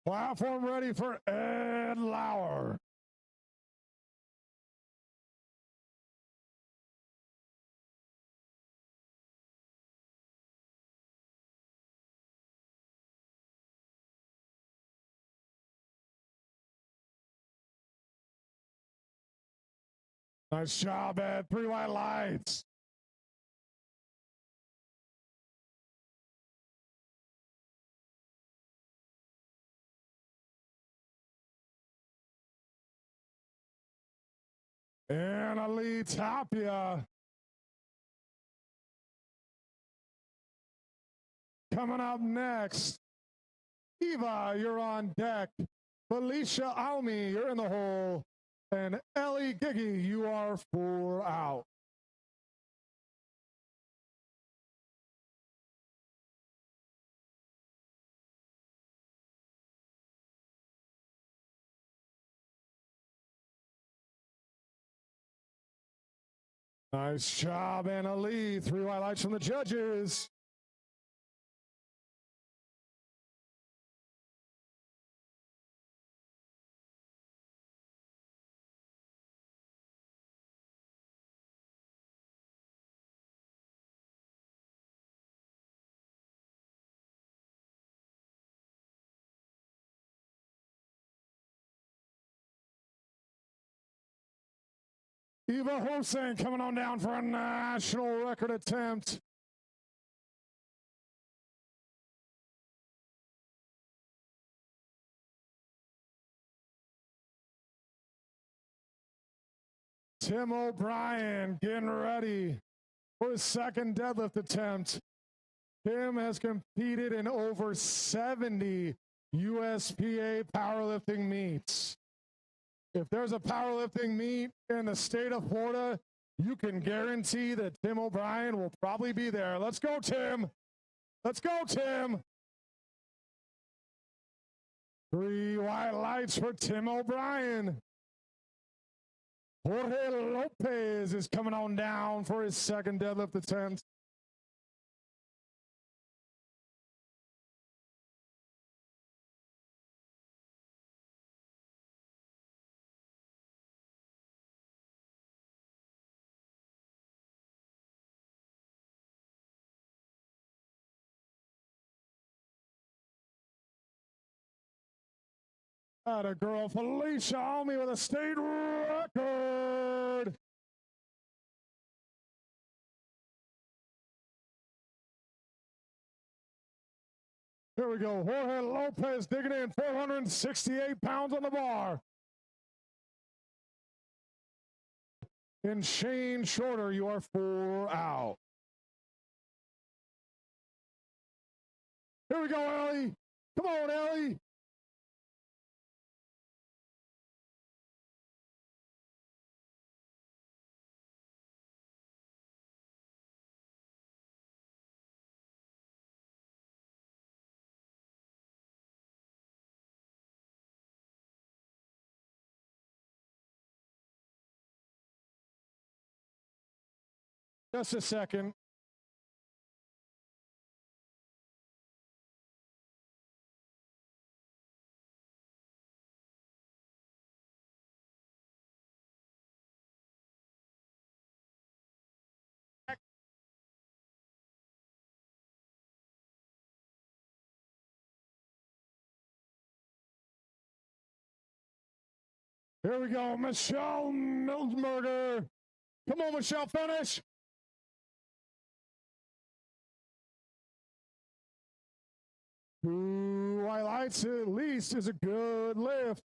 Speaker 2: Platform ready for Ed Lauer. Nice job, Ed. 3 white lights. And Ali Tapia coming up next. Eva, you're on deck. Felicia Almi, you're in the hole. And Ellie Giggy, you are 4 out. Nice job, Anna Lee. 3 white lights from the judges. Eva Hossein coming on down for a national record attempt. Tim O'Brien getting ready for his second deadlift attempt. Tim has competed in over 70 USPA powerlifting meets. If there's a powerlifting meet in the state of Florida, you can guarantee that Tim O'Brien will probably be there. Let's go, Tim. Let's go, Tim. 3 white lights for Tim O'Brien. Jorge Lopez is coming on down for his second deadlift attempt. A girl, Felicia Almi with a state record. Here we go. Jorge Lopez digging in, 468 pounds on the bar. And Shane Shorter, you are 4 out. Here we go, Ellie. Come on, Ellie. Just a second. Here we go, Michelle Milsberger. Come on, Michelle, finish. Two white lights at least is a good lift.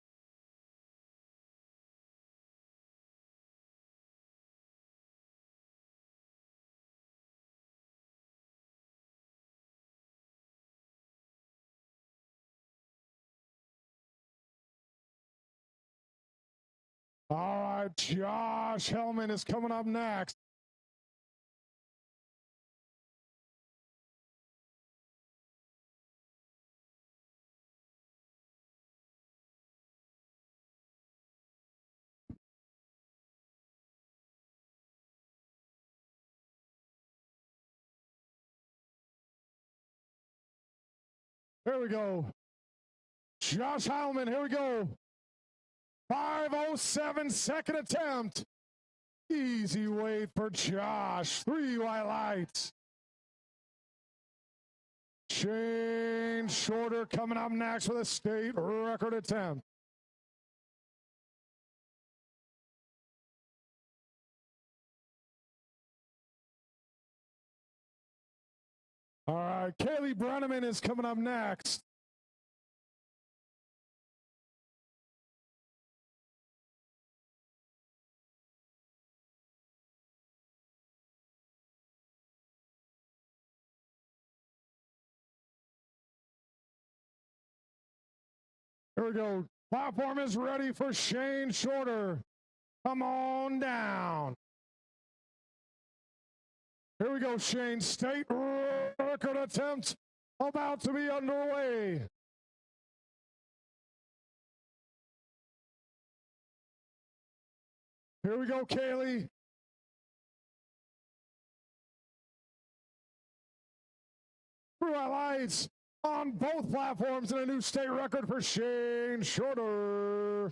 Speaker 2: All right, Josh Hellman is coming up next. Here we go. Josh Heilman, here we go. 5:07, second attempt. Easy weight for Josh. 3 white lights. Shane Shorter coming up next with a state record attempt. All right, Kaylee Brenneman is coming up next. Here we go. Platform is ready for Shane Shorter. Come on down. Here we go, Shane. State record attempt about to be underway. Here we go, Kaylee. Blue lights on both platforms and a new state record for Shane Shorter.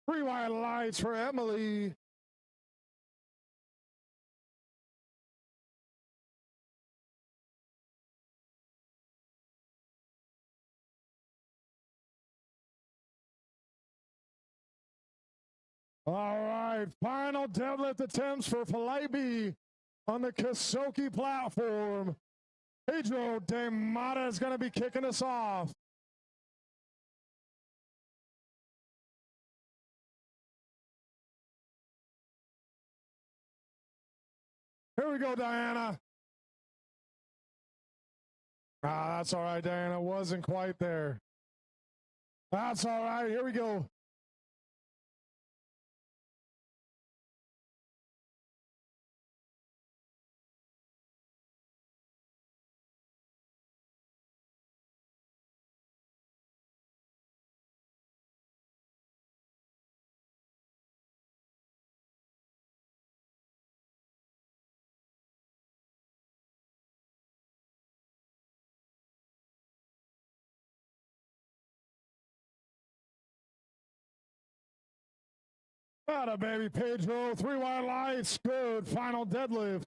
Speaker 2: Three white lights for Emily. All right, final deadlift attempts for Felipe on the Kasoki platform. Pedro De Mata is going to be kicking us off. Here we go, Diana. That's all right, Diana. Wasn't quite there. That's all right. Here we go. Atta baby, Pedro. 3 white lights. Good. Final deadlift.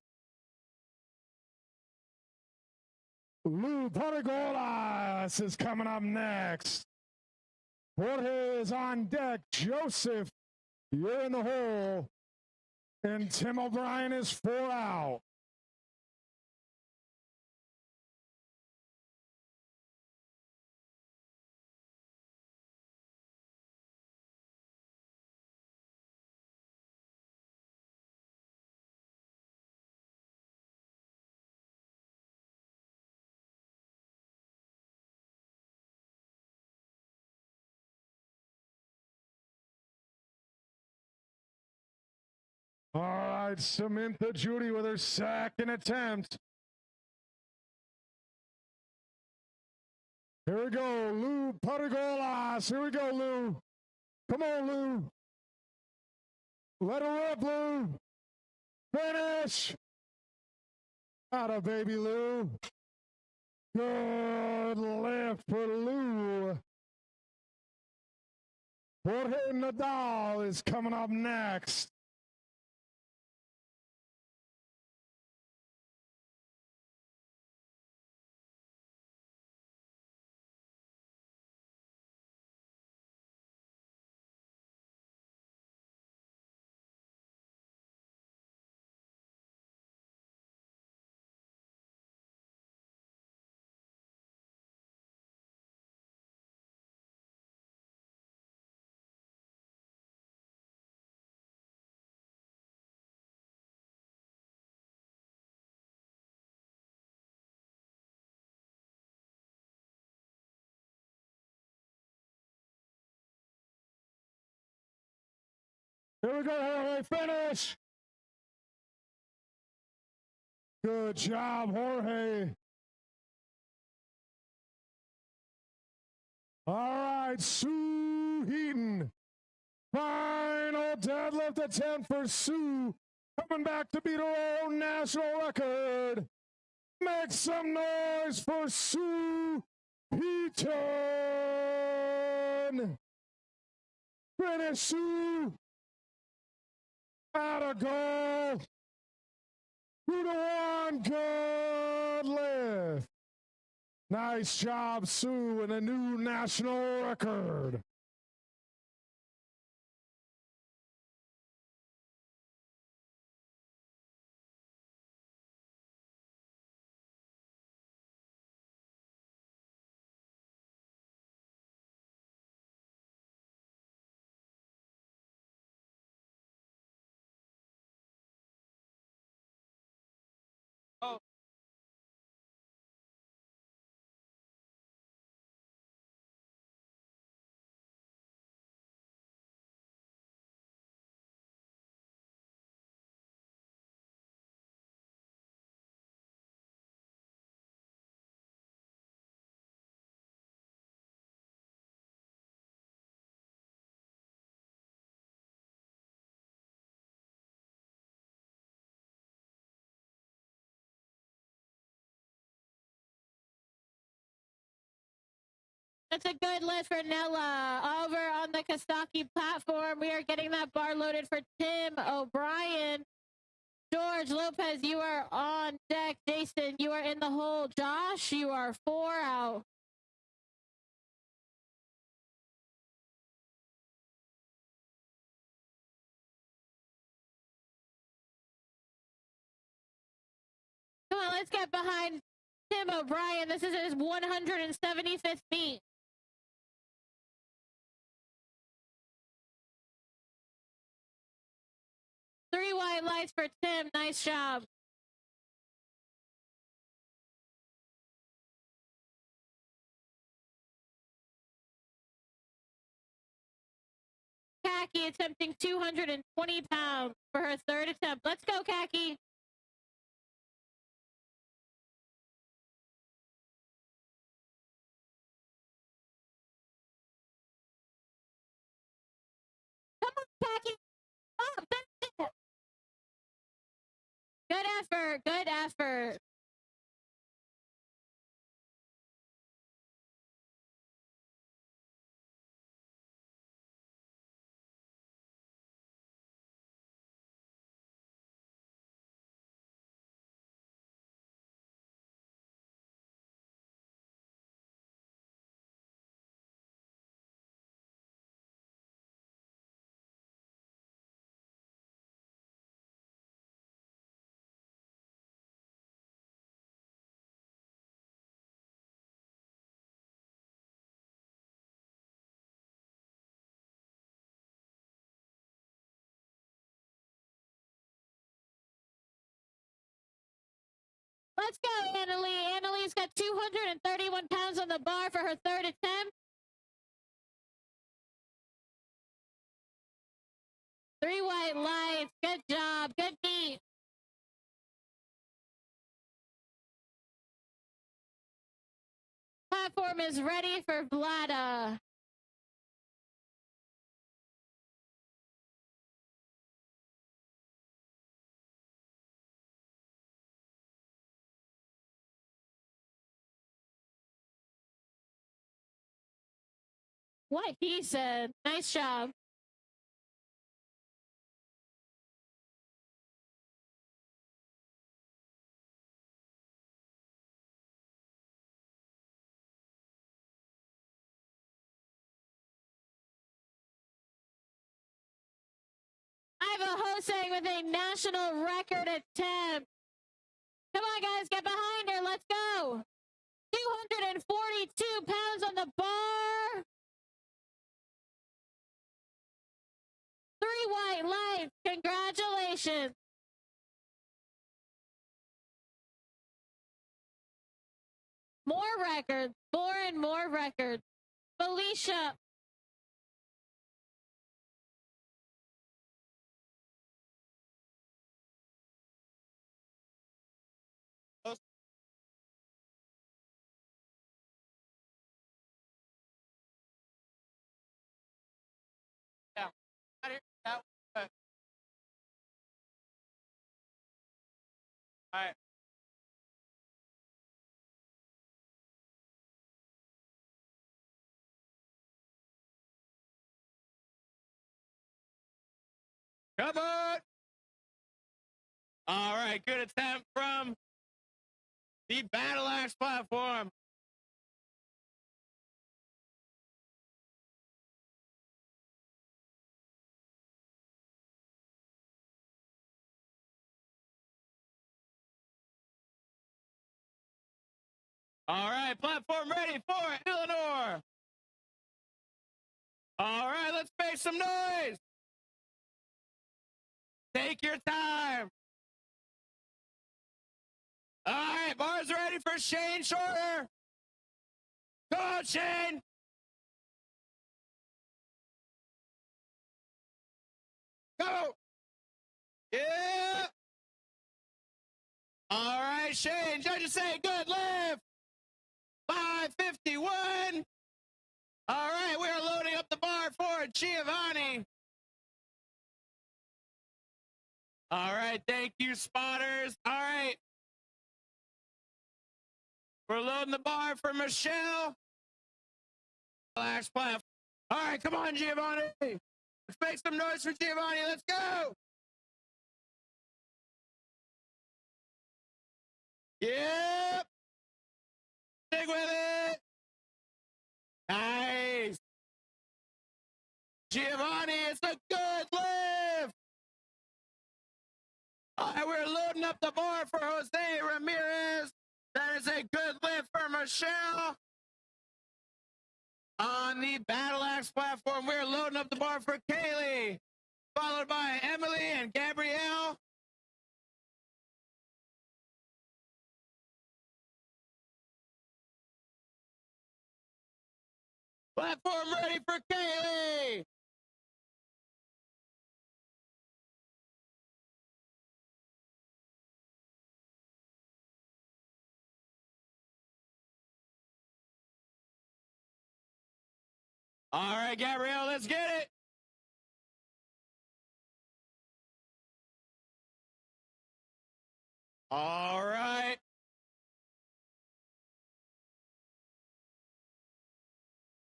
Speaker 2: Lou Patagolas is coming up next. Jorge is on deck. Joseph, you're in the hole. And Tim O'Brien is 4 out. All right, Samantha Judy with her second attempt. Here we go, Lou Patagolas. Here we go, Lou. Come on, Lou. Let her rip, Lou. Finish. Atta baby, Lou. Good lift for Lou. Jorge Nadal is coming up next. Here we go, Jorge, finish. Good job, Jorge. All right, Sue Heaton. Final deadlift attempt for Sue. Coming back to beat her own national record. Make some noise for Sue Heaton. Finish, Sue. Out of goal. 2-1. Good lift. Nice job, Sue, and a new national record.
Speaker 5: That's a good lift for Nella. Over on the Kostaki platform, we are getting that bar loaded for Tim O'Brien. George Lopez, you are on deck. Jason, you are in the hole. Josh, you are 4 out. Come on, let's get behind Tim O'Brien. This is his 175th meet. Three white lights for Tim. Nice job. Khaki attempting 220 pounds for her third attempt. Let's go, Khaki. Come on, Khaki. Oh, that's it. Good effort. Good effort. Let's go, Annalie. Annalie's got 231 pounds on the bar for her third attempt. 3 white lights. Good job. Good meet. Platform is ready for Vlada. What he said. Nice job. Iva Hosang with a national record attempt. Come on, guys, get behind her. Let's go. 242 pounds on the bar. 3 white lights. Congratulations. More records. More and more records. Felicia
Speaker 7: That was good. All right. Come on. All right, good attempt from the BattleAxe platform. All right, platform ready for Eleanor. All right, let's make some noise. Take your time. All right, bars ready for Shane Shorter. Go on, Shane. Go. Yeah. All right, Shane. Judges say good lift. 551. All right, we are loading up the bar for Giovanni. All right, thank you, spotters. All right. We're loading the bar for Michelle. Relax, platform. All right, come on, Giovanni. Let's make some noise for Giovanni. Let's go. Yep. Stick with it. Nice. Giovanni, it's a good lift. All right, we're loading up the bar for Jose Ramirez. That is a good lift for Michelle. On the BattleAxe platform, we're loading up the bar for Kaylee, followed by Emily and Gabrielle. Platform ready for Kaylee. All right, Gabrielle, let's get it. All right.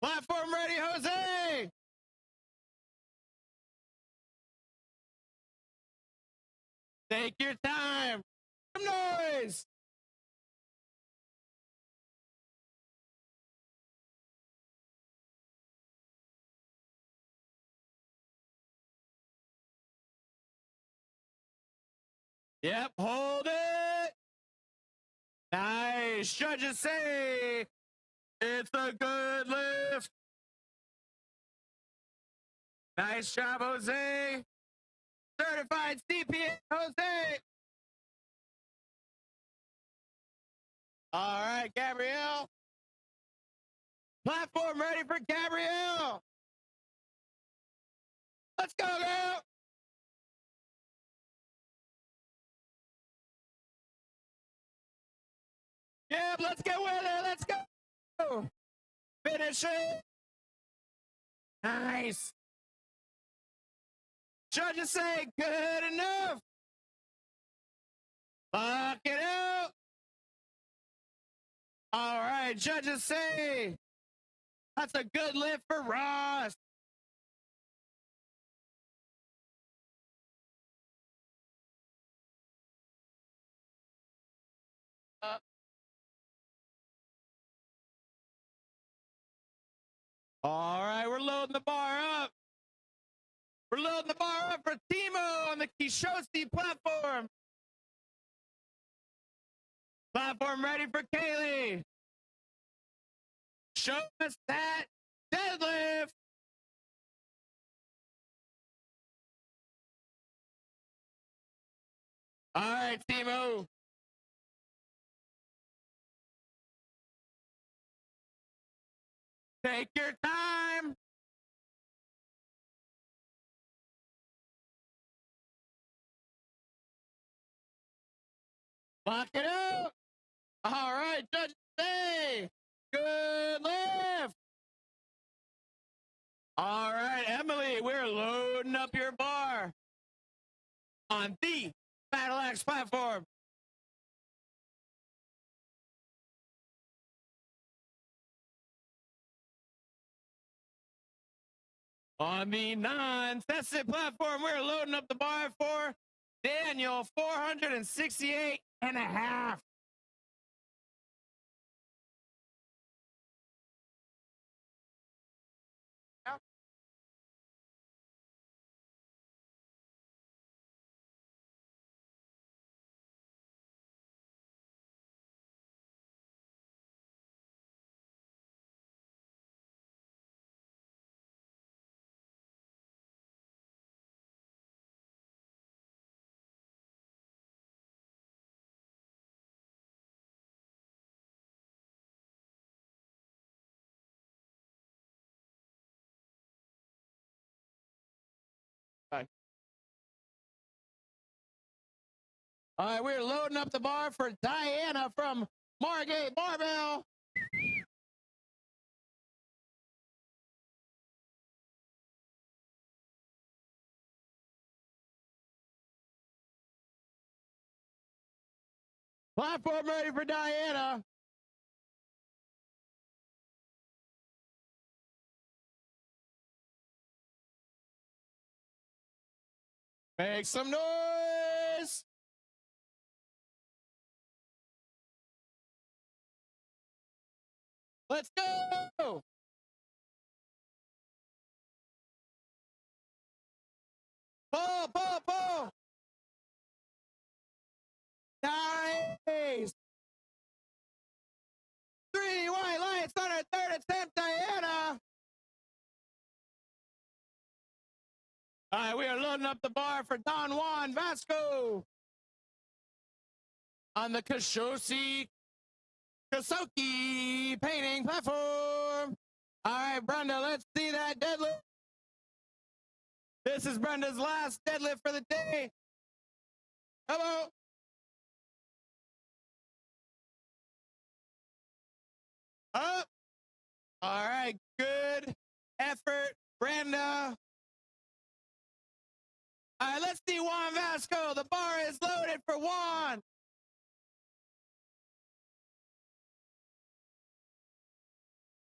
Speaker 7: Platform ready, Jose. Take your time. Some noise. Yep, hold it. Nice. Judges say it's a good lift. Nice job, Jose. Certified CPA, Jose. All right, Gabrielle. Platform ready for Gabrielle. Let's go, girl. Yep, let's get with it. Let's go. Finish it. Nice. Judges say good enough. Lock it out. All right, judges say that's a good lift for Ross. All right, we're loading the bar up. We're loading the bar up for Timo on the Kishosi platform. Platform ready for Kaylee. Show us that deadlift. All right, Timo. Take your time. Lock it out. All right, judges say good lift. All right, Emily, we're loading loading up your bar on the BattleAxe platform. On the non-tested platform, we're loading up the bar for Daniel, 468 and a half. All right, we're loading up the bar for Diana from Margate Barbell. Platform ready for Diana. Make some noise. Let's go. Pull, pull, pull. Nice. 3 white lights on our third attempt, Diana. All right, we are loading up the bar for Don Juan Vasco on the Kasoki painting platform. All right, Brenda, let's see that deadlift. This is Brenda's last deadlift for the day. Come on. Up. All right, good effort, Brenda. All right, let's see Juan Vasco. The bar is loaded for Juan.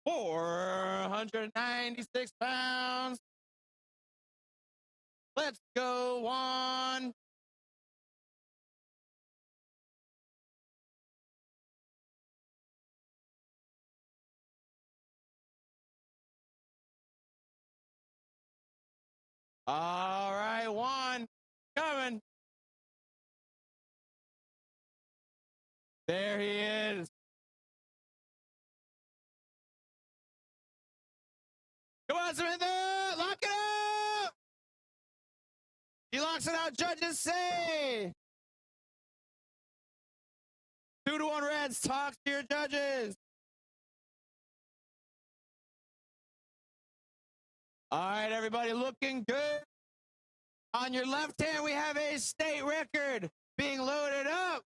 Speaker 7: £496. Let's go, Juan. All right, Juan, coming. There he is. Come on, Samantha, lock it up. He locks it out, judges say. 2-1 Reds, talk to your judges. All right, everybody, looking good. On your left hand, we have a state record being loaded up.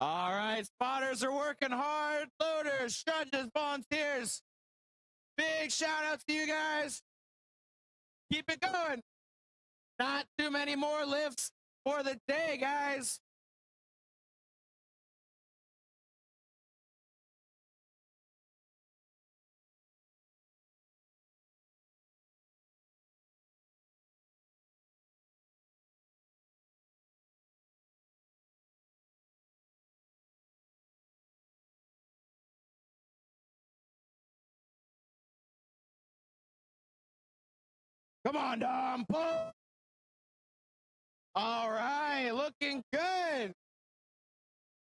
Speaker 7: All right, spotters are working hard. Loaders, judges, volunteers. Big shout out to you guys. Keep it going. Not too many more lifts for the day, guys. Come on, Dom. Pull. All right, looking good.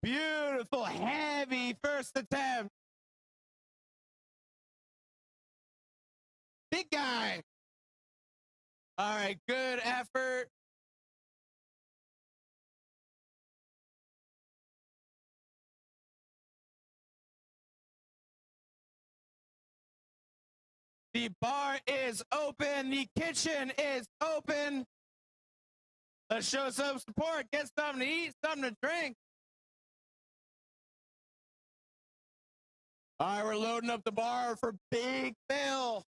Speaker 7: Beautiful, heavy first attempt. Big guy. All right, good effort. The bar is open. The kitchen is open. Let's show some support. Get something to eat, something to drink. All right, we're loading up the bar for Big Bill.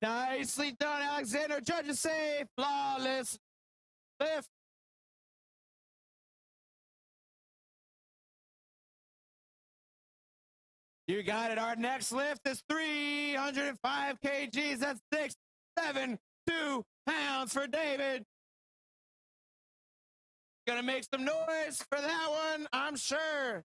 Speaker 7: Nicely done, Alexander. Judges say flawless lift. You got it. Our next lift is 305 kgs. That's 672 pounds for David. Gonna make some noise for that one, I'm sure.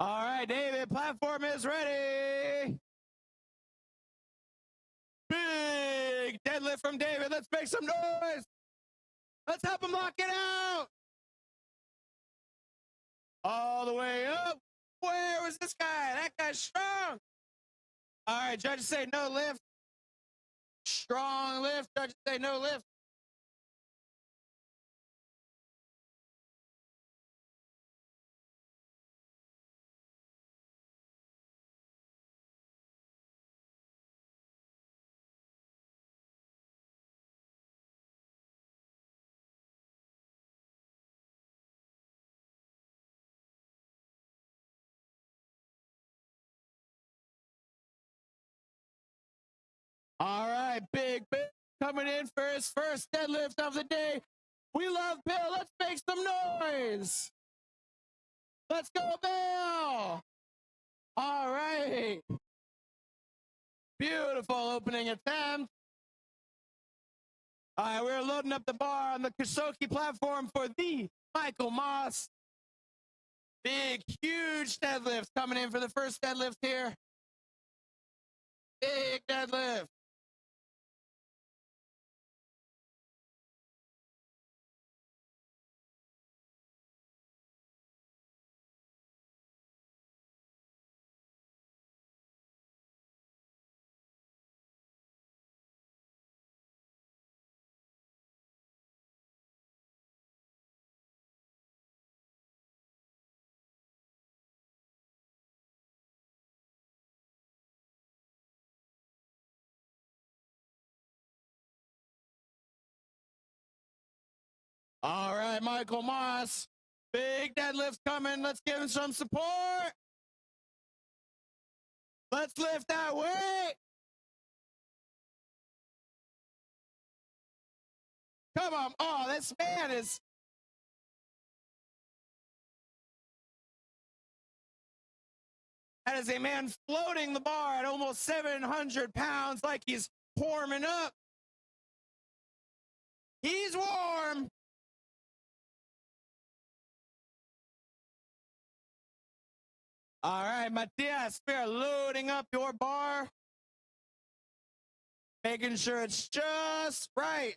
Speaker 7: All right, David, platform is ready. Big deadlift from David. Let's make some noise. Let's help him lock it out. All the way up. Where was this guy? That guy's strong. All right, judges say no lift. Strong lift. Judges say no lift. All right, Big Bill coming in for his first deadlift of the day. We love Bill. Let's make some noise. Let's go, Bill. All right. Beautiful opening attempt. All right, we're loading up the bar on the Kasoki platform for the Michael Moss. Big, huge deadlift coming in for the first deadlift here. Big deadlift. All right, Michael Moss. Big deadlift coming. Let's give him some support. Let's lift that weight. Come on. Oh, this man is. That is a man floating the bar at almost 700 pounds like he's warming up. He's warm. All right, Matias, we are loading up your bar. Making sure it's just right.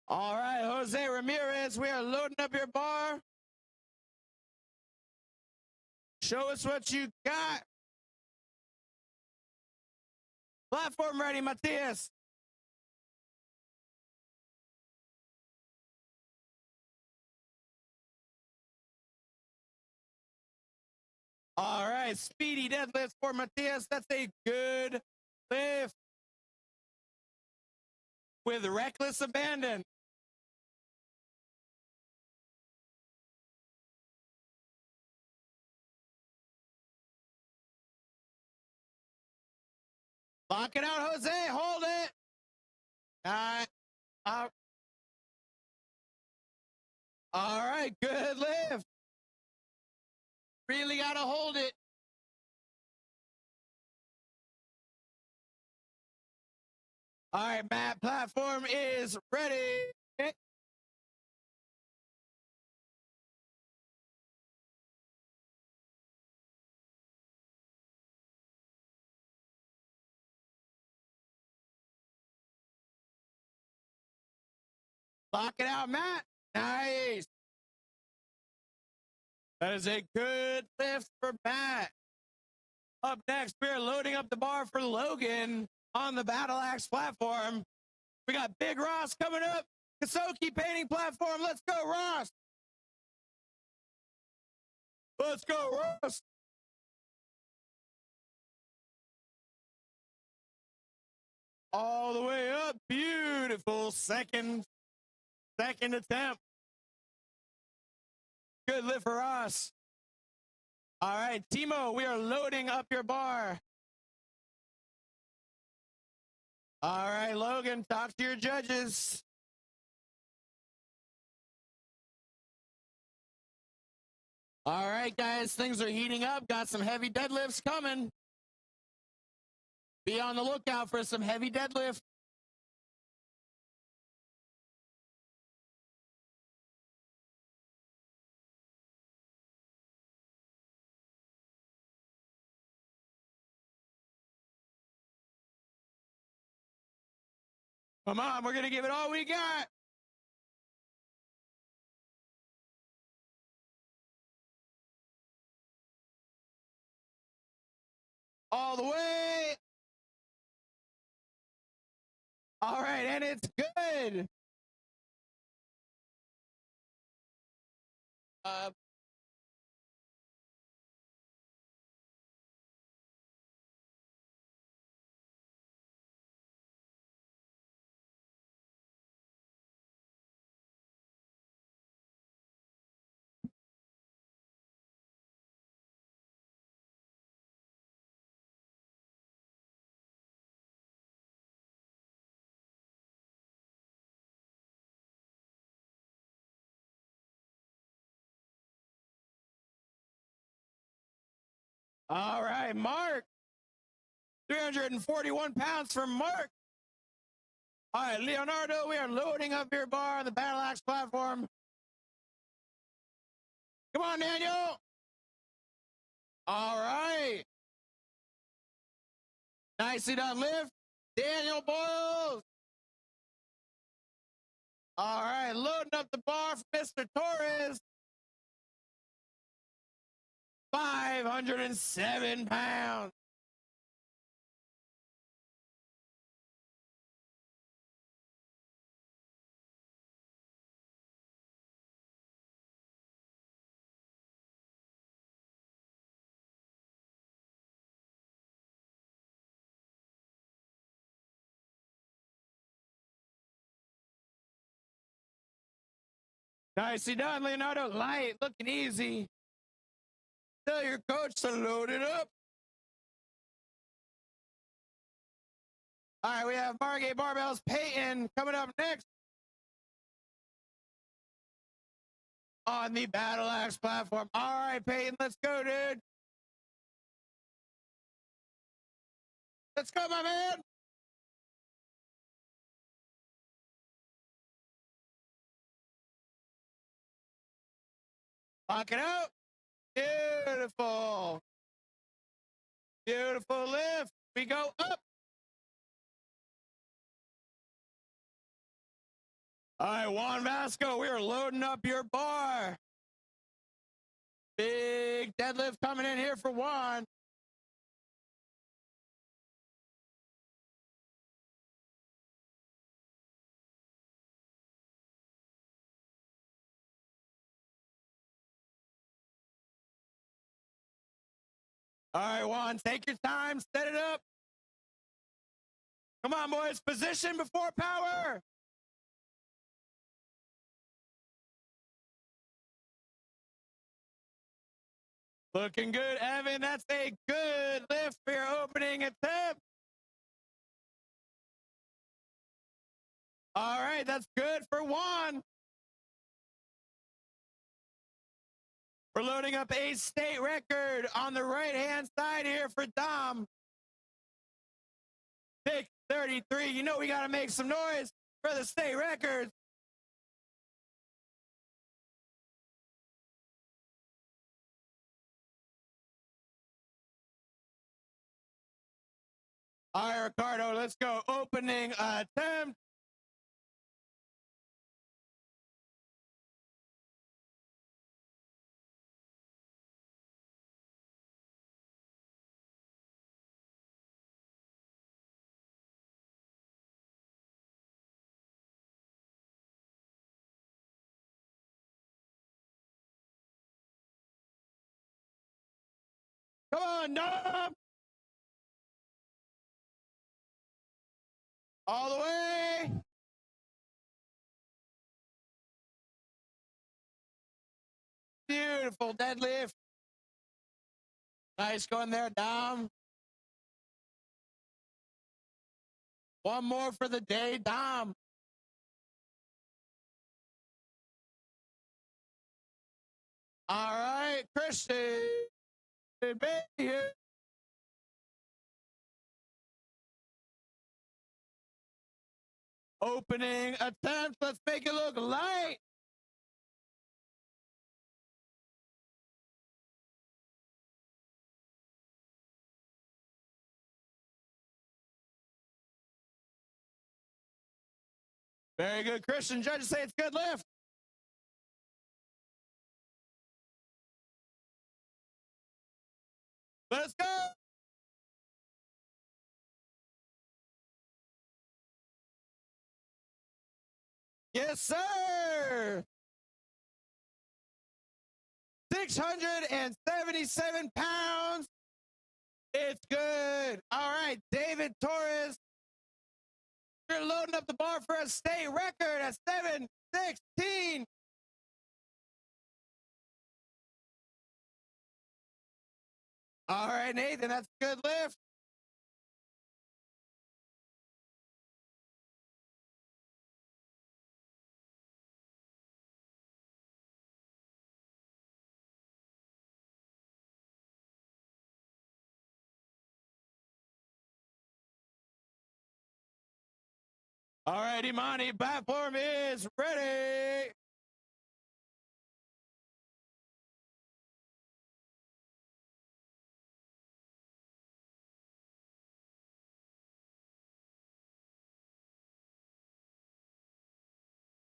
Speaker 7: All right, Jose Ramirez, we are loading up your bar. Show us what you got. Platform ready, Matias. All right, speedy deadlift for Matias. That's a good lift with reckless abandon. Lock it out, Jose. Hold it. All right, good lift. Really got to hold it. All right, Matt, platform is ready. Lock it out, Matt. Nice. That is a good lift for Matt. Up next, we're loading up the bar for Logan on the BattleAxe platform. We got Big Ross coming up. Kasoki painting platform. Let's go, Ross. Let's go, Ross. All the way up. Beautiful second attempt. Good lift for Ross. All right, Timo, we are loading up your bar. All right, Logan, talk to your judges. All right, guys, things are heating up. Got some heavy deadlifts coming. Be on the lookout for some heavy deadlift. Come on, we're going to give it all we got. All the way. All right, and it's good. All right, Mark. 341 pounds for Mark. All right, Leonardo, we are loading up your bar on the BattleAxe platform. Come on, Daniel. All right. Nicely done lift. Daniel Boyles. All right, loading up the bar for Mr. Torres. 507 pounds. Nicely done, Leonardo. Light, looking easy. Tell your coach to load it up. All right, we have Margate Barbells Peyton coming up next on the BattleAxe platform. All right, Peyton, let's go, dude. Let's go, my man. Lock it out. Beautiful. Beautiful lift. We go up. All right, Juan Vasco, we are loading up your bar. Big deadlift coming in here for Juan. All right, Juan, take your time, set it up. Come on, boys, position before power. Looking good, Evan. That's a good lift for your opening attempt. All right, that's good for Juan. We're loading up a state record on the right-hand side here for Dom. Pick 33. You know we got to make some noise for the state records. All right, Ricardo, let's go. Opening attempt. Come on, Dom. All the way. Beautiful deadlift. Nice going there, Dom. One more for the day, Dom. All right, Christian. Here. Opening attempt. Let's make it look light. Very good, Christian. Judges say it's good lift. Let's go. Yes, sir. 677 pounds. It's good. All right, David Torres. You're loading up the bar for a state record at 716. All right, Nathan, that's a good lift. All right, Imani, platform is ready.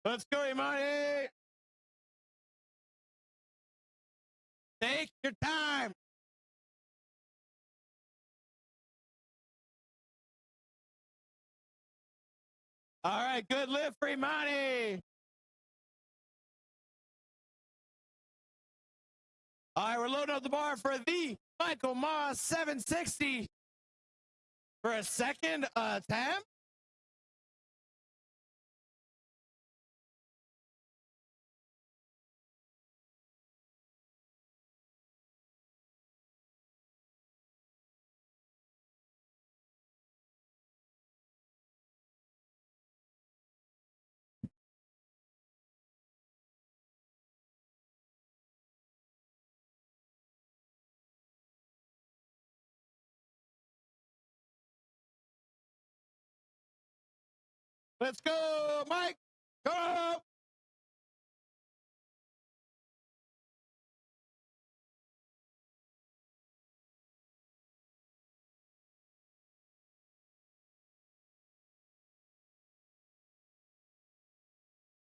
Speaker 7: Let's go, Imani. Take your time. All right, good lift for Imani. All right, we're loading up the bar for the Michael Moss 760 for a second attempt. Let's go, Mike. Go.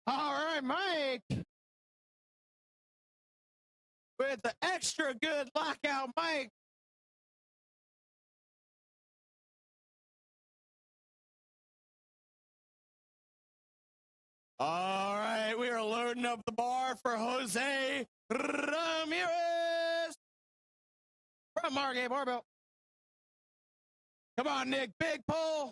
Speaker 7: All right, Mike. With the extra good lockout, Mike. All right, we are loading up the bar for Jose Ramirez from Margate Barbell. Come on, Nick, big pull.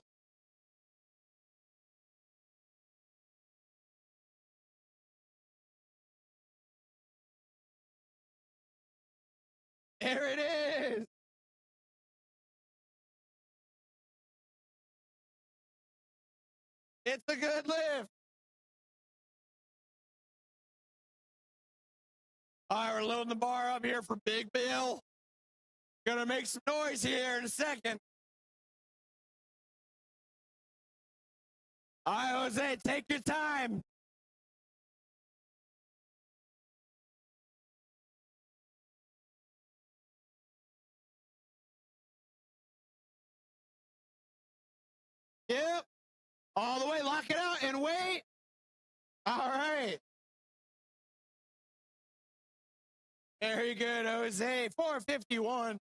Speaker 7: There it is. It's a good lift. All right, we're loading the bar up here for Big Bill. Gonna make some noise here in a second. All right, Jose, take your time. Yep. All the way, lock it out and wait. All right. Very good, Jose. 451.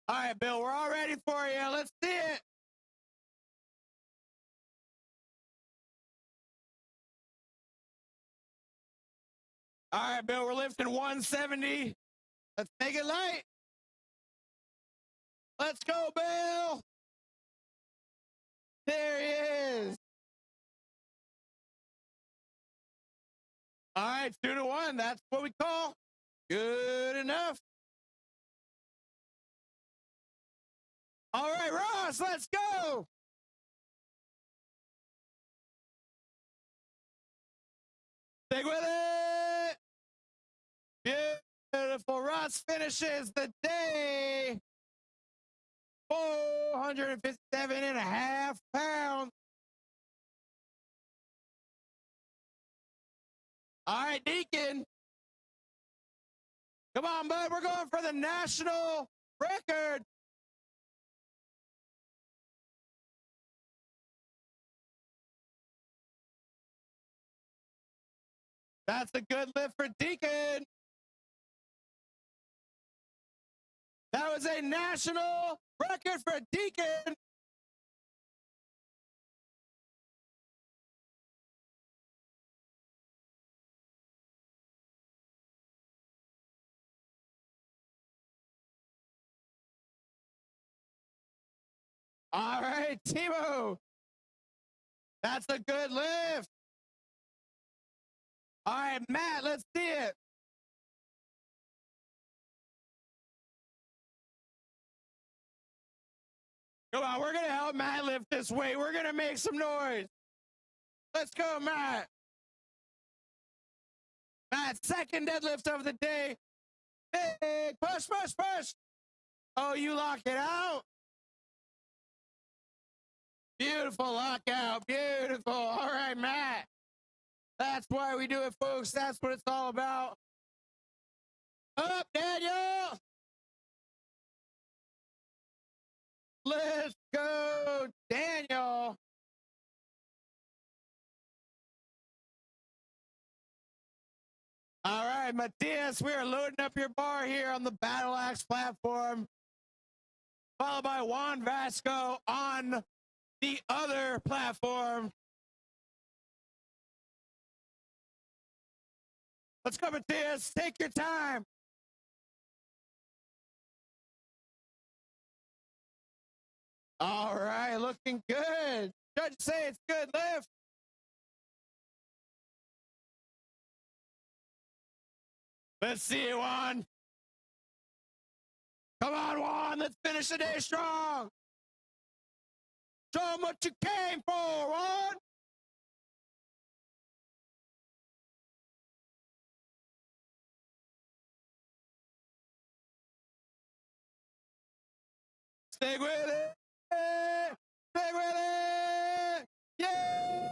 Speaker 7: All right, Bill, we're all ready for you. Let's see it. All right, Bill, we're lifting 170. Let's make it light. Let's go, Bill. There he is. All right, 2-1. That's what we call good enough. All right, Ross, let's go. Stick with it. Beautiful. Ross finishes the day. 457.5 pounds. All right, Deacon. Come on, bud. We're going for the national record. That's a good lift for Deacon. That was a national record for Deacon. All right, Timo. That's a good lift. All right, Matt, let's see it. Come on, we're going to help Matt lift this weight. We're going to make some noise. Let's go, Matt. Matt, second deadlift of the day. Big push, push, push. Oh, you lock it out. Beautiful lockout. Beautiful. All right, Matt. That's why we do it, folks. That's what it's all about. Up, Daniel. Let's go, Daniel. All right, Matthias, we are loading up your bar here on the BattleAxe platform, followed by Juan Vasco on the other platform. Let's go, Matthias. Take your time. All right, looking good. Judge say it's good lift. Let's see, Juan. Come on, Juan. Let's finish the day strong. Show them what you came for, Juan. Stick with it. Stick with it. Yeah.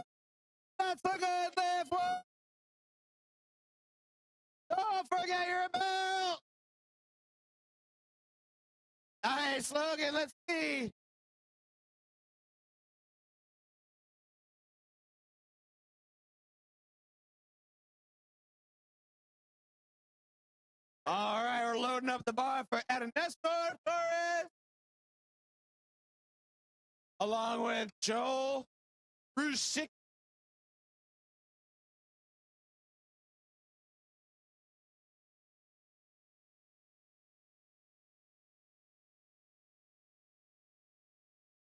Speaker 7: That's a good lift. Don't forget your belt. Nice, Logan. Let's see. All right, we're loading up the bar for Ernesto Torres, along with Joel Rusik.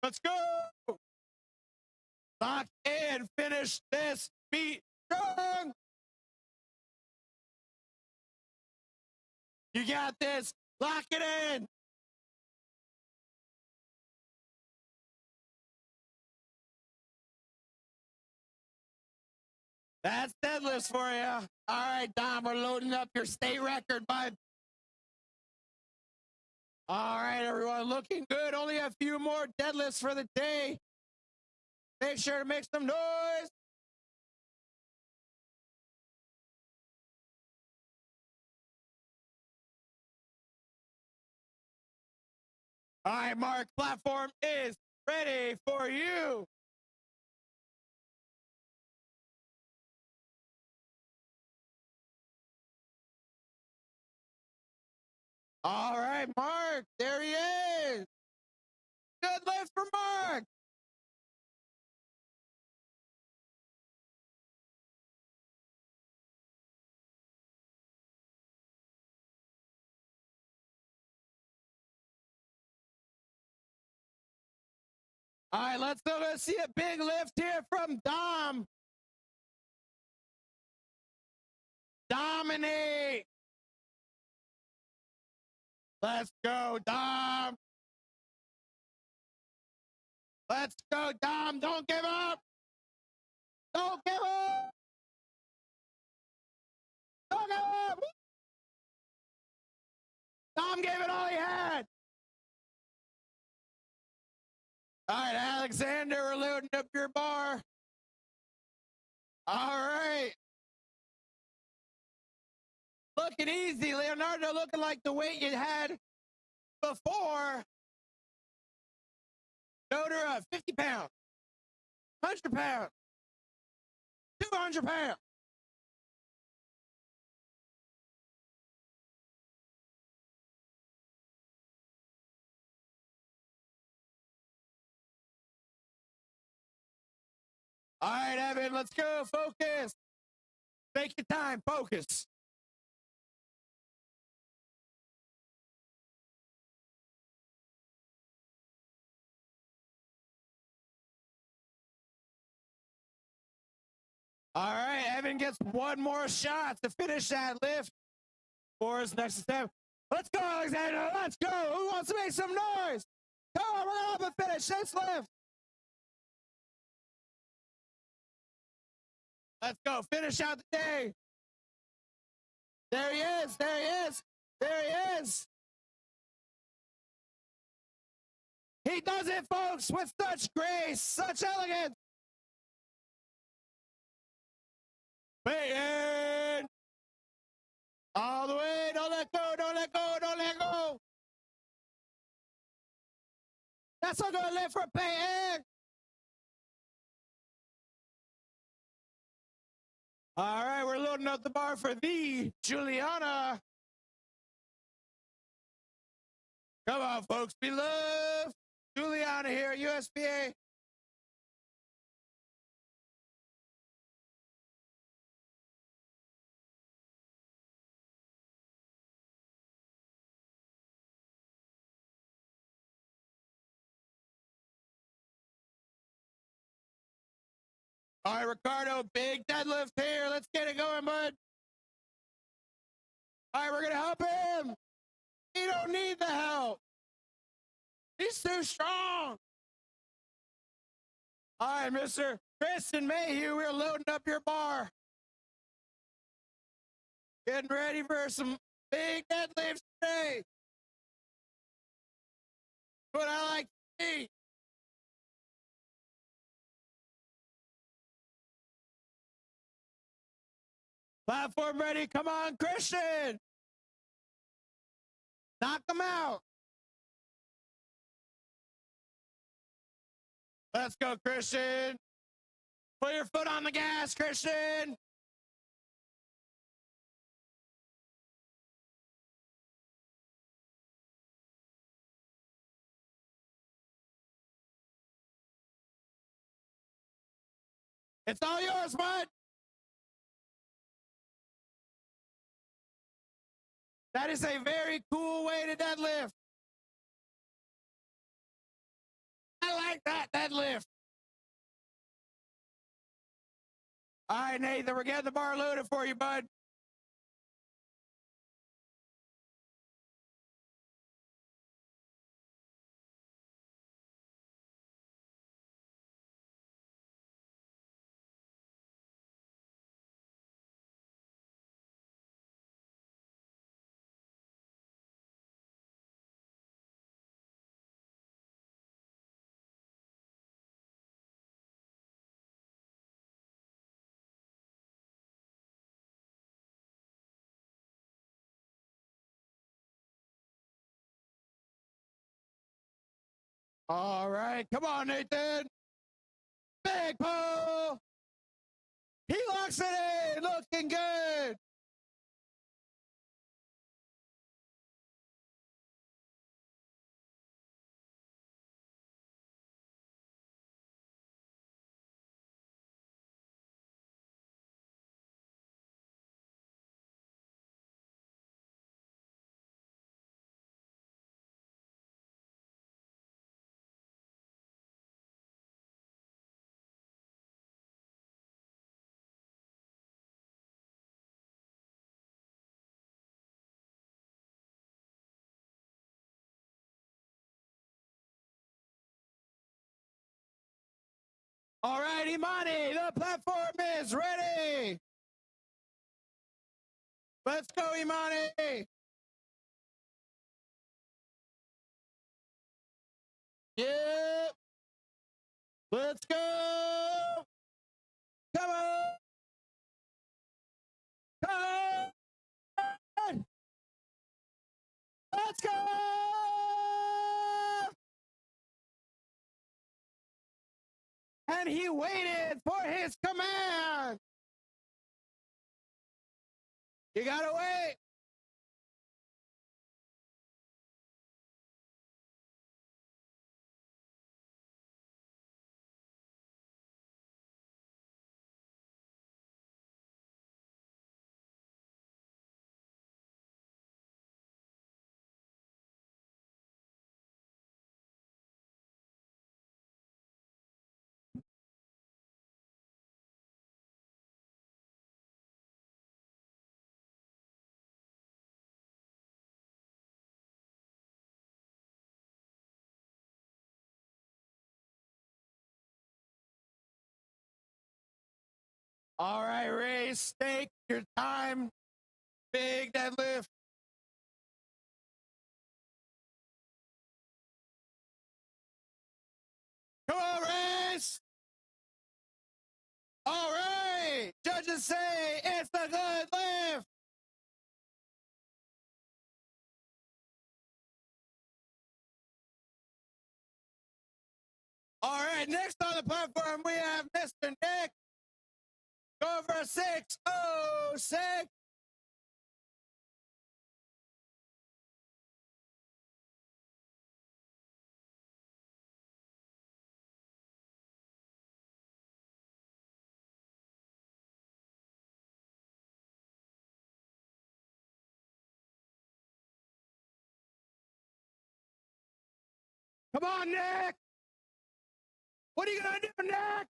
Speaker 7: Let's go. Lock in. Finish this beat strong. You got this. Lock it in. That's deadlifts for you. All right, Dom, we're loading up your state record, bud. All right, everyone, looking good. Only a few more deadlifts for the day. Make sure to make some noise. All right, Mark, platform is ready for you. All right, Mark, there he is. Good lift for Mark. All right, let's go see a big lift here from Dom. Dominate. Let's go, Dom. Let's go, Dom. Don't give up. Don't give up. Don't give up. Dom gave it all he had. All right, Alexander, we're loading up your bar. All right. Looking easy, Leonardo, looking like the weight you had before. Shoulder up, 50 pounds, 100 pounds, 200 pounds. All right, Evan, let's go. Focus. Take your time. Focus. All right, Evan gets one more shot to finish that lift for his next attempt. Let's go, Alexander. Let's go. Who wants to make some noise? Come on, we're going to have a finish this lift. Let's go. Finish out the day. There he is. There he is. There he is. He does it, folks, with such grace, such elegance. Peyton. All the way. Don't let go. Don't let go. Don't let go. That's a good lift for Peyton. All right, we're loading up the bar for the Juliana. Come on, folks. We love Juliana here at USPA. All right, Ricardo, big deadlift here. Let's get it going, bud. All right, we're going to help him. He don't need the help. He's too strong. All right, Mr. Kristen Mayhew, we're loading up your bar. Getting ready for some big deadlifts today. What I like to see. Platform ready. Come on, Christian. Knock them out. Let's go, Christian. Put your foot on the gas, Christian. It's all yours, bud. That is a very cool way to deadlift. I like that deadlift. All right, Nathan, we're getting the bar loaded for you, bud. All right, come on, Nathan. Big pull. He locks it in, looking good. All right, Imani, the platform is ready. Let's go, Imani. Yep. Let's go. Come on. Come on. Let's go. And he waited for his command. You gotta wait. All right, Race, take your time. Big deadlift. Come on, Race. All right. Judges say it's a good lift. All right, next on the platform, we have Mr. Nick. Go for 606. Come on, Nick. What are you going to do, Nick?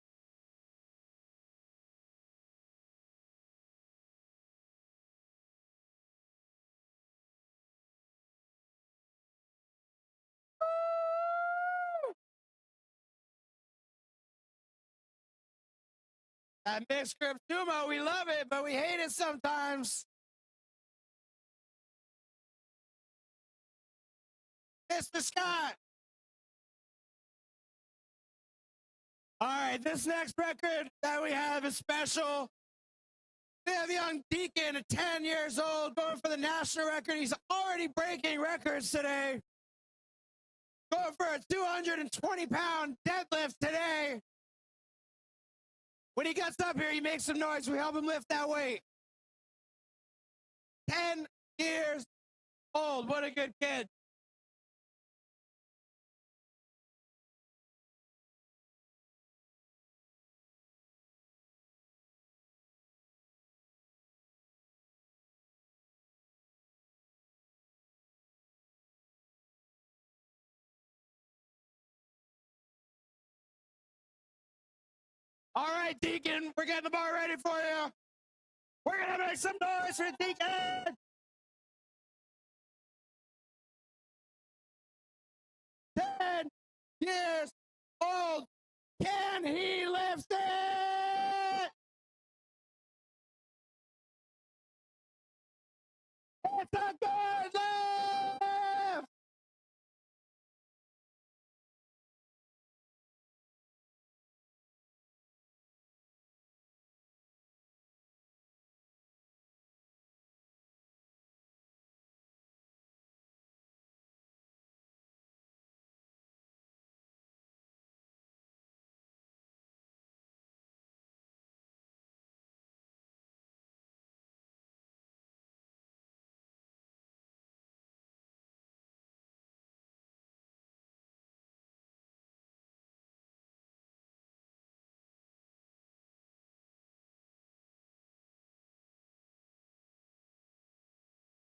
Speaker 7: That mixed grip sumo, we love it, but we hate it sometimes. Mr. Scott. All right, this next record that we have is special. We have young Deacon at 10 years old going for the national record. He's already breaking records today. Going for a 220-pound deadlift today. When he gets up here, he makes some noise. We help him lift that weight. 10 years old. What a good kid. All right, Deacon, we're getting the bar ready for you. We're going to make some noise for Deacon. Ten years old. Can he lift it? It's a good lift.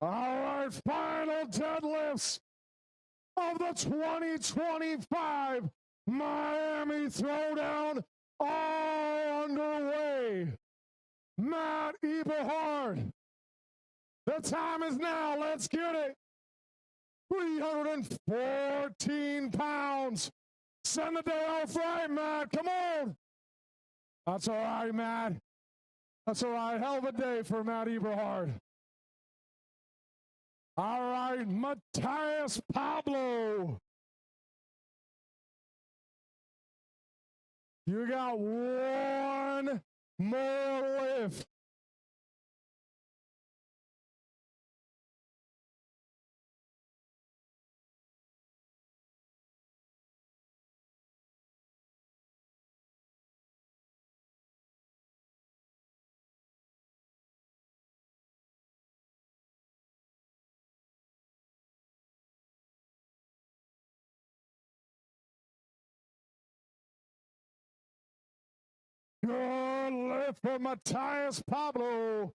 Speaker 2: All right, final deadlifts of the 2025 Miami Throwdown all underway. Matt Eberhard. The time is now. Let's get it. 314 pounds. Send the day off right, Matt. Come on. That's all right, Matt. That's all right. Hell of a day for Matt Eberhard. All right, Matthias Pablo. You got one more lift. Good lift for Matthias Pablo.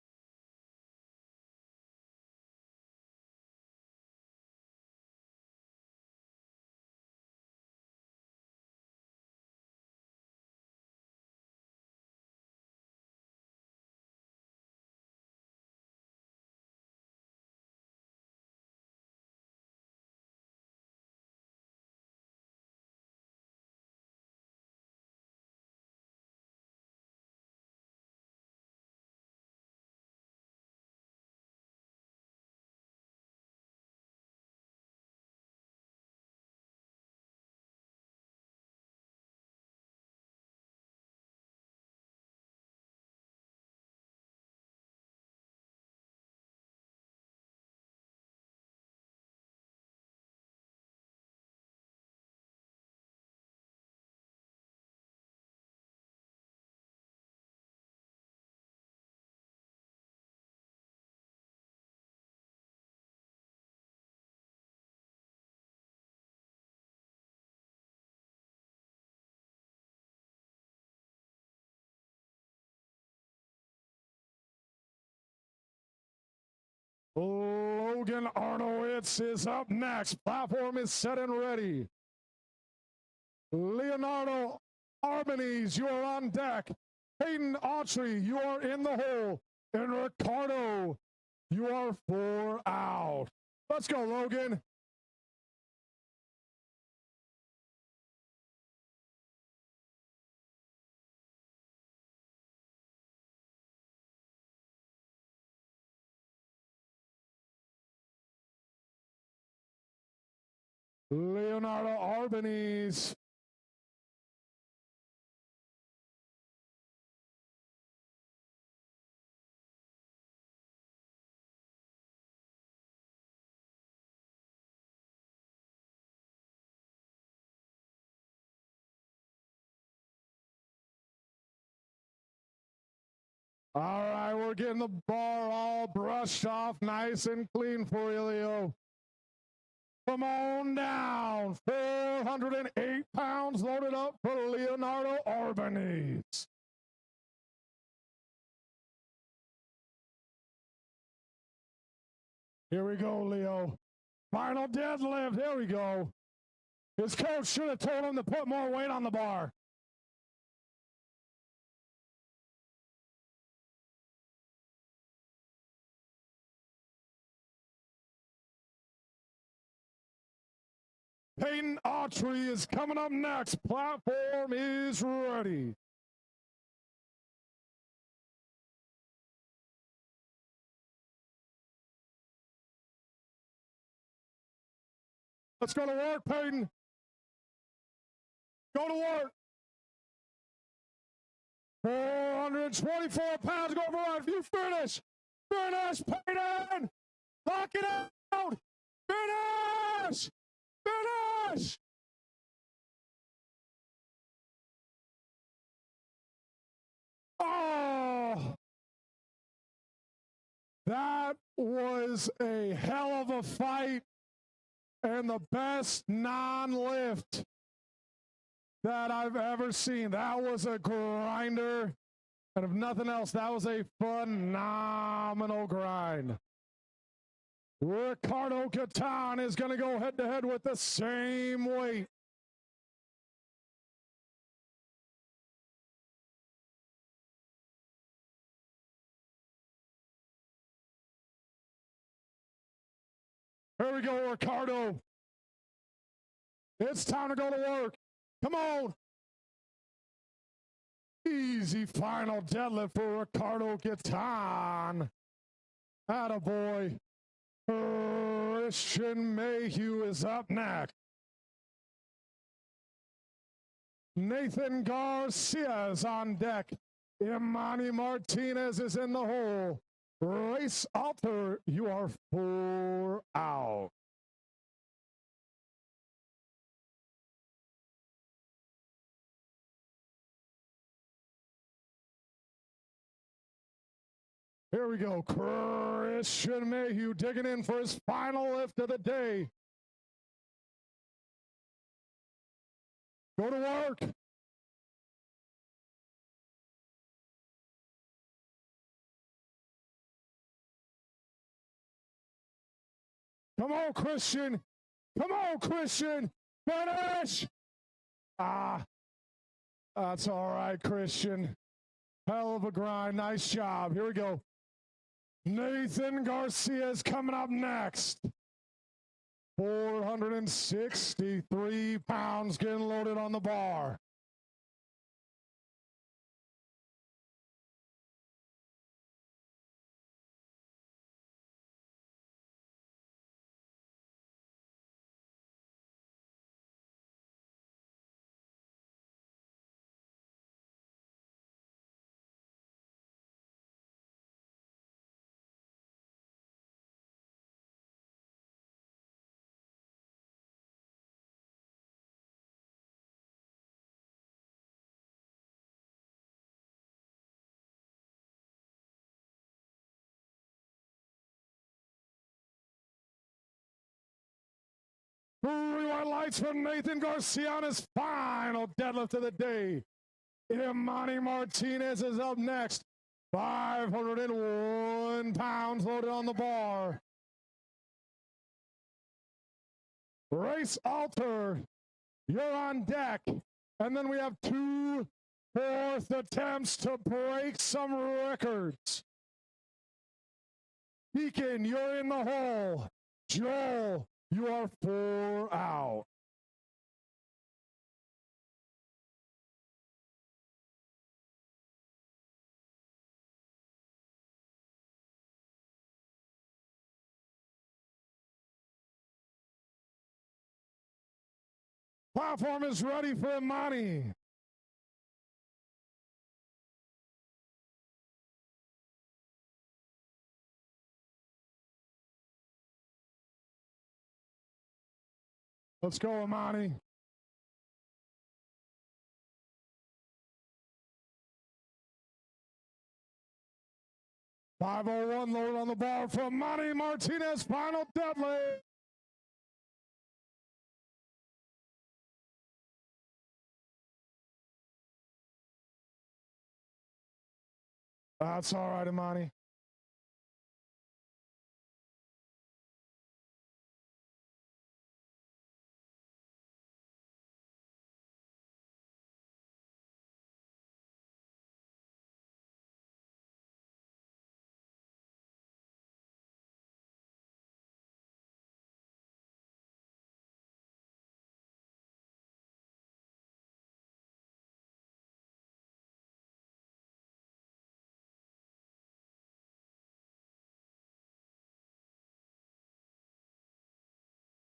Speaker 2: Logan Arnowitz is up next. Platform is set and ready. Leonardo Arbanese, you are on deck. Hayden Autry, you are in the hole. And Ricardo, you are 4 out. Let's go, Logan. Leonardo Arbanese. All right, we're getting the bar all brushed off nice and clean for you, Leo. Come on down. 408 pounds loaded up for Leonardo Arbanese. Here we go, Leo. Final deadlift. Here we go. His coach should have told him to put more weight on the bar. Peyton Autry is coming up next. Platform is ready. Let's go to work, Peyton. Go to work. 424 pounds. Go for right. You finish. Finish, Peyton. Lock it out. Finish. Finish. Oh. That was a hell of a fight and the best non-lift that I've ever seen. That was a grinder. And if nothing else, that was a phenomenal grind. Ricardo Catan is going to go head-to-head with the same weight. Here we go, Ricardo. It's time to go to work. Come on. Easy final deadlift for Ricardo Gaetan. Attaboy. Christian Mayhew is up next. Nathan Garcia is on deck. Imani Martinez is in the hole. Race Alter, you are 4 out. Here we go. Christian Mayhew digging in for his final lift of the day. Go to work. Come on, Christian. Come on, Christian. Finish. That's all right, Christian. Hell of a grind. Nice job. Here we go. Nathan Garcia is coming up next. 463 pounds getting loaded on the bar. Blue white lights from Nathan Garcia on his final deadlift of the day. Imani Martinez is up next. 501 pounds loaded on the bar. Race Alter, you're on deck. And then we have 2 fourth attempts to break some records. Deacon, you're in the hole. Joel, you are 4 out. Platform is ready for Imani. Let's go, Imani. .501 loaded on the bar from Imani Martinez. Final deadlift. That's all right, Imani.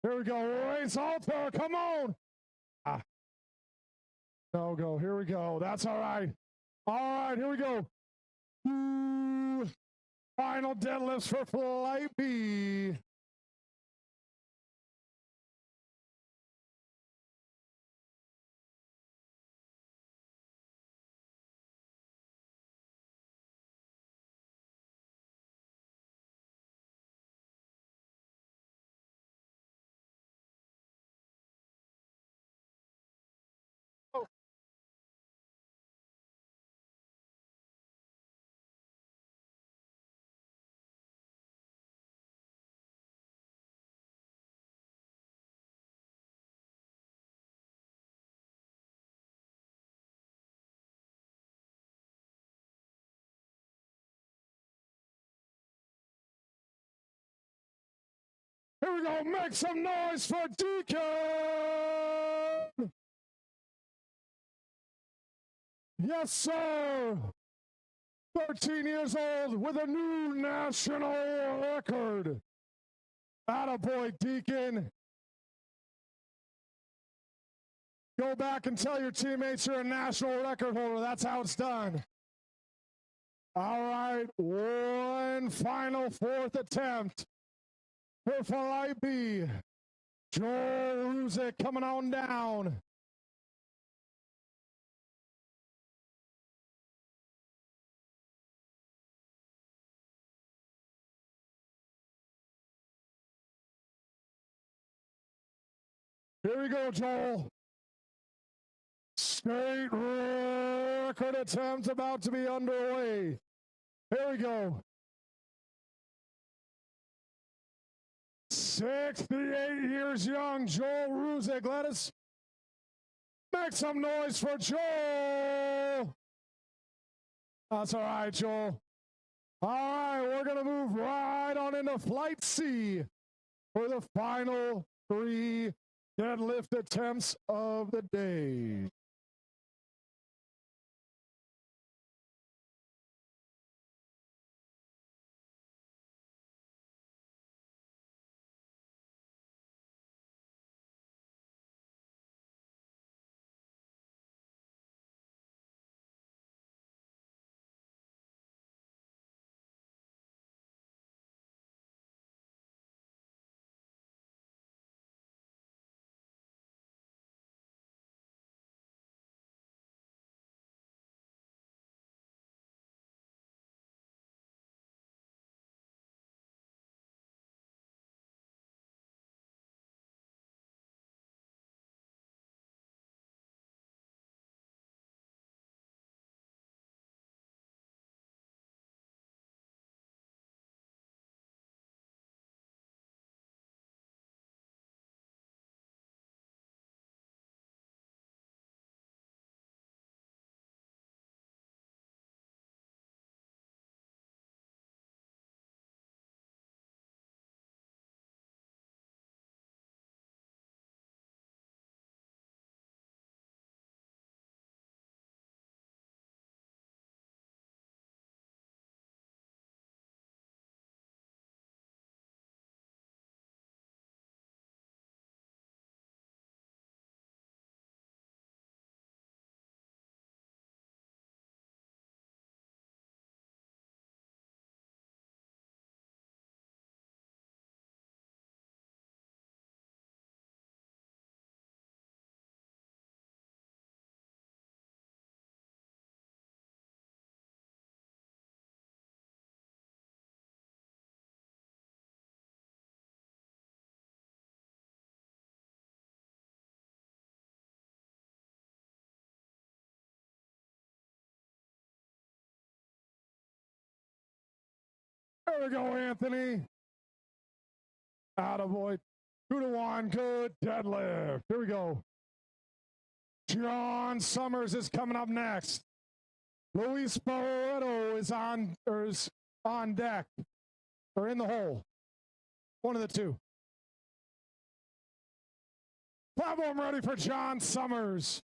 Speaker 2: Here we go. Race Alter. Come on. No go. Here we go. That's all right. All right. Here we go. 2 final deadlifts for Flight B. Here we go. Make some noise for Deacon. Yes, sir. 13 years old with a new national record. Attaboy, Deacon. Go back and tell your teammates you're a national record holder. That's how it's done. All right, one final fourth attempt for Flight B. Joel Ruzick coming on down. Here we go, Joel. State record attempt about to be underway. Here we go. 68 years young, Joel Ruzick. Let us make some noise for Joel. That's all right, Joel. All right, we're going to move right on into Flight C for the final 3 deadlift attempts of the day. There we go, Anthony. Attaboy. 2-1, good deadlift. Here we go. John Summers is coming up next. Luis Barreto is on deck, or in the hole. One of the two. Platform ready for John Summers.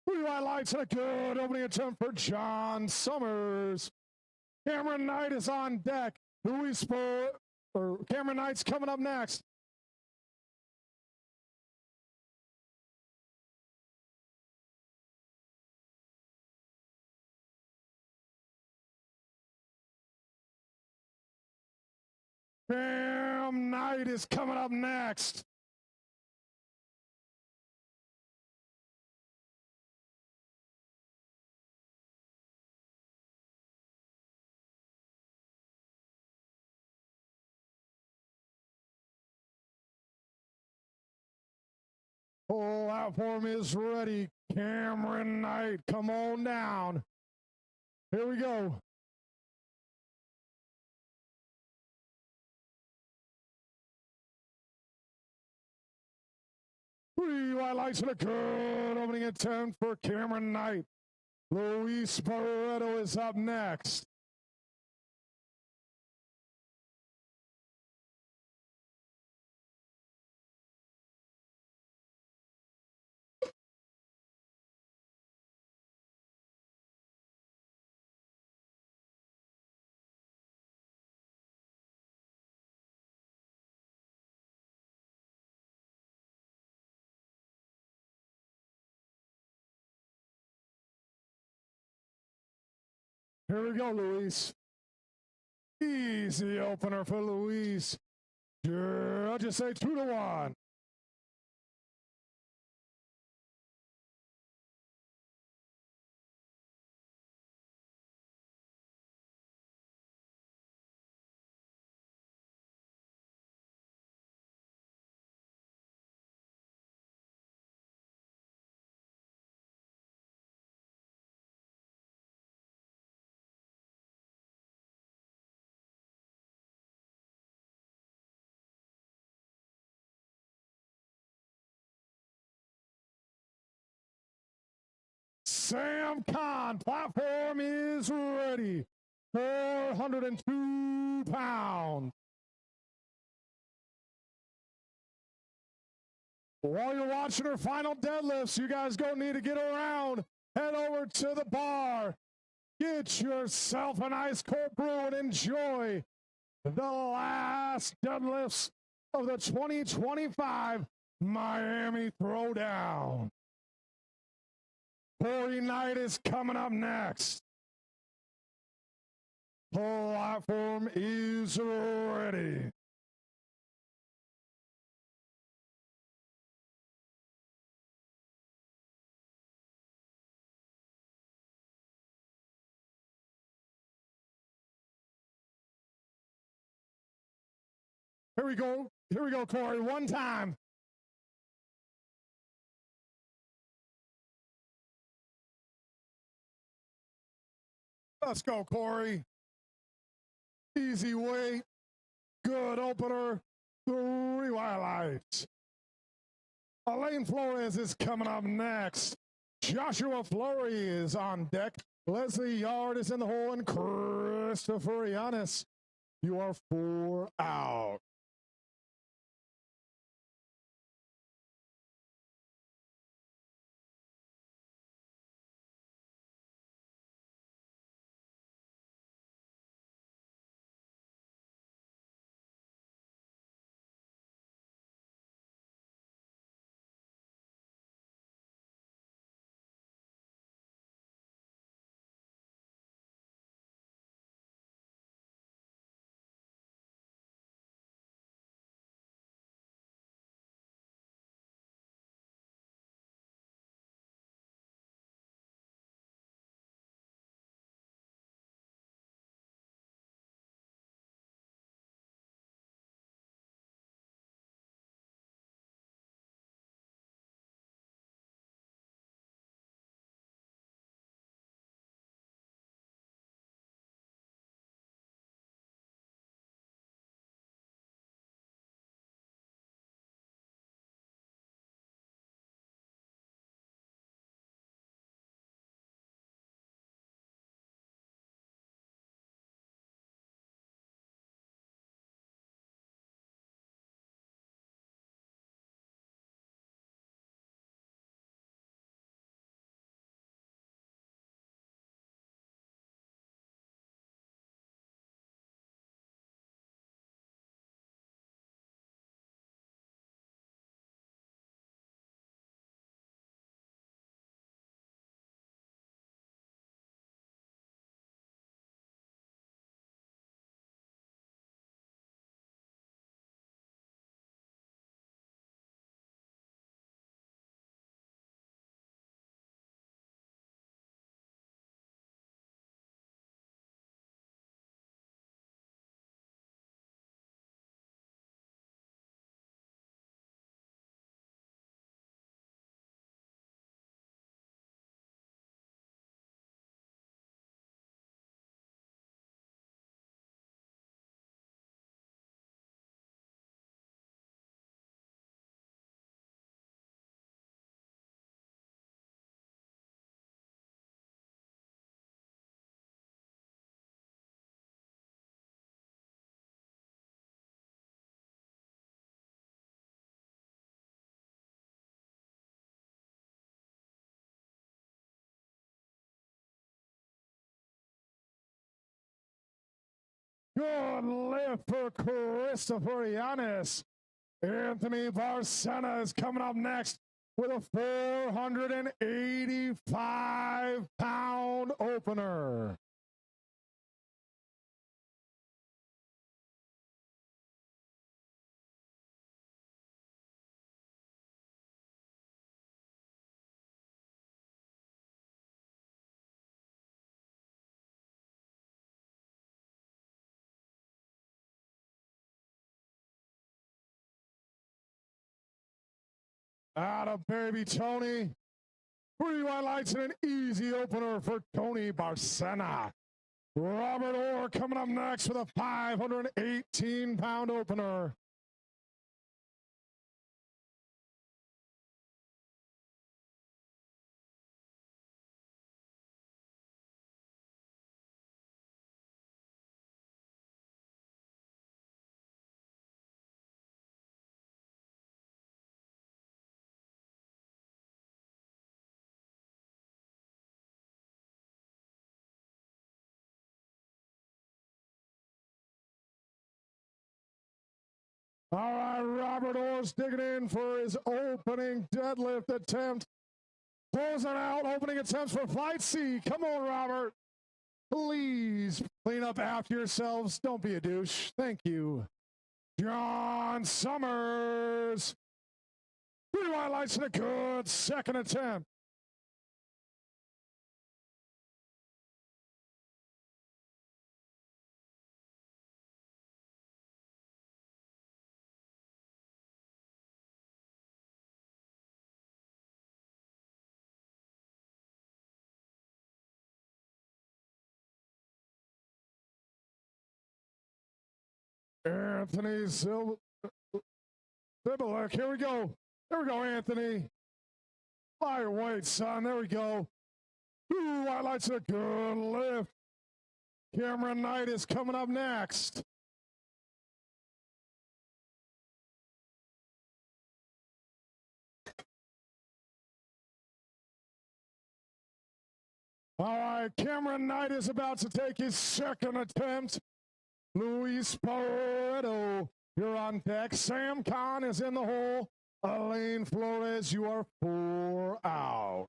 Speaker 2: Blue light lights and a good opening attempt for John Summers. Cameron Knight is on deck. Cameron Knight's coming up next. Cam Knight is coming up next. Platform is ready. Cameron Knight, come on down. Here we go. Three white lights and a good opening attempt for Cameron Knight. Luis Barreto is up next. Here we go, Luis. Easy opener for Luis. Judges say 2-1. Sam Khan, platform is ready. 402 pounds. While you're watching her final deadlifts, you guys don't need to get around. Head over to the bar. Get yourself an ice cold brew and enjoy the last deadlifts of the 2025 Miami Throwdown. Corey Knight is coming up next. Platform is ready. Here we go. Here we go, Corey. One time. Let's go, Corey. Easy weight. Good opener. 3 highlights. Elaine Flores is coming up next. Joshua Fleury is on deck. Leslie Yard is in the hole, and Christopher Giannis. You are 4 out. Good lift for Christopher Giannis. Anthony Barcena is coming up next with a 485-pound opener. Atta baby Tony. 3 white lights and an easy opener for Tony Barcena. Robert Orr coming up next with a 518-pound opener. All right, Robert Orr's digging in for his opening deadlift attempt. Closing out, opening attempts for Flight C. Come on, Robert. Please clean up after yourselves. Don't be a douche. Thank you. John Summers. 3 white lights and a good second attempt. Anthony Sibilek. Here we go. There we go, Anthony. Lighter weight, son. There we go. 2 white lights and a good lift. Cameron Knight is coming up next. All right, Cameron Knight is about to take his second attempt. Luis Barreto, you're on deck. Sam Khan is in the hole. Elaine Flores, you are 4 out.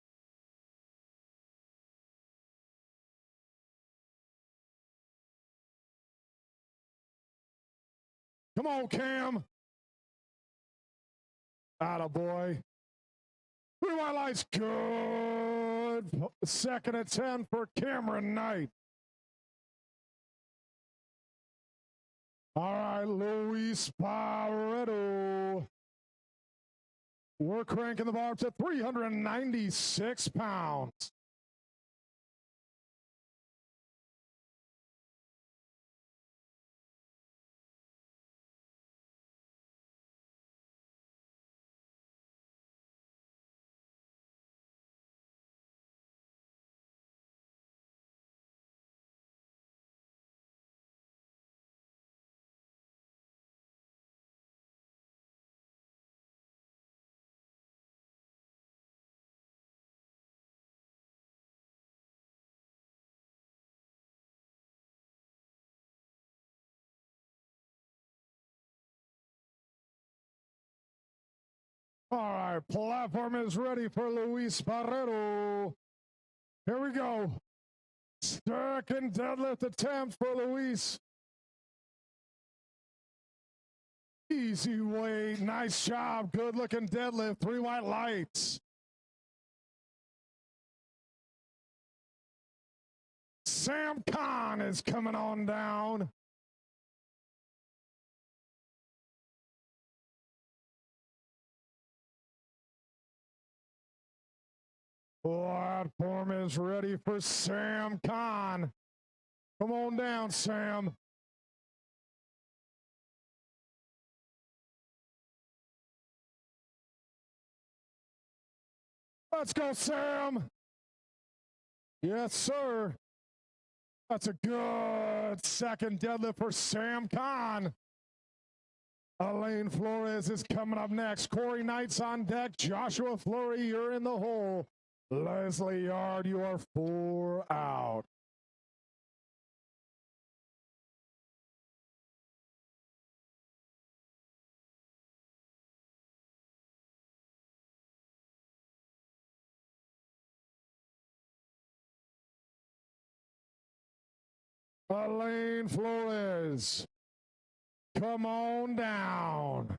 Speaker 2: Come on, Cam. Attaboy. 3 white lights, good. Second attempt for Cameron Knight. All right, Luis Barreto. We're cranking the bar to 396 pounds. All right, platform is ready for Luis Barreto. Here we go. Second deadlift attempt for Luis. Easy weight, nice job, good looking deadlift, 3 white lights. Sam Khan is coming on down. Platform is ready for Sam Khan. Come on down, Sam. Let's go, Sam. Yes, sir. That's a good second deadlift for Sam Khan. Elaine Flores is coming up next. Corey Knight's on deck. Joshua Fleury, you're in the hole. Leslie Yard, you are 4 out. Elaine Flores, come on down.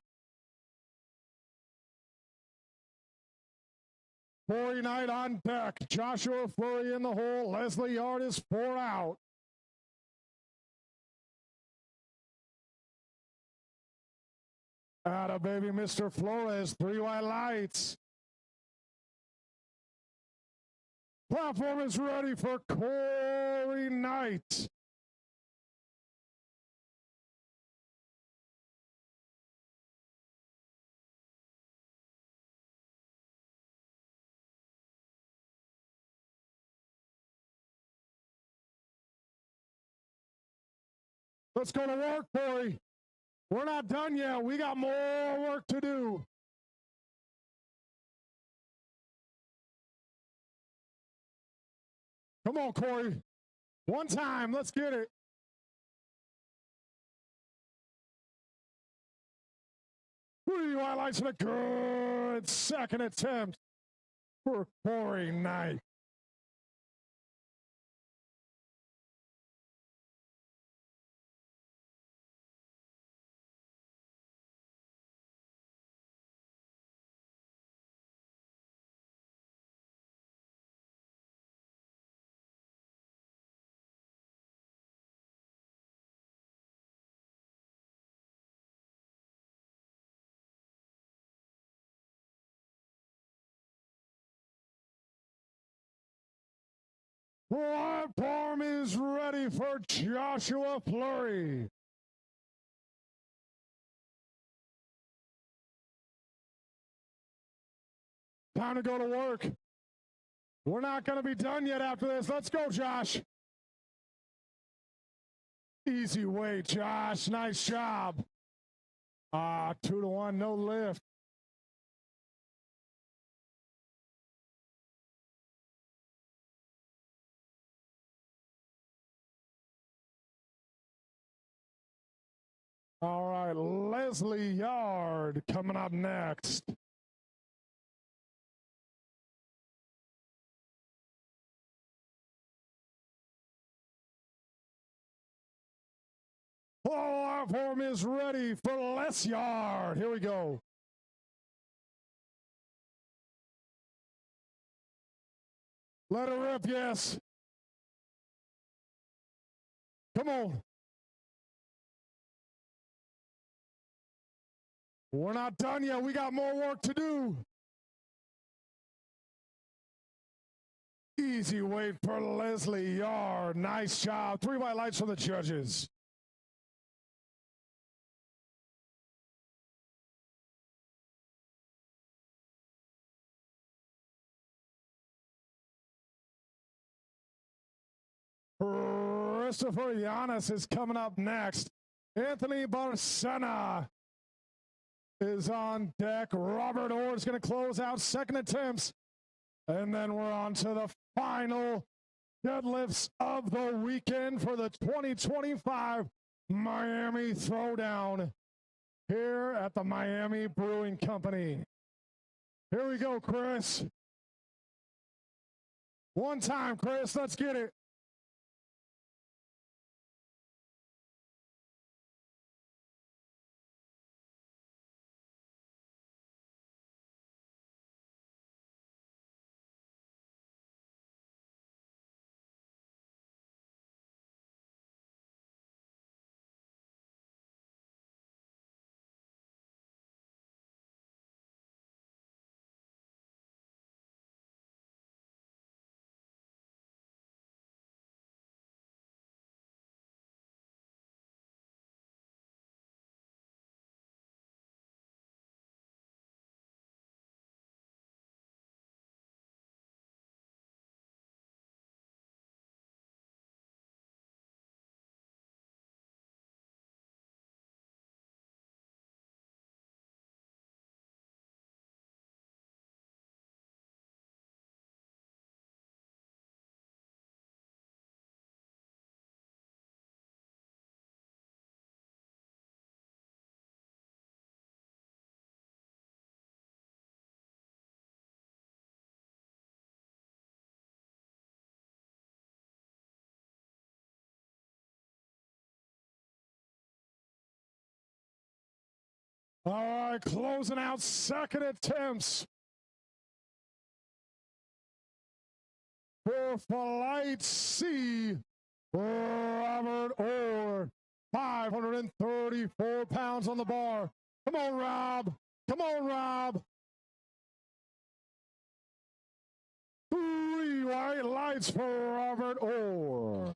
Speaker 2: Corey Knight on deck. Joshua Fleury in the hole. Leslie Yard is 4 out. Atta baby, Mr. Flores, 3 white lights. Platform is ready for Corey Knight. Let's go to work, Corey. We're not done yet. We got more work to do. Come on, Corey. One time. Let's get it. Three highlights and a good second attempt for Corey Knight. Platform is ready for Joshua Fleury. Time to go to work. We're not going to be done yet after this. Let's go, Josh. Easy weight, Josh. Nice job. 2-1, no lift. All right, Leslie Yard coming up next. Platform is ready for Les Yard. Here we go. Let it rip, yes. Come on. We're not done yet. We got more work to do. Easy weight for Leslie Yard. Nice job. 3 white lights for the judges. Christopher Giannis is coming up next. Anthony Barcena is on deck. Robert Orr is going to close out second attempts. And then we're on to the final deadlifts of the weekend for the 2025 Miami Throwdown here at the Miami Brewing Company. Here we go, Chris. One time, Chris. Let's get it. All right, closing out second attempts for Flight C. Robert Orr, 534 pounds on the bar. Come on, Rob. Come on, Rob. 3 white lights for Robert Orr.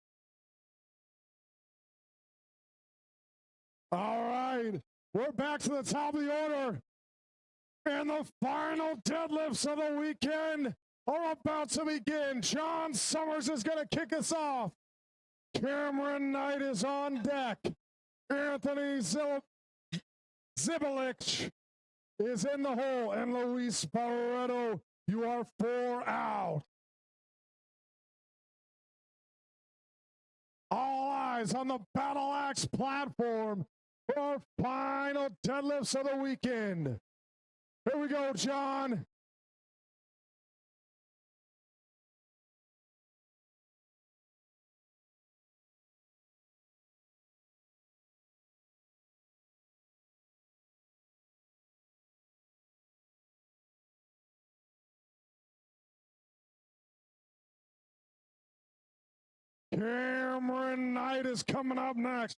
Speaker 2: All right, we're back to the top of the order. And the final deadlifts of the weekend are about to begin. John Summers is going to kick us off. Cameron Knight is on deck. Anthony Zibelich is in the hole. And Luis Barreto, you are 4 out. All eyes on the BattleAxe platform for our final deadlifts of the weekend. Here we go, John. Cameron Knight is coming up next.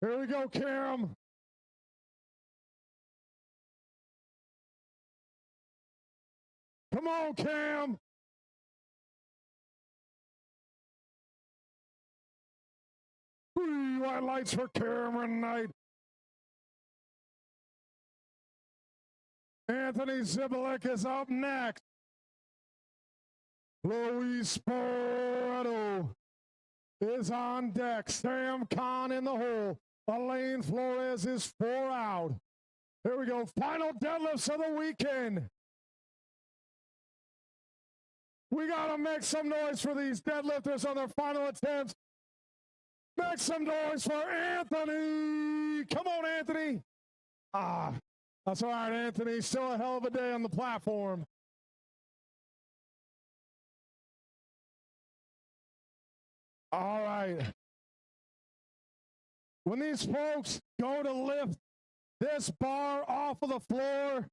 Speaker 2: Here we go, Cam. Come on, Cam. White lights for Cameron Knight. Anthony Zibelich is up next. Luis Barreto is on deck. Sam Khan in the hole. Elaine Flores is 4 out. Here we go. Final deadlifts of the weekend. We got to make some noise for these deadlifters on their final attempts. Make some noise for Anthony. Come on, Anthony. That's all right, Anthony. Still a hell of a day on the platform. All right. When these folks go to lift this bar off of the floor,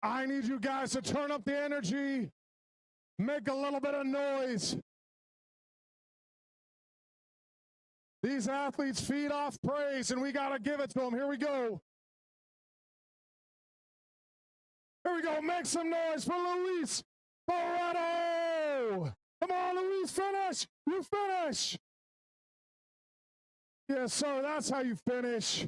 Speaker 2: I need you guys to turn up the energy, make a little bit of noise. These athletes feed off praise, and we got to give it to them. Here we go. Here we go. Make some noise for Luis Barreto. Come on, Luis, finish. You finish. Yes, sir. That's how you finish.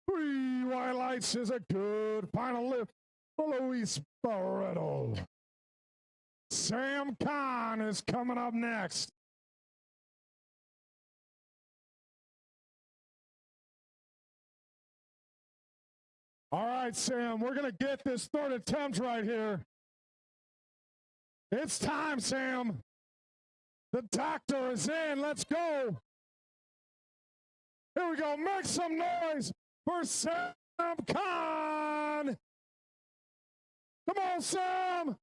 Speaker 2: 3 white lights is a good final lift for Luis Barreto. Sam Khan is coming up next. All right, Sam, we're going to get this 3rd attempt right here. It's time, Sam. The doctor is in. Let's go. Here we go. Make some noise for Sam Khan. Come on, Sam.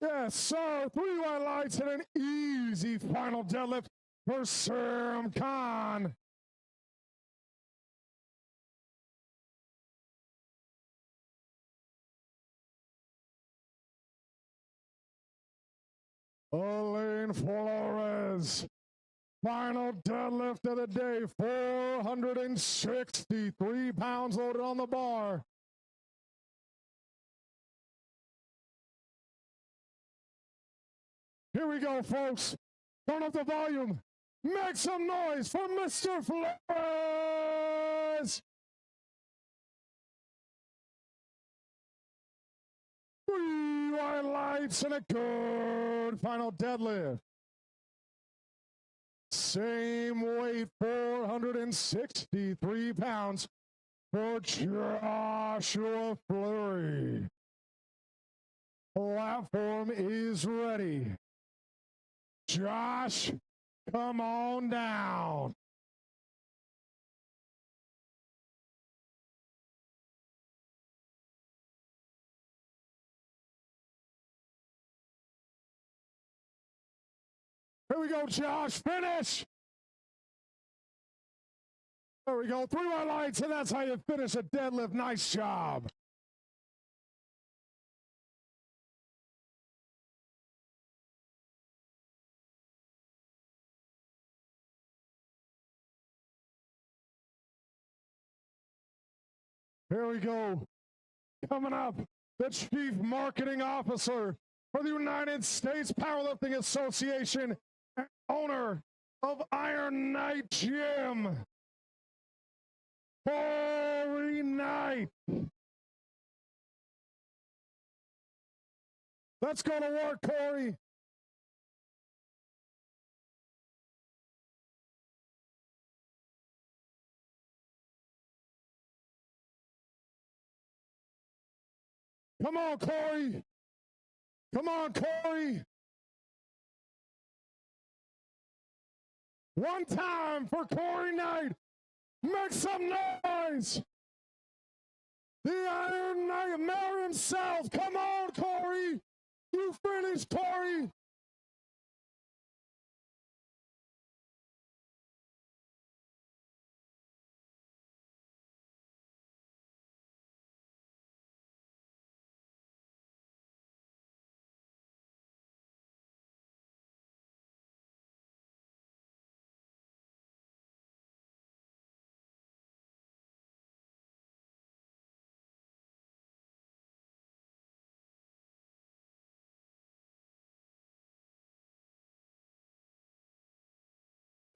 Speaker 2: Yes, sir. 3 white lights and an easy final deadlift for Sam Khan. Elaine Flores. Final deadlift of the day, 463 pounds loaded on the bar. Here we go, folks. Turn up the volume. Make some noise for Mr. Flores. 3 white lights and a good final deadlift. Same weight, 463 pounds for Joshua Fleury. Platform is ready. Josh, come on down. Here we go, Josh. Finish. There we go. 3 white lights, and that's how you finish a deadlift. Nice job. Here we go. Coming up, the Chief Marketing Officer for the United States Powerlifting Association and owner of Iron Knight Gym, Corey Knight. Let's go to work, Corey. Come on, Corey. Come on, Corey. One time for Corey Knight. Make some noise. The Iron Nightmare himself. Come on, Corey. You finished, Corey.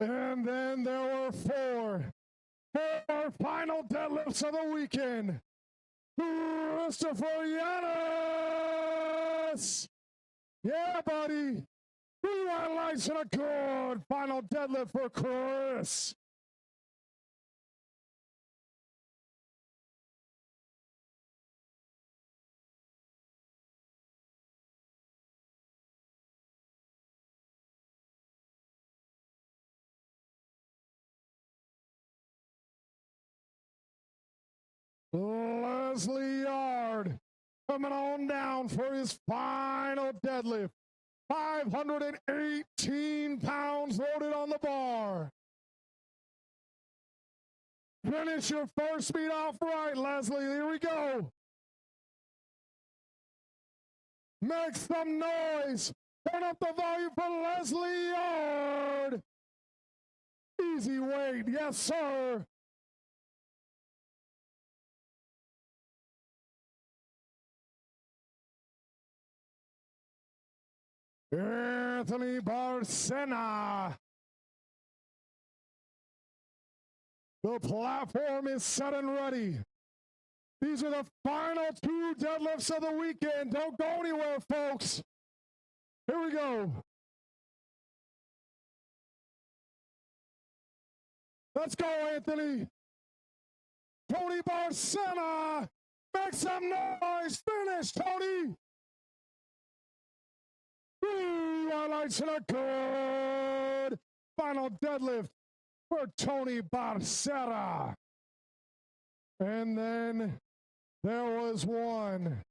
Speaker 2: And then there were four final deadlifts of the weekend. Christopher Yanis. Yeah, buddy. 3 white lights and a good final deadlift for Chris. Leslie Yard coming on down for his final deadlift. 518 pounds loaded on the bar. Finish your first meet off right, Leslie. Here we go. Make some noise. Turn up the volume for Leslie Yard. Easy weight. Yes, sir. Anthony Barcena. The platform is set and ready. These are the final 2 deadlifts of the weekend. Don't go anywhere, folks. Here we go. Let's go, Anthony. Tony Barcena. Make some noise. Finish, Tony. 3 highlights and a good final deadlift for Tony Barcena. And then there was one.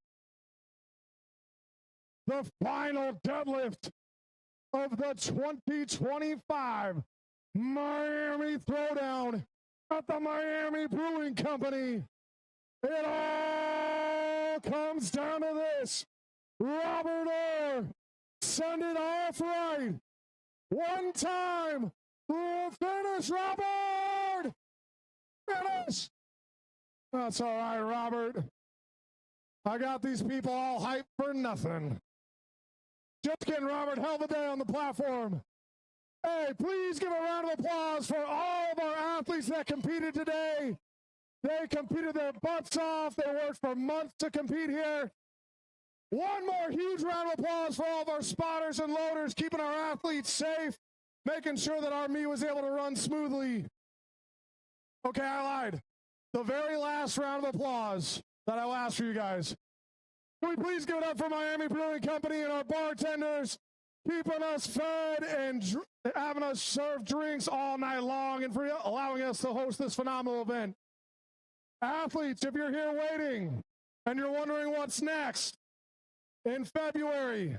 Speaker 2: The final deadlift of the 2025 Miami Throwdown at the Miami Brewing Company. It all comes down to this. Robert Orr. Send it off right. One time. Finish, Robert. Finish. That's all right, Robert. I got these people all hyped for nothing. Just kidding, Robert. Hell of a day on the platform. Hey, please give a round of applause for all of our athletes that competed today. They competed their butts off. They worked for months to compete here. One more huge round of applause for all of our spotters and loaders, keeping our athletes safe, making sure that our meet was able to run smoothly. Okay, I lied. The very last round of applause that I'll ask for you guys. Can we please give it up for Miami Brewing Company and our bartenders, keeping us fed and having us serve drinks all night long, and for allowing us to host this phenomenal event. Athletes, if you're here waiting and you're wondering what's next, in February,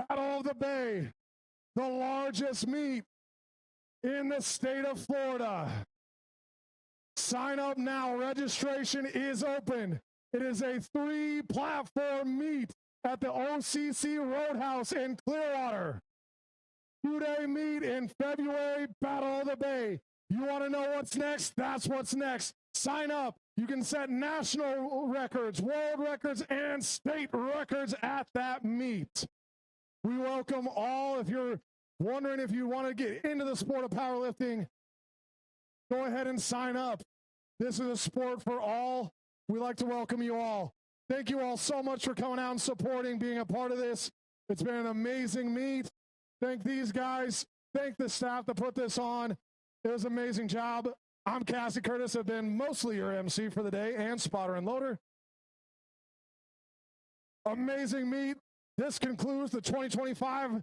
Speaker 2: Battle of the Bay, the largest meet in the state of Florida. Sign up now. Registration is open. It is a 3-platform meet at the OCC Roadhouse in Clearwater. 2-day meet in February, Battle of the Bay. You want to know what's next? That's what's next. Sign up. You can set national records, world records, and state records at that meet. We welcome all. If you're wondering if you want to get into the sport of powerlifting, go ahead and sign up. This is a sport for all. We like to welcome you all. Thank you all so much for coming out and supporting, being a part of this. It's been an amazing meet. Thank these guys. Thank the staff that put this on. It was an amazing job. I'm Cassie Curtis. I've been mostly your MC for the day and spotter and loader. Amazing meet. This concludes the 2025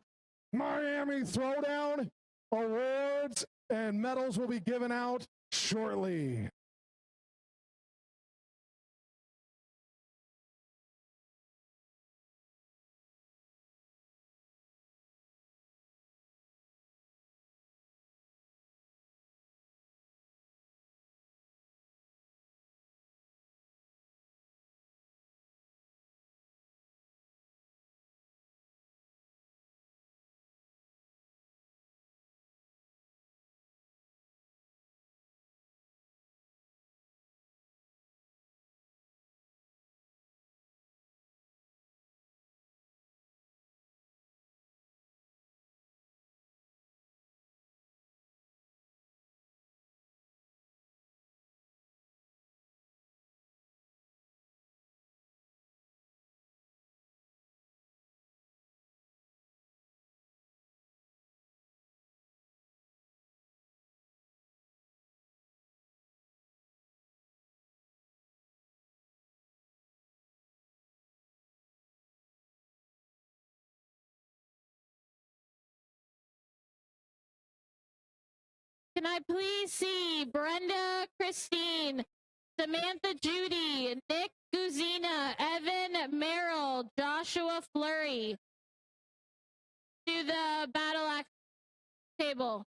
Speaker 2: Miami Throwdown. Awards and medals will be given out shortly.
Speaker 5: Can I please see Brenda Christine, Samantha Judy, Nick Guzina, Evan Merrill, Joshua Flurry to the BattleAxe table?